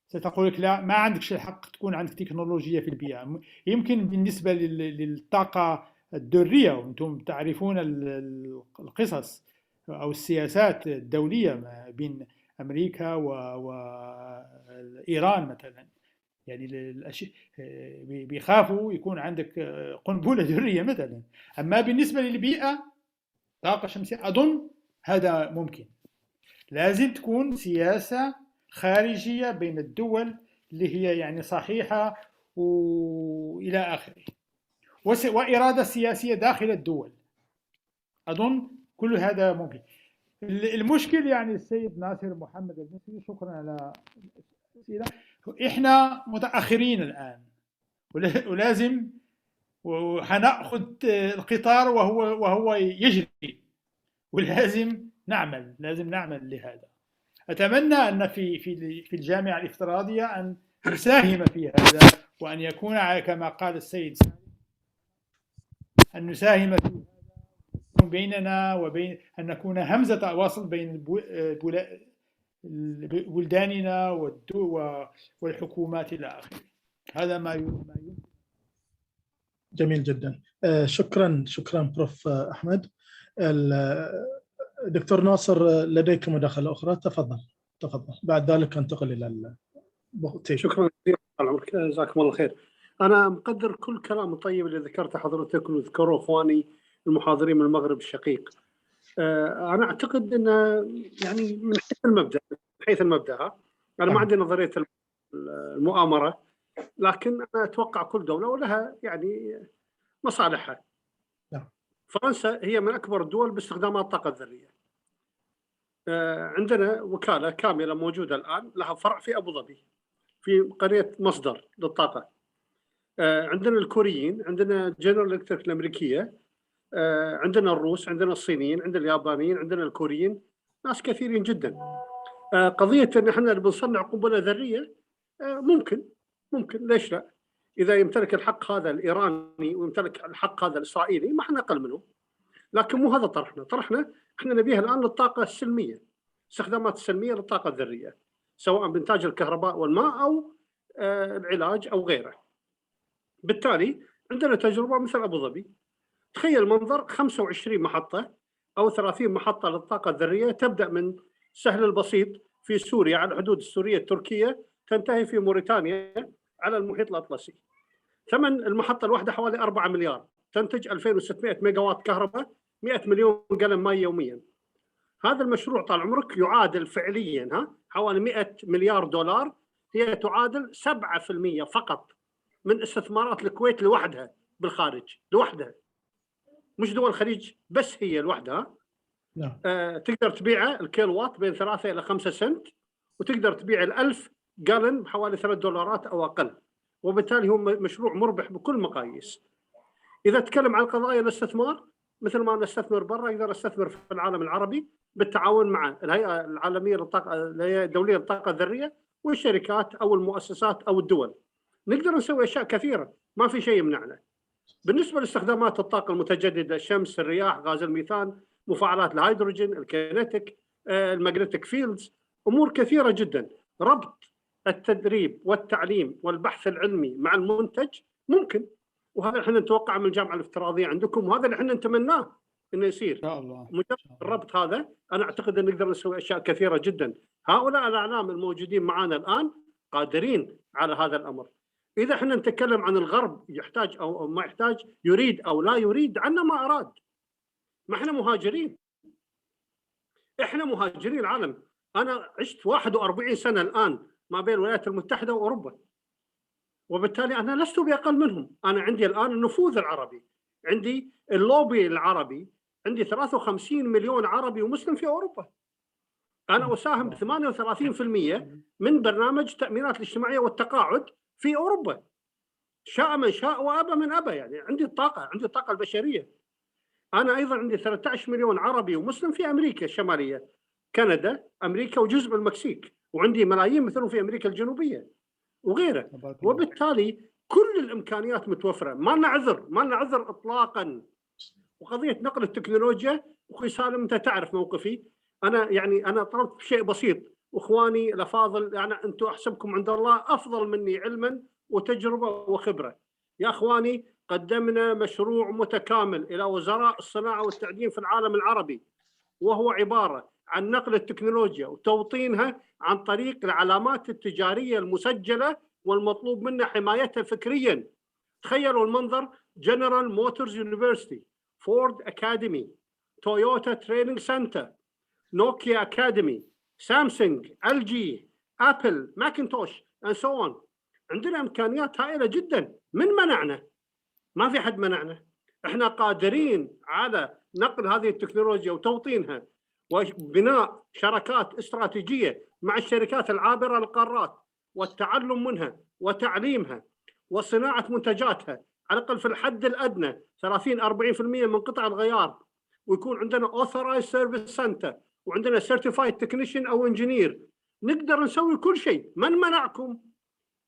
ستقول لك لا، ما عندكش الحق تكون عندك تكنولوجيا في البيئة. يمكن بالنسبة للطاقة الذرية، وأنتم تعرفون القصص أو السياسات الدولية ما بين أمريكا وإيران مثلا، يعني بيخافوا يكون عندك قنبلة ذرية مثلا. أما بالنسبة للبيئة طاقة شمسية أظن هذا ممكن. لازم تكون سياسة خارجية بين الدول اللي هي يعني صحيحة وإلى آخره، وإرادة سياسية داخل الدول. أظن كل هذا ممكن. المشكل يعني السيد ناصر محمد المصري، شكرا على الأسئلة. إحنا متأخرين الآن، ولازم وحنأخذ القطار وهو يجري، ولازم نعمل لهذا. أتمنى أن في الجامعة الافتراضية أن نساهم في هذا، وأن يكون كما قال السيد سالم أن نساهم في بيننا وبين أن نكون همزة وصل بين بلداننا والحكومات إلى آخره. هذا ما يمكن. جميل جدا. شكرا بروف أحمد. دكتور ناصر لديك مداخلة أخرى، تفضل. بعد ذلك انتقل إلى شكرا جزيلا، جزاكم الله خير. أنا مقدر كل كلام الطيب اللي ذكرته حضرتك وذكروا إخواني المحاضرين من المغرب الشقيق. أنا أعتقد أن يعني من حيث المبدأ أنا ما عندي نظرية المؤامرة، لكن أنا أتوقع كل دولة ولها يعني مصالحها. فرنسا هي من أكبر الدول باستخدام الطاقة الذرية. عندنا وكالة كاملة موجودة الآن لها فرع في أبو ظبي في قرية مصدر للطاقة. عندنا الكوريين، عندنا جنرال إلكتريك الأمريكية، عندنا الروس، عندنا الصينيين، عندنا اليابانيين، عندنا الكوريين، ناس كثيرين جدا. قضية أن احنا بنصنع قنبلة ذرية ممكن ليش لا؟ إذا يمتلك الحق هذا الإيراني ويمتلك الحق هذا الإسرائيلي ما احنا أقل منه. لكن مو هذا طرحنا احنا نبيها الآن للطاقة السلمية، استخدامات السلمية للطاقة الذرية، سواء بإنتاج الكهرباء والماء أو العلاج أو غيره. بالتالي عندنا تجربة مثل أبو ظبي. تخيل منظر 25 محطة أو 30 محطة للطاقة الذرية، تبدأ من سهل البسيط في سوريا على الحدود السورية التركية، تنتهي في موريتانيا على المحيط الأطلسي. ثمن المحطة الواحدة حوالي 4 مليار، تنتج 2600 ميجا وات كهرباء، 100 مليون جالون ماء يوميا. هذا المشروع طال عمرك يعادل فعليا حوالي 100 مليار دولار، هي تعادل 7% فقط من استثمارات الكويت لوحدها بالخارج، لوحدها، مش دول الخليج بس، هي لوحدها. تقدر تبيعه الكيلو وات بين 3 إلى 5 سنت، وتقدر تبيع 1000 جالون بحوالي $3 أو أقل، وبالتالي هو مشروع مربح بكل مقاييس. إذا تكلم عن قضايا الاستثمار، مثل ما نستثمر برا يقدر نستثمر في العالم العربي بالتعاون مع الهيئة العالمية للطاقة، الهيئة الدولية للطاقة الذرية، والشركات أو المؤسسات أو الدول. نقدر نسوي أشياء كثيرة، ما في شيء يمنعنا. بالنسبة لاستخدامات الطاقة المتجددة، الشمس، الرياح، غاز الميثان، مفاعلات الهيدروجين، الكينيتيك، الماجنتيك فيلدز، أمور كثيرة جدا. ربط التدريب والتعليم والبحث العلمي مع المنتج ممكن، وهذا اللي احنا نتوقع من الجامعة الافتراضية عندكم، وهذا اللي احنا نتمناه انه يصير. ان شاء الله. مجرد الربط هذا انا اعتقد ان نقدر نسوي اشياء كثيرة جدا. هؤلاء الاعلام الموجودين معنا الان قادرين على هذا الامر. اذا احنا نتكلم عن الغرب يحتاج او ما يحتاج، يريد او لا يريد، عنا ما اراد. ما احنا مهاجرين، احنا مهاجرين العالم. انا عشت 41 سنة الان ما بين الولايات المتحدة واوروبا، وبالتالي أنا لست بأقل منهم. أنا عندي الآن النفوذ العربي، عندي اللوبي العربي، عندي 53 مليون عربي ومسلم في أوروبا. أنا أساهم ب 38% من برنامج التأمينات الاجتماعية والتقاعد في أوروبا، شاء من شاء وأبى من أبى. يعني عندي الطاقة البشرية. أنا أيضا عندي 13 مليون عربي ومسلم في أمريكا الشمالية، كندا، أمريكا وجزء من المكسيك، وعندي ملايين مثلهم في أمريكا الجنوبية وغيره. وبالتالي كل الامكانيات متوفره، ما لنا عذر اطلاقا. وقضيه نقل التكنولوجيا، اخوي سالم انت تعرف موقفي، انا طلبت شيء بسيط، واخواني الافاضل يعني انتم احسبكم عند الله افضل مني علما وتجربه وخبره. يا اخواني قدمنا مشروع متكامل الى وزراء الصناعه والتعدين في العالم العربي، وهو عباره عن نقل التكنولوجيا وتوطينها عن طريق العلامات التجارية المسجلة والمطلوب منا حمايتها فكريا. تخيلوا المنظر: جنرال موتورز يونيفرسيتي، فورد أكاديمي، تويوتا تريننج سنتر، نوكيا أكاديمي، سامسونج، LG، أبل، ماكنتوش and so on. عندنا إمكانيات هائلة جدا. من منعنا؟ ما في حد منعنا. احنا قادرين على نقل هذه التكنولوجيا وتوطينها وبناء شراكات استراتيجية مع الشركات العابرة للقارات، والتعلم منها وتعليمها وصناعة منتجاتها على الأقل في الحد الأدنى 30-40% من قطع الغيار، ويكون عندنا Authorized Service Center وعندنا Certified Technician أو Engineer. نقدر نسوي كل شيء. من منعكم؟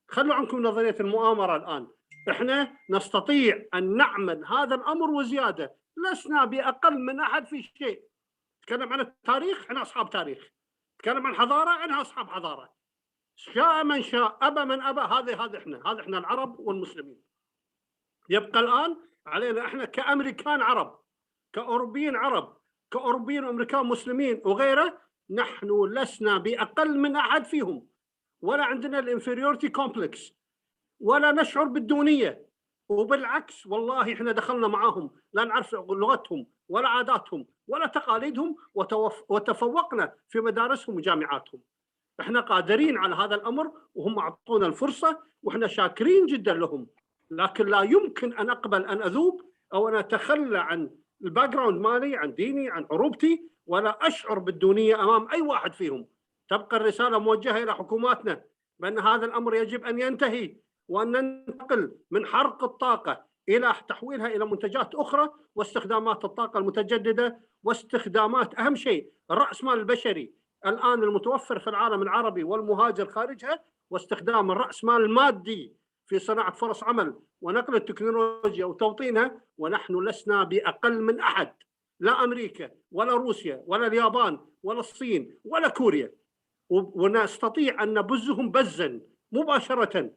خلوا عنكم نظرية المؤامرة الآن. احنا نستطيع ان نعمل هذا الامر وزياده، لسنا باقل من احد في شيء. تكلم عن التاريخ، احنا اصحاب تاريخ. تكلم عن حضاره، احنا اصحاب حضاره. شاء من شاء، ابى من ابى، هذا احنا العرب والمسلمين. يبقى الان علينا احنا كامريكان عرب، كاوروبيين عرب، كاوروبيين وامريكان مسلمين وغيره، نحن لسنا باقل من احد فيهم، ولا عندنا الانفيريورتي كومبلكس، ولا نشعر بالدونيه. وبالعكس والله احنا دخلنا معاهم لا نعرف لغتهم ولا عاداتهم ولا تقاليدهم، وتفوقنا في مدارسهم وجامعاتهم. احنا قادرين على هذا الامر، وهم اعطونا الفرصه واحنا شاكرين جدا لهم. لكن لا يمكن ان اقبل ان اذوب او ان اتخلى عن الباك جراوند مالي، عن ديني، عن عروبتي، ولا اشعر بالدونيه امام اي واحد فيهم. تبقى الرساله موجهه الى حكوماتنا بان هذا الامر يجب ان ينتهي، وان ننتقل من حرق الطاقه الى تحويلها الى منتجات اخرى، واستخدامات الطاقه المتجدده، واستخدامات اهم شيء الراس مال البشري الان المتوفر في العالم العربي والمهاجر خارجها، واستخدام الراس مال المادي في صناعه فرص عمل ونقل التكنولوجيا وتوطينها. ونحن لسنا باقل من احد، لا امريكا ولا روسيا ولا اليابان ولا الصين ولا كوريا، ونستطيع ان نبزهم بزا مباشره،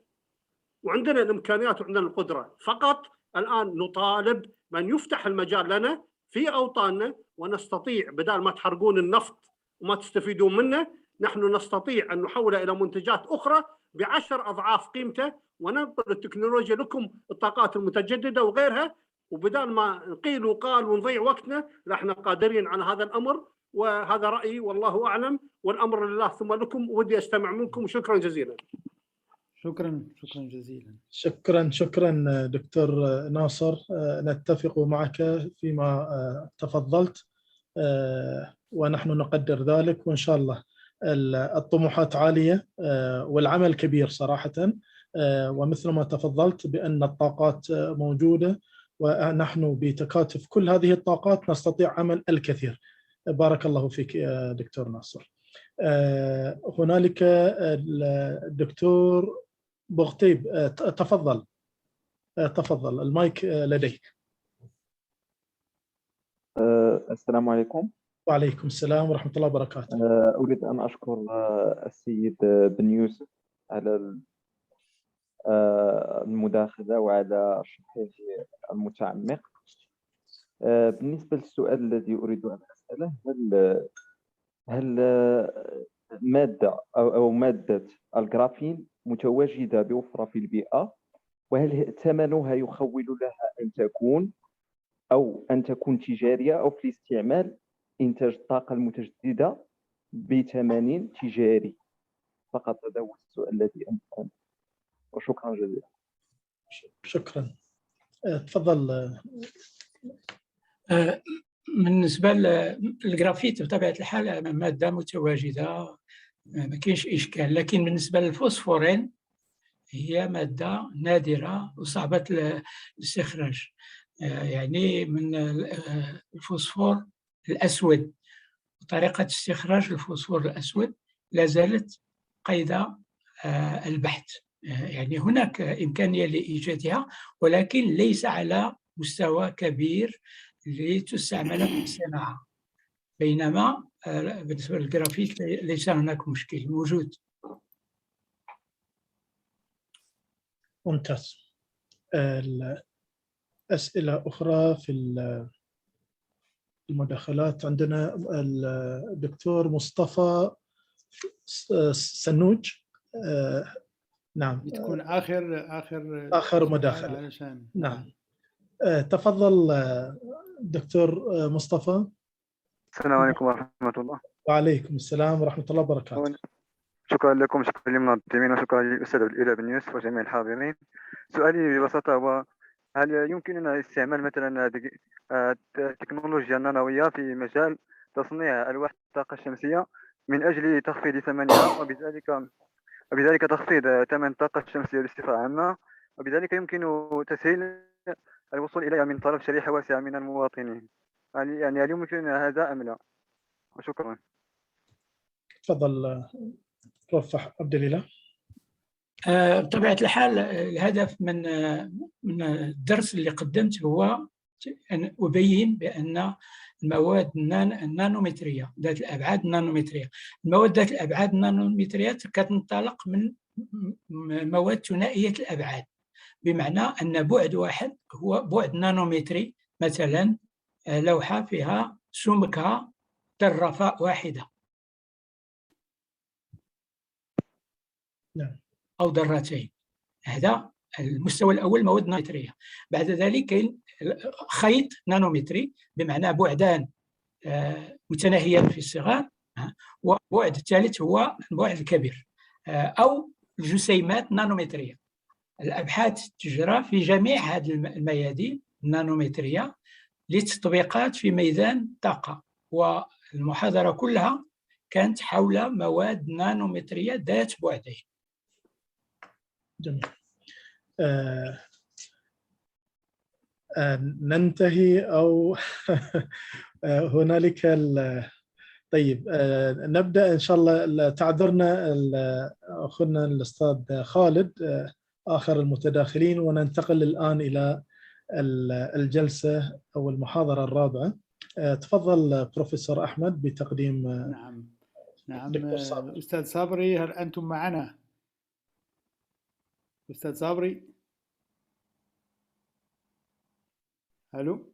وعندنا الامكانيات وعندنا القدره. فقط الان نطالب من يفتح المجال لنا في اوطاننا، ونستطيع بدل ما تحرقون النفط وما تستفيدون منه، نحن نستطيع ان نحوله الى منتجات اخرى ب10 اضعاف قيمته، وننقل التكنولوجيا لكم، الطاقات المتجدده وغيرها. وبدال ما نقيل وقال ونضيع وقتنا، لا احنا قادرين على هذا الامر. وهذا رايي والله اعلم، والامر لله ثم لكم. ودي استمع منكم، وشكرا جزيلا. شكرا جزيلا. شكرا دكتور ناصر، نتفق معك فيما تفضلت، ونحن نقدر ذلك. وإن شاء الله الطموحات عالية والعمل كبير صراحة، ومثل ما تفضلت بأن الطاقات موجودة، ونحن بتكاتف كل هذه الطاقات نستطيع عمل الكثير. بارك الله فيك يا دكتور ناصر. هنالك الدكتور بغطيب، تفضل المايك لديك. السلام عليكم. وعليكم السلام ورحمة الله وبركاته. أريد أن أشكر السيد بن يوسف على المداخلة وعلى شرحه المتعمق. بالنسبة للسؤال الذي أريد أن أسأله، هل مادة أو مادة الجرافين متواجدة بوفرة في البيئة؟ وهل ثمنها يخول لها أن تكون تجارية، أو في الاستعمال إنتاج الطاقة المتجددة بثمن تجاري؟ فقط هذا هو السؤال الذي أمكن. وشكرا جزيلا. شكرا. تفضل. بالنسبة للجرافيت بطبيعة الحال مادة متواجدة، ما كاينش إشكال. لكن بالنسبة للفوسفورين هي مادة نادرة وصعبة الاستخراج. يعني من الفوسفور الأسود، طريقة استخراج الفوسفور الأسود لا زالت قيد البحث. يعني هناك إمكانية لإيجادها، ولكن ليس على مستوى كبير لتستعمل في الصناعة. بينما بالنسبة للجرافيت ليس هناك مشكل موجود. ممتاز. أسئلة أخرى في المداخلات. عندنا الدكتور مصطفى سنوج. نعم، تكون آخر مداخلة علشان. نعم. تفضل دكتور مصطفى. السلام عليكم ورحمة الله. وعليكم السلام ورحمة الله وبركاته. شكرا لكم، شكرا للمنظمين، وشكرا للأستاذ إلى بن يوسف وجميع الحاضرين. سؤالي ببساطة هو: هل يمكننا استعمال مثلا التكنولوجيا النانوية في مجال تصنيع ألواح الطاقة الشمسية من أجل تخفيض ثمنها، وبذلك تخفيض ثمن الطاقة الشمسية بصفة عامة، وبذلك يمكن تسهيل الوصول إليها من طلب شريحة واسعة من المواطنين؟ يعني هل يمكننا هذا أم لا؟ وشكرا. تفضل رفح عبد الإله. بطبيعة الحال الهدف من الدرس اللي قدمت هو أن أبين بأن المواد النانومترية ذات الأبعاد النانومترية، المواد ذات الأبعاد النانومترية كتنطلق من مواد ثنائية الأبعاد، بمعنى أن بعد واحد هو بعد نانومتري. مثلا لوحة فيها سمكها ذرة واحدة أو ذرتين، هذا المستوى الأول مواد نانومترية. بعد ذلك كاين خيط نانومتري بمعنى بعدان متناهيان في الصغر، والبعد الثالث هو البعد الكبير، أو الجسيمات نانومترية. الأبحاث تجرى في جميع هذه الميادين النانومترية لتطبيقات في ميدان الطاقة، والمحاضرة كلها كانت حول مواد نانومترية ذات بعدين. جميل. ننتهي أو هنالك طيب نبدأ إن شاء الله. تعذرنا أخونا الأستاذ خالد آخر المتداخلين، وننتقل الآن إلى الجلسة أو المحاضرة الرابعة. تفضل بروفيسور أحمد بتقديم. نعم أستاذ صابري، هل أنتم معنا؟ أستاذ صابري، ألو.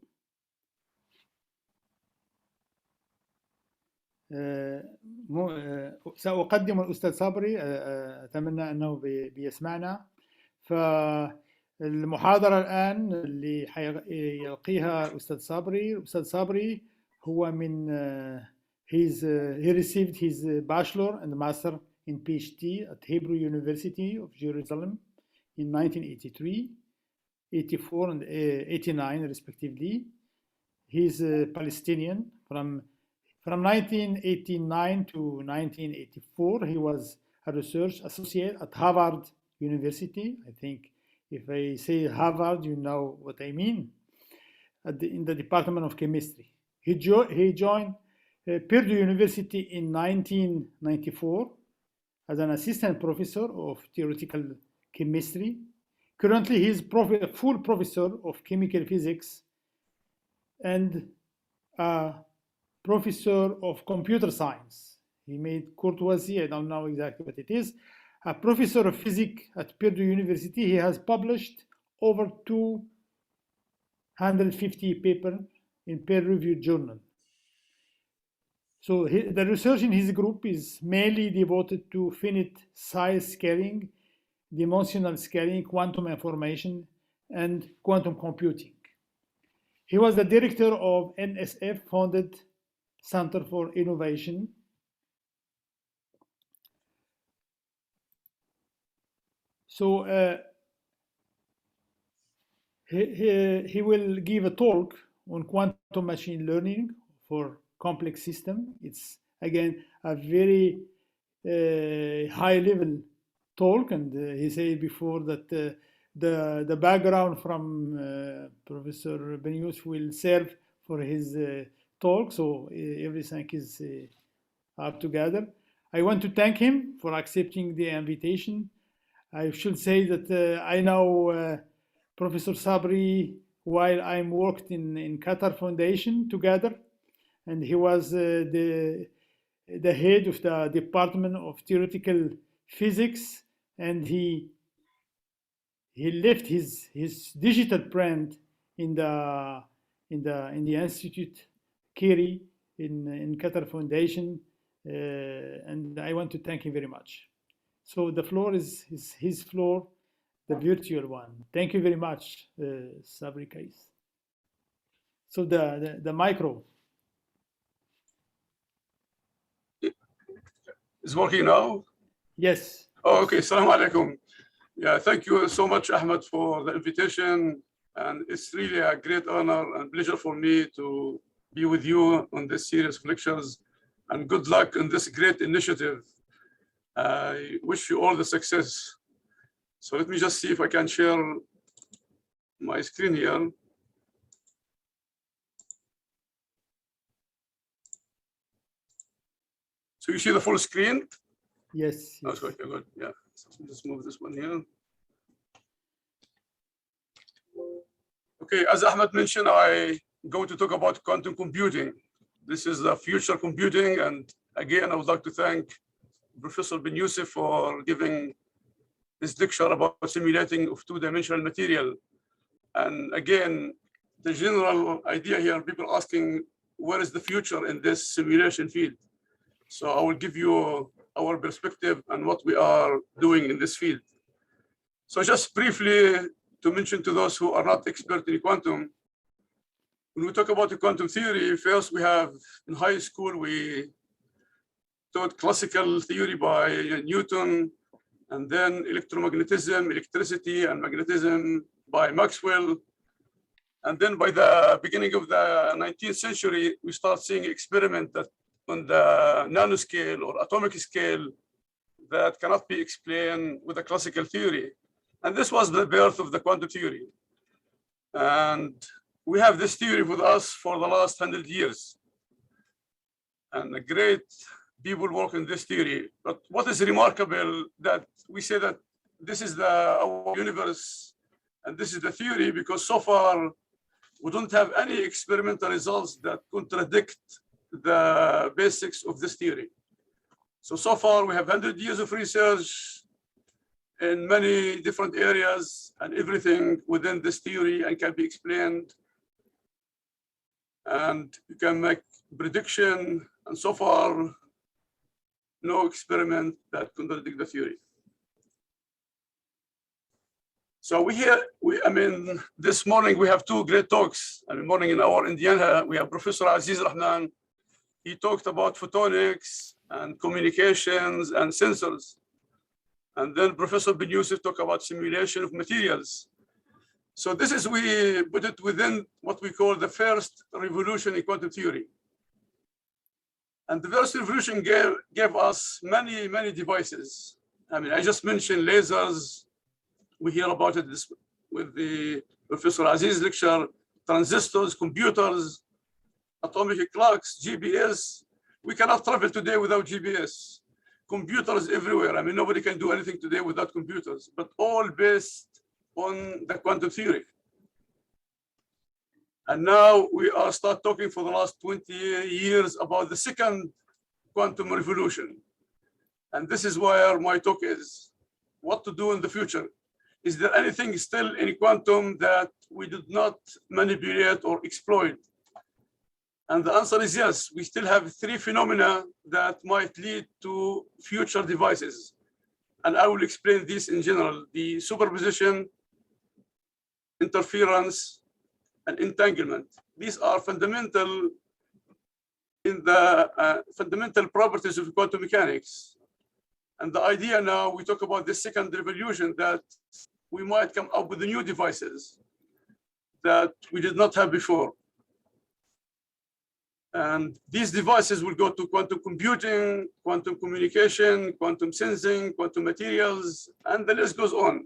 سأقدم الأستاذ صابري، أتمنى أنه بيسمعنا. فالمحاضرة الآن اللي يلقيها الأستاذ صابري. الأستاذ صابري هو من he received his bachelor and master in PhD at Hebrew University of Jerusalem in 1983, 84 and 89 respectively. He's a Palestinian. From 1989 to 1984, he was a research associate at Harvard University. I think if I say Harvard, you know what I mean, in the Department of Chemistry. He joined Purdue University in 1994 as an assistant professor of theoretical chemistry. Currently, he is full professor of chemical physics and professor of computer science. He made courtoisie, I don't know exactly what it is. A professor of physics at Purdue University. He has published over 250 papers in peer-reviewed journal. So the research in his group is mainly devoted to finite size scaling, dimensional scaling, quantum information, and quantum computing. He was the director of NSF-funded Center for Innovation. So he will give a talk on quantum machine learning for complex system. It's again a very high-level talk, and he said before that the background from Professor Ben-Yusuf will serve for his talk, so everything is up together. I want to thank him for accepting the invitation. I should say that I know Professor Sabri while I worked in Qatar Foundation together, and he was the head of the Department of Theoretical Physics, and he left his digital print in the Institute Kiri in Qatar Foundation, and I want to thank him very much. So the floor is his floor, the virtual one. Thank you very much, Sabri Kais. So the micro is working now? Yes. Oh, okay. Assalamu alaikum. Yeah, thank you so much, Ahmed, for the invitation. And it's really a great honor and pleasure for me to be with you on this series of lectures. And good luck in this great initiative. I wish you all the success. So let me just see if I can share my screen here. So you see the full screen? Yes. Yes. Okay, good. Yeah. Let's move this one here. Okay, as Ahmed mentioned, I'm going to talk about quantum computing. This is the future computing, and again, I would like to thank Professor Ben Youssef for giving this lecture about simulating of two-dimensional material. And again, the general idea here, people asking, where is the future in this simulation field? So I will give you our perspective and what we are doing in this field. So just briefly to mention to those who are not expert in quantum, when we talk about the quantum theory, first we have in high school, we taught classical theory by Newton, and then electromagnetism, electricity, and magnetism by Maxwell. And then by the beginning of the 19th century, we start seeing experiments that on the nanoscale or atomic scale that cannot be explained with a classical theory. And this was the birth of the quantum theory. And we have this theory with us for the last 100 years. And a great people work in this theory. But what is remarkable that we say that this is our universe and this is the theory, because so far we don't have any experimental results that contradict the basics of this theory. So far we have 100 years of research in many different areas, and everything within this theory and can be explained. And you can make prediction, and so far, no experiment that contradict the theory. So this morning we have two great talks. Morning in our Indiana, we have Professor Aziz Rahman. He talked about photonics and communications and sensors. And then Professor Ben Youssef talked about simulation of materials. So this is, we put it within what we call the first revolution in quantum theory. And the first revolution gave us many, many devices. I just mentioned lasers. We hear about it with the Professor Aziz lecture, transistors, computers, atomic clocks, GPS. We cannot travel today without GPS. Computers everywhere. Nobody can do anything today without computers, but all based on the quantum theory. And now we are start talking for the last 20 years about the second quantum revolution. And this is where my talk is, what to do in the future. Is there anything still in quantum that we did not manipulate or exploit? And the answer is yes. We still have three phenomena that might lead to future devices. And I will explain this in general: the superposition, interference, and entanglement. These are fundamental in the fundamental properties of quantum mechanics. And the idea now, we talk about the second revolution, that we might come up with the new devices that we did not have before. And these devices will go to quantum computing, quantum communication, quantum sensing, quantum materials, and the list goes on.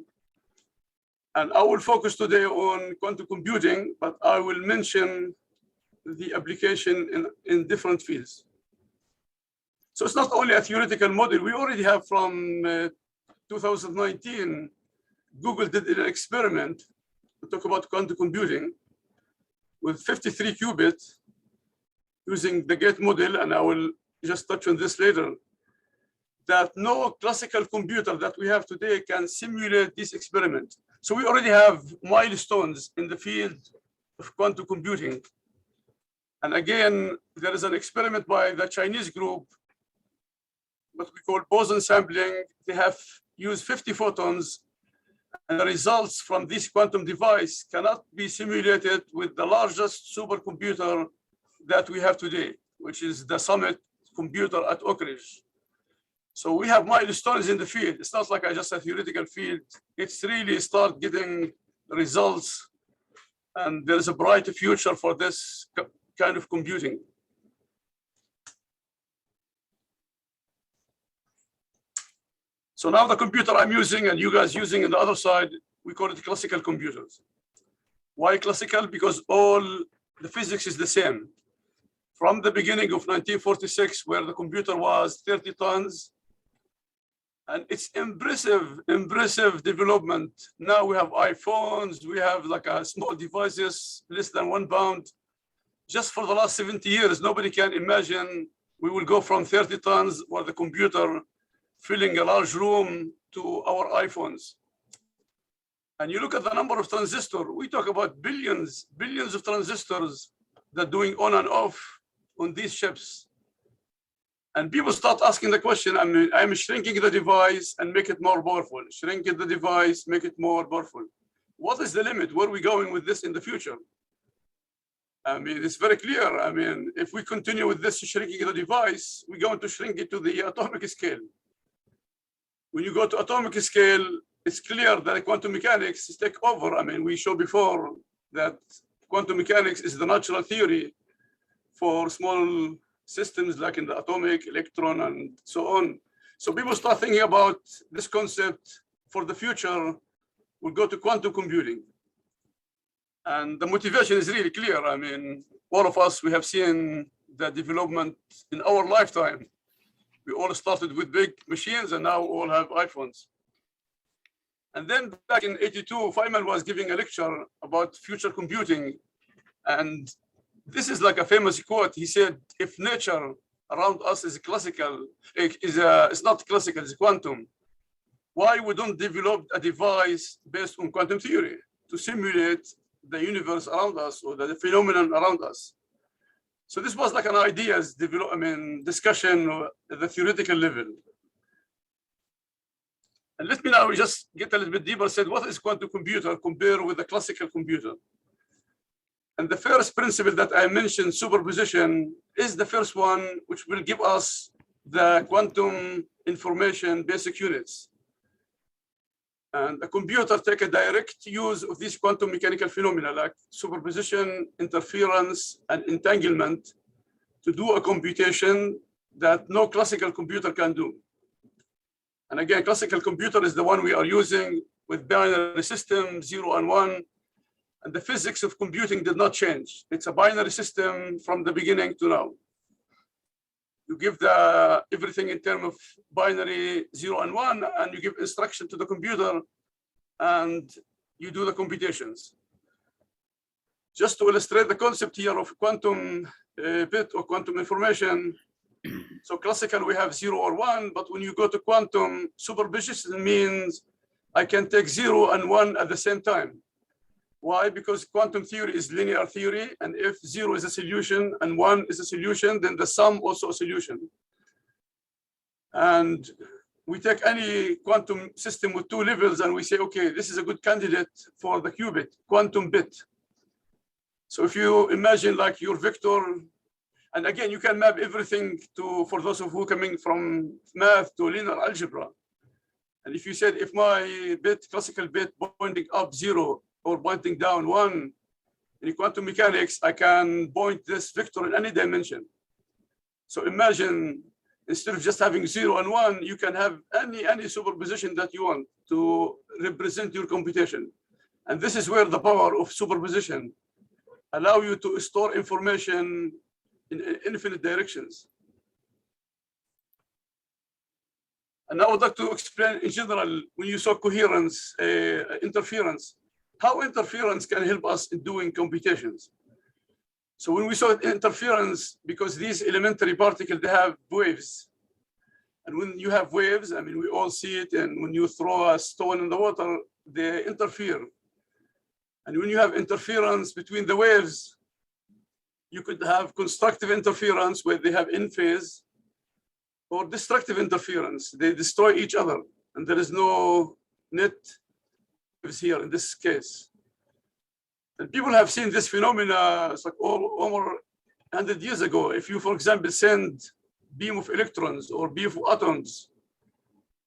And I will focus today on quantum computing, but I will mention the application in different fields. So it's not only a theoretical model. We already have from 2019, Google did an experiment to talk about quantum computing with 53 qubits using the gate model, and I will just touch on this later, that no classical computer that we have today can simulate this experiment. So we already have milestones in the field of quantum computing. And again, there is an experiment by the Chinese group, what we call boson sampling. They have used 50 photons, and the results from this quantum device cannot be simulated with the largest supercomputer that we have today, which is the Summit computer at Oak Ridge. So we have milestones in the field. It's not like just a theoretical field. It's really start getting results, and there is a bright future for this kind of computing. So now the computer I'm using and you guys using on the other side, we call it classical computers. Why classical? Because all the physics is the same. From the beginning of 1946, where the computer was 30 tons, And it's impressive development. Now we have iPhones, we have like a small devices, less than 1 pound. Just for the last 70 years, nobody can imagine we will go from 30 tons or the computer filling a large room to our iPhones. And you look at the number of transistors, we talk about billions of transistors that doing on and off on these chips. And people start asking the question, I'm shrinking the device and make it more powerful. Shrinking the device, make it more powerful. What is the limit? Where are we going with this in the future? I mean, it's very clear. I mean, if we continue with this shrinking the device, we're going to shrink it to the atomic scale. When you go to atomic scale, it's clear that quantum mechanics is take over. I mean, we showed before that quantum mechanics is the natural theory for small systems like in the atomic, electron, and so on. So people start thinking about this concept for the future. We'll go to quantum computing. And the motivation is really clear. I mean, all of us, we have seen the development in our lifetime. We all started with big machines and now all have iPhones. And then back in '82, Feynman was giving a lecture about future computing. And this is like a famous quote. He said, if nature around us is classical, it's not classical, it's quantum, why we don't develop a device based on quantum theory to simulate the universe around us or the phenomenon around us? So this was like an ideas discussion at the theoretical level. And let me now just get a little bit deeper. Said, what is quantum computer compared with the classical computer? And the first principle that I mentioned, superposition, is the first one which will give us the quantum information basic units. And a computer take a direct use of these quantum mechanical phenomena like superposition, interference, and entanglement to do a computation that no classical computer can do. And again, classical computer is the one we are using with binary system 0 and 1. And the physics of computing did not change. It's a binary system from the beginning to now. You give everything in terms of binary 0 and 1, and you give instruction to the computer, and you do the computations. Just to illustrate the concept here of quantum bit or quantum information. So classical, we have 0 or 1, but when you go to quantum, superposition means I can take 0 and 1 at the same time. Why? Because quantum theory is linear theory, and if 0 is a solution and 1 is a solution, then the sum also a solution. And we take any quantum system with 2 levels and we say, okay, this is a good candidate for the qubit, quantum bit. So if you imagine like your vector, and again, you can map everything to, for those of who are coming from math to linear algebra. And if you said, if my bit, classical bit pointing up 0, or pointing down 1, in quantum mechanics, I can point this vector in any dimension. So imagine, instead of just having 0 and 1, you can have any superposition that you want to represent your computation. And this is where the power of superposition allow you to store information in infinite directions. And I would like to explain in general, when you saw coherence, interference, how interference can help us in doing computations. So when we saw interference, because these elementary particles, they have waves. And when you have waves, I mean, we all see it, and when you throw a stone in the water, they interfere. And when you have interference between the waves, you could have constructive interference where they have in phase, or destructive interference. They destroy each other, and there is no net here in this case. And people have seen this phenomena, it's like over 100 years ago. If you, for example, send beam of electrons or beam of atoms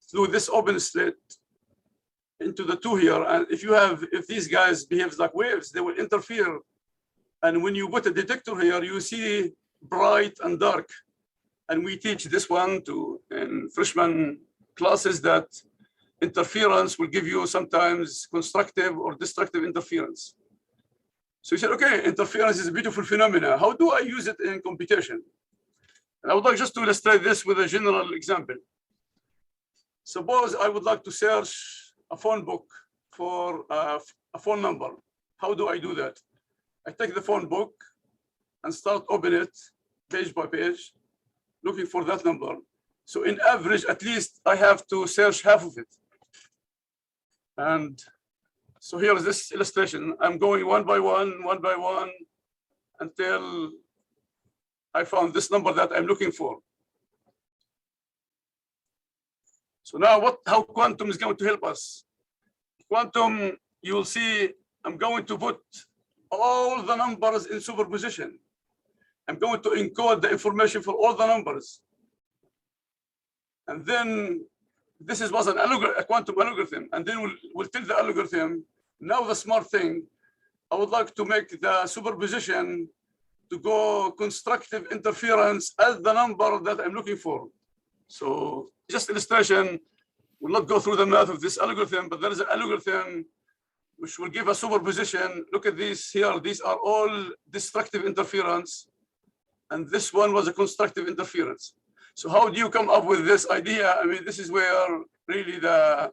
through this open slit into the 2 here, and if these guys behave like waves, they will interfere. And when you put a detector here, you see bright and dark. And we teach this one in freshman classes that interference will give you sometimes constructive or destructive interference. So you said, okay, interference is a beautiful phenomena. How do I use it in computation? And I would like just to illustrate this with a general example. Suppose I would like to search a phone book for a phone number. How do I do that? I take the phone book and start open it page by page, looking for that number. So in average, at least I have to search half of it. And so here is this illustration. I'm going one by one, until I found this number that I'm looking for. So now how quantum is going to help us? Quantum, you will see, I'm going to put all the numbers in superposition. I'm going to encode the information for all the numbers. And then this was a quantum algorithm. And then we'll tell the algorithm, now the smart thing, I would like to make the superposition to go constructive interference as the number that I'm looking for. So just illustration, we'll not go through the math of this algorithm, but there is an algorithm which will give a superposition. Look at these here. These are all destructive interference. And this one was a constructive interference. So how do you come up with this idea? I mean, this is where really the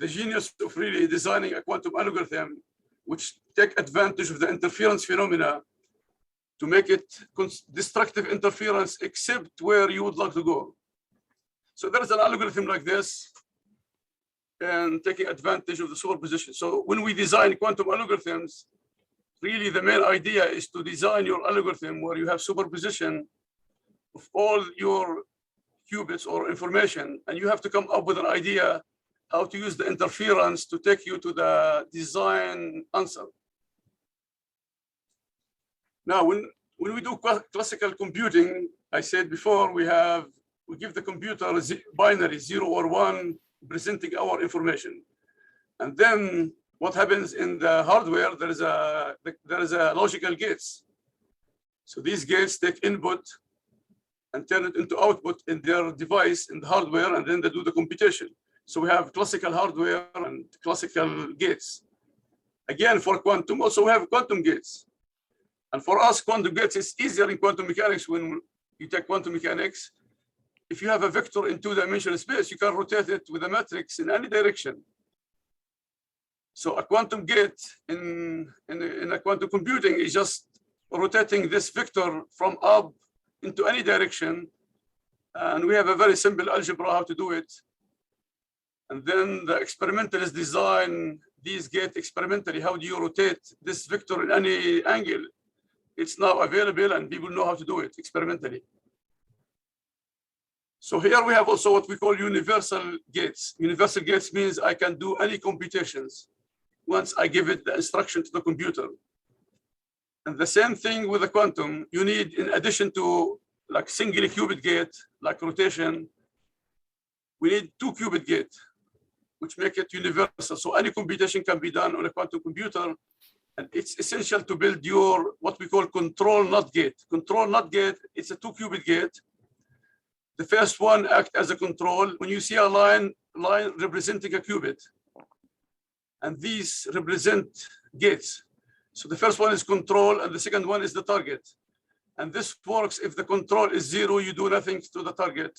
genius of really designing a quantum algorithm, which take advantage of the interference phenomena to make it destructive interference, except where you would like to go. So there is an algorithm like this, and taking advantage of the superposition. So when we design quantum algorithms, really the main idea is to design your algorithm where you have superposition of all your qubits or information, and you have to come up with an idea how to use the interference to take you to the design answer. Now, when we do classical computing, I said before, we give the computer a binary 0 or 1 presenting our information. And then what happens in the hardware, there is a logical gates. So these gates take input and turn it into output in their device, in the hardware, and then they do the computation. So we have classical hardware and classical gates. Again, for quantum, also we have quantum gates. And for us, quantum gates is easier in quantum mechanics. When you take quantum mechanics, if you have a vector in 2-dimensional space, you can rotate it with a matrix in any direction. So a quantum gate in a quantum computing is just rotating this vector from up into any direction. And we have a very simple algebra how to do it. And then the experimentalists design these gates experimentally. How do you rotate this vector in any angle? It's now available and people know how to do it experimentally. So here we have also what we call universal gates. Universal gates means I can do any computations once I give it the instruction to the computer. And the same thing with the quantum. You need, in addition to like single qubit gate, like rotation, we need 2-qubit gate, which make it universal. So any computation can be done on a quantum computer. And it's essential to build your, what we call control NOT gate. Control NOT gate, it's a 2-qubit gate. The first one acts as a control. When you see a line representing a qubit, and these represent gates. So the first one is control, and the second one is the target. And this works if the control is 0, you do nothing to the target.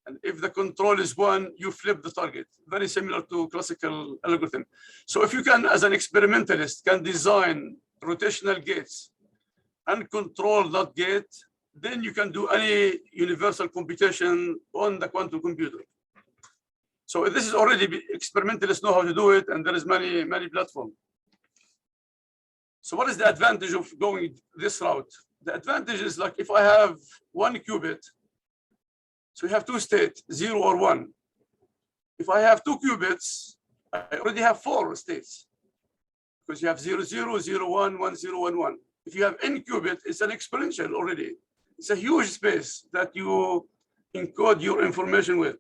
And if the control is 1, you flip the target. Very similar to classical algorithm. So if you can, as an experimentalist, can design rotational gates and control that gate, then you can do any universal computation on the quantum computer. So this is already, experimentalists know how to do it, and there is many platforms. So what is the advantage of going this route? The advantage is like if I have 1 qubit, so you have 2 states, 0 or 1. If I have 2 qubits, I already have 4 states, because you have 0, 0, 0, 1, 1, 0, 1, 1. If you have n qubit, it's an exponential already. It's a huge space that you encode your information with.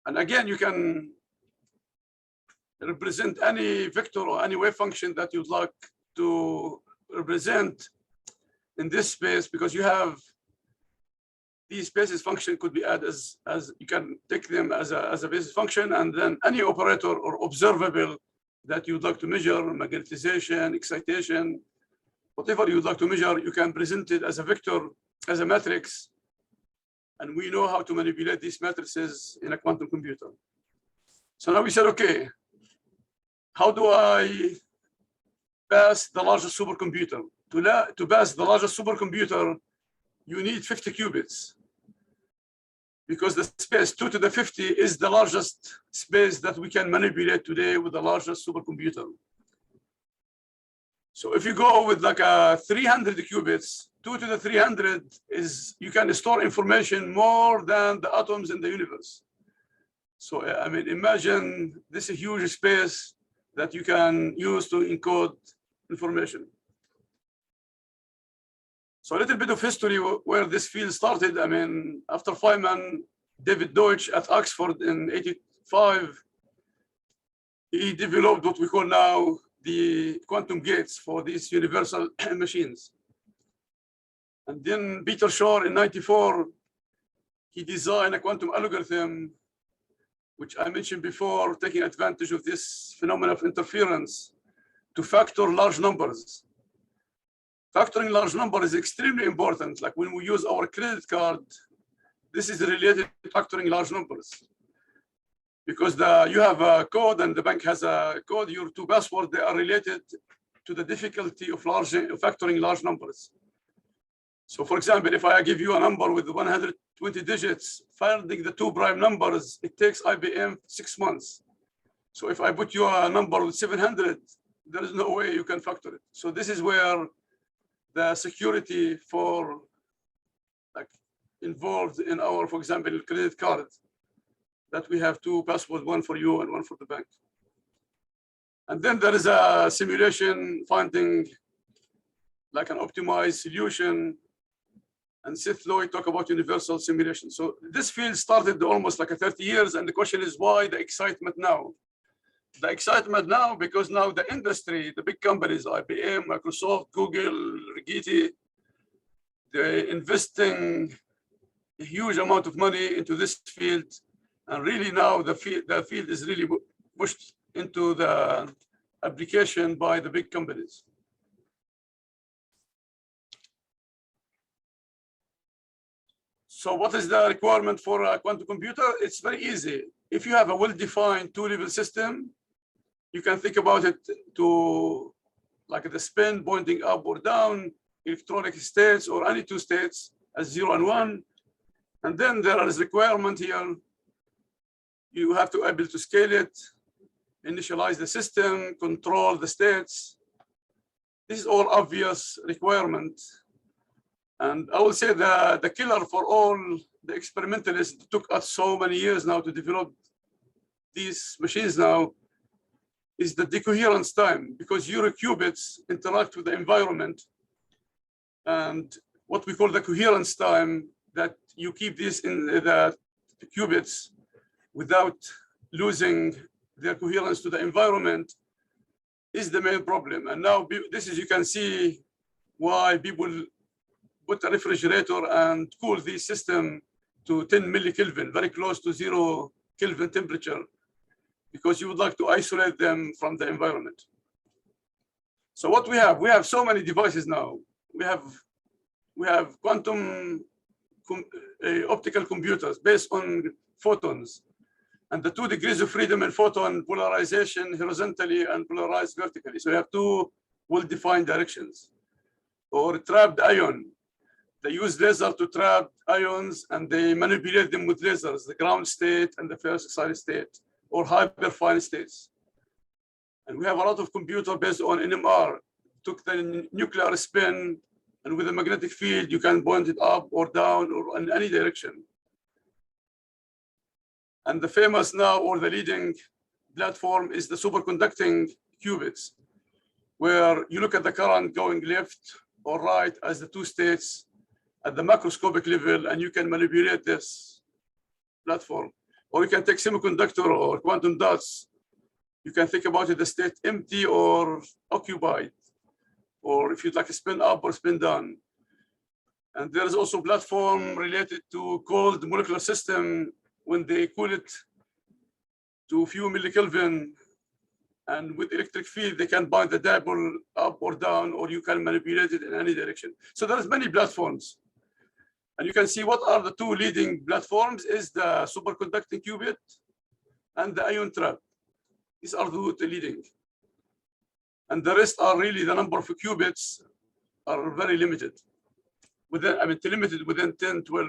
And again, you can represent any vector or any wave function that you'd like to represent in this space, because you have these basis function could be added as you can take them as a basis function, and then any operator or observable that you'd like to measure, magnetization, excitation, whatever you'd like to measure, you can present it as a vector, as a matrix, and we know how to manipulate these matrices in a quantum computer. So now we said, okay, how do I pass the largest supercomputer? To pass the largest supercomputer, you need 50 qubits, because the space 2 to the 50 is the largest space that we can manipulate today with the largest supercomputer. So if you go with like a 300 qubits, 2 to the 300 is, you can store information more than the atoms in the universe. So I mean, imagine this is a huge space that you can use to encode information. So a little bit of history where this field started. I mean, after Feynman, David Deutsch at Oxford in '85, he developed what we call now the quantum gates for these universal machines. And then Peter Shor in '94, he designed a quantum algorithm, which I mentioned before, taking advantage of this phenomenon of interference to factor large numbers. Factoring large numbers is extremely important. Like when we use our credit card, this is related to factoring large numbers. Because you have a code and the bank has a code, your two passwords, they are related to the difficulty of factoring large numbers. So for example, if I give you a number with 120 digits, finding the two prime numbers, it takes IBM 6 months. So if I put you a number with 700, there is no way you can factor it. So this is where the security for like involved in our, for example, credit card, that we have two passwords, one for you and one for the bank. And then there is a simulation finding like an optimized solution. And Seth Lloyd talk about universal simulation. So this field started almost like 30 years. And the question is why the excitement now? The excitement now, because now the industry, the big companies, IBM, Microsoft, Google, Rigetti, they're investing a huge amount of money into this field. And really now the field is really pushed into the application by the big companies. So what is the requirement for a quantum computer? It's very easy. If you have a well-defined two-level system, you can think about it to like the spin pointing up or down, electronic states or any two states as 0 and 1. And then there is requirement here. You have to be able to scale it, initialize the system, control the states. This is all obvious requirement. And I will say that the killer for all the experimentalists took us so many years now to develop these machines now is the decoherence time, because your qubits interact with the environment. And what we call the coherence time, that you keep this in the qubits without losing their coherence to the environment, is the main problem. And now this is, you can see why people put a refrigerator and cool this system to 10 millikelvin, very close to 0 Kelvin temperature, because you would like to isolate them from the environment. So what we have so many devices now. We have quantum optical computers based on photons, and the 2 degrees of freedom in photon polarization horizontally and polarized vertically. So you have two well-defined directions. Or trapped ion. They use laser to trap ions and they manipulate them with lasers, the ground state and the first excited state, or hyperfine states. And we have a lot of computer based on NMR. Took the nuclear spin, and with a magnetic field, you can point it up or down or in any direction. And the famous now, or the leading platform, is the superconducting qubits, where you look at the current going left or right as the two states at the macroscopic level, and you can manipulate this platform. Or you can take semiconductor or quantum dots. You can think about it, the state empty or occupied, or if you'd like to spin up or spin down. And there is also platform related to cold molecular system when they cool it to a few millikelvin, And with electric field, they can bind the dipole up or down, or you can manipulate it in any direction. So there's many platforms. And you can see what are the two leading platforms is the superconducting qubit and the ion trap. These are the leading. And the rest are really the number of qubits are very limited. Within, I mean, limited within 10, 12.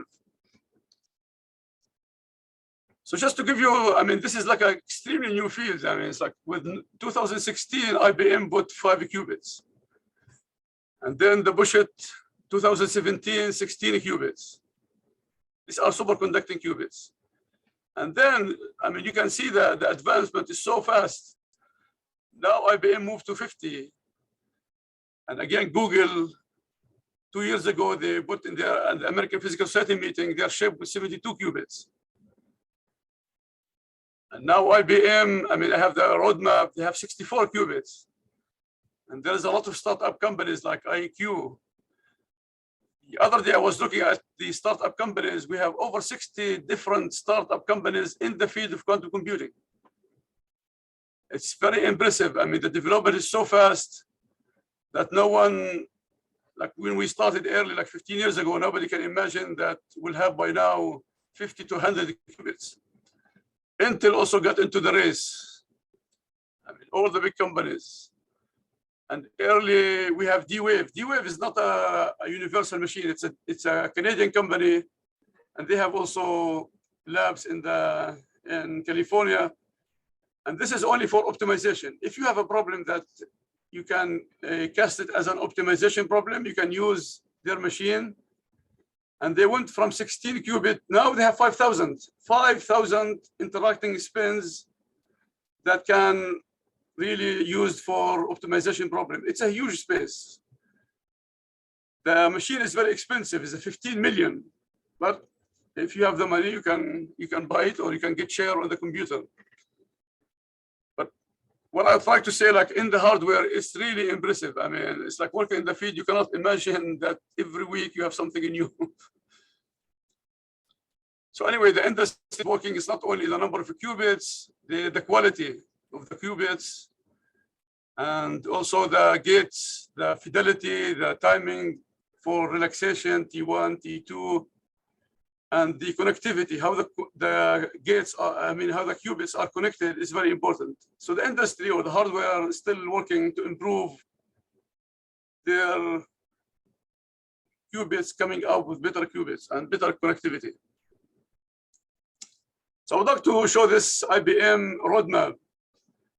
So just to give you, I mean, this is like an extremely new field. I mean, it's like with 2016, IBM put 5 qubits. And then the Bushett 2017, 16 qubits. These are superconducting qubits. And then, I mean, you can see that the advancement is so fast. Now IBM moved to 50. And again, Google, 2 years ago, they put in their the American Physical Society meeting, their chip with 72 qubits. And now IBM, I mean, I have the roadmap, they have 64 qubits. And there's a lot of startup companies like IQ. The other day I was looking at the startup companies. We have over 60 different startup companies in the field of quantum computing. It's very impressive. I mean, the development is so fast that no one, like when we started early, like 15 years ago, nobody can imagine that we'll have by now 50 to 100 qubits. Intel also got into the race. I mean, all the big companies. And early, we have D-Wave. D-Wave is not a universal machine. It's a Canadian company, and they have also labs in California. And this is only for optimization. If you have a problem that you can cast it as an optimization problem, you can use their machine. And they went from 16 qubit, now they have 5,000 interacting spins that can really used for optimization problem. It's a huge space. The machine is very expensive. It's a 15 million, but if you have the money, you can buy it or you can get share on the computer. But what I try to say, like in the hardware, it's really impressive. I mean, it's like working in the field. You cannot imagine that every week you have something new. So anyway, the industry working is not only the number of qubits, the quality of the qubits, and also the gates, the fidelity, the timing for relaxation, T1, T2, and the connectivity, how the gates are, I mean, how the qubits are connected is very important. So the industry or the hardware is still working to improve their qubits, coming up with better qubits and better connectivity. So I would like to show this IBM roadmap.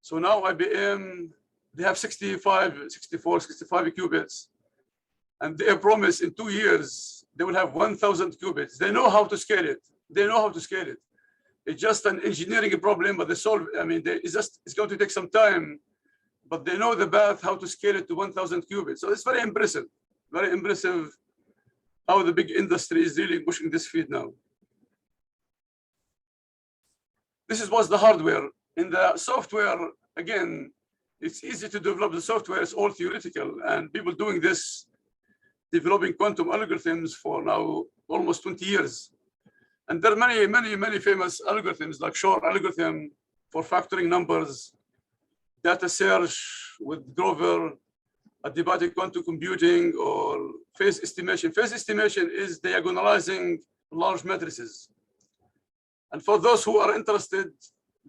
So now IBM, they have 65 qubits. And they promise in 2 years, they will have 1,000 qubits. They know how to scale it. They know how to scale it. It's just an engineering problem, but they solve, I mean, it's going to take some time, but they know the path, how to scale it to 1,000 qubits. So it's very impressive how the big industry is really pushing this field now. This was the hardware. In the software, again, it's easy to develop the software. It's all theoretical, and people doing this, developing quantum algorithms for now almost 20 years. And there are many famous algorithms like Shor algorithm for factoring numbers, data search with Grover, adiabatic quantum computing, or phase estimation. Phase estimation is diagonalizing large matrices. And for those who are interested,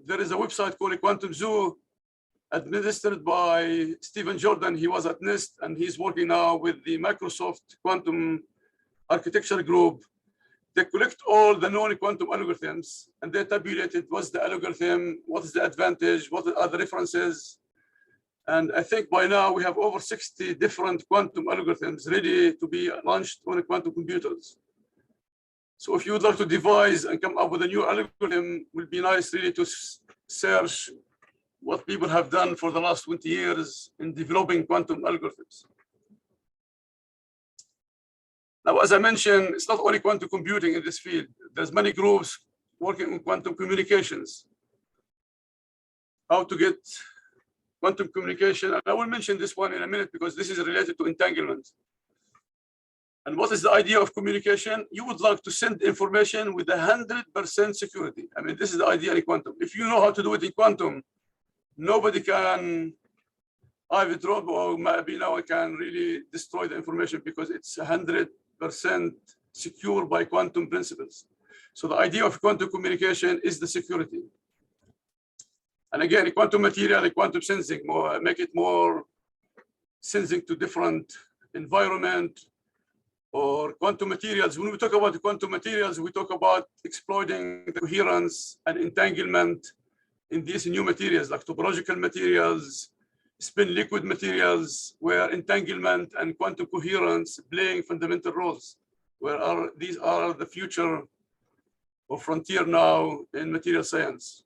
there is a website called Quantum Zoo, administered by Stephen Jordan. He was at NIST, and he's working now with the Microsoft Quantum Architecture Group. They collect all the known quantum algorithms, and they tabulate it. What's the algorithm? What is the advantage? What are the references? And I think by now we have over 60 different quantum algorithms ready to be launched on quantum computers. So if you would like to devise and come up with a new algorithm, it would be nice really to search what people have done for the last 20 years in developing quantum algorithms. Now, as I mentioned, it's not only quantum computing in this field. There's many groups working on quantum communications. How to get quantum communication. And I will mention this one in a minute because this is related to entanglement. And what is the idea of communication? You would like to send information with 100% security. I mean, this is the idea in quantum. If you know how to do it in quantum, nobody can either drop or maybe now can really destroy the information because it's 100% secure by quantum principles. So the idea of quantum communication is the security. And again, quantum material, quantum sensing, make it more sensing to different environment, or quantum materials. When we talk about quantum materials, we talk about exploiting the coherence and entanglement in these new materials like topological materials, spin liquid materials, where entanglement and quantum coherence playing fundamental roles, these are the future or frontier now in material science.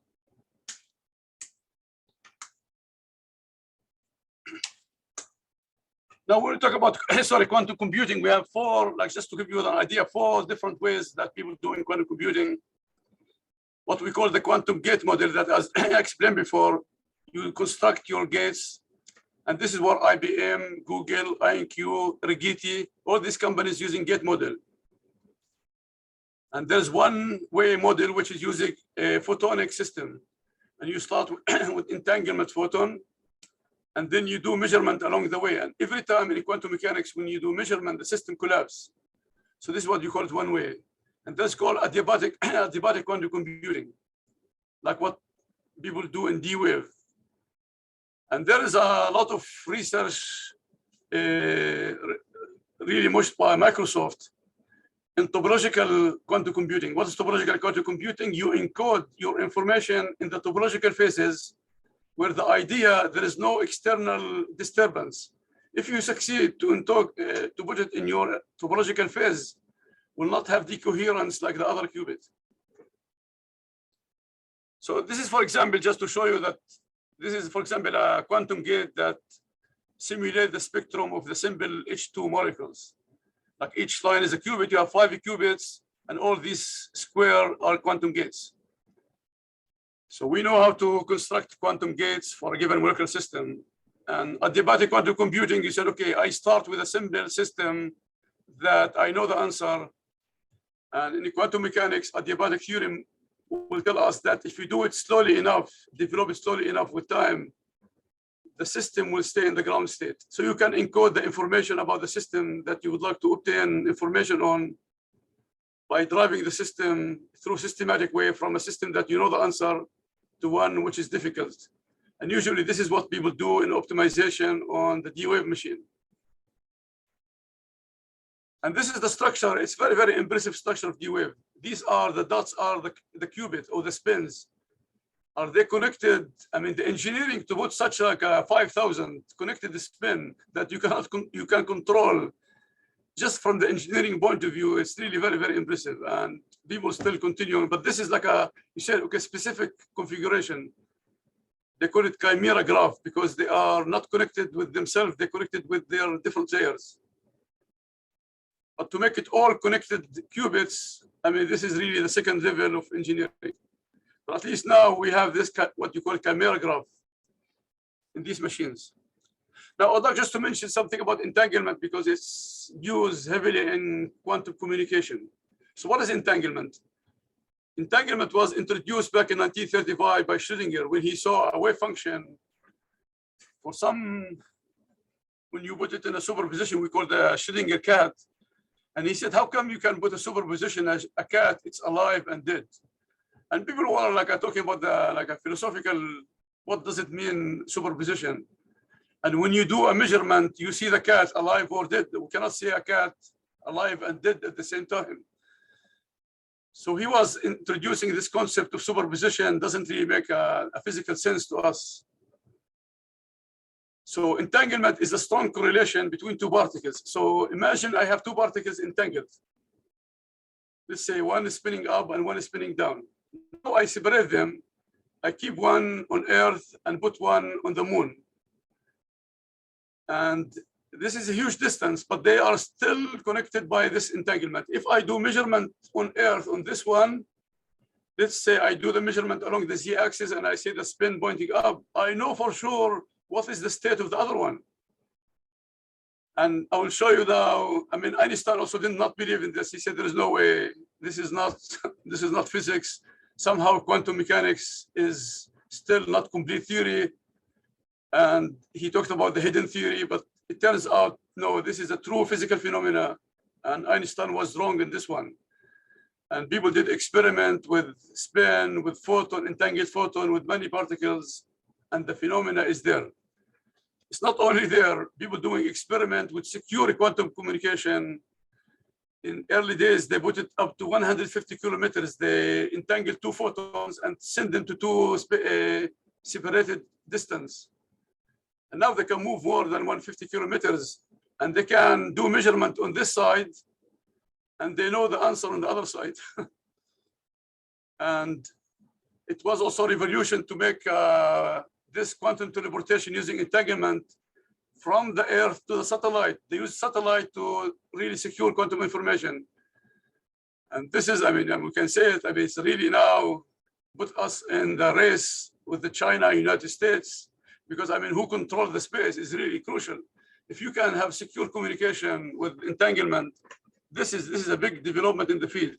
Now when we talk about quantum computing, we have four, like just to give you an idea, 4 different ways that people do in quantum computing. What we call the quantum gate model that, as I explained before, you construct your gates. And this is what IBM, Google, IonQ, Rigetti, all these companies using gate model. And there's one way model which is using a photonic system. And you start with entanglement photon, and then you do measurement along the way. And every time in quantum mechanics, when you do measurement, the system collapses. So this is what you call it one way. And that's called adiabatic quantum computing, like what people do in D-Wave. And there is a lot of research really pushed by Microsoft in topological quantum computing. What is topological quantum computing? You encode your information in the topological phases where the idea, there is no external disturbance. If you succeed to put it in your topological phase, will not have decoherence like the other qubit. So this is, for example, just to show you that this is, for example, a quantum gate that simulates the spectrum of the simple H2 molecules. Like each line is a qubit, you have 5 qubits, and all these square are quantum gates. So we know how to construct quantum gates for a given molecular system. And adiabatic quantum computing, you said, okay, I start with a simple system that I know the answer. And in quantum mechanics, adiabatic theorem will tell us that if you do it slowly enough, develop it slowly enough with time, the system will stay in the ground state. So you can encode the information about the system that you would like to obtain information on by driving the system through systematic way from a system that you know the answer to one which is difficult. And usually this is what people do in optimization on the D-Wave machine. And this is the structure. It's very, very impressive structure of D-Wave. These are the dots are the qubit or the spins. Are they connected? I mean, the engineering to put such like a 5,000 connected spin that you can control just from the engineering point of view, it's really very, very impressive. And people still continuing, but this is like you said, okay, specific configuration. They call it chimera graph because they are not connected with themselves, they're connected with their different layers. But to make it all connected qubits, I mean, this is really the second level of engineering. But at least now we have this, what you call chimera graph in these machines. Now, I'd like just to mention something about entanglement because it's used heavily in quantum communication. So what is entanglement? Entanglement was introduced back in 1935 by Schrödinger when he saw a wave function for when you put it in a superposition, we call the Schrödinger cat. And he said, how come you can put a superposition as a cat, it's alive and dead? And people were like talking about a philosophical, what does it mean, superposition? And when you do a measurement, you see the cat alive or dead. We cannot see a cat alive and dead at the same time. So he was introducing this concept of superposition, doesn't really make a physical sense to us. So entanglement is a strong correlation between 2 particles. So imagine I have 2 particles entangled. Let's say one is spinning up and one is spinning down. Now I separate them. I keep one on Earth and put one on the moon. And this is a huge distance, but they are still connected by this entanglement. If I do measurement on Earth on this one, let's say I do the measurement along the z-axis and I see the spin pointing up, I know for sure what is the state of the other one. And I will show you now. I mean, Einstein also did not believe in this. He said there is no way, this is not physics. Somehow quantum mechanics is still not complete theory. And he talked about the hidden theory, but it turns out, no, this is a true physical phenomena. And Einstein was wrong in this one. And people did experiment with spin, with photon, entangled photon, with many particles, and the phenomena is there. It's not only there, people doing experiment with secure quantum communication. In early days, they put it up to 150 kilometers. They entangle two photons and send them to two separated distance. And now they can move more than 150 kilometers, and they can do measurement on this side, and they know the answer on the other side. And it was also a revolution to make this quantum teleportation using entanglement from the Earth to the satellite. They use satellite to really secure quantum information. And this is, I mean, we can say it, I mean, it's really now put us in the race with the China, United States, because I mean, who controls the space is really crucial. If you can have secure communication with entanglement, this is a big development in the field.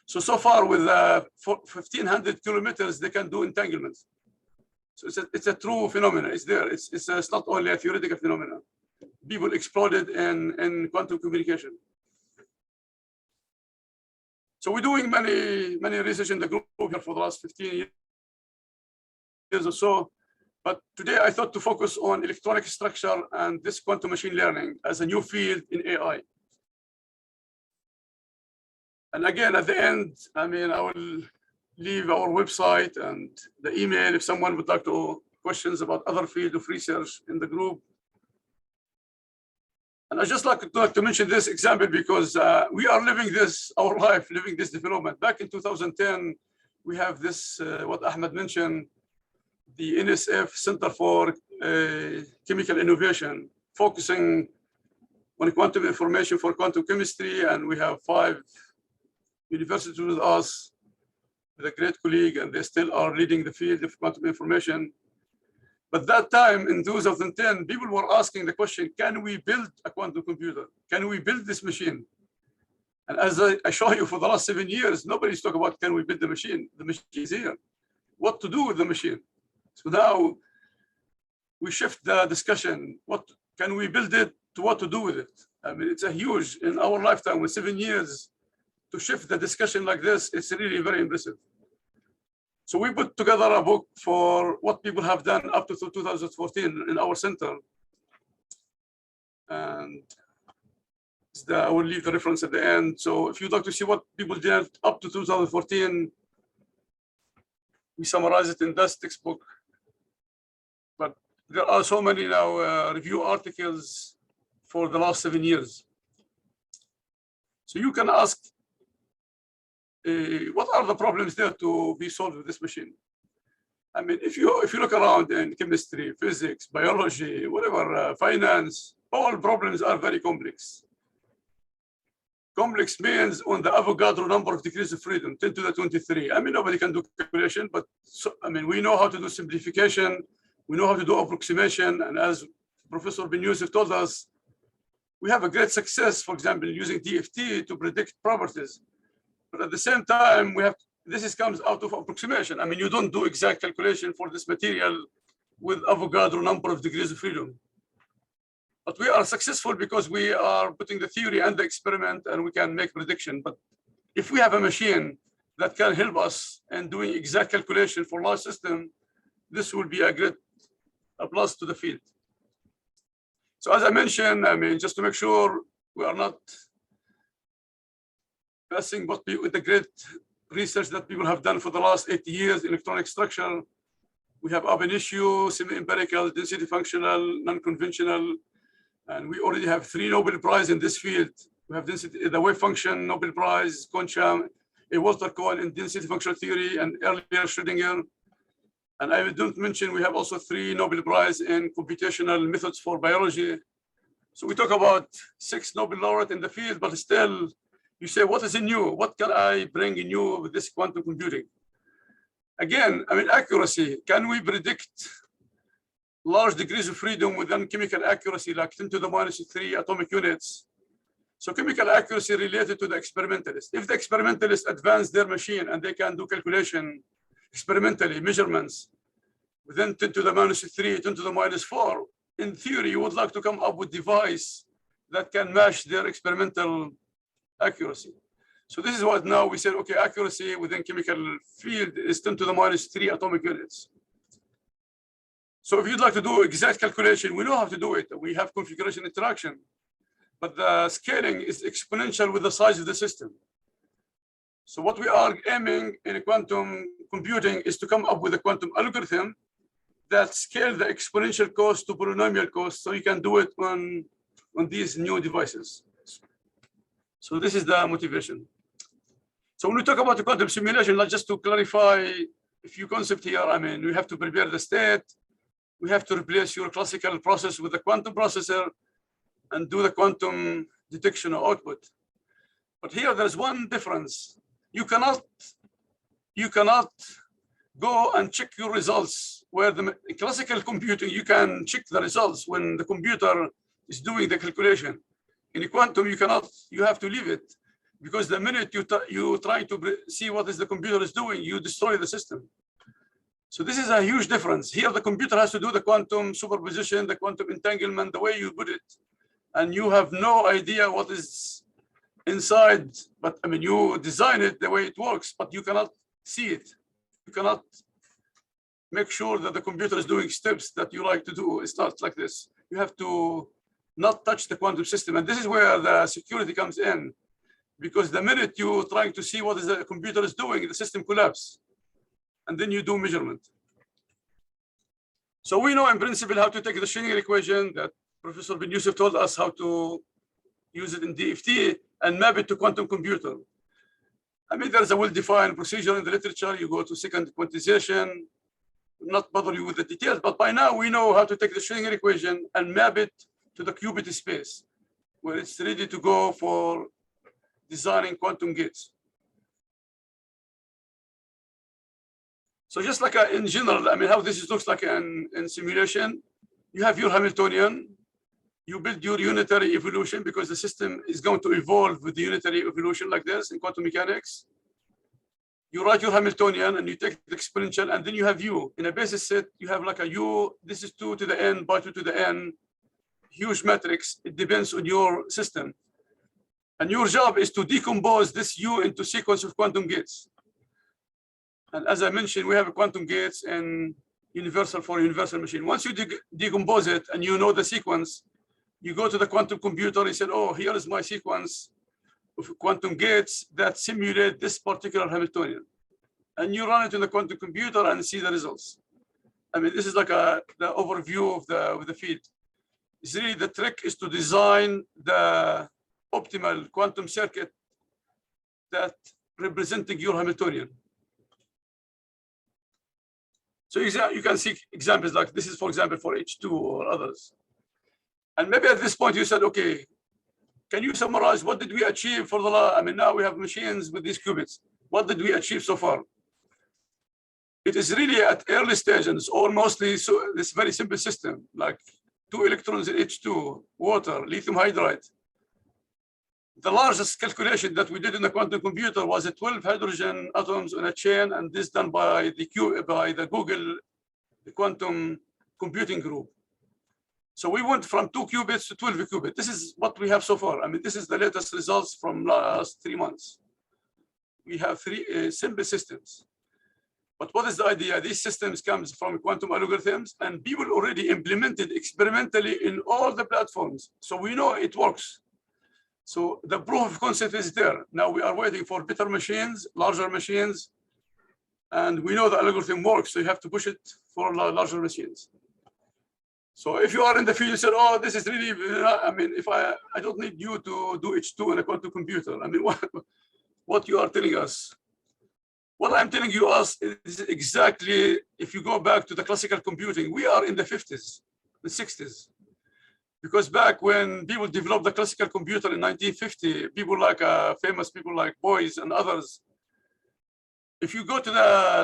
So far with 1,500 kilometers, they can do entanglements. So it's a true phenomenon. It's there. It's not only a theoretical phenomenon. People exploded in quantum communication. So we're doing many research in the group here for the last 15 years or so. But today I thought to focus on electronic structure and this quantum machine learning as a new field in AI. And again, at the end, I mean, I will leave our website and the email if someone would like to questions about other field of research in the group. And I just like to mention this example because we are living this, our life, living this development. Back in 2010, we have this, what Ahmed mentioned, the NSF Center for Chemical Innovation, focusing on quantum information for quantum chemistry. And we have 5 universities with us, with a great colleague, and they still are leading the field of quantum information. But that time in 2010, people were asking the question, can we build a quantum computer? Can we build this machine? And as I show you for the last 7 years, nobody's talking about can we build the machine? The machine is here. What to do with the machine? So now we shift the discussion. What can we build it to what to do with it? I mean, it's a huge, in our lifetime with 7 years, to shift the discussion like this, it's really very impressive. So we put together a book for what people have done up to 2014 in our center. And I will leave the reference at the end. So if you'd like to see what people did up to 2014, we summarize it in that textbook. But there are so many now review articles for the last 7 years. So you can ask, what are the problems there to be solved with this machine? I mean, if you look around in chemistry, physics, biology, whatever, finance, all problems are very complex. Complex means on the Avogadro number of degrees of freedom, 10 to the 23. I mean, nobody can do calculation, but I mean, we know how to do simplification. We know how to do approximation. And as Professor Ben Youssef told us, we have a great success, for example, using DFT to predict properties. But at the same time, this comes out of approximation. I mean, you don't do exact calculation for this material with Avogadro number of degrees of freedom. But we are successful because we are putting the theory and the experiment and we can make prediction. But if we have a machine that can help us in doing exact calculation for large system, this will be a great plus to the field. So as I mentioned, I mean, just to make sure we are not passing what with the great research that people have done for the last 80 years in electronic structure. We have ab initio, semi-empirical, density functional, non-conventional, and we already have 3 Nobel Prize in this field. We have density, the wave function Nobel Prize, Concham, a Walter Cohen in density functional theory, and earlier Schrödinger. And I don't mention we have also 3 Nobel Prize in computational methods for biology. So we talk about 6 Nobel laureate in the field, but still, you say, what is new? What can I bring new with this quantum computing? Again, I mean, accuracy. Can we predict large degrees of freedom within chemical accuracy, like 10 to the minus 3 atomic units? So chemical accuracy related to the experimentalist. If the experimentalists advance their machine and they can do calculation experimentally, measurements, within 10 to the minus 3, 10 to the minus 4, in theory, you would like to come up with a device that can match their experimental accuracy. So this is what now we said, okay, accuracy within chemical field is 10 to the minus 3 atomic units. So if you'd like to do exact calculation, we know how to do it. We have configuration interaction, but the scaling is exponential with the size of the system. So what we are aiming in quantum computing is to come up with a quantum algorithm that scale the exponential cost to polynomial cost, so you can do it on these new devices. So this is the motivation. So when we talk about the quantum simulation, just to clarify a few concepts here, I mean, we have to prepare the state. We have to replace your classical process with a quantum processor and do the quantum detection or output. But here there's one difference. You cannot go and check your results where the classical computing, you can check the results when the computer is doing the calculation. In quantum, you have to leave it, because the minute you try to see what is the computer is doing, you destroy the system. So this is a huge difference. Here, the computer has to do the quantum superposition, the quantum entanglement, the way you put it, and you have no idea what is inside. But I mean, you design it the way it works, but you cannot see it. You cannot make sure that the computer is doing steps that you like to do. It's not like this. You have to not touch the quantum system, and this is where the security comes in, because the minute you're trying to see what is the computer is doing, the system collapses. And then you do measurement. So we know in principle how to take the Schrödinger equation that Professor Ben Youssef told us how to use it in DFT and map it to quantum computer. I mean, there's a well-defined procedure in the literature. You go to second quantization, not bother you with the details, but by now we know how to take the Schrödinger equation and map it to the qubit space, where it's ready to go for designing quantum gates. So just like in general, I mean, how this looks like in simulation, you have your Hamiltonian, you build your unitary evolution, because the system is going to evolve with the unitary evolution like this in quantum mechanics. You write your Hamiltonian and you take the exponential, and then you have U. In a basis set, you have like a U, this is 2 to the n by 2 to the n, huge matrix. It depends on your system. And your job is to decompose this U into sequence of quantum gates. And as I mentioned, we have a quantum gates and universal for universal machine. Once you decompose it and you know the sequence, you go to the quantum computer, you said, oh, here is my sequence of quantum gates that simulate this particular Hamiltonian. And you run it in the quantum computer and see the results. I mean, this is like the overview of the field. It's really, the trick is to design the optimal quantum circuit that representing your Hamiltonian. So you can see examples like this is, for example, for H2 or others. And maybe at this point you said, okay, can you summarize what did we achieve for the last? I mean, now we have machines with these qubits. What did we achieve so far? It is really at early stages, or mostly so this very simple system, like 2 electrons in H2, water, lithium hydride. The largest calculation that we did in the quantum computer was 12 hydrogen atoms on a chain, and this done by the Google quantum computing group. So we went from 2 qubits to 12 qubits. This is what we have so far. I mean, this is the latest results from last 3 months. We have 3 simple systems. But what is the idea? These systems comes from quantum algorithms, and people already implemented experimentally in all the platforms. So we know it works. So the proof of concept is there. Now we are waiting for better machines, larger machines, and we know the algorithm works. So you have to push it for larger machines. So if you are in the field, you said, oh, this is really, I mean, if I don't need you to do H2 in a quantum computer. I mean, what you are telling us? What I'm telling you is exactly, if you go back to the classical computing, we are in the 50s, the 60s. Because back when people developed the classical computer in 1950, people like famous people like Boyce and others, if you go to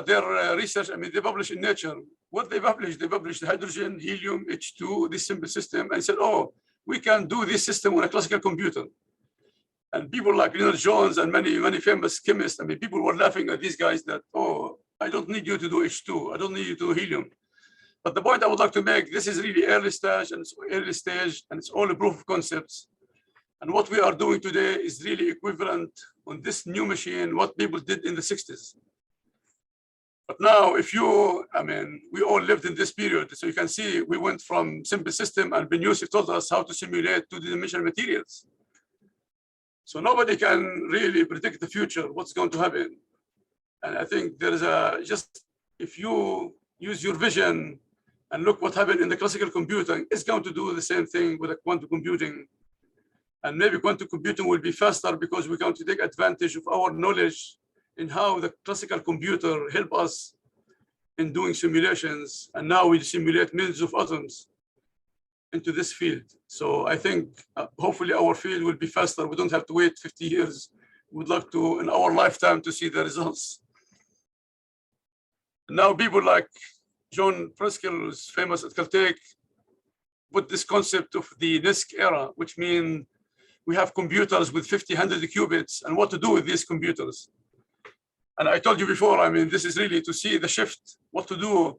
their research, I mean, they publish in Nature. What they published hydrogen, helium, H2, this simple system, and said, oh, we can do this system on a classical computer. And people like Leonard Jones and many famous chemists, I mean, people were laughing at these guys that, oh, I don't need you to do H2. I don't need you to do helium. But the point I would like to make, this is really early stage, and it's all a proof of concepts. And what we are doing today is really equivalent on this new machine, what people did in the 60s. But now, we all lived in this period. So you can see we went from simple system, and Ben Yusuf told us how to simulate 2D-dimensional materials. So nobody can really predict the future, what's going to happen. And I think there is if you use your vision and look what happened in the classical computing, it's going to do the same thing with the quantum computing. And maybe quantum computing will be faster because we're going to take advantage of our knowledge in how the classical computer help us in doing simulations. And now we simulate millions of atoms into this field. So I think hopefully our field will be faster. We don't have to wait 50 years. We'd like to, in our lifetime, to see the results. Now people like John Preskill, who's famous at Caltech, put this concept of the NISQ era, which means we have computers with 50, 100 qubits, and what to do with these computers. And I told you before, this is really to see the shift, what to do,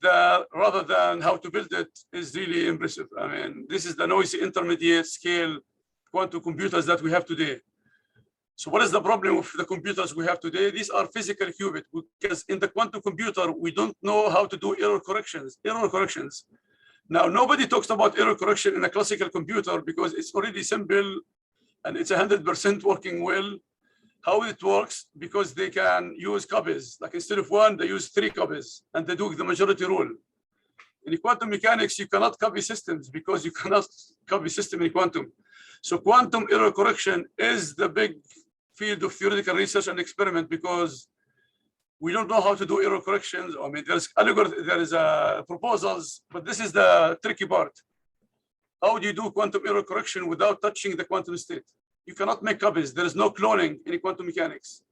rather than how to build it is really impressive. This is the noisy intermediate scale quantum computers that we have today. So what is the problem with the computers we have today? These are physical qubits, because in the quantum computer, we don't know how to do error corrections. Now, nobody talks about error correction in a classical computer because it's already simple and it's 100% working well. How it works, because they can use copies. Like instead of one, they use 3 copies, and they do the majority rule. In quantum mechanics, you cannot copy systems because you cannot copy system in quantum. So quantum error correction is the big field of theoretical research and experiment, because we don't know how to do error corrections. There's algorithm, there is proposals, but this is the tricky part. How do you do quantum error correction without touching the quantum state? You cannot make copies. There is no cloning in quantum mechanics.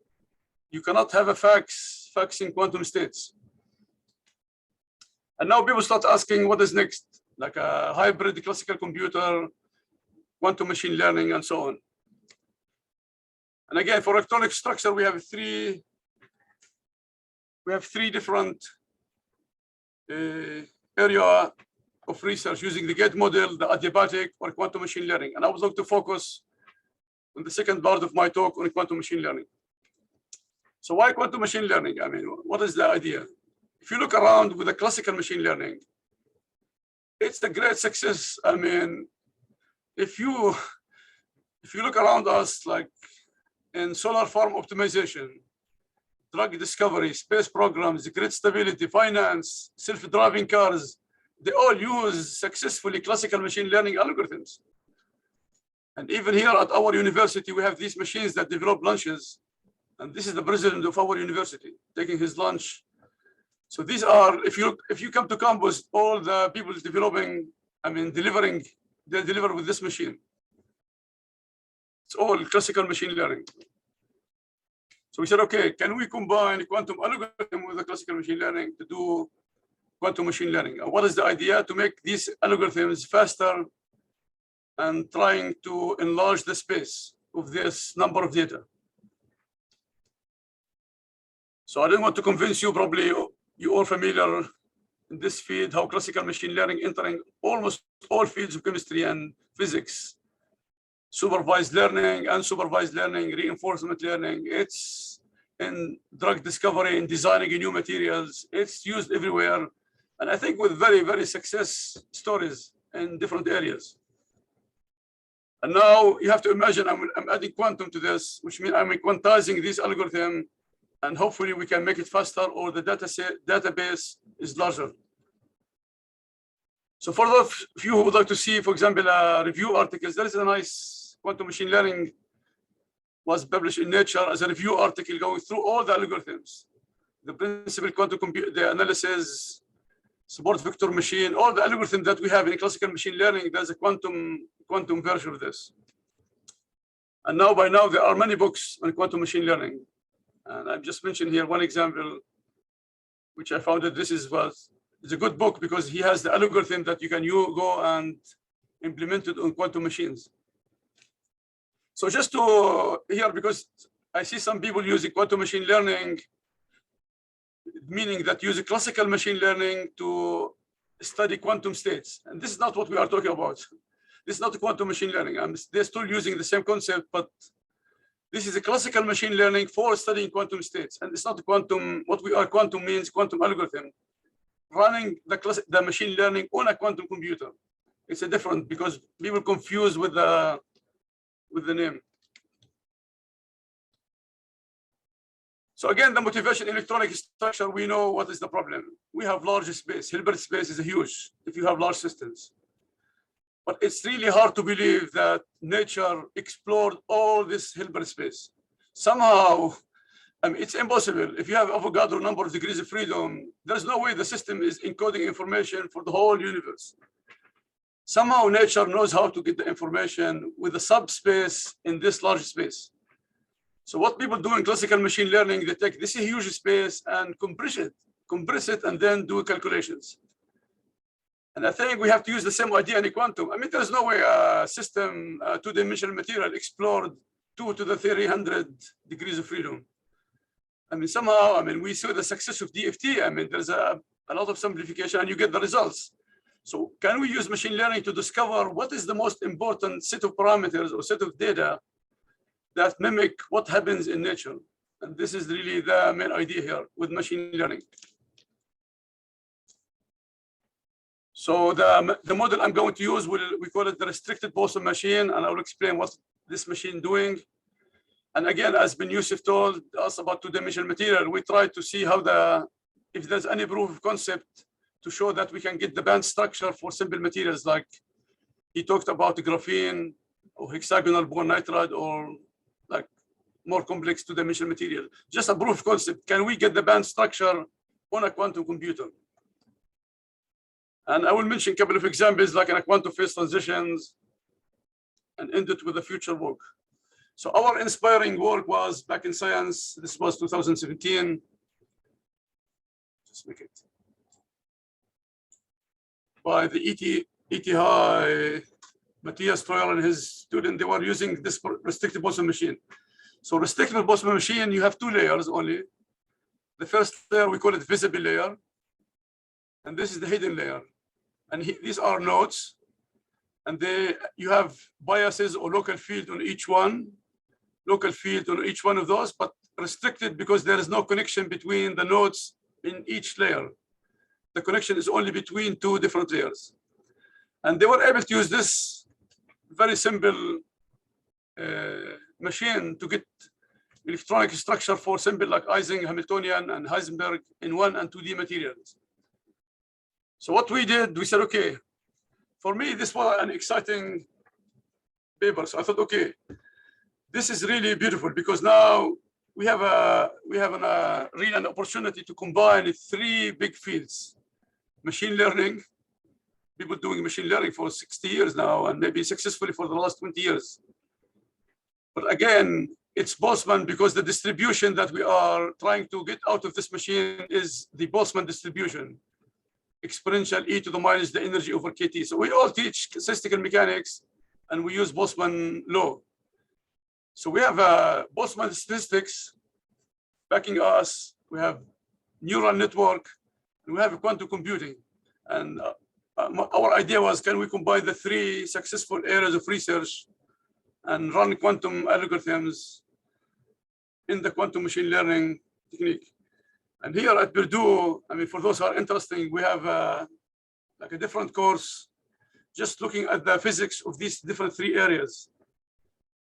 You cannot have a faxing quantum states. And now people start asking what is next, like a hybrid classical computer, quantum machine learning, and so on. And again, for electronic structure, we have three different area of research using the gate model, the adiabatic, or quantum machine learning. And I would like to focus on the second part of my talk on quantum machine learning. So why quantum machine learning? What is the idea? If you look around with the classical machine learning, it's a great success. If you look around us, like in solar farm optimization, drug discovery, space programs, grid stability, finance, self-driving cars, they all use successfully classical machine learning algorithms. And even here at our university, we have these machines that develop lunches. And this is the president of our university taking his lunch. So these are, if you come to campus, all the people developing, delivering, they deliver with this machine. It's all classical machine learning. So we said, okay, can we combine quantum algorithm with the classical machine learning to do quantum machine learning? And what is the idea? To make these algorithms faster and trying to enlarge the space of this number of data. So I didn't want to convince you, probably you're all familiar in this field, how classical machine learning entering almost all fields of chemistry and physics. Supervised learning, unsupervised learning, reinforcement learning. It's in drug discovery and designing new materials. It's used everywhere. And I think with very, very success stories in different areas. And now you have to imagine I'm adding quantum to this, which means I'm quantizing this algorithm, and hopefully we can make it faster, or the database is larger. So for those of you who would like to see, for example, review articles, there is a nice quantum machine learning was published in Nature as a review article going through all the algorithms, the principal quantum computer, the analysis, support vector machine, all the algorithms that we have in classical machine learning. There's a quantum version of this. And now, by now, there are many books on quantum machine learning. And I've just mentioned here one example, which I found that it's a good book because he has the algorithm that you can go and implement it on quantum machines. So just to here, because I see some people using quantum machine learning meaning that use classical machine learning to study quantum states. And this is not what we are talking about. This is not quantum machine learning. They're still using the same concept, but this is a classical machine learning for studying quantum states. And it's not quantum. What we are quantum means quantum algorithm, running the machine learning on a quantum computer. It's a different, because people confuse with the name. So again, the motivation electronic structure, we know what is the problem. We have large space. Hilbert space is huge if you have large systems. But it's really hard to believe that nature explored all this Hilbert space. Somehow, I mean, it's impossible. If you have Avogadro number of degrees of freedom, there's no way the system is encoding information for the whole universe. Somehow nature knows how to get the information with a subspace in this large space. So what people do in classical machine learning, they take this huge space and compress it, and then do calculations. And I think we have to use the same idea in quantum. I mean, there's no way a system, two-dimensional material explored 2 to the 300 degrees of freedom. I mean, somehow, I mean, we saw the success of DFT. I mean, there's a lot of simplification and you get the results. So can we use machine learning to discover what is the most important set of parameters or set of data that mimic what happens in nature? And this is really the main idea here with machine learning. So the model I'm going to use, we call it the restricted Boltzmann machine, and I will explain what this machine doing. And again, as Ben Youssef told us about two-dimensional material, we try to see how if there's any proof of concept to show that we can get the band structure for simple materials, like he talked about graphene or hexagonal bond nitride, or like more complex two-dimensional material. Just a proof of concept. Can we get the band structure on a quantum computer? And I will mention a couple of examples, like in a quantum phase transitions, and end it with the future work. So our inspiring work was back in science. This was 2017. Just make it. By the ETH Matthias Treuer and his student, they were using this restricted Boltzmann machine. So restricted Boltzmann machine, you have 2 layers only. The first layer, we call it visible layer. And this is the hidden layer. And these are nodes. And you have biases or local field on each one. Local field on each one of those, but restricted because there is no connection between the nodes in each layer. The connection is only between 2 different layers. And they were able to use this very simple machine to get electronic structure for simple like Ising, Hamiltonian, and Heisenberg in 1 and 2D materials. So what we did, we said, okay, for me, this was an exciting paper. So I thought, okay, this is really beautiful because now we have really an opportunity to combine 3 big fields: machine learning, people doing machine learning for 60 years now, and maybe successfully for the last 20 years. But again, it's Boltzmann because the distribution that we are trying to get out of this machine is the Boltzmann distribution, exponential e to the minus the energy over kT. So we all teach statistical mechanics, and we use Boltzmann law. So we have Boltzmann statistics backing us. We have neural network, and we have quantum computing. And our idea was, can we combine the 3 successful areas of research and run quantum algorithms in the quantum machine learning technique? And here at Purdue, I mean, for those who are interested, we have like a different course, just looking at the physics of these different 3 areas.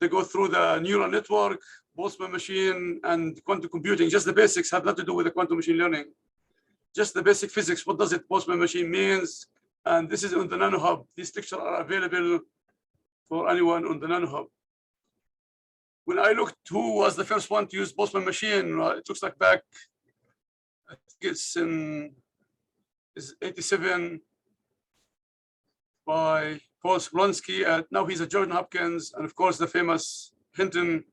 They go through the neural network, Boltzmann machine, and quantum computing. Just the basics, have nothing to do with the quantum machine learning. Just the basic physics. What does it Boltzmann machine means? And this is on the NanoHub. These lectures are available for anyone on the NanoHub. When I looked who was the first one to use Boltzmann machine, it looks like back, I think it's in 87 by Paul Splonsky. Now he's at Johns Hopkins, and of course the famous Hinton.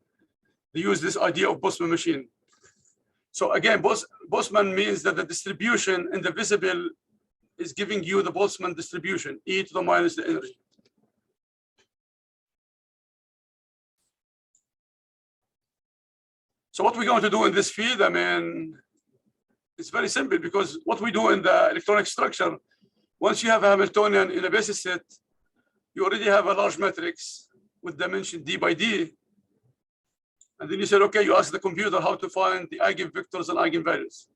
They use this idea of Boltzmann machine. So again, Boltzmann means that the distribution in the visible is giving you the Boltzmann distribution, e to the minus the energy. So what we're going to do in this field, I mean, It's very simple because what we do in the electronic structure, once you have a Hamiltonian in a basis set, you already have a large matrix with dimension d by d. And then you said, okay, you ask the computer how to find the eigenvectors and eigenvalues.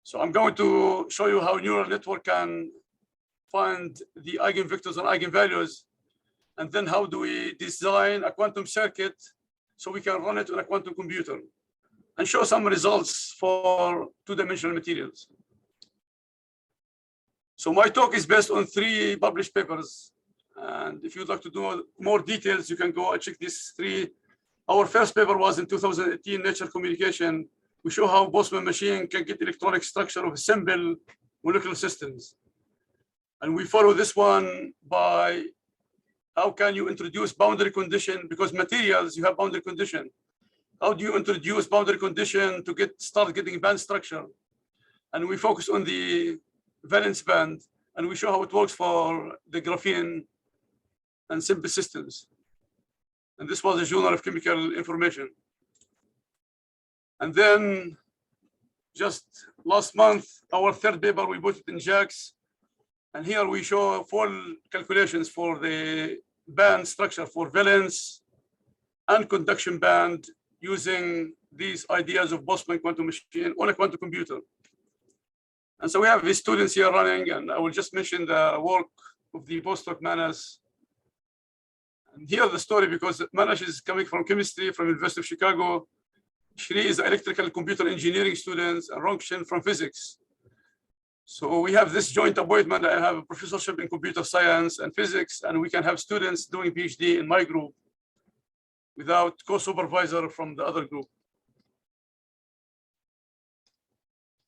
So I'm going to show you how neural network can find the eigenvectors and eigenvalues. And then how do we design a quantum circuit so we can run it on a quantum computer and show some results for two-dimensional materials. So my talk is based on 3 published papers. And if you'd like to do more details, you can go and check these 3. Our first paper was in 2018, Nature Communication. We show how Boltzmann machine can get electronic structure of simple molecular systems. And we follow this one by how can you introduce boundary condition, because materials, you have boundary condition. How do you introduce boundary condition to start getting band structure? And we focus on the valence band, and we show how it works for the graphene and simple systems. And this was a Journal of Chemical Information. And then just last month, our 3rd paper, we put it in JAX. And here we show full calculations for the band structure for valence and conduction band using these ideas of Boltzmann quantum machine on a quantum computer. And so we have these students here running, and I will just mention the work of the postdoc Manas. And here the story, because Manas is coming from chemistry from University of Chicago. Shri is electrical computer engineering students, and Rongshin from physics. So we have this joint appointment. I have a professorship in computer science and physics, and we can have students doing PhD in my group without co-supervisor from the other group.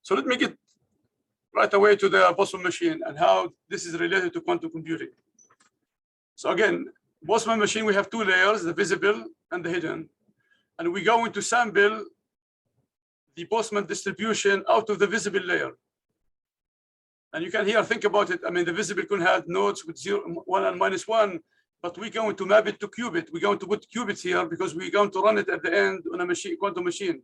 So let me get right away to the Boltzmann machine and how this is related to quantum computing. So again, Boltzmann machine, we have 2 layers, the visible and the hidden. And we're going to sample the Boltzmann distribution out of the visible layer. And you can here think about it. I mean, the visible can have nodes with 0, 1, and -1, but we're going to map it to qubit. We're going to put qubits here because we're going to run it at the end on a machine, quantum machine.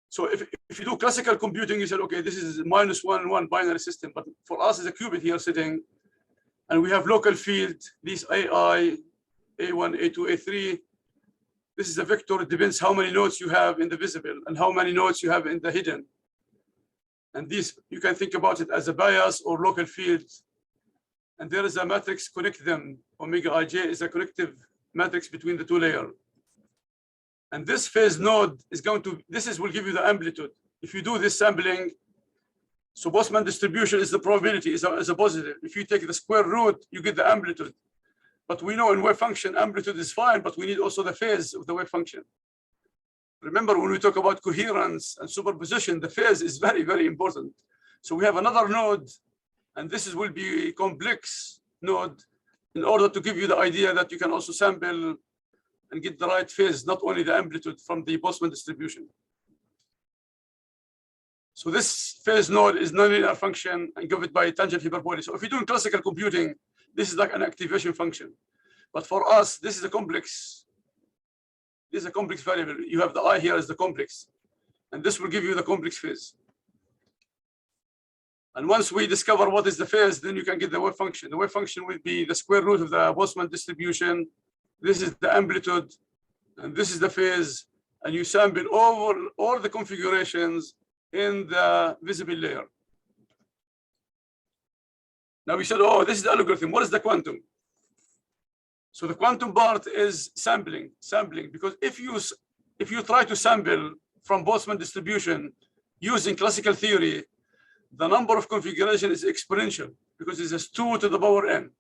So if you do classical computing, you said, okay, this is -1, 1 binary system. But for us, it's a qubit here sitting. And we have local field, these AI, A1, A2, A3. This is a vector. It depends how many nodes you have in the visible and how many nodes you have in the hidden. And these, you can think about it as a bias or local field. And there is a matrix connect them. Omega ij is a connective matrix between the 2 layers. And this phase node is going to, will give you the amplitude. If you do this sampling, so Boltzmann distribution is the probability, is a positive. If you take the square root, you get the amplitude. But we know in wave function, amplitude is fine, but we need also the phase of the wave function. Remember, when we talk about coherence and superposition, the phase is very, very important. So we have another node, and this will be a complex node in order to give you the idea that you can also sample and get the right phase, not only the amplitude from the Boltzmann distribution. So this phase node is nonlinear function and give it by tangent hyperbolic. So if you're doing classical computing, this is like an activation function. But for us, this is a complex. This is a complex variable. You have the I here as the complex. And this will give you the complex phase. And once we discover what is the phase, then you can get the wave function. The wave function will be the square root of the Boltzmann distribution. This is the amplitude, and this is the phase. And you sample over all the configurations in the visible layer. Now we said, oh, this is the algorithm. What is the quantum? So the quantum part is sampling, because if you try to sample from Boltzmann distribution using classical theory, the number of configuration is exponential because it's just 2 to the power n.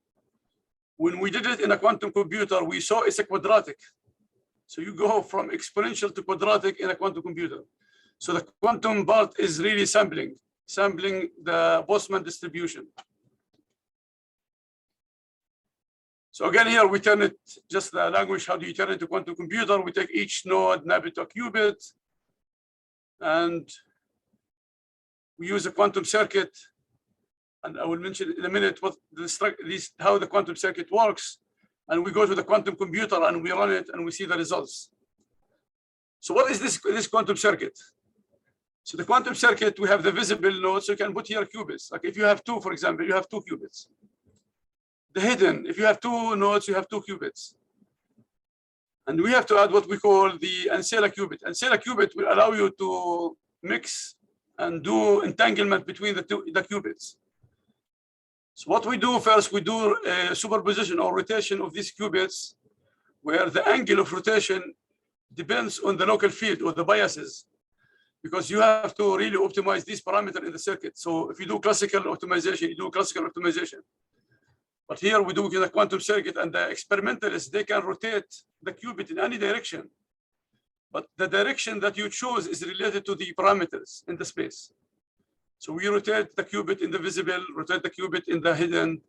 When we did it in a quantum computer, we saw it's a quadratic. So you go from exponential to quadratic in a quantum computer. So the quantum part is really sampling the Boltzmann distribution. So again, here we turn it, just the language, how do you turn it to quantum computer? We take each node, map it to a qubit, and we use a quantum circuit. And I will mention in a minute what how the quantum circuit works. And we go to the quantum computer and we run it and we see the results. So what is this quantum circuit? So the quantum circuit, we have the visible nodes, so you can put here qubits. Like if you have two, for example, you have 2 qubits. The hidden, if you have 2 nodes, you have 2 qubits. And we have to add what we call the ancilla qubit. Ancilla qubit will allow you to mix and do entanglement between the qubits. So what we do first, we do a superposition or rotation of these qubits, where the angle of rotation depends on the local field or the biases, because you have to really optimize these parameters in the circuit. So if you do classical optimization, you do classical optimization. But here we do the quantum circuit, and the experimentalists, they can rotate the qubit in any direction. But the direction that you choose is related to the parameters in the space. So we rotate the qubit in the visible, rotate the qubit in the hidden.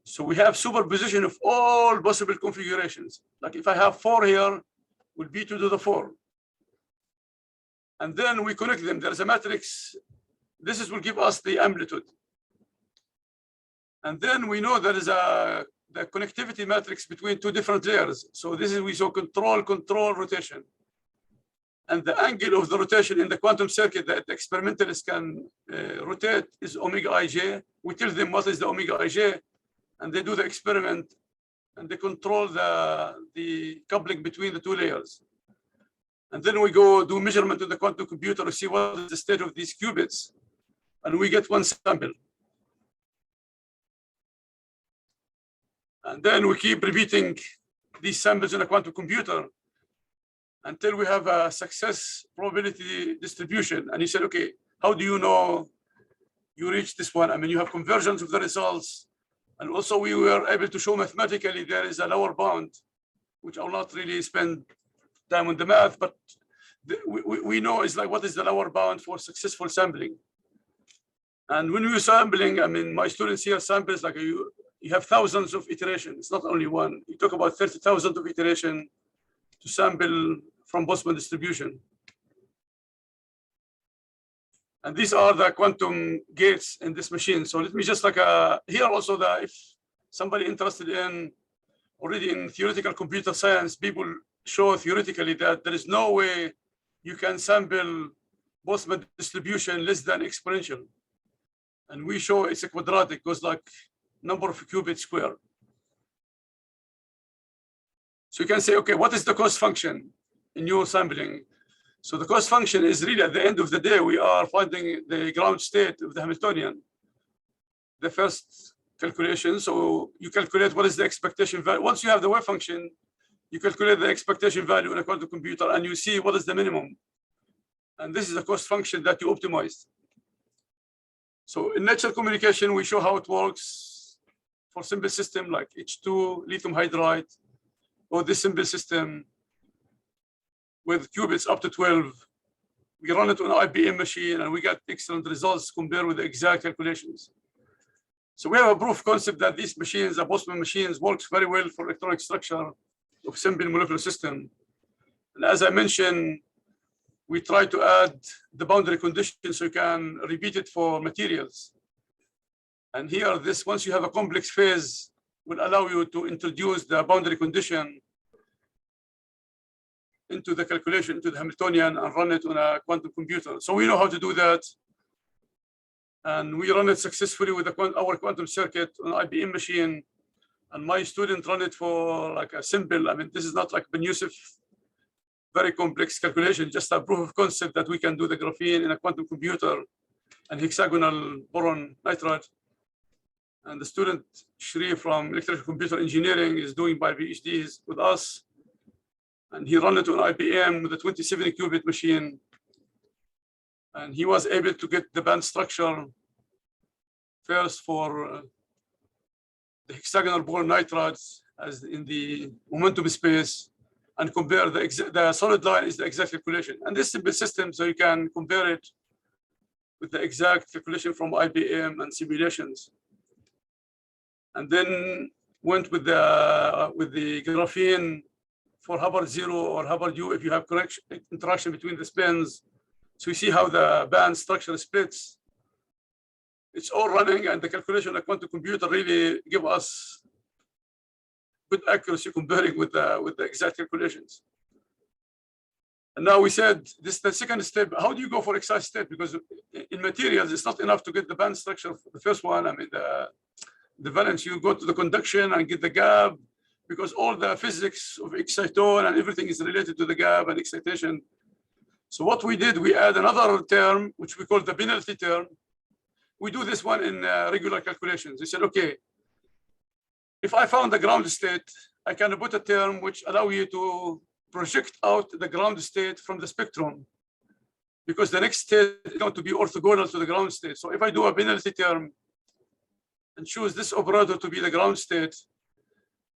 So we have superposition of all possible configurations. Like if I have 4 here, will be 2 to the 4. And then we connect them. There's a matrix. This will give us the amplitude. And then we know there is the connectivity matrix between 2 different layers. So this is, we saw control rotation. And the angle of the rotation in the quantum circuit that the experimentalists can rotate is omega ij. We tell them what is the omega ij, and they do the experiment, and they control the coupling between the 2 layers. And then we go do measurement in the quantum computer to see what is the state of these qubits, and we get 1 sample. And then we keep repeating these samples in a quantum computer until we have a success probability distribution. And he said, okay, how do you know you reach this one? I mean, you have conversions of the results. And also we were able to show mathematically there is a lower bound, which I'll not really spend time on the math, but we know it's like, what is the lower bound for successful sampling? And when we were sampling, I mean, my students here samples like you have thousands of iterations. It's not only one. You talk about 30,000 of iteration to sample from Boltzmann distribution. And these are the quantum gates in this machine. So let me just like here also that if somebody interested in already in theoretical computer science, people show theoretically that there is no way you can sample Boltzmann distribution less than exponential. And we show it's a quadratic, goes like number of qubits square. So you can say, okay, what is the cost function in your sampling? So the cost function is really at the end of the day, we are finding the ground state of the Hamiltonian, the first calculation. So you calculate what is the expectation value. Once you have the wave function, you calculate the expectation value in a quantum computer and you see what is the minimum. And this is the cost function that you optimized. So in natural communication, we show how it works for simple system like H2, lithium hydride, or this simple system with qubits up to 12. We run it on an IBM machine and we get excellent results compared with the exact calculations. So we have a proof concept that these machines, the Boltzmann machines, works very well for electronic structure of simple molecular system. And as I mentioned, we try to add the boundary conditions so you can repeat it for materials. And here, this, once you have a complex phase, will allow you to introduce the boundary condition into the calculation, into the Hamiltonian, and run it on a quantum computer. So we know how to do that. And we run it successfully with our quantum circuit on an IBM machine. And my student run it for like a simple, I mean, this is not like Ben Youssef, very complex calculation, just a proof of concept that we can do the graphene in a quantum computer and hexagonal boron nitride. And the student, Shri from Electrical Computer Engineering, is doing my PhDs with us. And he ran it on IBM with a 27 qubit machine. And he was able to get the band structure first for the hexagonal boron nitrides as in the momentum space, and compare the solid line is the exact calculation. And this simple system, so you can compare it with the exact calculation from IBM and simulations. And then went with the graphene for Hubbard 0 or Hubbard U if you have interaction between the spins. So you see how the band structure splits. It's all running, and the calculation of the quantum computer really give us good accuracy comparing with the exact calculations. And now we said this is the second step. How do you go for excited state? Because in materials, it's not enough to get the band structure. The first one, I mean, the valence, you go to the conduction and get the gap, because all the physics of exciton and everything is related to the gap and excitation. So what we did, we add another term, which we call the penalty term. We do this one in regular calculations. We said, okay, if I found the ground state, I can put a term which allow you to project out the ground state from the spectrum, because the next state is going to be orthogonal to the ground state. So if I do a penalty term and choose this operator to be the ground state,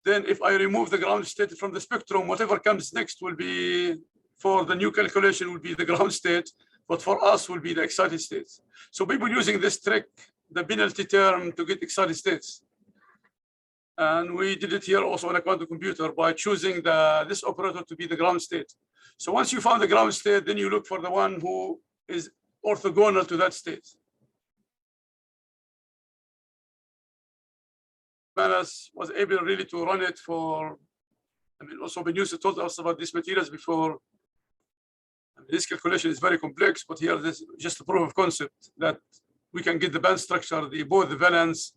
then if I remove the ground state from the spectrum, whatever comes next will be, for the new calculation, will be the ground state, but for us will be the excited states. So people using this trick, the penalty term, to get excited states. And we did it here also on a quantum computer by choosing this operator to be the ground state. So once you found the ground state, then you look for the one who is orthogonal to that state. Manas was able really to run it for, I mean, also Benyus told us about these materials before. I mean, this calculation is very complex, but here this is just a proof of concept that we can get the band structure, both the valence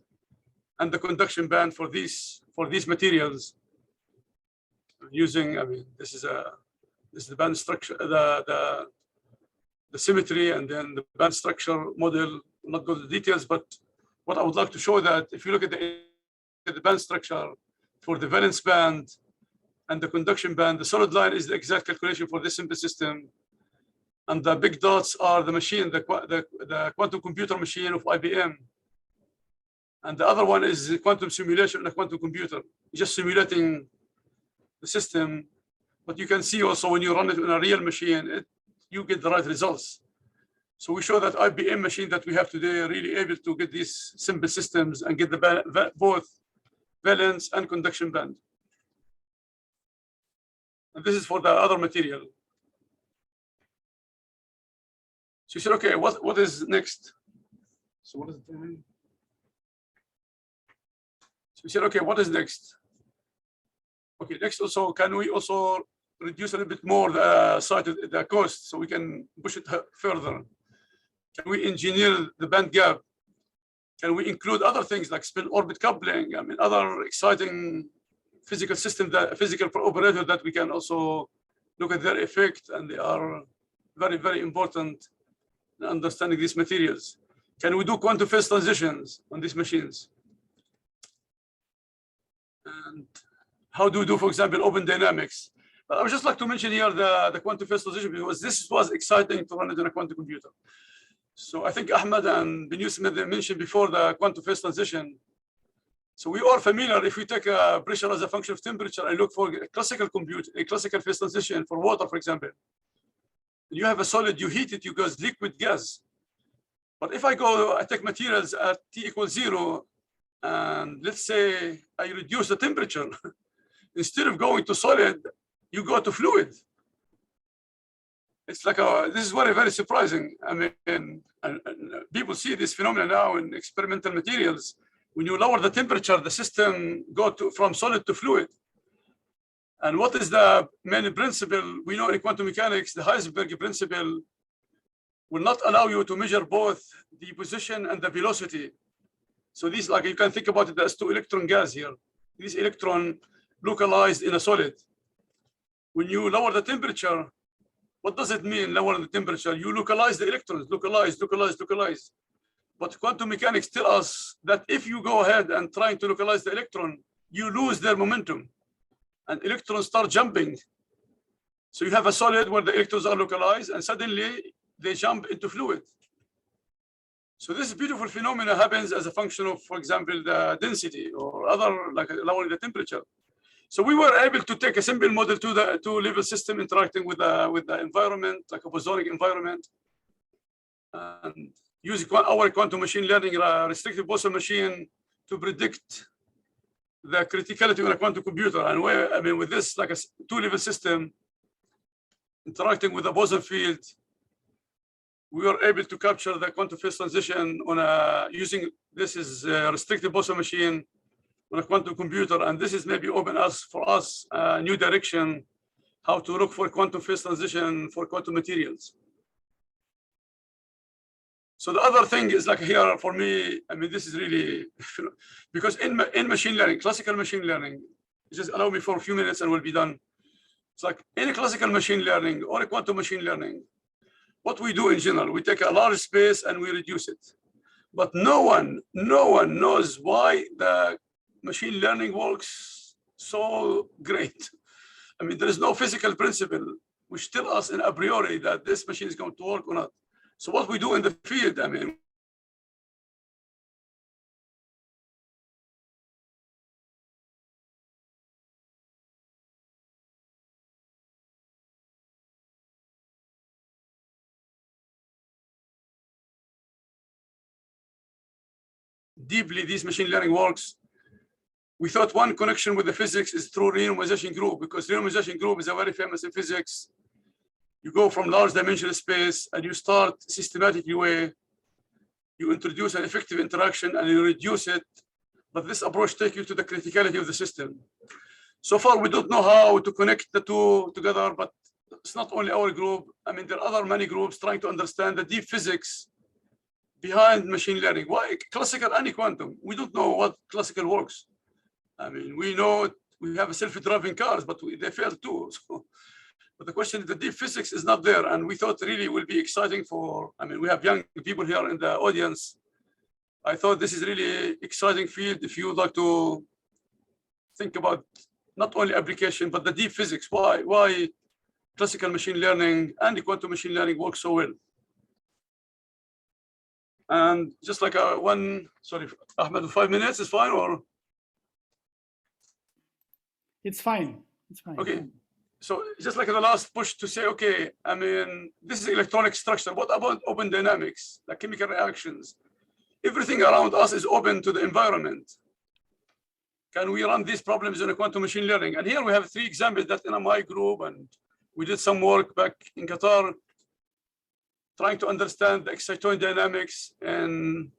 and the conduction band for these materials using, I mean, this is the band structure, the symmetry, and then the band structure model. I'll not go to the details, but what I would like to show that if you look at the band structure for the valence band and the conduction band, the solid line is the exact calculation for this simple system, and the big dots are the machine, the quantum computer machine of IBM. And the other one is the quantum simulation in a quantum computer, just simulating the system. But you can see also when you run it in a real machine, you get the right results. So we show that IBM machine that we have today are really able to get these simple systems and get both valence and conduction band. And this is for the other material. So you said, okay, what is next? So what is it doing? So we said, okay, what is next? Okay, next also, can we also reduce a little bit more the side of the cost so we can push it further? Can we engineer the band gap? Can we include other things like spin orbit coupling? I mean, other exciting physical system, physical operator that we can also look at their effect, and they are very, very important in understanding these materials. Can we do quantum phase transitions on these machines? And how do we do, for example, open dynamics? But I would just like to mention here the quantum phase transition, because this was exciting to run it in a quantum computer. So I think Ahmed and Benyus mentioned before the quantum phase transition. So we are familiar, if we take a pressure as a function of temperature and look for a classical phase transition for water, for example. You have a solid, you heat it, you go liquid gas. But if I take materials at T equals 0, and let's say I reduce the temperature, instead of going to solid, you go to fluid. It's like this is very, very surprising. I mean, and people see this phenomenon now in experimental materials. When you lower the temperature, the system goes from solid to fluid. And what is the main principle? We know in quantum mechanics, the Heisenberg principle will not allow you to measure both the position and the velocity. So these, like, you can think about it as two electron gas here. This electron localized in a solid. When you lower the temperature, what does it mean, lower the temperature? You localize the electrons, localize. But quantum mechanics tell us that if you go ahead and trying to localize the electron, you lose their momentum and electrons start jumping. So you have a solid where the electrons are localized and suddenly they jump into fluid. So this beautiful phenomena happens as a function of, for example, the density or other, like lowering the temperature. So we were able to take a simple model to the two-level system interacting with the environment, like a bosonic environment, and use our quantum machine learning restrictive boson machine to predict the criticality on a quantum computer. And I mean, with this, like a two-level system interacting with the boson field, we were able to capture the quantum phase transition on using this is a restrictive boson machine on a quantum computer, and this is maybe open for us a new direction how to look for quantum phase transition for quantum materials. So the other thing is like here for me, I mean, this is really, because in machine learning, classical machine learning, just allow me for a few minutes and we'll be done. It's like any classical machine learning or a quantum machine learning, what we do in general, we take a large space and we reduce it. But no one knows why the machine learning works so great. I mean, there is no physical principle which tell us in a priori that this machine is going to work or not. So what we do in the field, I mean, deeply this machine learning works. We thought one connection with the physics is through renormalization group, because renormalization group is a very famous in physics. You go from large dimensional space and you start systematically way. You introduce an effective interaction and you reduce it. But this approach takes you to the criticality of the system. So far, we don't know how to connect the two together, but it's not only our group. I mean, there are other many groups trying to understand the deep physics behind machine learning. Why classical and quantum? We don't know what classical works. I mean, we know we have self-driving cars, but they fail too. So, but the question is the deep physics is not there. And we thought really will be exciting for, I mean, we have young people here in the audience. I thought this is really exciting field if you would like to think about not only application, but the deep physics. Why classical machine learning and the quantum machine learning work so well. And just like sorry, Ahmed, 5 minutes is fine or? It's fine. It's fine. Okay. So just like the last push to say, okay, I mean, this is electronic structure. What about open dynamics, like chemical reactions? Everything around us is open to the environment. Can we run these problems in a quantum machine learning? And here we have 3 examples that in my group, and we did some work back in Qatar, trying to understand the exciton dynamics and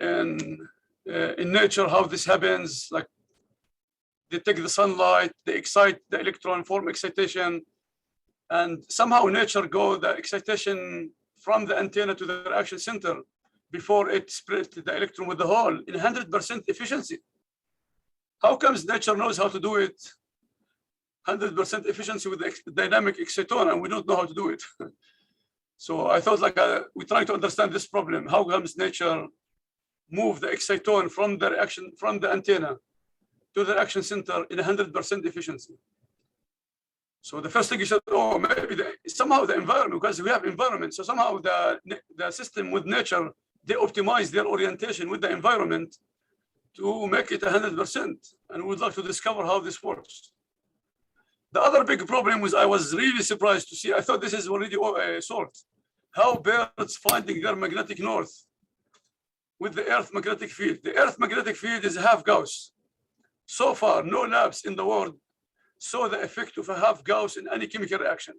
in nature, how this happens, like they take the sunlight, they excite the electron, form excitation, and somehow nature go the excitation from the antenna to the reaction center before it spread the electron with the hole in 100% efficiency. How comes nature knows how to do it 100% efficiency with the dynamic exciton and we don't know how to do it? So I thought like we try to understand this problem. How comes nature move the exciton from the reaction, from the antenna to the reaction center in 100% efficiency? So the first thing you said, oh, maybe somehow the environment, because we have environment. So somehow the system with nature, they optimize their orientation with the environment to make it 100%. And we'd like to discover how this works. The other big problem was I was really surprised to see, I thought this is already solved, how birds finding their magnetic north with the Earth magnetic field. The Earth magnetic field is half Gauss. So far, no labs in the world saw the effect of a half Gauss in any chemical reaction.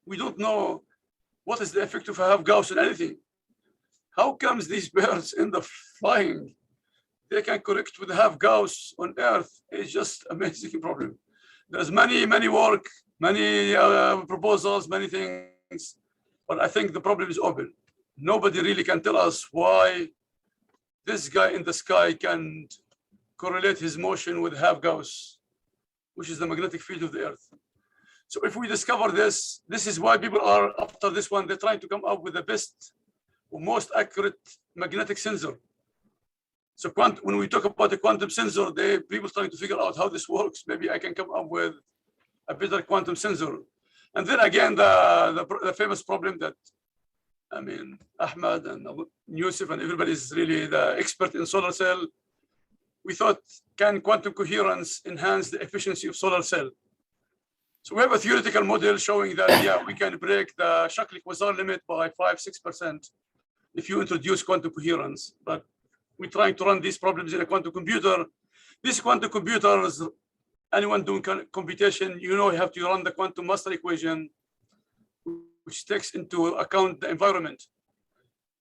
We don't know what is the effect of a half Gauss in anything. How comes these birds in the flying, they can correct with half Gauss on Earth? It's just amazing problem. There's many work, many proposals, many things, but I think the problem is open. Nobody really can tell us why this guy in the sky can correlate his motion with half Gauss, which is the magnetic field of the Earth. So if we discover this, this is why people are, after this one, they're trying to come up with the best or most accurate magnetic sensor. So when we talk about the quantum sensor, people trying to figure out how this works. Maybe I can come up with a better quantum sensor. And then again, the famous problem that, I mean, Ahmed and Yusuf and everybody is really the expert in solar cell. We thought, can quantum coherence enhance the efficiency of solar cell? So we have a theoretical model showing that, yeah, we can break the Shockley-Quasar limit by 5–6% if you introduce quantum coherence. But we're trying to run these problems in a quantum computer. These quantum computers, anyone doing computation, you know, you have to run the quantum master equation, which takes into account the environment.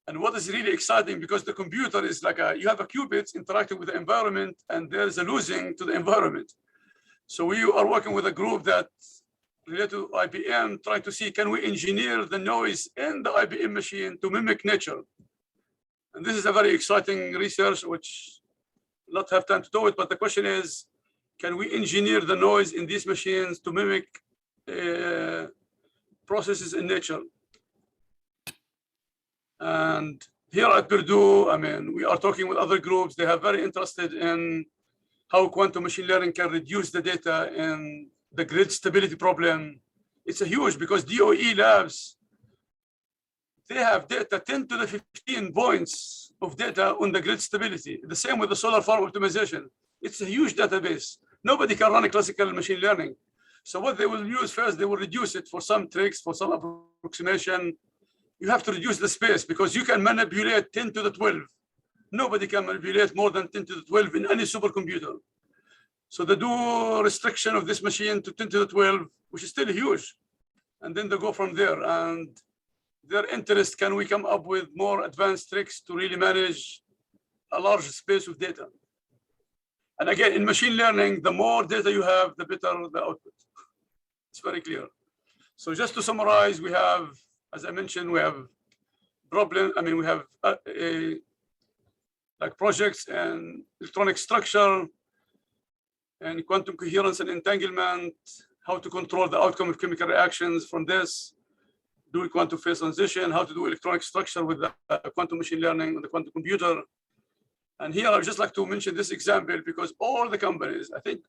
And what is really exciting, because the computer is like you have a qubits interacting with the environment, and there is a losing to the environment. So we are working with a group that related to IBM, trying to see, can we engineer the noise in the IBM machine to mimic nature? And this is a very exciting research, which not have time to do it, but the question is, can we engineer the noise in these machines to mimic processes in nature? And here at Purdue, I mean, we are talking with other groups. They are very interested in how quantum machine learning can reduce the data in the grid stability problem. It's a huge, because DOE labs, they have data 10 to the 15 points of data on the grid stability. The same with the solar farm optimization. It's a huge database. Nobody can run a classical machine learning. So what they will use first, they will reduce it for some tricks, for some approximation. You have to reduce the space, because you can manipulate 10 to the 12. Nobody can manipulate more than 10 to the 12 in any supercomputer. So they do restriction of this machine to 10 to the 12, which is still huge. And then they go from there. And their interest, can we come up with more advanced tricks to really manage a large space of data? And again, in machine learning, the more data you have, the better the output. It's very clear. So just to summarize, we have, as I mentioned, we have we have like projects and electronic structure and quantum coherence and entanglement, how to control the outcome of chemical reactions from this, do quantum phase transition, how to do electronic structure with the quantum machine learning and the quantum computer. And here I would just like to mention this example, because all the companies, I think,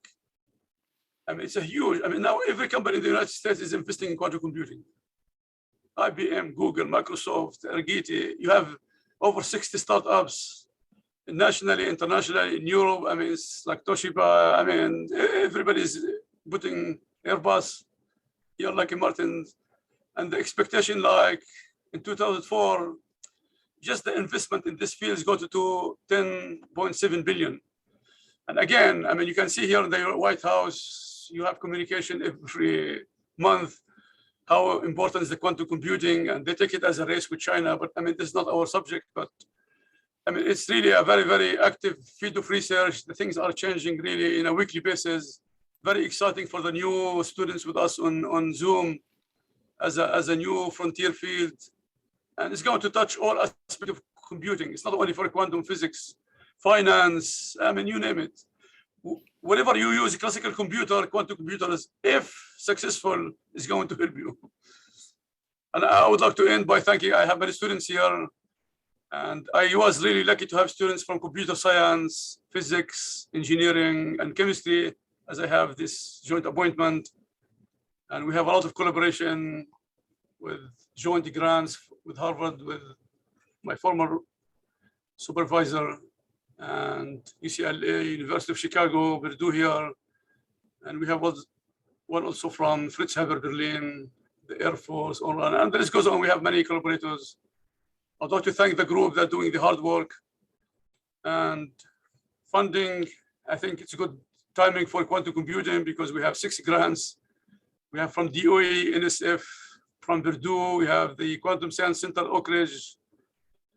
it's a huge, now every company in the United States is investing in quantum computing. IBM, Google, Microsoft, Ergiti, you have over 60 startups nationally, internationally, in Europe. It's like Toshiba. Everybody's putting Airbus here, like Martin. And the expectation, like in 2004, just the investment in this field is going to 10.7 billion. And again, you can see here in the White House, you have communication every month, how important is the quantum computing, and they take it as a race with China. But this is not our subject, but it's really a very, very active field of research. The things are changing really in a weekly basis. Very exciting for the new students with us on Zoom as a new frontier field. And it's going to touch all aspects of computing. It's not only for quantum physics, finance, you name it. Whatever you use, classical computer, quantum computers, if successful, is going to help you. And I would like to end by thanking, I have many students here, and I was really lucky to have students from computer science, physics, engineering, and chemistry, as I have this joint appointment. And we have a lot of collaboration with joint grants with Harvard, with my former supervisor, and UCLA, University of Chicago, Purdue here. And we have one also from Fritz Haber, Berlin, the Air Force, and the list goes on. We have many collaborators. I'd like to thank the group that are doing the hard work. And funding, I think it's a good timing for quantum computing, because we have 6 grants. We have from DOE, NSF, from Purdue, we have the Quantum Science Center, Oak Ridge.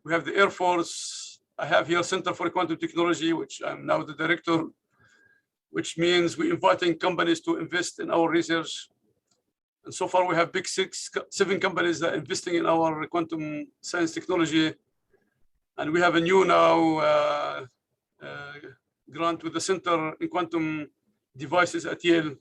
We have the Air Force. I have here Center for Quantum Technology, which I'm now the director, which means we're inviting companies to invest in our research. And so far we have big 7 companies that are investing in our quantum science technology. And we have a new now grant with the Center in Quantum Devices at Yale.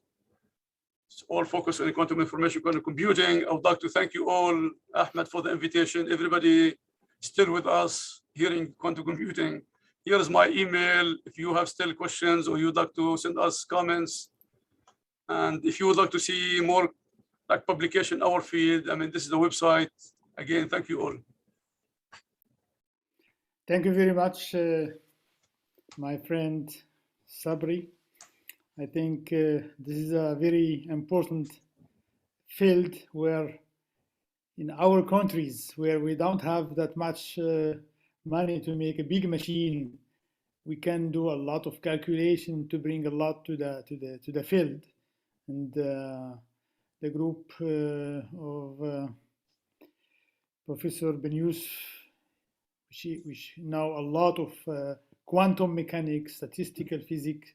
It's all focused on quantum information, quantum computing. I would like to thank you all, Ahmed, for the invitation. Everybody still with us hearing quantum computing. Here is my email if you have still questions or you'd like to send us comments. And if you would like to see more like publication in our field, this is the website. Again, thank you all. Thank you very much, my friend Sabri. I think this is a very important field where in our countries where we don't have that much money to make a big machine, we can do a lot of calculation to bring a lot to the field. And the group of Professor Ben Youssef, which know a lot of quantum mechanics, statistical physics,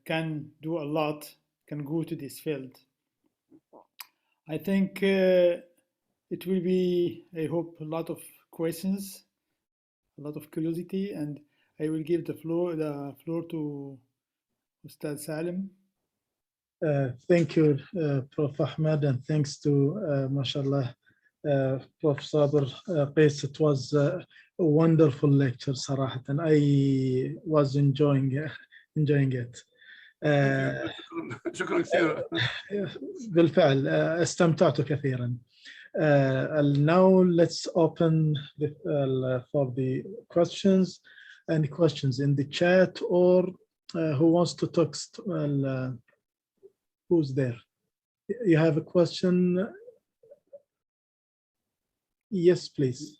can do a lot, can go to this field. I think it will be, I hope, a lot of questions, a lot of curiosity, and I will give the floor to Ustad Salim. Thank you, Prof. Ahmed, and thanks to, mashallah, Prof. Sabir Qais. It was a wonderful lecture, صراحة. I was enjoying it. شكرا كثير. بالفعل استمتعت كثيرا. Now let's open for the questions. Any questions in the chat, or who wants to talk? Who's there? You have a question? Yes, please.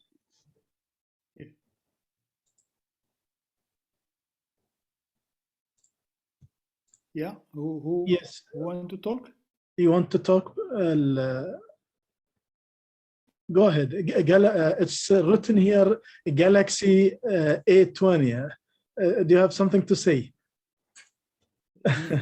Yeah, who yes. want to talk? You want to talk? Go ahead. It's written here, Galaxy A20. Do you have something to say?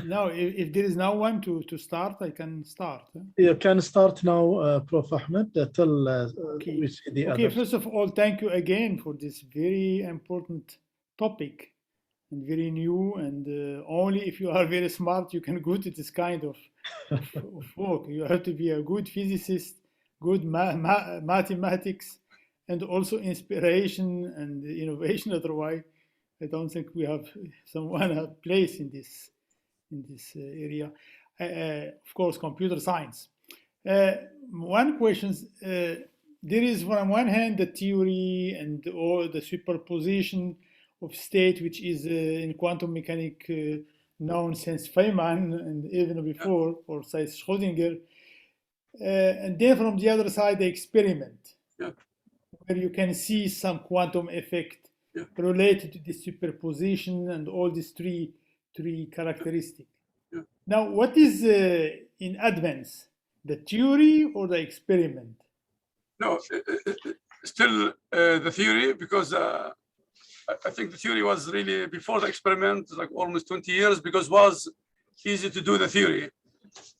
No, if there is no one to start, I can start. You can start now, Prof. Ahmed, till okay. We see the okay, others. First of all, thank you again for this very important topic and very new, and only if you are very smart, you can go to this kind of work. You have to be a good physicist, good mathematics, and also inspiration and innovation. Otherwise, I don't think we have someone a place in this area. Of course, computer science. One question, there is on one hand the theory and all the superposition of state, which is in quantum mechanics known since Feynman and even before, or since Schrödinger. And then from the other side, the experiment, where you can see some quantum effect related to this superposition and all these three characteristics. Now, what is in advance, the theory or the experiment? No, still the theory, because I think the theory was really before the experiment, like almost 20 years, because it was easy to do the theory.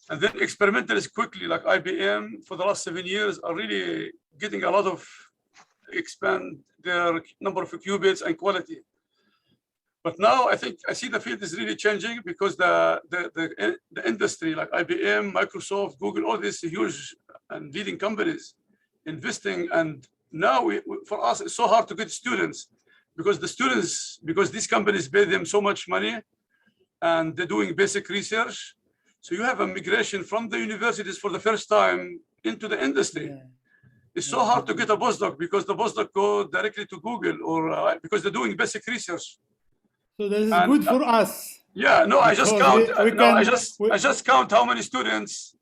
And then experimentalists quickly, like IBM, for the last 7 years, are really getting a lot of expand their number of qubits and quality. But now I think I see the field is really changing, because the industry, like IBM, Microsoft, Google, all these huge and leading companies investing. And now for us, it's so hard to get students, because these companies pay them so much money and they're doing basic research. So you have a migration from the universities for the first time into the industry. It's so hard to get a postdoc, because the postdoc go directly to Google, or because they're doing basic research. So this is good for us. Yeah, no, I just count. I just count how many students,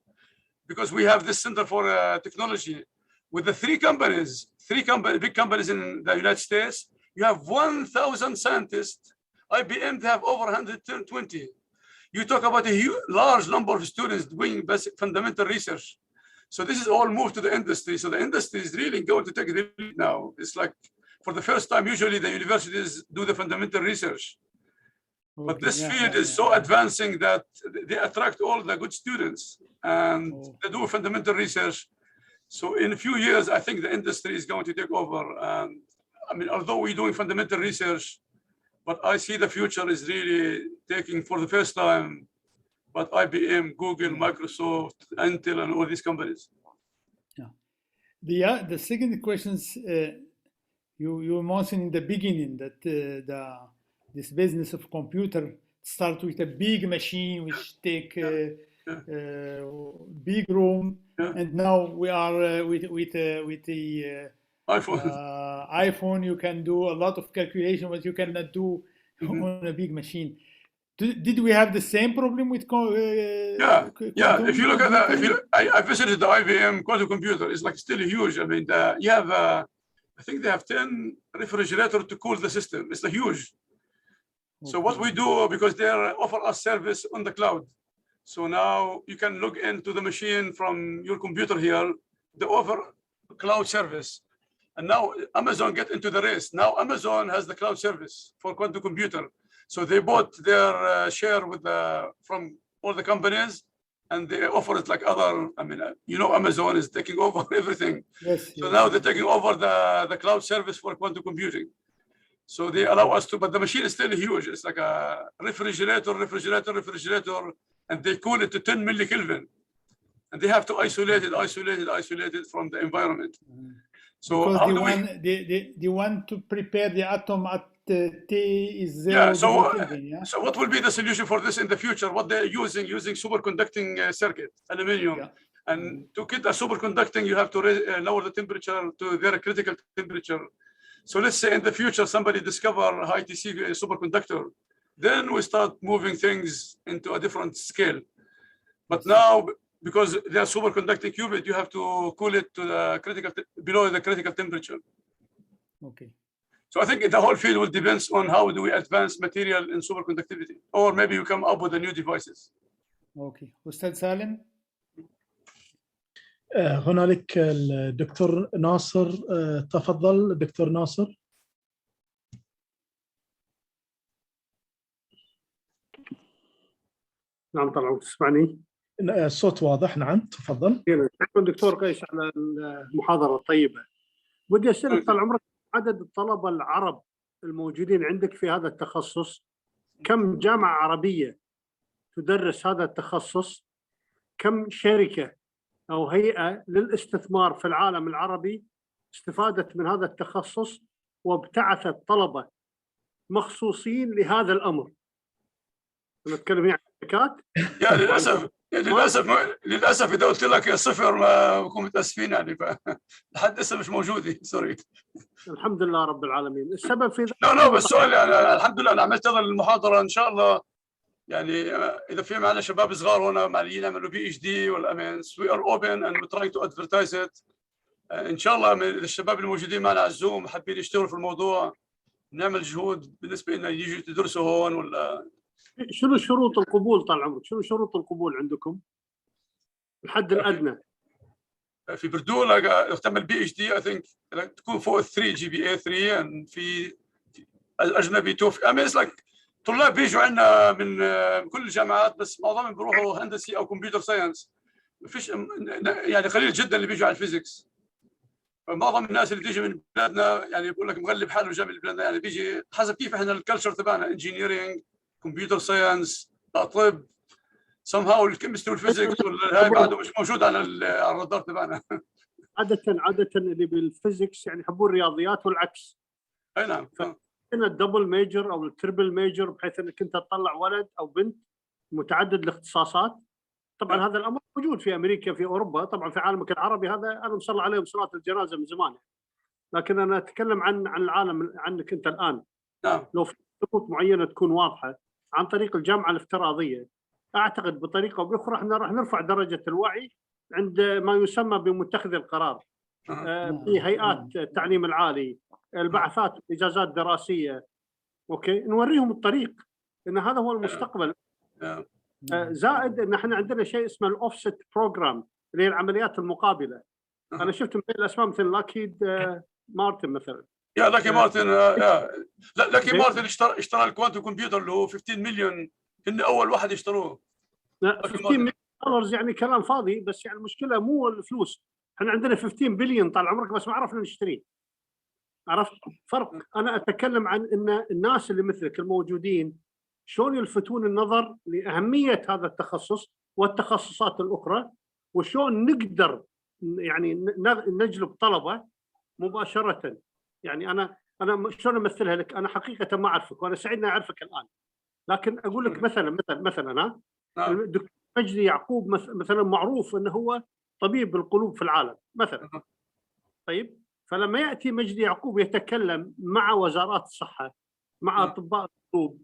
because we have this Center for Technology with the three big companies in the United States. You have 1,000 scientists. IBM, they have over 120. You talk about a large number of students doing basic fundamental research. So this is all moved to the industry. So the industry is really going to take the lead now. It's like, for the first time, usually the universities do the fundamental research. Okay, but this field is so advancing that they attract all the good students, and they do fundamental research. So in a few years, I think the industry is going to take over. And I mean, although we're doing fundamental research, but I see the future is really taking for the first time, but IBM, Google, Microsoft, Intel, and all these companies. Yeah. The second questions, you mentioned in the beginning that this business of computer start with a big machine which take big room, and now we are with the iPhone. You can do a lot of calculation, but you cannot do on a big machine. Did we have the same problem with? If you look at that, I visited the IBM quantum computer. It's like still huge. I mean, you have I think they have 10 refrigerators to cool the system. It's huge. So what we do, because they offer us service on the cloud. So now you can log into the machine from your computer here. They offer cloud service. And now Amazon get into the race. Now Amazon has the cloud service for quantum computer. So they bought their share with from all the companies, and they offer it like other. I mean, you know, Amazon is taking over everything. Yes. So now they're taking over the cloud service for quantum computing. So they allow us to, but the machine is still huge. It's like a refrigerator, and they cool it to 10 millikelvin. And they have to isolate it from the environment. So because how they want to prepare the atom at T is 0 yeah, Kelvin, yeah? So what will be the solution for this in the future? What they're using superconducting circuit, aluminium. Yeah. And to get a superconducting, you have to lower the temperature to their critical temperature. So let's say in the future, somebody discover high TC superconductor, then we start moving things into a different scale. But now, because they are superconducting qubit, you have to cool it to the below the critical temperature. Okay. So I think the whole field will depend on how do we advance material in superconductivity, or maybe you come up with the new devices. Okay. أستاذ سالم. هنالك الدكتور ناصر. تفضل دكتور ناصر. نعم طلعوا تسمعني؟ الصوت واضح. نعم تفضل. شكرا دكتور قيس على المحاضرة الطيبة. بدي أسألك طال عمرك عدد الطلبة العرب الموجودين عندك في هذا التخصص، كم جامعة عربية تدرس هذا التخصص، كم شركة أو هيئة للاستثمار في العالم العربي استفادت من هذا التخصص وابتعثت طلبة مخصوصين لهذا الأمر؟ أنا أتكلم يعني شركات. للأسف إذا قلت لك يا صفر ما بكون متأسفين يعني لحد هسه مش موجودة. سوري. الحمد لله رب العالمين. السبب في ذلك لا بس سؤال يعني الحمد لله أنا عملت هذا المحاضرة إن شاء الله يعني إذا في معنا شباب صغار هنا ماليين يعملوا PhD ولا amens we are open and we try to advertise it. إن شاء الله من الشباب الموجودين معنا على الزوم حابين يشتغلوا في الموضوع نعمل جهود بالنسبة لنا يجوا يدرسوا هون ولا. شنو شروط القبول طال عمرك؟ شنو شروط القبول عندكم؟ الحد الأدنى. في بردول لو تعمل PhD I think تكون فوق 3 GPA 3 and في الأجنبي توفي. أمس لك طلاب بيجوا عندنا من كل الجامعات بس معظمهم بيروحوا هندسي أو كمبيوتر ساينس. ما فيش يعني قليل جدا اللي بيجوا على الفيزيكس. معظم الناس اللي بتيجي من بلادنا يعني بقول لك مغلب حاله جاي من بلادنا يعني بيجي حسب كيف احنا الكالتشر تبعنا انجينيرينج كمبيوتر ساينس طب somehow الكيمستري والفيزيكس هاي بعده مش موجود على الرادار تبعنا. عادة اللي بالفيزيكس يعني يحبون الرياضيات والعكس. اي نعم. هنا الدبل ميجر او التربل ميجر بحيث انك انت تطلع ولد او بنت متعدد الاختصاصات. طبعا هذا الامر موجود في امريكا في اوروبا، طبعا في عالمك العربي هذا انا مصلي عليهم صلاه الجنازه من زمان. لكن انا اتكلم عن العالم عنك انت الان. نعم. لو في خطوط معينه تكون واضحه عن طريق الجامعه الافتراضيه، اعتقد بطريقه او باخرى احنا راح نرفع درجه الوعي عند ما يسمى بمتخذ القرار. في هيئات التعليم العالي، البعثات، الاجازات الدراسيه. اوكي، نوريهم الطريق ان هذا هو المستقبل. زائد ان احنا عندنا شيء اسمه الاوفست بروجرام اللي هي العمليات المقابله. انا شفت من الاسماء مثل لاكيد مارتن مثلا. يا لاكي مارتن لاكي مارتن اشترى الكوانتم كمبيوتر اللي هو 15 مليون. هن اول واحد يشتروه. 15 مليون دولار يعني كلام فاضي، بس يعني المشكله مو الفلوس. احنا عندنا 15 بليون طال عمرك بس ما عرفنا نشتريه. عرفت فرق؟ انا اتكلم عن ان الناس اللي مثلك الموجودين شلون يلفتون النظر لاهميه هذا التخصص والتخصصات الاخرى، وشلون نقدر يعني نجلب طلبه مباشره. يعني انا شلون امثلها لك؟ انا حقيقه ما اعرفك وانا سعيد اني اعرفك الان، لكن اقول لك مثلا الدكتور مجدي يعقوب مثلا معروف انه هو طبيب القلوب في العالم مثلا. طيب، فلما ياتي مجدي يعقوب يتكلم مع وزارات الصحه مع اطباء القلوب،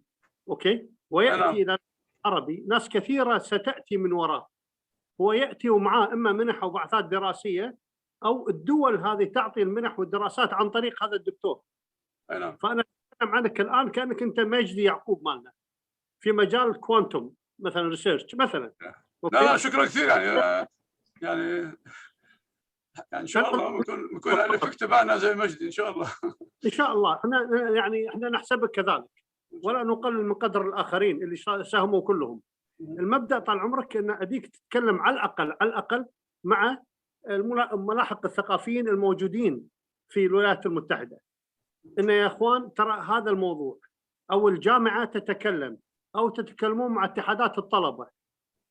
اوكي، وياتي الى العربي، ناس كثيره ستاتي من وراه. هو ياتي ومعاه اما منح او بعثات دراسيه او الدول هذه تعطي المنح والدراسات عن طريق هذا الدكتور. فانا اتكلم عنك الان كانك انت مجدي يعقوب مالنا في مجال الكوانتم مثلا ريسيرش مثلا. لا شكرا كثير يعني ان شاء الله بكون الافكت تبعنا زي مجدي ان شاء الله. ان شاء الله احنا نحسبك كذلك ولا نقلل من قدر الاخرين اللي ساهموا كلهم. المبدا طال عمرك ان اديك تتكلم على الاقل مع الملاحق الثقافيين الموجودين في الولايات المتحده، ان يا اخوان ترى هذا الموضوع، او الجامعه تتكلم، او تتكلمون مع اتحادات الطلبه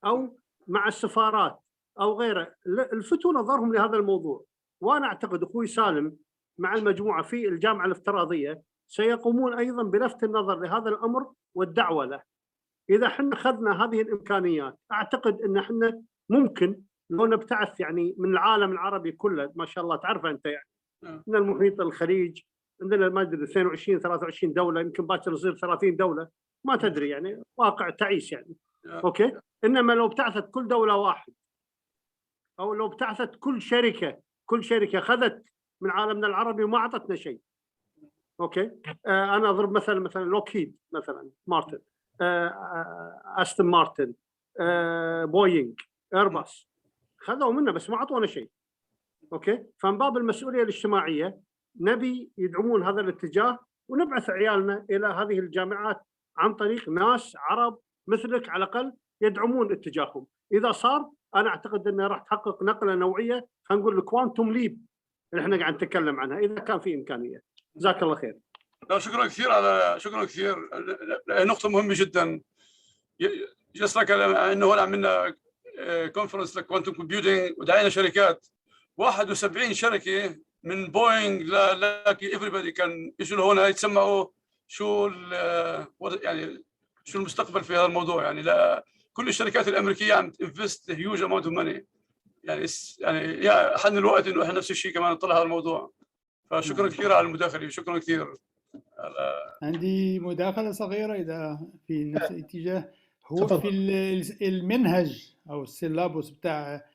او مع السفارات او غيره، الفتوا نظرهم لهذا الموضوع. وانا اعتقد اخوي سالم مع المجموعه في الجامعه الافتراضيه سيقومون ايضا بلفت النظر لهذا الامر والدعوه له. اذا احنا اخذنا هذه الامكانيات اعتقد ان احنا ممكن لو نبتعث يعني من العالم العربي كله، ما شاء الله تعرف انت يعني من المحيط الخليج عندنا ما ادري 22 23 دوله، يمكن باكر نصير 30 دوله، ما تدري يعني واقع تعيس يعني. اوكي، انما لو ابتعثت كل دوله واحد، او لو ابتعثت كل شركه اخذت من عالمنا العربي وما اعطتنا شيء. اوكي، انا اضرب مثلا لوكهيد مثلا، مارتن، استون مارتن، بوينغ، ايرباص، خذوا منا بس ما اعطونا شيء. اوكي، فمن باب المسؤوليه الاجتماعيه نبي يدعمون هذا الاتجاه، ونبعث عيالنا الى هذه الجامعات عن طريق ناس عرب مثلك على الاقل يدعمون اتجاههم. اذا صار انا اعتقد انها راح تحقق نقله نوعيه، خلينا نقول الكوانتوم ليب اللي احنا قاعد نتكلم عنها، اذا كان في امكانيه. جزاك الله خير. لا شكرا كثير. نقطة مهمة جدا. just like انه هنا عملنا كونفرنس للكوانتم كومبيوتنج ودعينا شركات، 71 شركة من بوينغ لاكي everybody كان يجوا لهنا يتسمعوا شو يعني شو المستقبل في هذا الموضوع. يعني لا كل الشركات الأمريكية عم تنفست هيوج اماونت اوف ماني. يعني يا حن الوقت انه احنا نفس الشيء كمان نطلع هذا الموضوع. فشكرا كثير على المداخلة، شكرا كثير. عندي مداخلة صغيرة إذا في نفس الاتجاه. هو في المنهج أو السيلابوس بتاع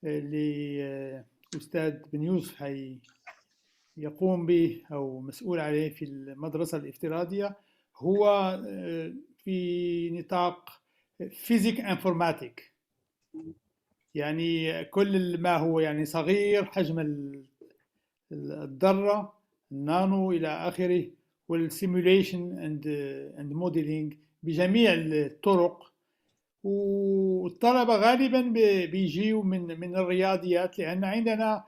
اللي أستاذ بن يوسف يقوم به أو مسؤول عليه في المدرسة الافتراضية، هو في نطاق فيزيك انفورماتيك، يعني كل ما هو يعني صغير حجم الذرة، النانو إلى آخره، والسيموليشن اند موديلينج بجميع الطرق. والطلبة غالبا بيجيوا من الرياضيات، لأن عندنا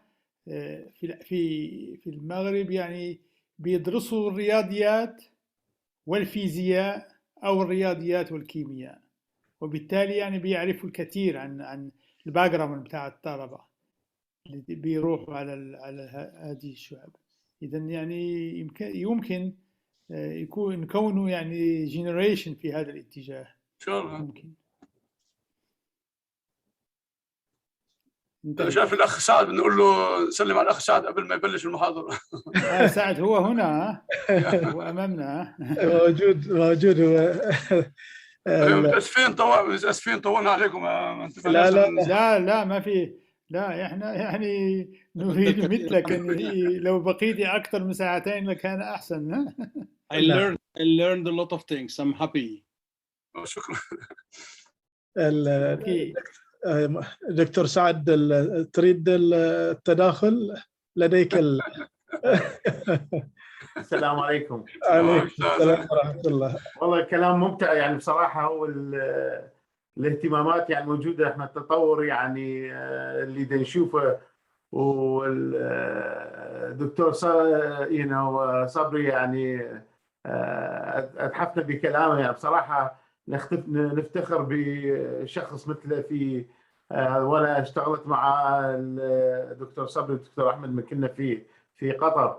في المغرب يعني بيدرسوا الرياضيات والفيزياء أو الرياضيات والكيمياء، وبالتالي يعني بيعرفوا الكثير عن الباك جراوند بتاع الطلبة اللي بيروحوا على هذه الشعب. إذا يعني يمكن نكونوا يعني جينيريشن في هذا الاتجاه. إن شاء الله. ممكن. أنا شايف الأخ سعد بنقول له سلم على الأخ سعد قبل ما يبلش المحاضرة. سعد هو هنا، هو أمامنا. موجود هو. متأسفين طولنا عليكم. لا ما في، لا احنا يعني نريد مثلك، يعني لو بقيتي أكثر من ساعتين لكان أحسن. I learned a lot of things. I'm happy. شكرا. دكتور سعد، تريد التداخل؟ لديك السلام عليكم. عليكم السلام ورحمة الله. والله الكلام ممتع يعني بصراحة، والاهتمامات يعني موجودة. احنا التطور يعني اللي دا نشوفه، والدكتور صبري يعني أتحفنا بكلامه. يعني بصراحة نفتخر بشخص مثله في وانا اشتغلت مع الدكتور صبري والدكتور احمد من كنا في قطر.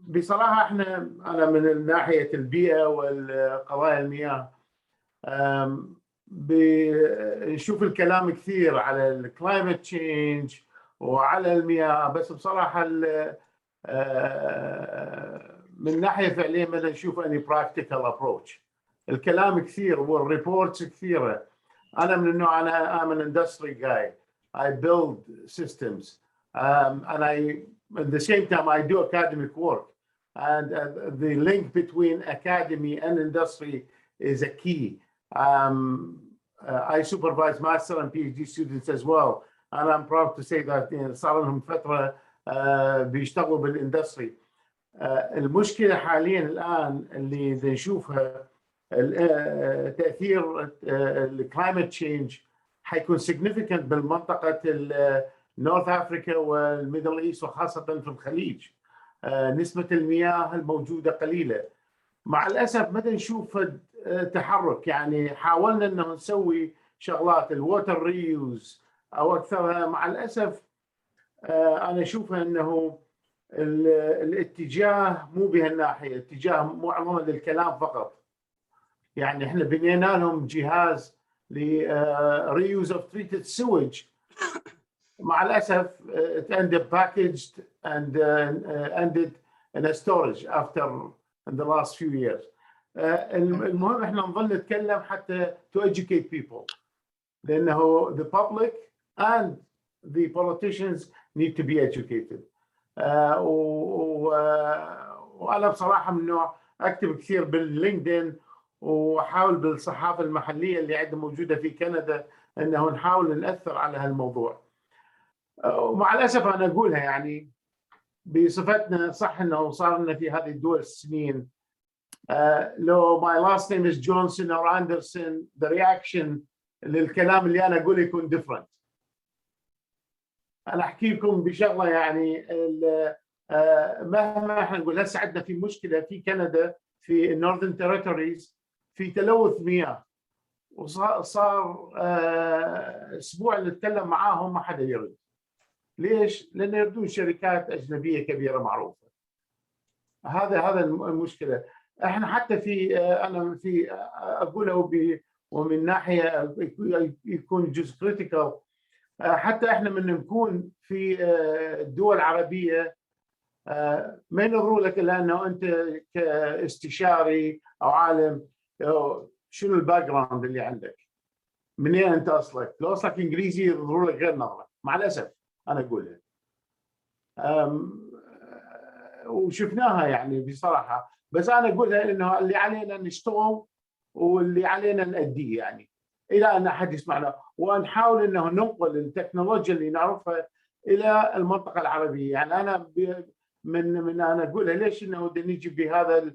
بصراحه انا من ناحيه البيئه والقضايا المياه بنشوف الكلام كثير على الكلايمت تشينج وعلى المياه، بس بصراحه من ناحيه فعليه ما نشوف اني براكتيكال ابروتش. الكلام كثير والريبورتس كثيره. أنا من النوع، I'm an industry guy. I build systems, and at the same time I do academic work. And the link between academy and industry is a key. I supervise master and PhD students as well, and I'm proud to say that صار لهم فترة بيشتغلوا بالاندستري. المشكلة حاليا الآن اللي نشوفها تاثير الكلايمت تشينج حيكون significant بالمنطقه نورث افريكا والميدل ايست وخاصه في الخليج. نسبه المياه الموجوده قليله. مع الاسف ما نشوف تحرك، يعني حاولنا انه نسوي شغلات الووتر ريوز او اكثرها، مع الاسف انا اشوفها انه الاتجاه مو بهالناحيه، اتجاه معظمه للكلام فقط. يعني احنا بنينا لهم جهاز لريوز اوف تريتد سويج، مع الاسف it ended packaged and ended in a storage after in the last few years. المهم احنا نظل نتكلم حتى to educate people، لانه the public and the politicians need to be educated. وانا بصراحه من نوع اكتب كثير باللينكدين، واحاول بالصحافه المحليه اللي عندنا موجوده في كندا انه نحاول ناثر على هالموضوع. ومع الاسف انا اقولها يعني بصفتنا، صح انه صار لنا في هذه الدول السنين، لو my last name is Johnson or Anderson the reaction للكلام اللي انا اقوله يكون different. انا احكي لكم بشغله، يعني مهما احنا نقول هسه عندنا في مشكله في كندا في النورثern تيريتوريز في تلوث مياه، وصار اسبوع نتكلم معاهم ما حدا يرد. ليش؟ لأن يردون شركات أجنبية كبيرة معروفة. هذا المشكلة. احنا حتى في انا في اقوله ومن ناحيه يكون جزء كريتيكال، حتى احنا من نكون في الدول العربيه ما ينظروا لك الا انه انت كاستشاري او عالم شنو الباك جراوند اللي عندك، منين انت اصلك، لو اصلك انجليزي ينظروا لك غير نظره، مع الاسف انا اقولها. وشفناها يعني بصراحه، بس انا اقولها انه اللي علينا نشتغل واللي علينا نأديه، يعني الى ان احد يسمعنا، ونحاول انه ننقل التكنولوجيا اللي نعرفها الى المنطقه العربيه. يعني انا من انا اقولها ليش انه نجي بهذا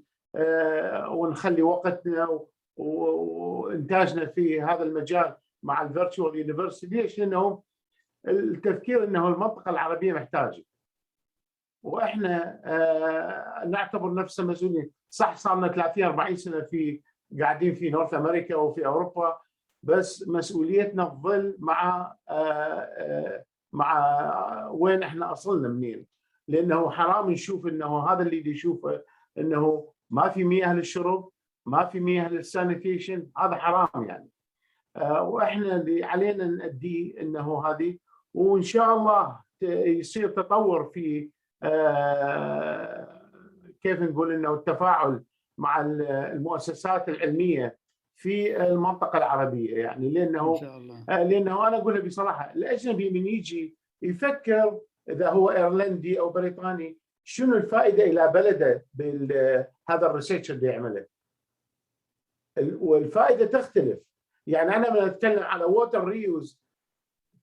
ونخلي وقتنا وانتاجنا في هذا المجال مع الفيرتشوال يونيفرسيتي. ليش؟ لانه التفكير انه المنطقه العربيه محتاجه، واحنا نعتبر نفسنا مسؤولين. صح صار لنا 30 40 سنه قاعدين في نورث امريكا وفي اوروبا، بس مسؤوليتنا تظل مع وين احنا اصلنا منين، لانه حرام نشوف انه هذا اللي يشوفه انه ما في مياه للشرب، ما في مياه للسانيتيشن، هذا حرام يعني. واحنا اللي علينا نأديه انه هذه، وان شاء الله يصير تطور في كيف نقول انه التفاعل مع المؤسسات العلميه في المنطقه العربيه، يعني لانه إن شاء الله. لانه انا اقولها بصراحه، الاجنبي من يجي يفكر اذا هو ايرلندي او بريطاني شنو الفائده الى بلده بهذا الريسيرش اللي يعمله، والفائده تختلف. يعني انا لما اتكلم على ووتر ريوز،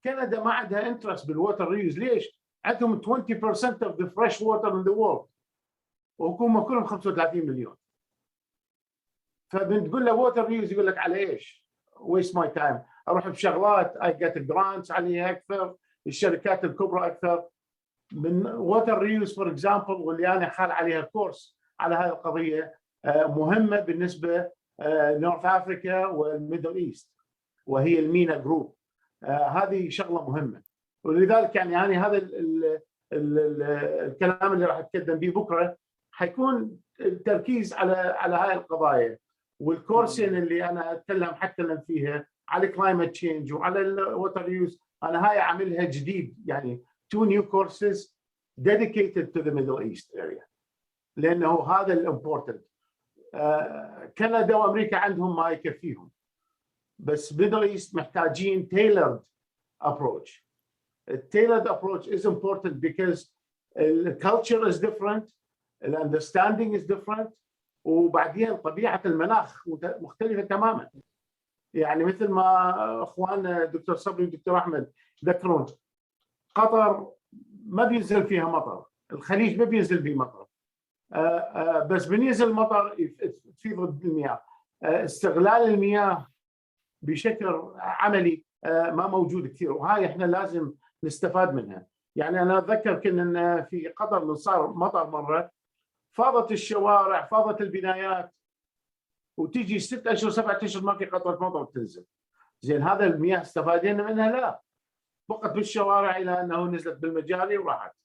كندا ما عندها انترست بالووتر ريوز. ليش؟ عندهم 20% of the fresh water in the world، وهم كلهم 35 مليون. فبنقول له ووتر ريوز يقول لك على ايش؟ ويست ماي تايم، اروح بشغلات اي جيت جرانتس عليها اكثر، الشركات الكبرى اكثر من ووتر ريوز فور اكزامبل، واللي انا خال عليها كورس على هذه القضيه مهمه بالنسبه نورث افريكا والميدل ايست، وهي المينا جروب. هذه شغله مهمه، ولذلك يعني هذا الكلام اللي راح اتكلم به بكره حيكون التركيز على هاي القضايا، والكورسين اللي انا اتكلم حتى فيها على كلايمت تشينج وعلى الووتر يوز. انا هاي عاملها جديد، يعني 2 new courses dedicated to the Middle East area، لانه هذا الامبورتنت. كندا وامريكا عندهم ما يكفيهم، بس Middle East محتاجين tailored approach. A tailored approach is important because the culture is different, the understanding is different، وبعدين طبيعة المناخ مختلفة تماما. يعني مثل ما اخواننا دكتور صبري ودكتور احمد ذكرون، قطر ما بينزل فيها مطر، الخليج ما بينزل فيه مطر، بس بينزل مطر في ضد المياه. استغلال المياه بشكل عملي ما موجود كثير، وهاي احنا لازم نستفاد منها. يعني انا اتذكر كنا في قطر من صار مطر مره، فاضت الشوارع، فاضت البنايات، وتيجي 6 اشهر 7 اشهر ما في قطره مطر تنزل. زين هذا المياه استفادنا منها؟ لا، بقت بالشوارع الى انه نزلت بالمجاري وراحت.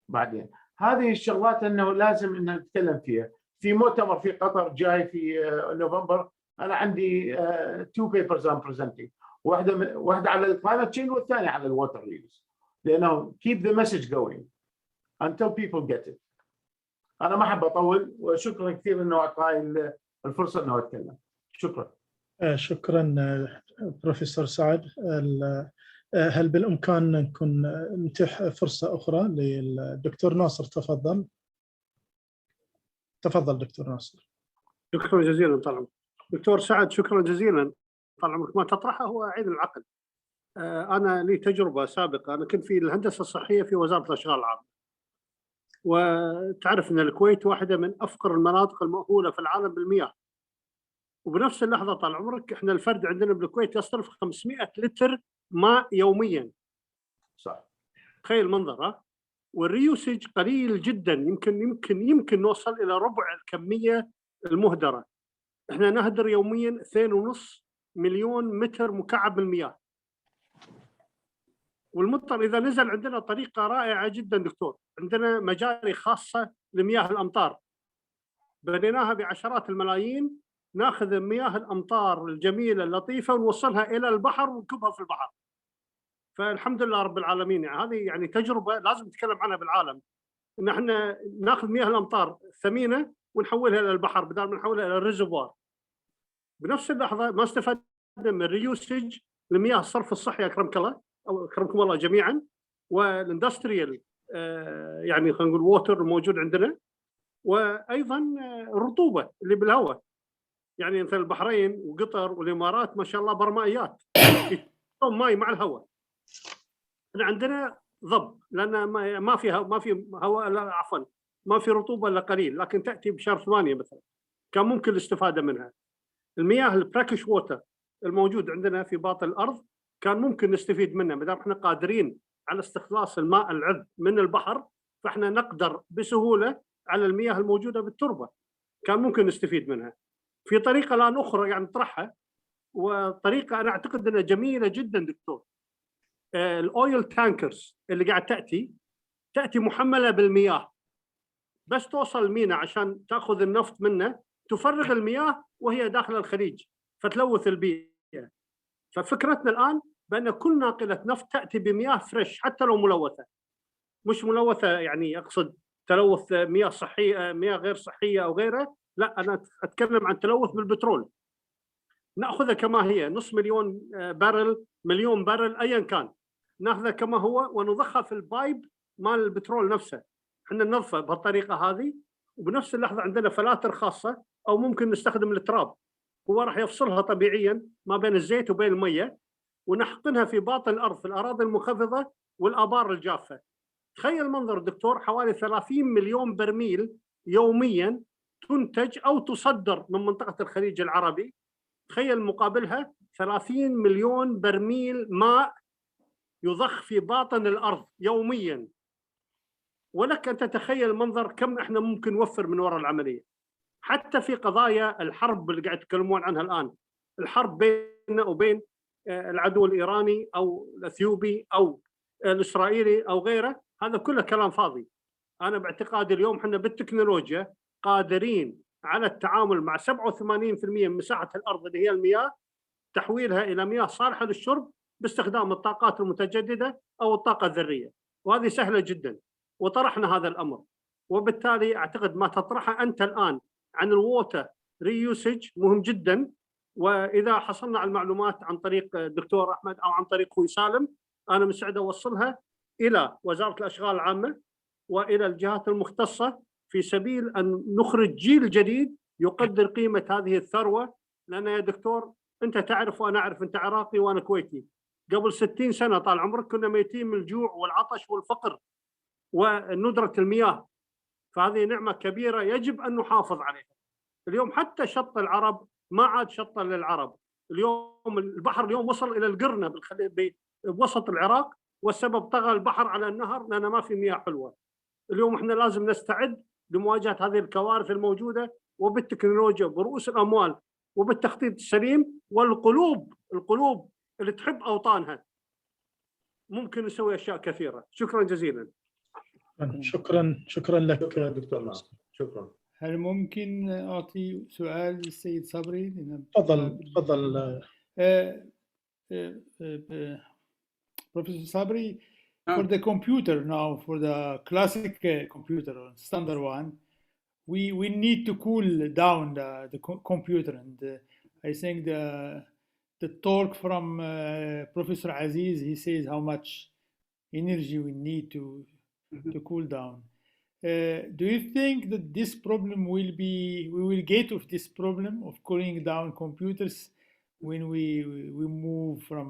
بعدين هذه الشغلات انه لازم ان نتكلم فيها. في مؤتمر في قطر جاي في نوفمبر، انا عندي 2 papers I'm presenting، واحده على الكلايمت تشينج والثانيه على الووتر ريوز، لانه keep the message going until people get it. انا ما احب اطول، وشكرا كثير انه اعطاني الفرصه انه اتكلم. شكرا. شكرا بروفيسور سعد. هل بالامكان نكون نتيح فرصه اخرى للدكتور ناصر؟ تفضل دكتور ناصر. شكرا جزيلا. طال دكتور سعد، شكرا جزيلا. طال عمرك، ما تطرحه هو عين العقل. انا لي تجربه سابقه، انا كنت في الهندسه الصحيه في وزاره الاشغال العامه، وتعرف ان الكويت واحده من افقر المناطق المؤهوله في العالم بالمياه. وبنفس اللحظه طال عمرك احنا الفرد عندنا بالكويت يصرف 500 لتر ماء يوميا. صح. تخيل المنظر. ها، والريوسج قليل جدا، يمكن نوصل الى ربع الكميه المهدره. احنا نهدر يوميا 2.5 مليون متر مكعب من المياه. والمطر اذا نزل عندنا طريقه رائعه جدا دكتور، عندنا مجاري خاصه لمياه الامطار، بنيناها بعشرات الملايين، ناخذ مياه الامطار الجميله اللطيفه ونوصلها الى البحر ونكبها في البحر. فالحمد لله رب العالمين. يعني هذه يعني تجربه لازم نتكلم عنها بالعالم، ان احنا ناخذ مياه الامطار الثمينه ونحولها الى البحر بدل ما نحولها الى الريزرفوار. بنفس اللحظه ما استفدنا من الريوسج لمياه الصرف الصحي، اكرمك الله او اكرمكم الله جميعا، والاندستريال يعني خلينا نقول ووتر موجود عندنا، وايضا الرطوبه اللي بالهواء. يعني مثل البحرين وقطر والامارات ما شاء الله برمائيات ماي مع الهواء. احنا عندنا ضب، لان ما في هواء، لا عفوا ما في رطوبه الا قليل، لكن تاتي بشهر 8 مثلا كان ممكن الاستفاده منها. المياه البراكش ووتر الموجود عندنا في باطن الارض كان ممكن نستفيد منها، ما دام احنا قادرين على استخلاص الماء العذب من البحر، فاحنا نقدر بسهوله على المياه الموجوده بالتربه، كان ممكن نستفيد منها. في طريقه الان اخرى يعني نطرحها، وطريقه انا اعتقد انها جميله جدا دكتور. الاويل تانكرز اللي قاعد تاتي محمله بالمياه، بس توصل الميناء عشان تاخذ النفط منه، تفرغ المياه وهي داخل الخليج فتلوث البيئه. ففكرتنا الان بان كل ناقله نفط تاتي بمياه فريش حتى لو ملوثه، مش ملوثه يعني اقصد تلوث مياه صحيه، مياه غير صحيه او غيرها، لا انا اتكلم عن تلوث بالبترول. ناخذها كما هي، نص مليون بارل، مليون بارل ايا كان، ناخذها كما هو ونضخها في البايب مال البترول نفسه. احنا ننظفه بهالطريقه هذه، وبنفس اللحظه عندنا فلاتر خاصه، او ممكن نستخدم التراب، هو راح يفصلها طبيعيا ما بين الزيت وبين الميه، ونحقنها في باطن الارض في الاراضي المنخفضه والابار الجافه. تخيل منظر دكتور، حوالي 30 مليون برميل يوميا تنتج او تصدر من منطقه الخليج العربي. تخيل مقابلها 30 مليون برميل ماء يضخ في باطن الارض يوميا. ولك ان تتخيل منظر كم احنا ممكن نوفر من وراء العمليه. حتى في قضايا الحرب اللي قاعد يتكلمون عنها الان، الحرب بيننا وبين العدو الايراني او الاثيوبي او الاسرائيلي او غيره، هذا كله كلام فاضي. انا باعتقادي اليوم احنا بالتكنولوجيا قادرين على التعامل مع 87% من مساحه الارض اللي هي المياه، تحويلها الى مياه صالحه للشرب باستخدام الطاقات المتجدده او الطاقه الذريه، وهذه سهله جدا. وطرحنا هذا الامر، وبالتالي اعتقد ما تطرحه انت الان عن الووتر ريوسج مهم جدا. واذا حصلنا على المعلومات عن طريق الدكتور احمد او عن طريق اخوي سالم، انا مستعد اوصلها الى وزاره الاشغال العامه والى الجهات المختصه في سبيل ان نخرج جيل جديد يقدر قيمه هذه الثروه. لان يا دكتور انت تعرف وانا اعرف، انت عراقي وانا كويتي، قبل 60 سنه طال عمرك كنا ميتين من الجوع والعطش والفقر وندره المياه، فهذه نعمه كبيره يجب ان نحافظ عليها. اليوم حتى شط العرب ما عاد شطه للعرب. اليوم البحر اليوم وصل الى القرنه بوسط العراق، والسبب طغى البحر على النهر لان ما في مياه حلوه. اليوم احنا لازم نستعد لمواجهه هذه الكوارث الموجوده، وبالتكنولوجيا برؤوس الاموال وبالتخطيط السليم والقلوب اللي تحب اوطانها ممكن نسوي اشياء كثيره. شكرا جزيلا. شكرا لك دكتور. شكرا. هل ممكن اعطي سؤال للسيد صبري؟ تفضل. Professor Sabri, for the computer now, for the classic computer, standard one, we need to cool down the computer, and I think the talk from Professor Aziz, he says how much energy we need to cool down. Do you think that this problem we will get of this problem of cooling down computers when we move from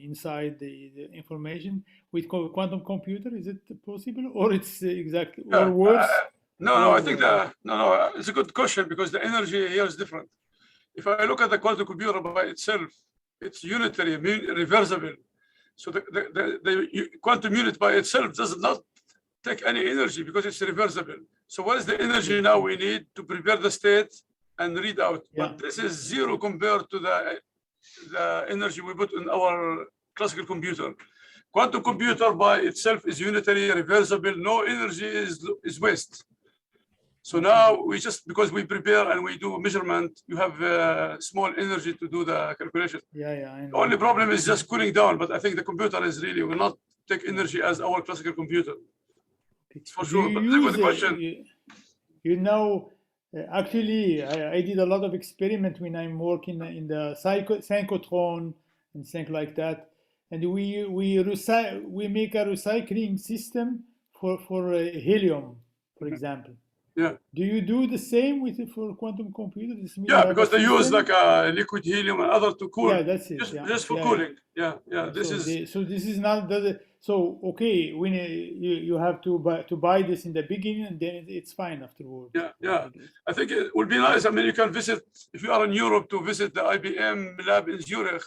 inside the information with quantum computer? Is it possible, or it's exactly or worse? No, I think it's a good question, because the energy here is different. If I look at the quantum computer by itself, it's unitary, reversible. So the quantum unit by itself does not take any energy because it's reversible. So what is the energy now we need to prepare the state and read out? Yeah. But this is zero compared to the energy we put in our classical computer. Quantum computer by itself is unitary, reversible, no energy is waste. So now we just, because we prepare and we do measurement, you have small energy to do the calculation. Yeah. The only problem is just cooling down, but I think the computer is really will not take energy as our classical computer. For sure, but it's a good question. You know, actually, I did a lot of experiment when I'm working in the synchrotron and things like that, and we make a recycling system for helium, for example. Yeah. Do you do the same for quantum computers? Yeah, because they use like liquid helium and other to cool. Yeah, that's it. Just for cooling. Yeah. So this is not so okay. When you have to buy this in the beginning, and then it's fine afterwards. Yeah. I think it would be nice. I mean, you can visit, if you are in Europe, to visit the IBM lab in Zurich.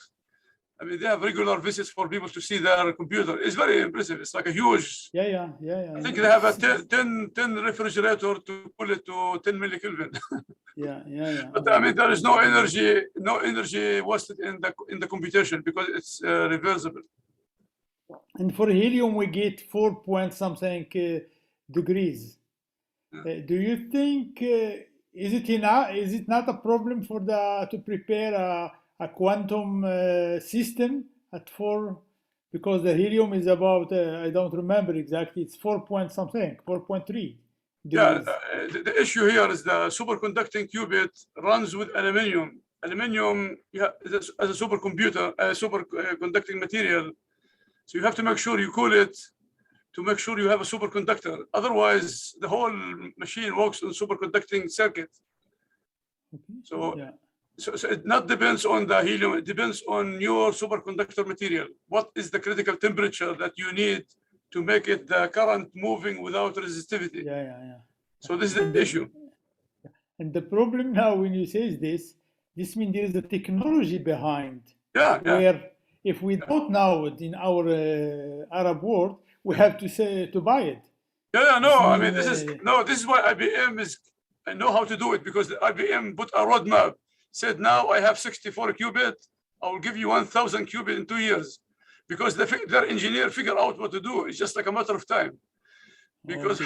I mean, they have regular visits for people to see their computer. It's very impressive. It's like a huge. Yeah. I think they have a 10 refrigerator to cool it to 10 millikelvin. Yeah. But I mean, there is no energy wasted in the computation because it's reversible. And for helium, we get 4 point something degrees. Do you think is it not a problem for to prepare a quantum system at 4, because the helium is about I don't remember exactly, it's 4 point something, 4.3. Yeah, the issue here is the superconducting qubit runs with aluminium. Aluminium as a supercomputer, a superconducting material. So you have to make sure you cool it to make sure you have a superconductor. Otherwise, the whole machine works on superconducting circuit. So it not depends on the helium, it depends on your superconductor material. What is the critical temperature that you need to make it the current moving without resistivity? Yeah. So this is the issue. And the problem now when you say this means there is a technology behind. Yeah. Where if we don't know it in our Arab world, we have to buy it. This is why IBM I know how to do it, because the IBM put a roadmap. Said, now I have 64 qubit, I will give you 1,000 qubit in 2 years, because their engineer figure out what to do. It's just like a matter of time, because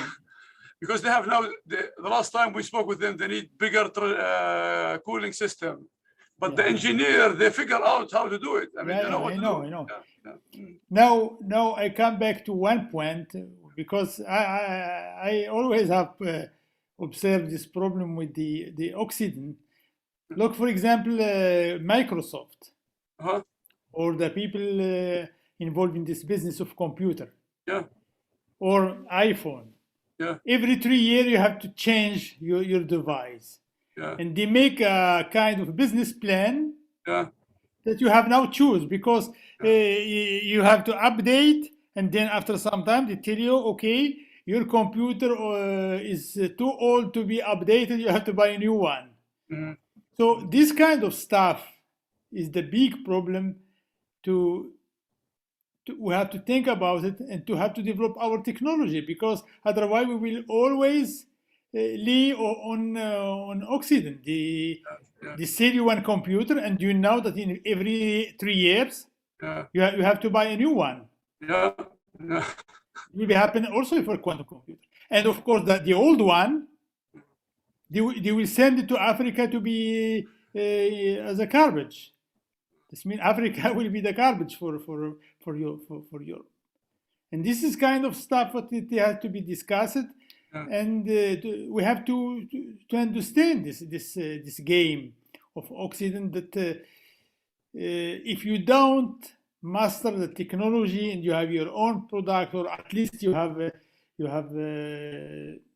they have now the last time we spoke with them, they need bigger cooling system, but the engineer, they figure out how to do it. I mean, I know. Now I come back to one point, because I always have observed this problem with the Occident. Look, for example, Microsoft, or the people involved in this business of computer, or iPhone. Every 3 years you have to change your device, and they make a kind of business plan that you have now choose, because you have to update, and then after some time they tell you, okay, your computer is too old to be updated, you have to buy a new one. So this kind of stuff is the big problem we have to think about it and to have to develop our technology, because otherwise we will always lean on Occident, the Series 1 computer, and you know that in every 3 years you have to buy a new one. Yeah. It will happen also for quantum computer. And of course, the old one, they will send it to Africa to be as a garbage. This means Africa will be the garbage for Europe. And this is kind of stuff that it has to be discussed, and we have to understand this game of Occident, that if you don't master the technology and you have your own product, or at least you have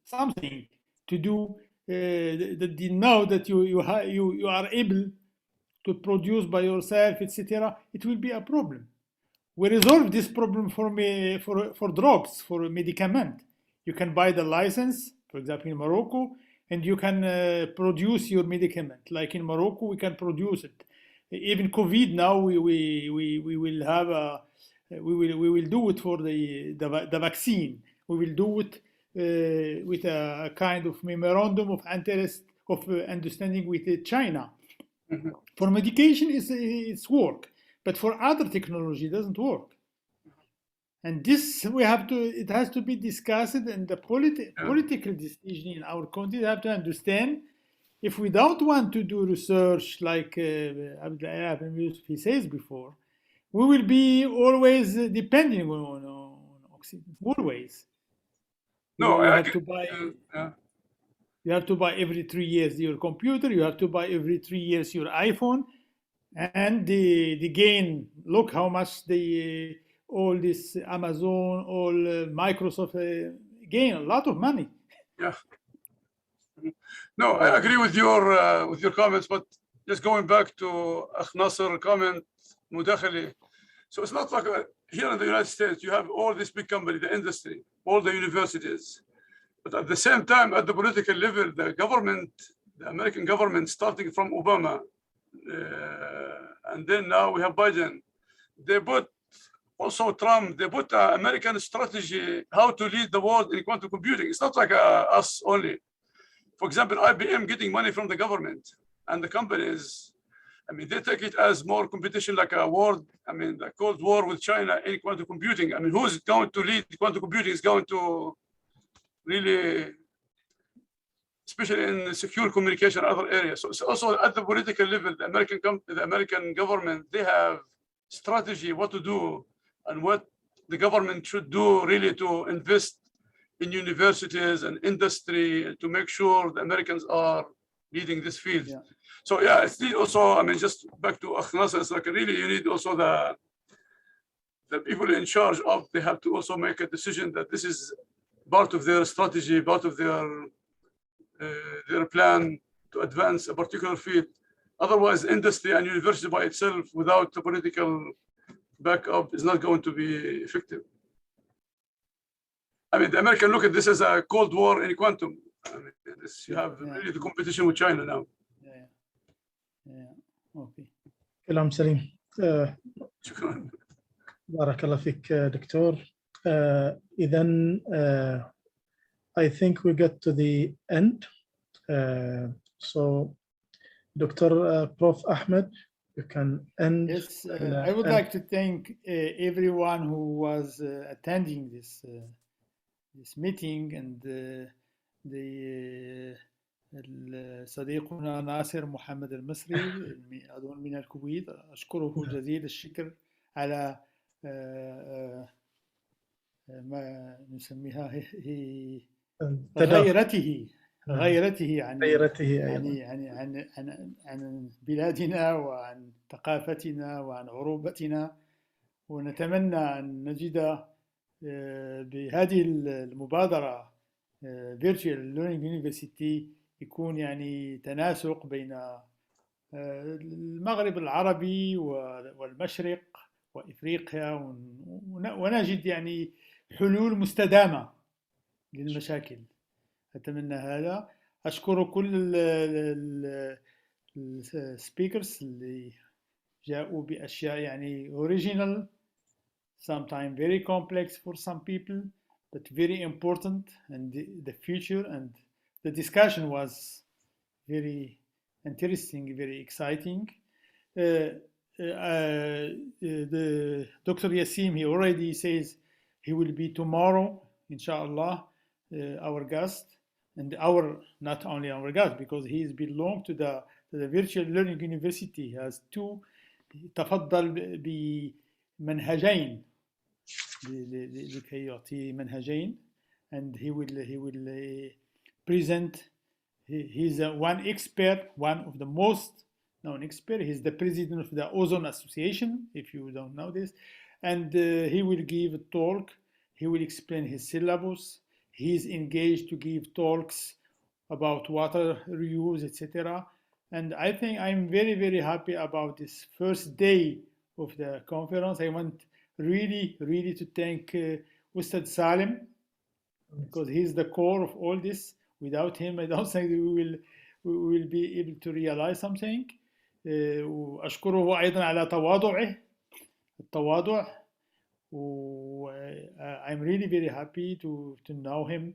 something to do that you know that you are able to produce by yourself, etc., it will be a problem. We resolve this problem for drugs, for medicament. You can buy the license, for example, in Morocco, and you can produce your medicament. Like in Morocco, we can produce it. Even COVID now, we will have we will do it for the vaccine. We will do it with a kind of memorandum of interest of understanding with China. Mm-hmm. For medication, it's work, but for other technology, it doesn't work. And this it has to be discussed, and the political decision in our country have to understand. If we don't want to do research like he says before, we will be always depending on Occident, always. No, you have to buy. You have to buy every 3 years your computer. You have to buy every 3 years your iPhone, and the gain. Look how much all this Amazon, all Microsoft gain a lot of money. Yeah. No, I agree with your comments, but just going back to Nasser's comment, Mudakhali. So it's not like here in the United States you have all this big company, the industry, all the universities. But at the same time, at the political level, the government, the American government, starting from Obama, and then now we have Biden, they put also Trump, they put an American strategy how to lead the world in quantum computing. It's not like us only. For example, IBM getting money from the government, and the companies, I mean, they take it as more competition, like a war, I mean, the Cold War with China in quantum computing. I mean, who's going to lead quantum computing is going to really, especially in secure communication and other areas. So also at the political level, the American government, they have strategy what to do and what the government should do really to invest in universities and industry to make sure the Americans are leading this field. Yeah. So yeah, it's also, I mean, just back to Nasser, it's like really you need also the people in charge of, they have to also make a decision that this is part of their strategy, part of their plan to advance a particular field. Otherwise, industry and university by itself, without the political backup, is not going to be effective. I mean, the American look at this as a Cold War in quantum. I mean, you have really the competition with China now. Okay. كلام سليم. شكرا. بارك الله فيك دكتور. إذن I think we get to the end. So Dr. Prof. Ahmed, you can end. Yes, I would like to thank everyone who was attending this meeting, and صديقنا ناصر محمد المصري أظن من الكويت، أشكره جزيل الشكر على ما نسميها غيرته عن بلادنا وعن ثقافتنا وعن عروبتنا، ونتمنى أن نجد بهذه المبادرة Virtual Learning University يكون يعني تناسق بين المغرب العربي والمشرق وإفريقيا، ونجد يعني حلول مستدامة للمشاكل. أتمنى هذا. أشكر كل السبيكرز اللي جاءوا بأشياء يعني original, sometimes very complex for some people, but very important, and the future and the discussion was very interesting, very exciting. The Dr. Yassim, he already says he will be tomorrow, inshallah, our guest, and not only our guest, because he is belong to the virtual learning university. He has two, تفضل بمنهجين لكي يعطي منهجين, and he will present. He's one expert, one of the most known expert. He's the president of the Ozone Association, if you don't know this, and he will give a talk. He will explain his syllabus. He's engaged to give talks about water reuse, etc. And I think I'm very, very happy about this first day of the conference. I want really to thank Ustad Salim, because he's the core of all this. Without him, I don't think we will be able to realize something. وأشكره أيضا على التواضع. I'm really very happy to know him.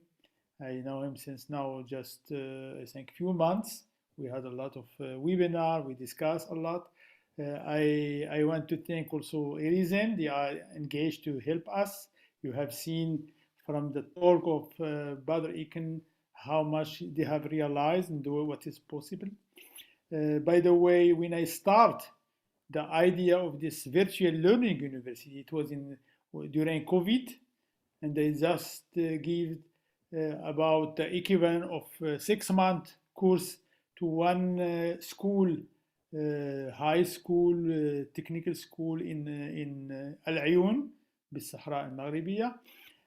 I know him since now just I think few months. We had a lot of webinar. We discussed a lot. I want to thank also Erizen. They are engaged to help us. You have seen from the talk of Badr Iken how much they have realized and do what is possible. By the way, when I start the idea of this virtual learning university, it was during COVID, and they just give about the equivalent of 6-month course to one school, high school, technical school in Al-Ayun, بالصحراء المغربية,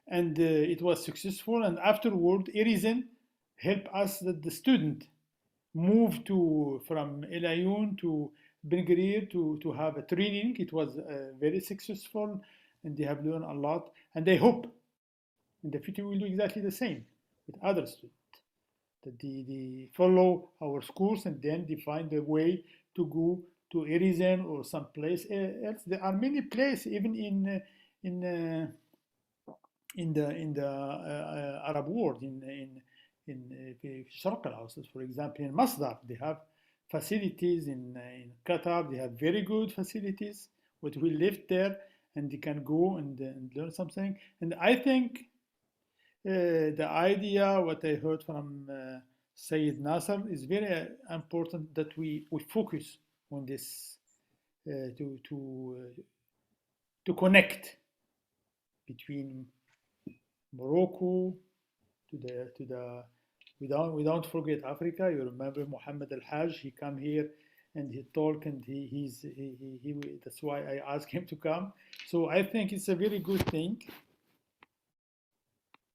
and it was successful. And afterward, Erizen helped us that the student moved from Al-Ayun to Ben Gurir to have a training. It was very successful, and they have learned a lot. And I hope in the future we'll do exactly the same with other students, that they follow our course and then they find a way to go to Erizen or some place else. There are many places, even in the Arab world, in Sharq al-Awsat, for example, in Masdar, they have facilities. In Qatar, they have very good facilities. But we live there, and they can go and learn something. And I think the idea, what I heard from Sayyid Nasser, is very important, that we focus on this to connect between Morocco to the we don't forget Africa. You remember Mohammed Al-Hajj, he come here and he talk, and he that's why I asked him to come. So I think it's a very good thing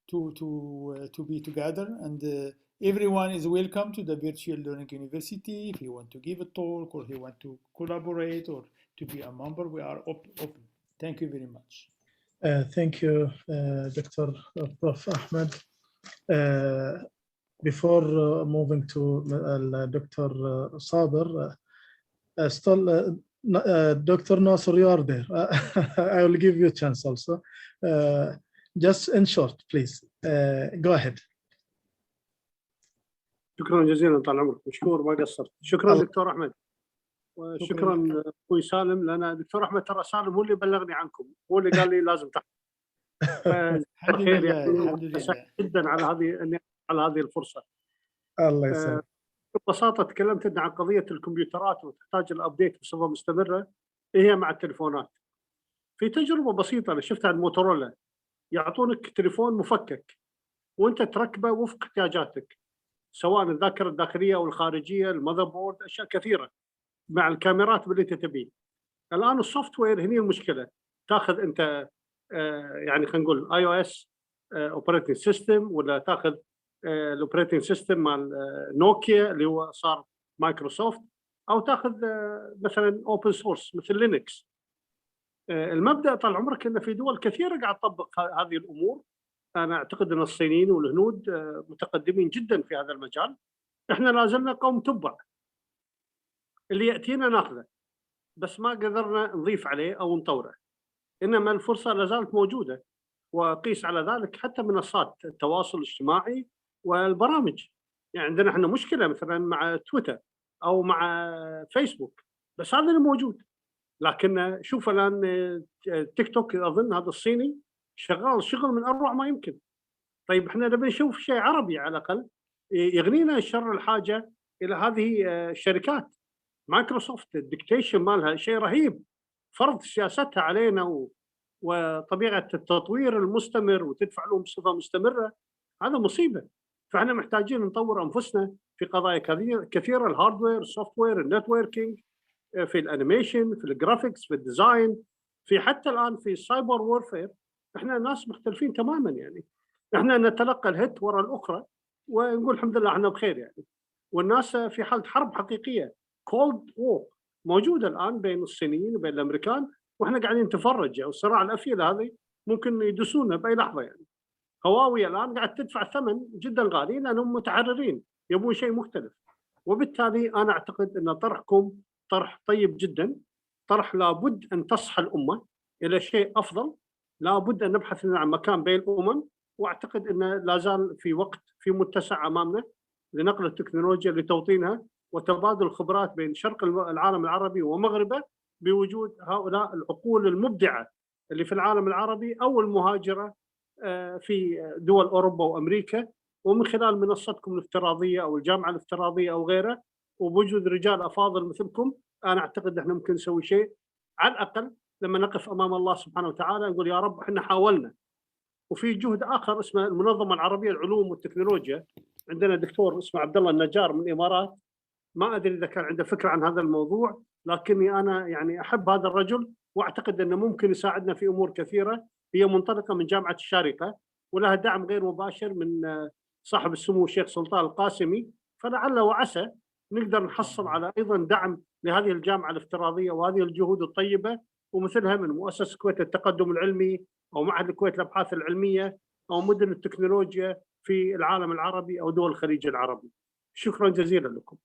to be together, and everyone is welcome to the virtual learning university. If you want to give a talk, or you want to collaborate, or to be a member, we are open. Thank you very much. Thank you, Dr. Prof. Ahmed. Before moving to Dr. Saber, still, Dr. Nasser, you are there. I will give you a chance also. Just in short, please. Go ahead. شكرا جزيلا طال عمرك، مشكور ما قصرت. شكرا دكتور احمد، وشكرا اخوي سالم، لان دكتور احمد ترى سالم هو اللي بلغني عنكم، هو اللي قال لي لازم تحضر. الحمد لله جدا على هذه الفرصه. الله يسلمك. ببساطه تكلمت انت عن قضيه الكمبيوترات وتحتاج الابديت بصفه مستمره، هي مع التليفونات. في تجربه بسيطه انا شفتها عند موتورولا، يعطونك تليفون مفكك وانت تركبه وفق احتياجاتك، سواء الذاكره الداخليه او الخارجيه، المذر بورد، اشياء كثيره مع الكاميرات باللي انت تبيه. الان السوفت وير هني المشكله، تاخذ انت يعني خلينا نقول اي او اس اوبريتنج سيستم، ولا تاخذ الاوبريتنج سيستم مال نوكيا اللي هو صار مايكروسوفت، او تاخذ مثلا اوبن سورس مثل لينكس. المبدا طال عمرك ان في دول كثيره قاعد تطبق هذه الامور. انا اعتقد ان الصينيين والهنود متقدمين جدا في هذا المجال. احنا لا زلنا قوم تبع. اللي يأتينا ناخذه، بس ما قدرنا نضيف عليه أو نطوره. إنما الفرصة لا زالت موجودة، وقيس على ذلك حتى منصات التواصل الاجتماعي والبرامج. يعني عندنا احنا مشكلة مثلا مع تويتر أو مع فيسبوك، بس هذا اللي موجود. لكن شوف الآن تيك توك أظن هذا الصيني شغال شغل من أروع ما يمكن. طيب احنا نبي نشوف شيء عربي على الأقل يغنينا شر الحاجة إلى هذه الشركات. مايكروسوفت الديكتيشن مالها شيء رهيب، فرض سياستها علينا وطبيعة التطوير المستمر وتدفع لهم بصفة مستمرة، هذا مصيبة. فاحنا محتاجين نطور أنفسنا في قضايا كثيرة، الهاردوير، السوفت وير، النتوركينج، في الانيميشن، في الجرافيكس، في الديزاين، في حتى الآن في السايبر وورفير. احنا ناس مختلفين تماما. يعني احنا نتلقى الهت وراء الأخرى ونقول الحمد لله احنا بخير يعني. والناس في حالة حرب حقيقية، كولد وور موجودة الآن بين الصينيين وبين الأمريكان، واحنا قاعدين نتفرج. يعني الصراع الأفيل هذه ممكن يدسونا بأي لحظة. يعني هواوي الآن قاعد تدفع ثمن جدا غالي لأنهم متحررين يبون شيء مختلف. وبالتالي أنا أعتقد أن طرحكم طرح طيب جدا، طرح لابد أن تصحى الأمة إلى شيء أفضل، لابد أن نبحث عن مكان بين الأمم. وأعتقد أن لا زال في وقت في متسع أمامنا لنقل التكنولوجيا لتوطينها وتبادل الخبرات بين شرق العالم العربي ومغربه، بوجود هؤلاء العقول المبدعة اللي في العالم العربي أو المهاجرة في دول أوروبا وأمريكا، ومن خلال منصتكم الافتراضية أو الجامعة الافتراضية أو غيره، وبوجود رجال أفاضل مثلكم. أنا أعتقد أننا ممكن نسوي شيء، على الأقل لما نقف أمام الله سبحانه وتعالى نقول يا رب إحنا حاولنا. وفي جهد آخر اسمه المنظمة العربية للعلوم والتكنولوجيا، عندنا دكتور اسمه عبد الله النجار من الإمارات، ما أدري إذا كان عنده فكرة عن هذا الموضوع، لكني أنا يعني أحب هذا الرجل وأعتقد أنه ممكن يساعدنا في أمور كثيرة. هي منطلقة من جامعة الشارقة ولها دعم غير مباشر من صاحب السمو الشيخ سلطان القاسمي، فلعل وعسى نقدر نحصل على أيضا دعم لهذه الجامعة الافتراضية وهذه الجهود الطيبة، ومثلها من مؤسسة الكويت للتقدم العلمي أو معهد الكويت للأبحاث العلمية أو مدن التكنولوجيا في العالم العربي أو دول الخليج العربي. شكرا جزيلا لكم.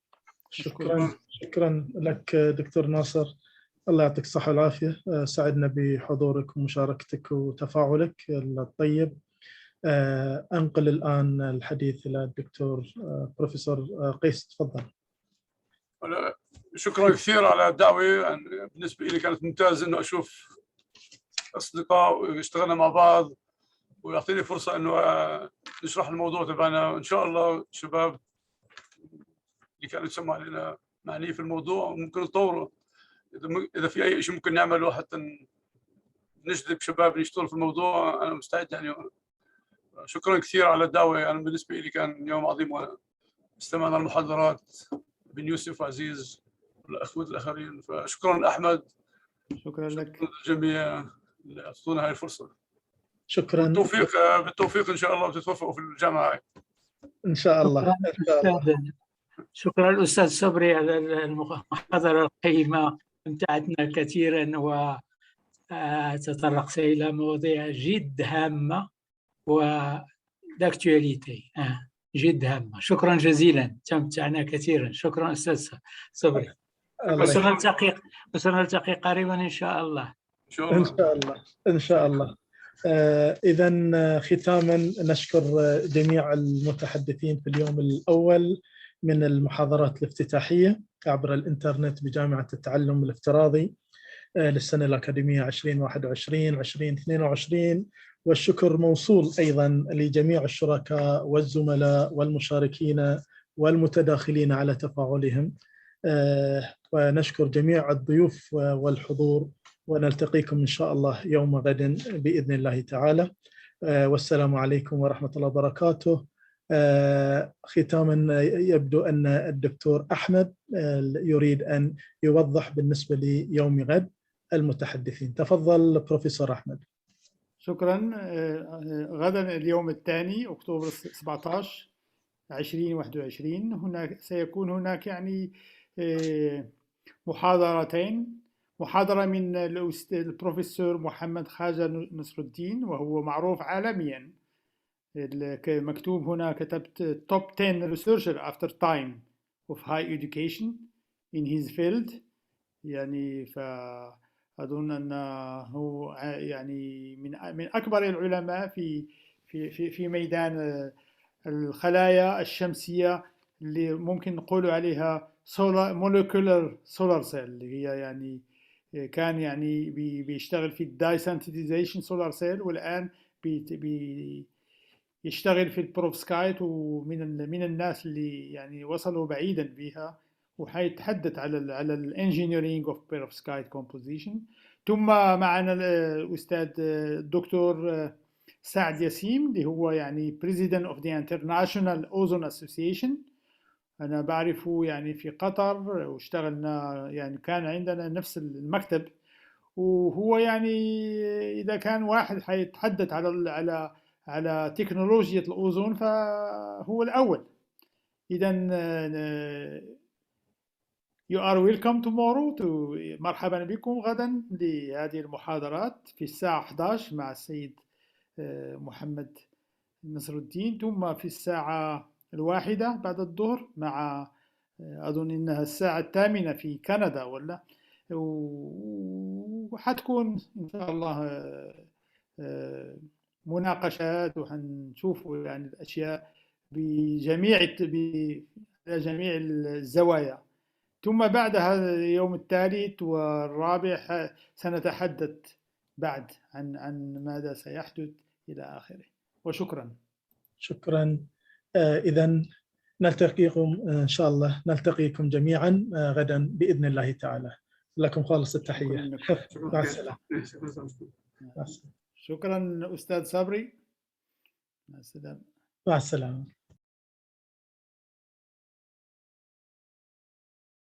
شكرا لك دكتور ناصر، الله يعطيك الصحة والعافية. سعدنا بحضورك ومشاركتك وتفاعلك الطيب. أنقل الآن الحديث إلى الدكتور بروفيسور قيس، تفضل. شكرا كثير على الدعوة. بالنسبة لي كانت ممتاز إنه أشوف أصدقاء واشتغلنا مع بعض ويعطيني فرصة إنه نشرح الموضوع تبعنا. وإن شاء الله الشباب اللي كانوا يسمعوا علينا معنيين في الموضوع وممكن نطوره. إذا في أي شيء ممكن نعمله حتى نجذب شباب يشتغلوا في الموضوع، أنا مستعد يعني. شكرا كثير على الدعوة. أنا بالنسبة لي كان يوم عظيم واستمعنا المحاضرات بن يوسف وعزيز والأخوة الآخرين. فشكرا أحمد، شكرا لك، شكرا للجميع اللي أعطونا هاي الفرصة. شكرا، بالتوفيق إن شاء الله وتتوفقوا في الجامعة إن شاء الله. شكرا الأستاذ صبري على المحاضرة القيمة، امتعتنا كثيرا وتطرقت إلى مواضيع جد هامة وداكتواليتي جد هامة. شكرا جزيلا، تمتعنا كثيرا. شكرا أستاذ صبري. وسنلتقي قريبا إن شاء الله. إن شاء الله. إذا ختاما نشكر جميع المتحدثين في اليوم الأول من المحاضرات الافتتاحية عبر الإنترنت بجامعة التعلم الافتراضي للسنة الأكاديمية 2021-2022. والشكر موصول أيضا لجميع الشركاء والزملاء والمشاركين والمتداخلين على تفاعلهم. ونشكر جميع الضيوف والحضور، ونلتقيكم إن شاء الله يوم غد بإذن الله تعالى. والسلام عليكم ورحمة الله وبركاته. ختاما يبدو أن الدكتور أحمد يريد أن يوضح بالنسبة ليوم غد المتحدثين. تفضل بروفيسور أحمد. شكرا. غدا اليوم الثاني أكتوبر 17 2021 هناك سيكون هناك يعني محاضرتين. محاضرة من البروفيسور محمد خواجة نصر الدين، وهو معروف عالميا، مكتوب هنا كتبت Top 10 Researcher After Time of High Education in his field. يعني فأظن أنه يعني من أكبر العلماء في ميدان الخلايا الشمسية اللي ممكن نقول عليها molecular solar cell، اللي هي يعني كان يعني بيشتغل في الداي سنتيزيشن سولار سيل، والآن بيشتغل في البروفسكايت، ومن الناس اللي يعني وصلوا بعيدا بها، وحيتحدث على الانجينيرينج اوف بيروفسكايت كومبوزيشن. ثم معنا الأستاذ الدكتور سعد ياسين اللي هو يعني President of the International Ozone Association. أنا بعرفه يعني في قطر، واشتغلنا يعني كان عندنا نفس المكتب، وهو يعني إذا كان واحد حيتحدث على تكنولوجيا الأوزون فهو الأول. إذا you are welcome tomorrow مرحبا بكم غدا لهذه المحاضرات في الساعة 11 مع السيد محمد نصر الدين، ثم في الساعة 1 بعد الظهر مع أظن إنها الساعة 8 في كندا ولا، وحتكون إن شاء الله مناقشات، وحنشوفوا يعني الأشياء بجميع الزوايا. ثم بعدها اليوم الثالث والرابع سنتحدث بعد عن ماذا سيحدث إلى آخره. وشكرا. شكرا. إذا نلتقيكم إن شاء الله، نلتقيكم جميعا غدا بإذن الله تعالى. لكم خالص التحية. مع السلامة. شكرا أستاذ صبري. مع السلامة. مع السلامة.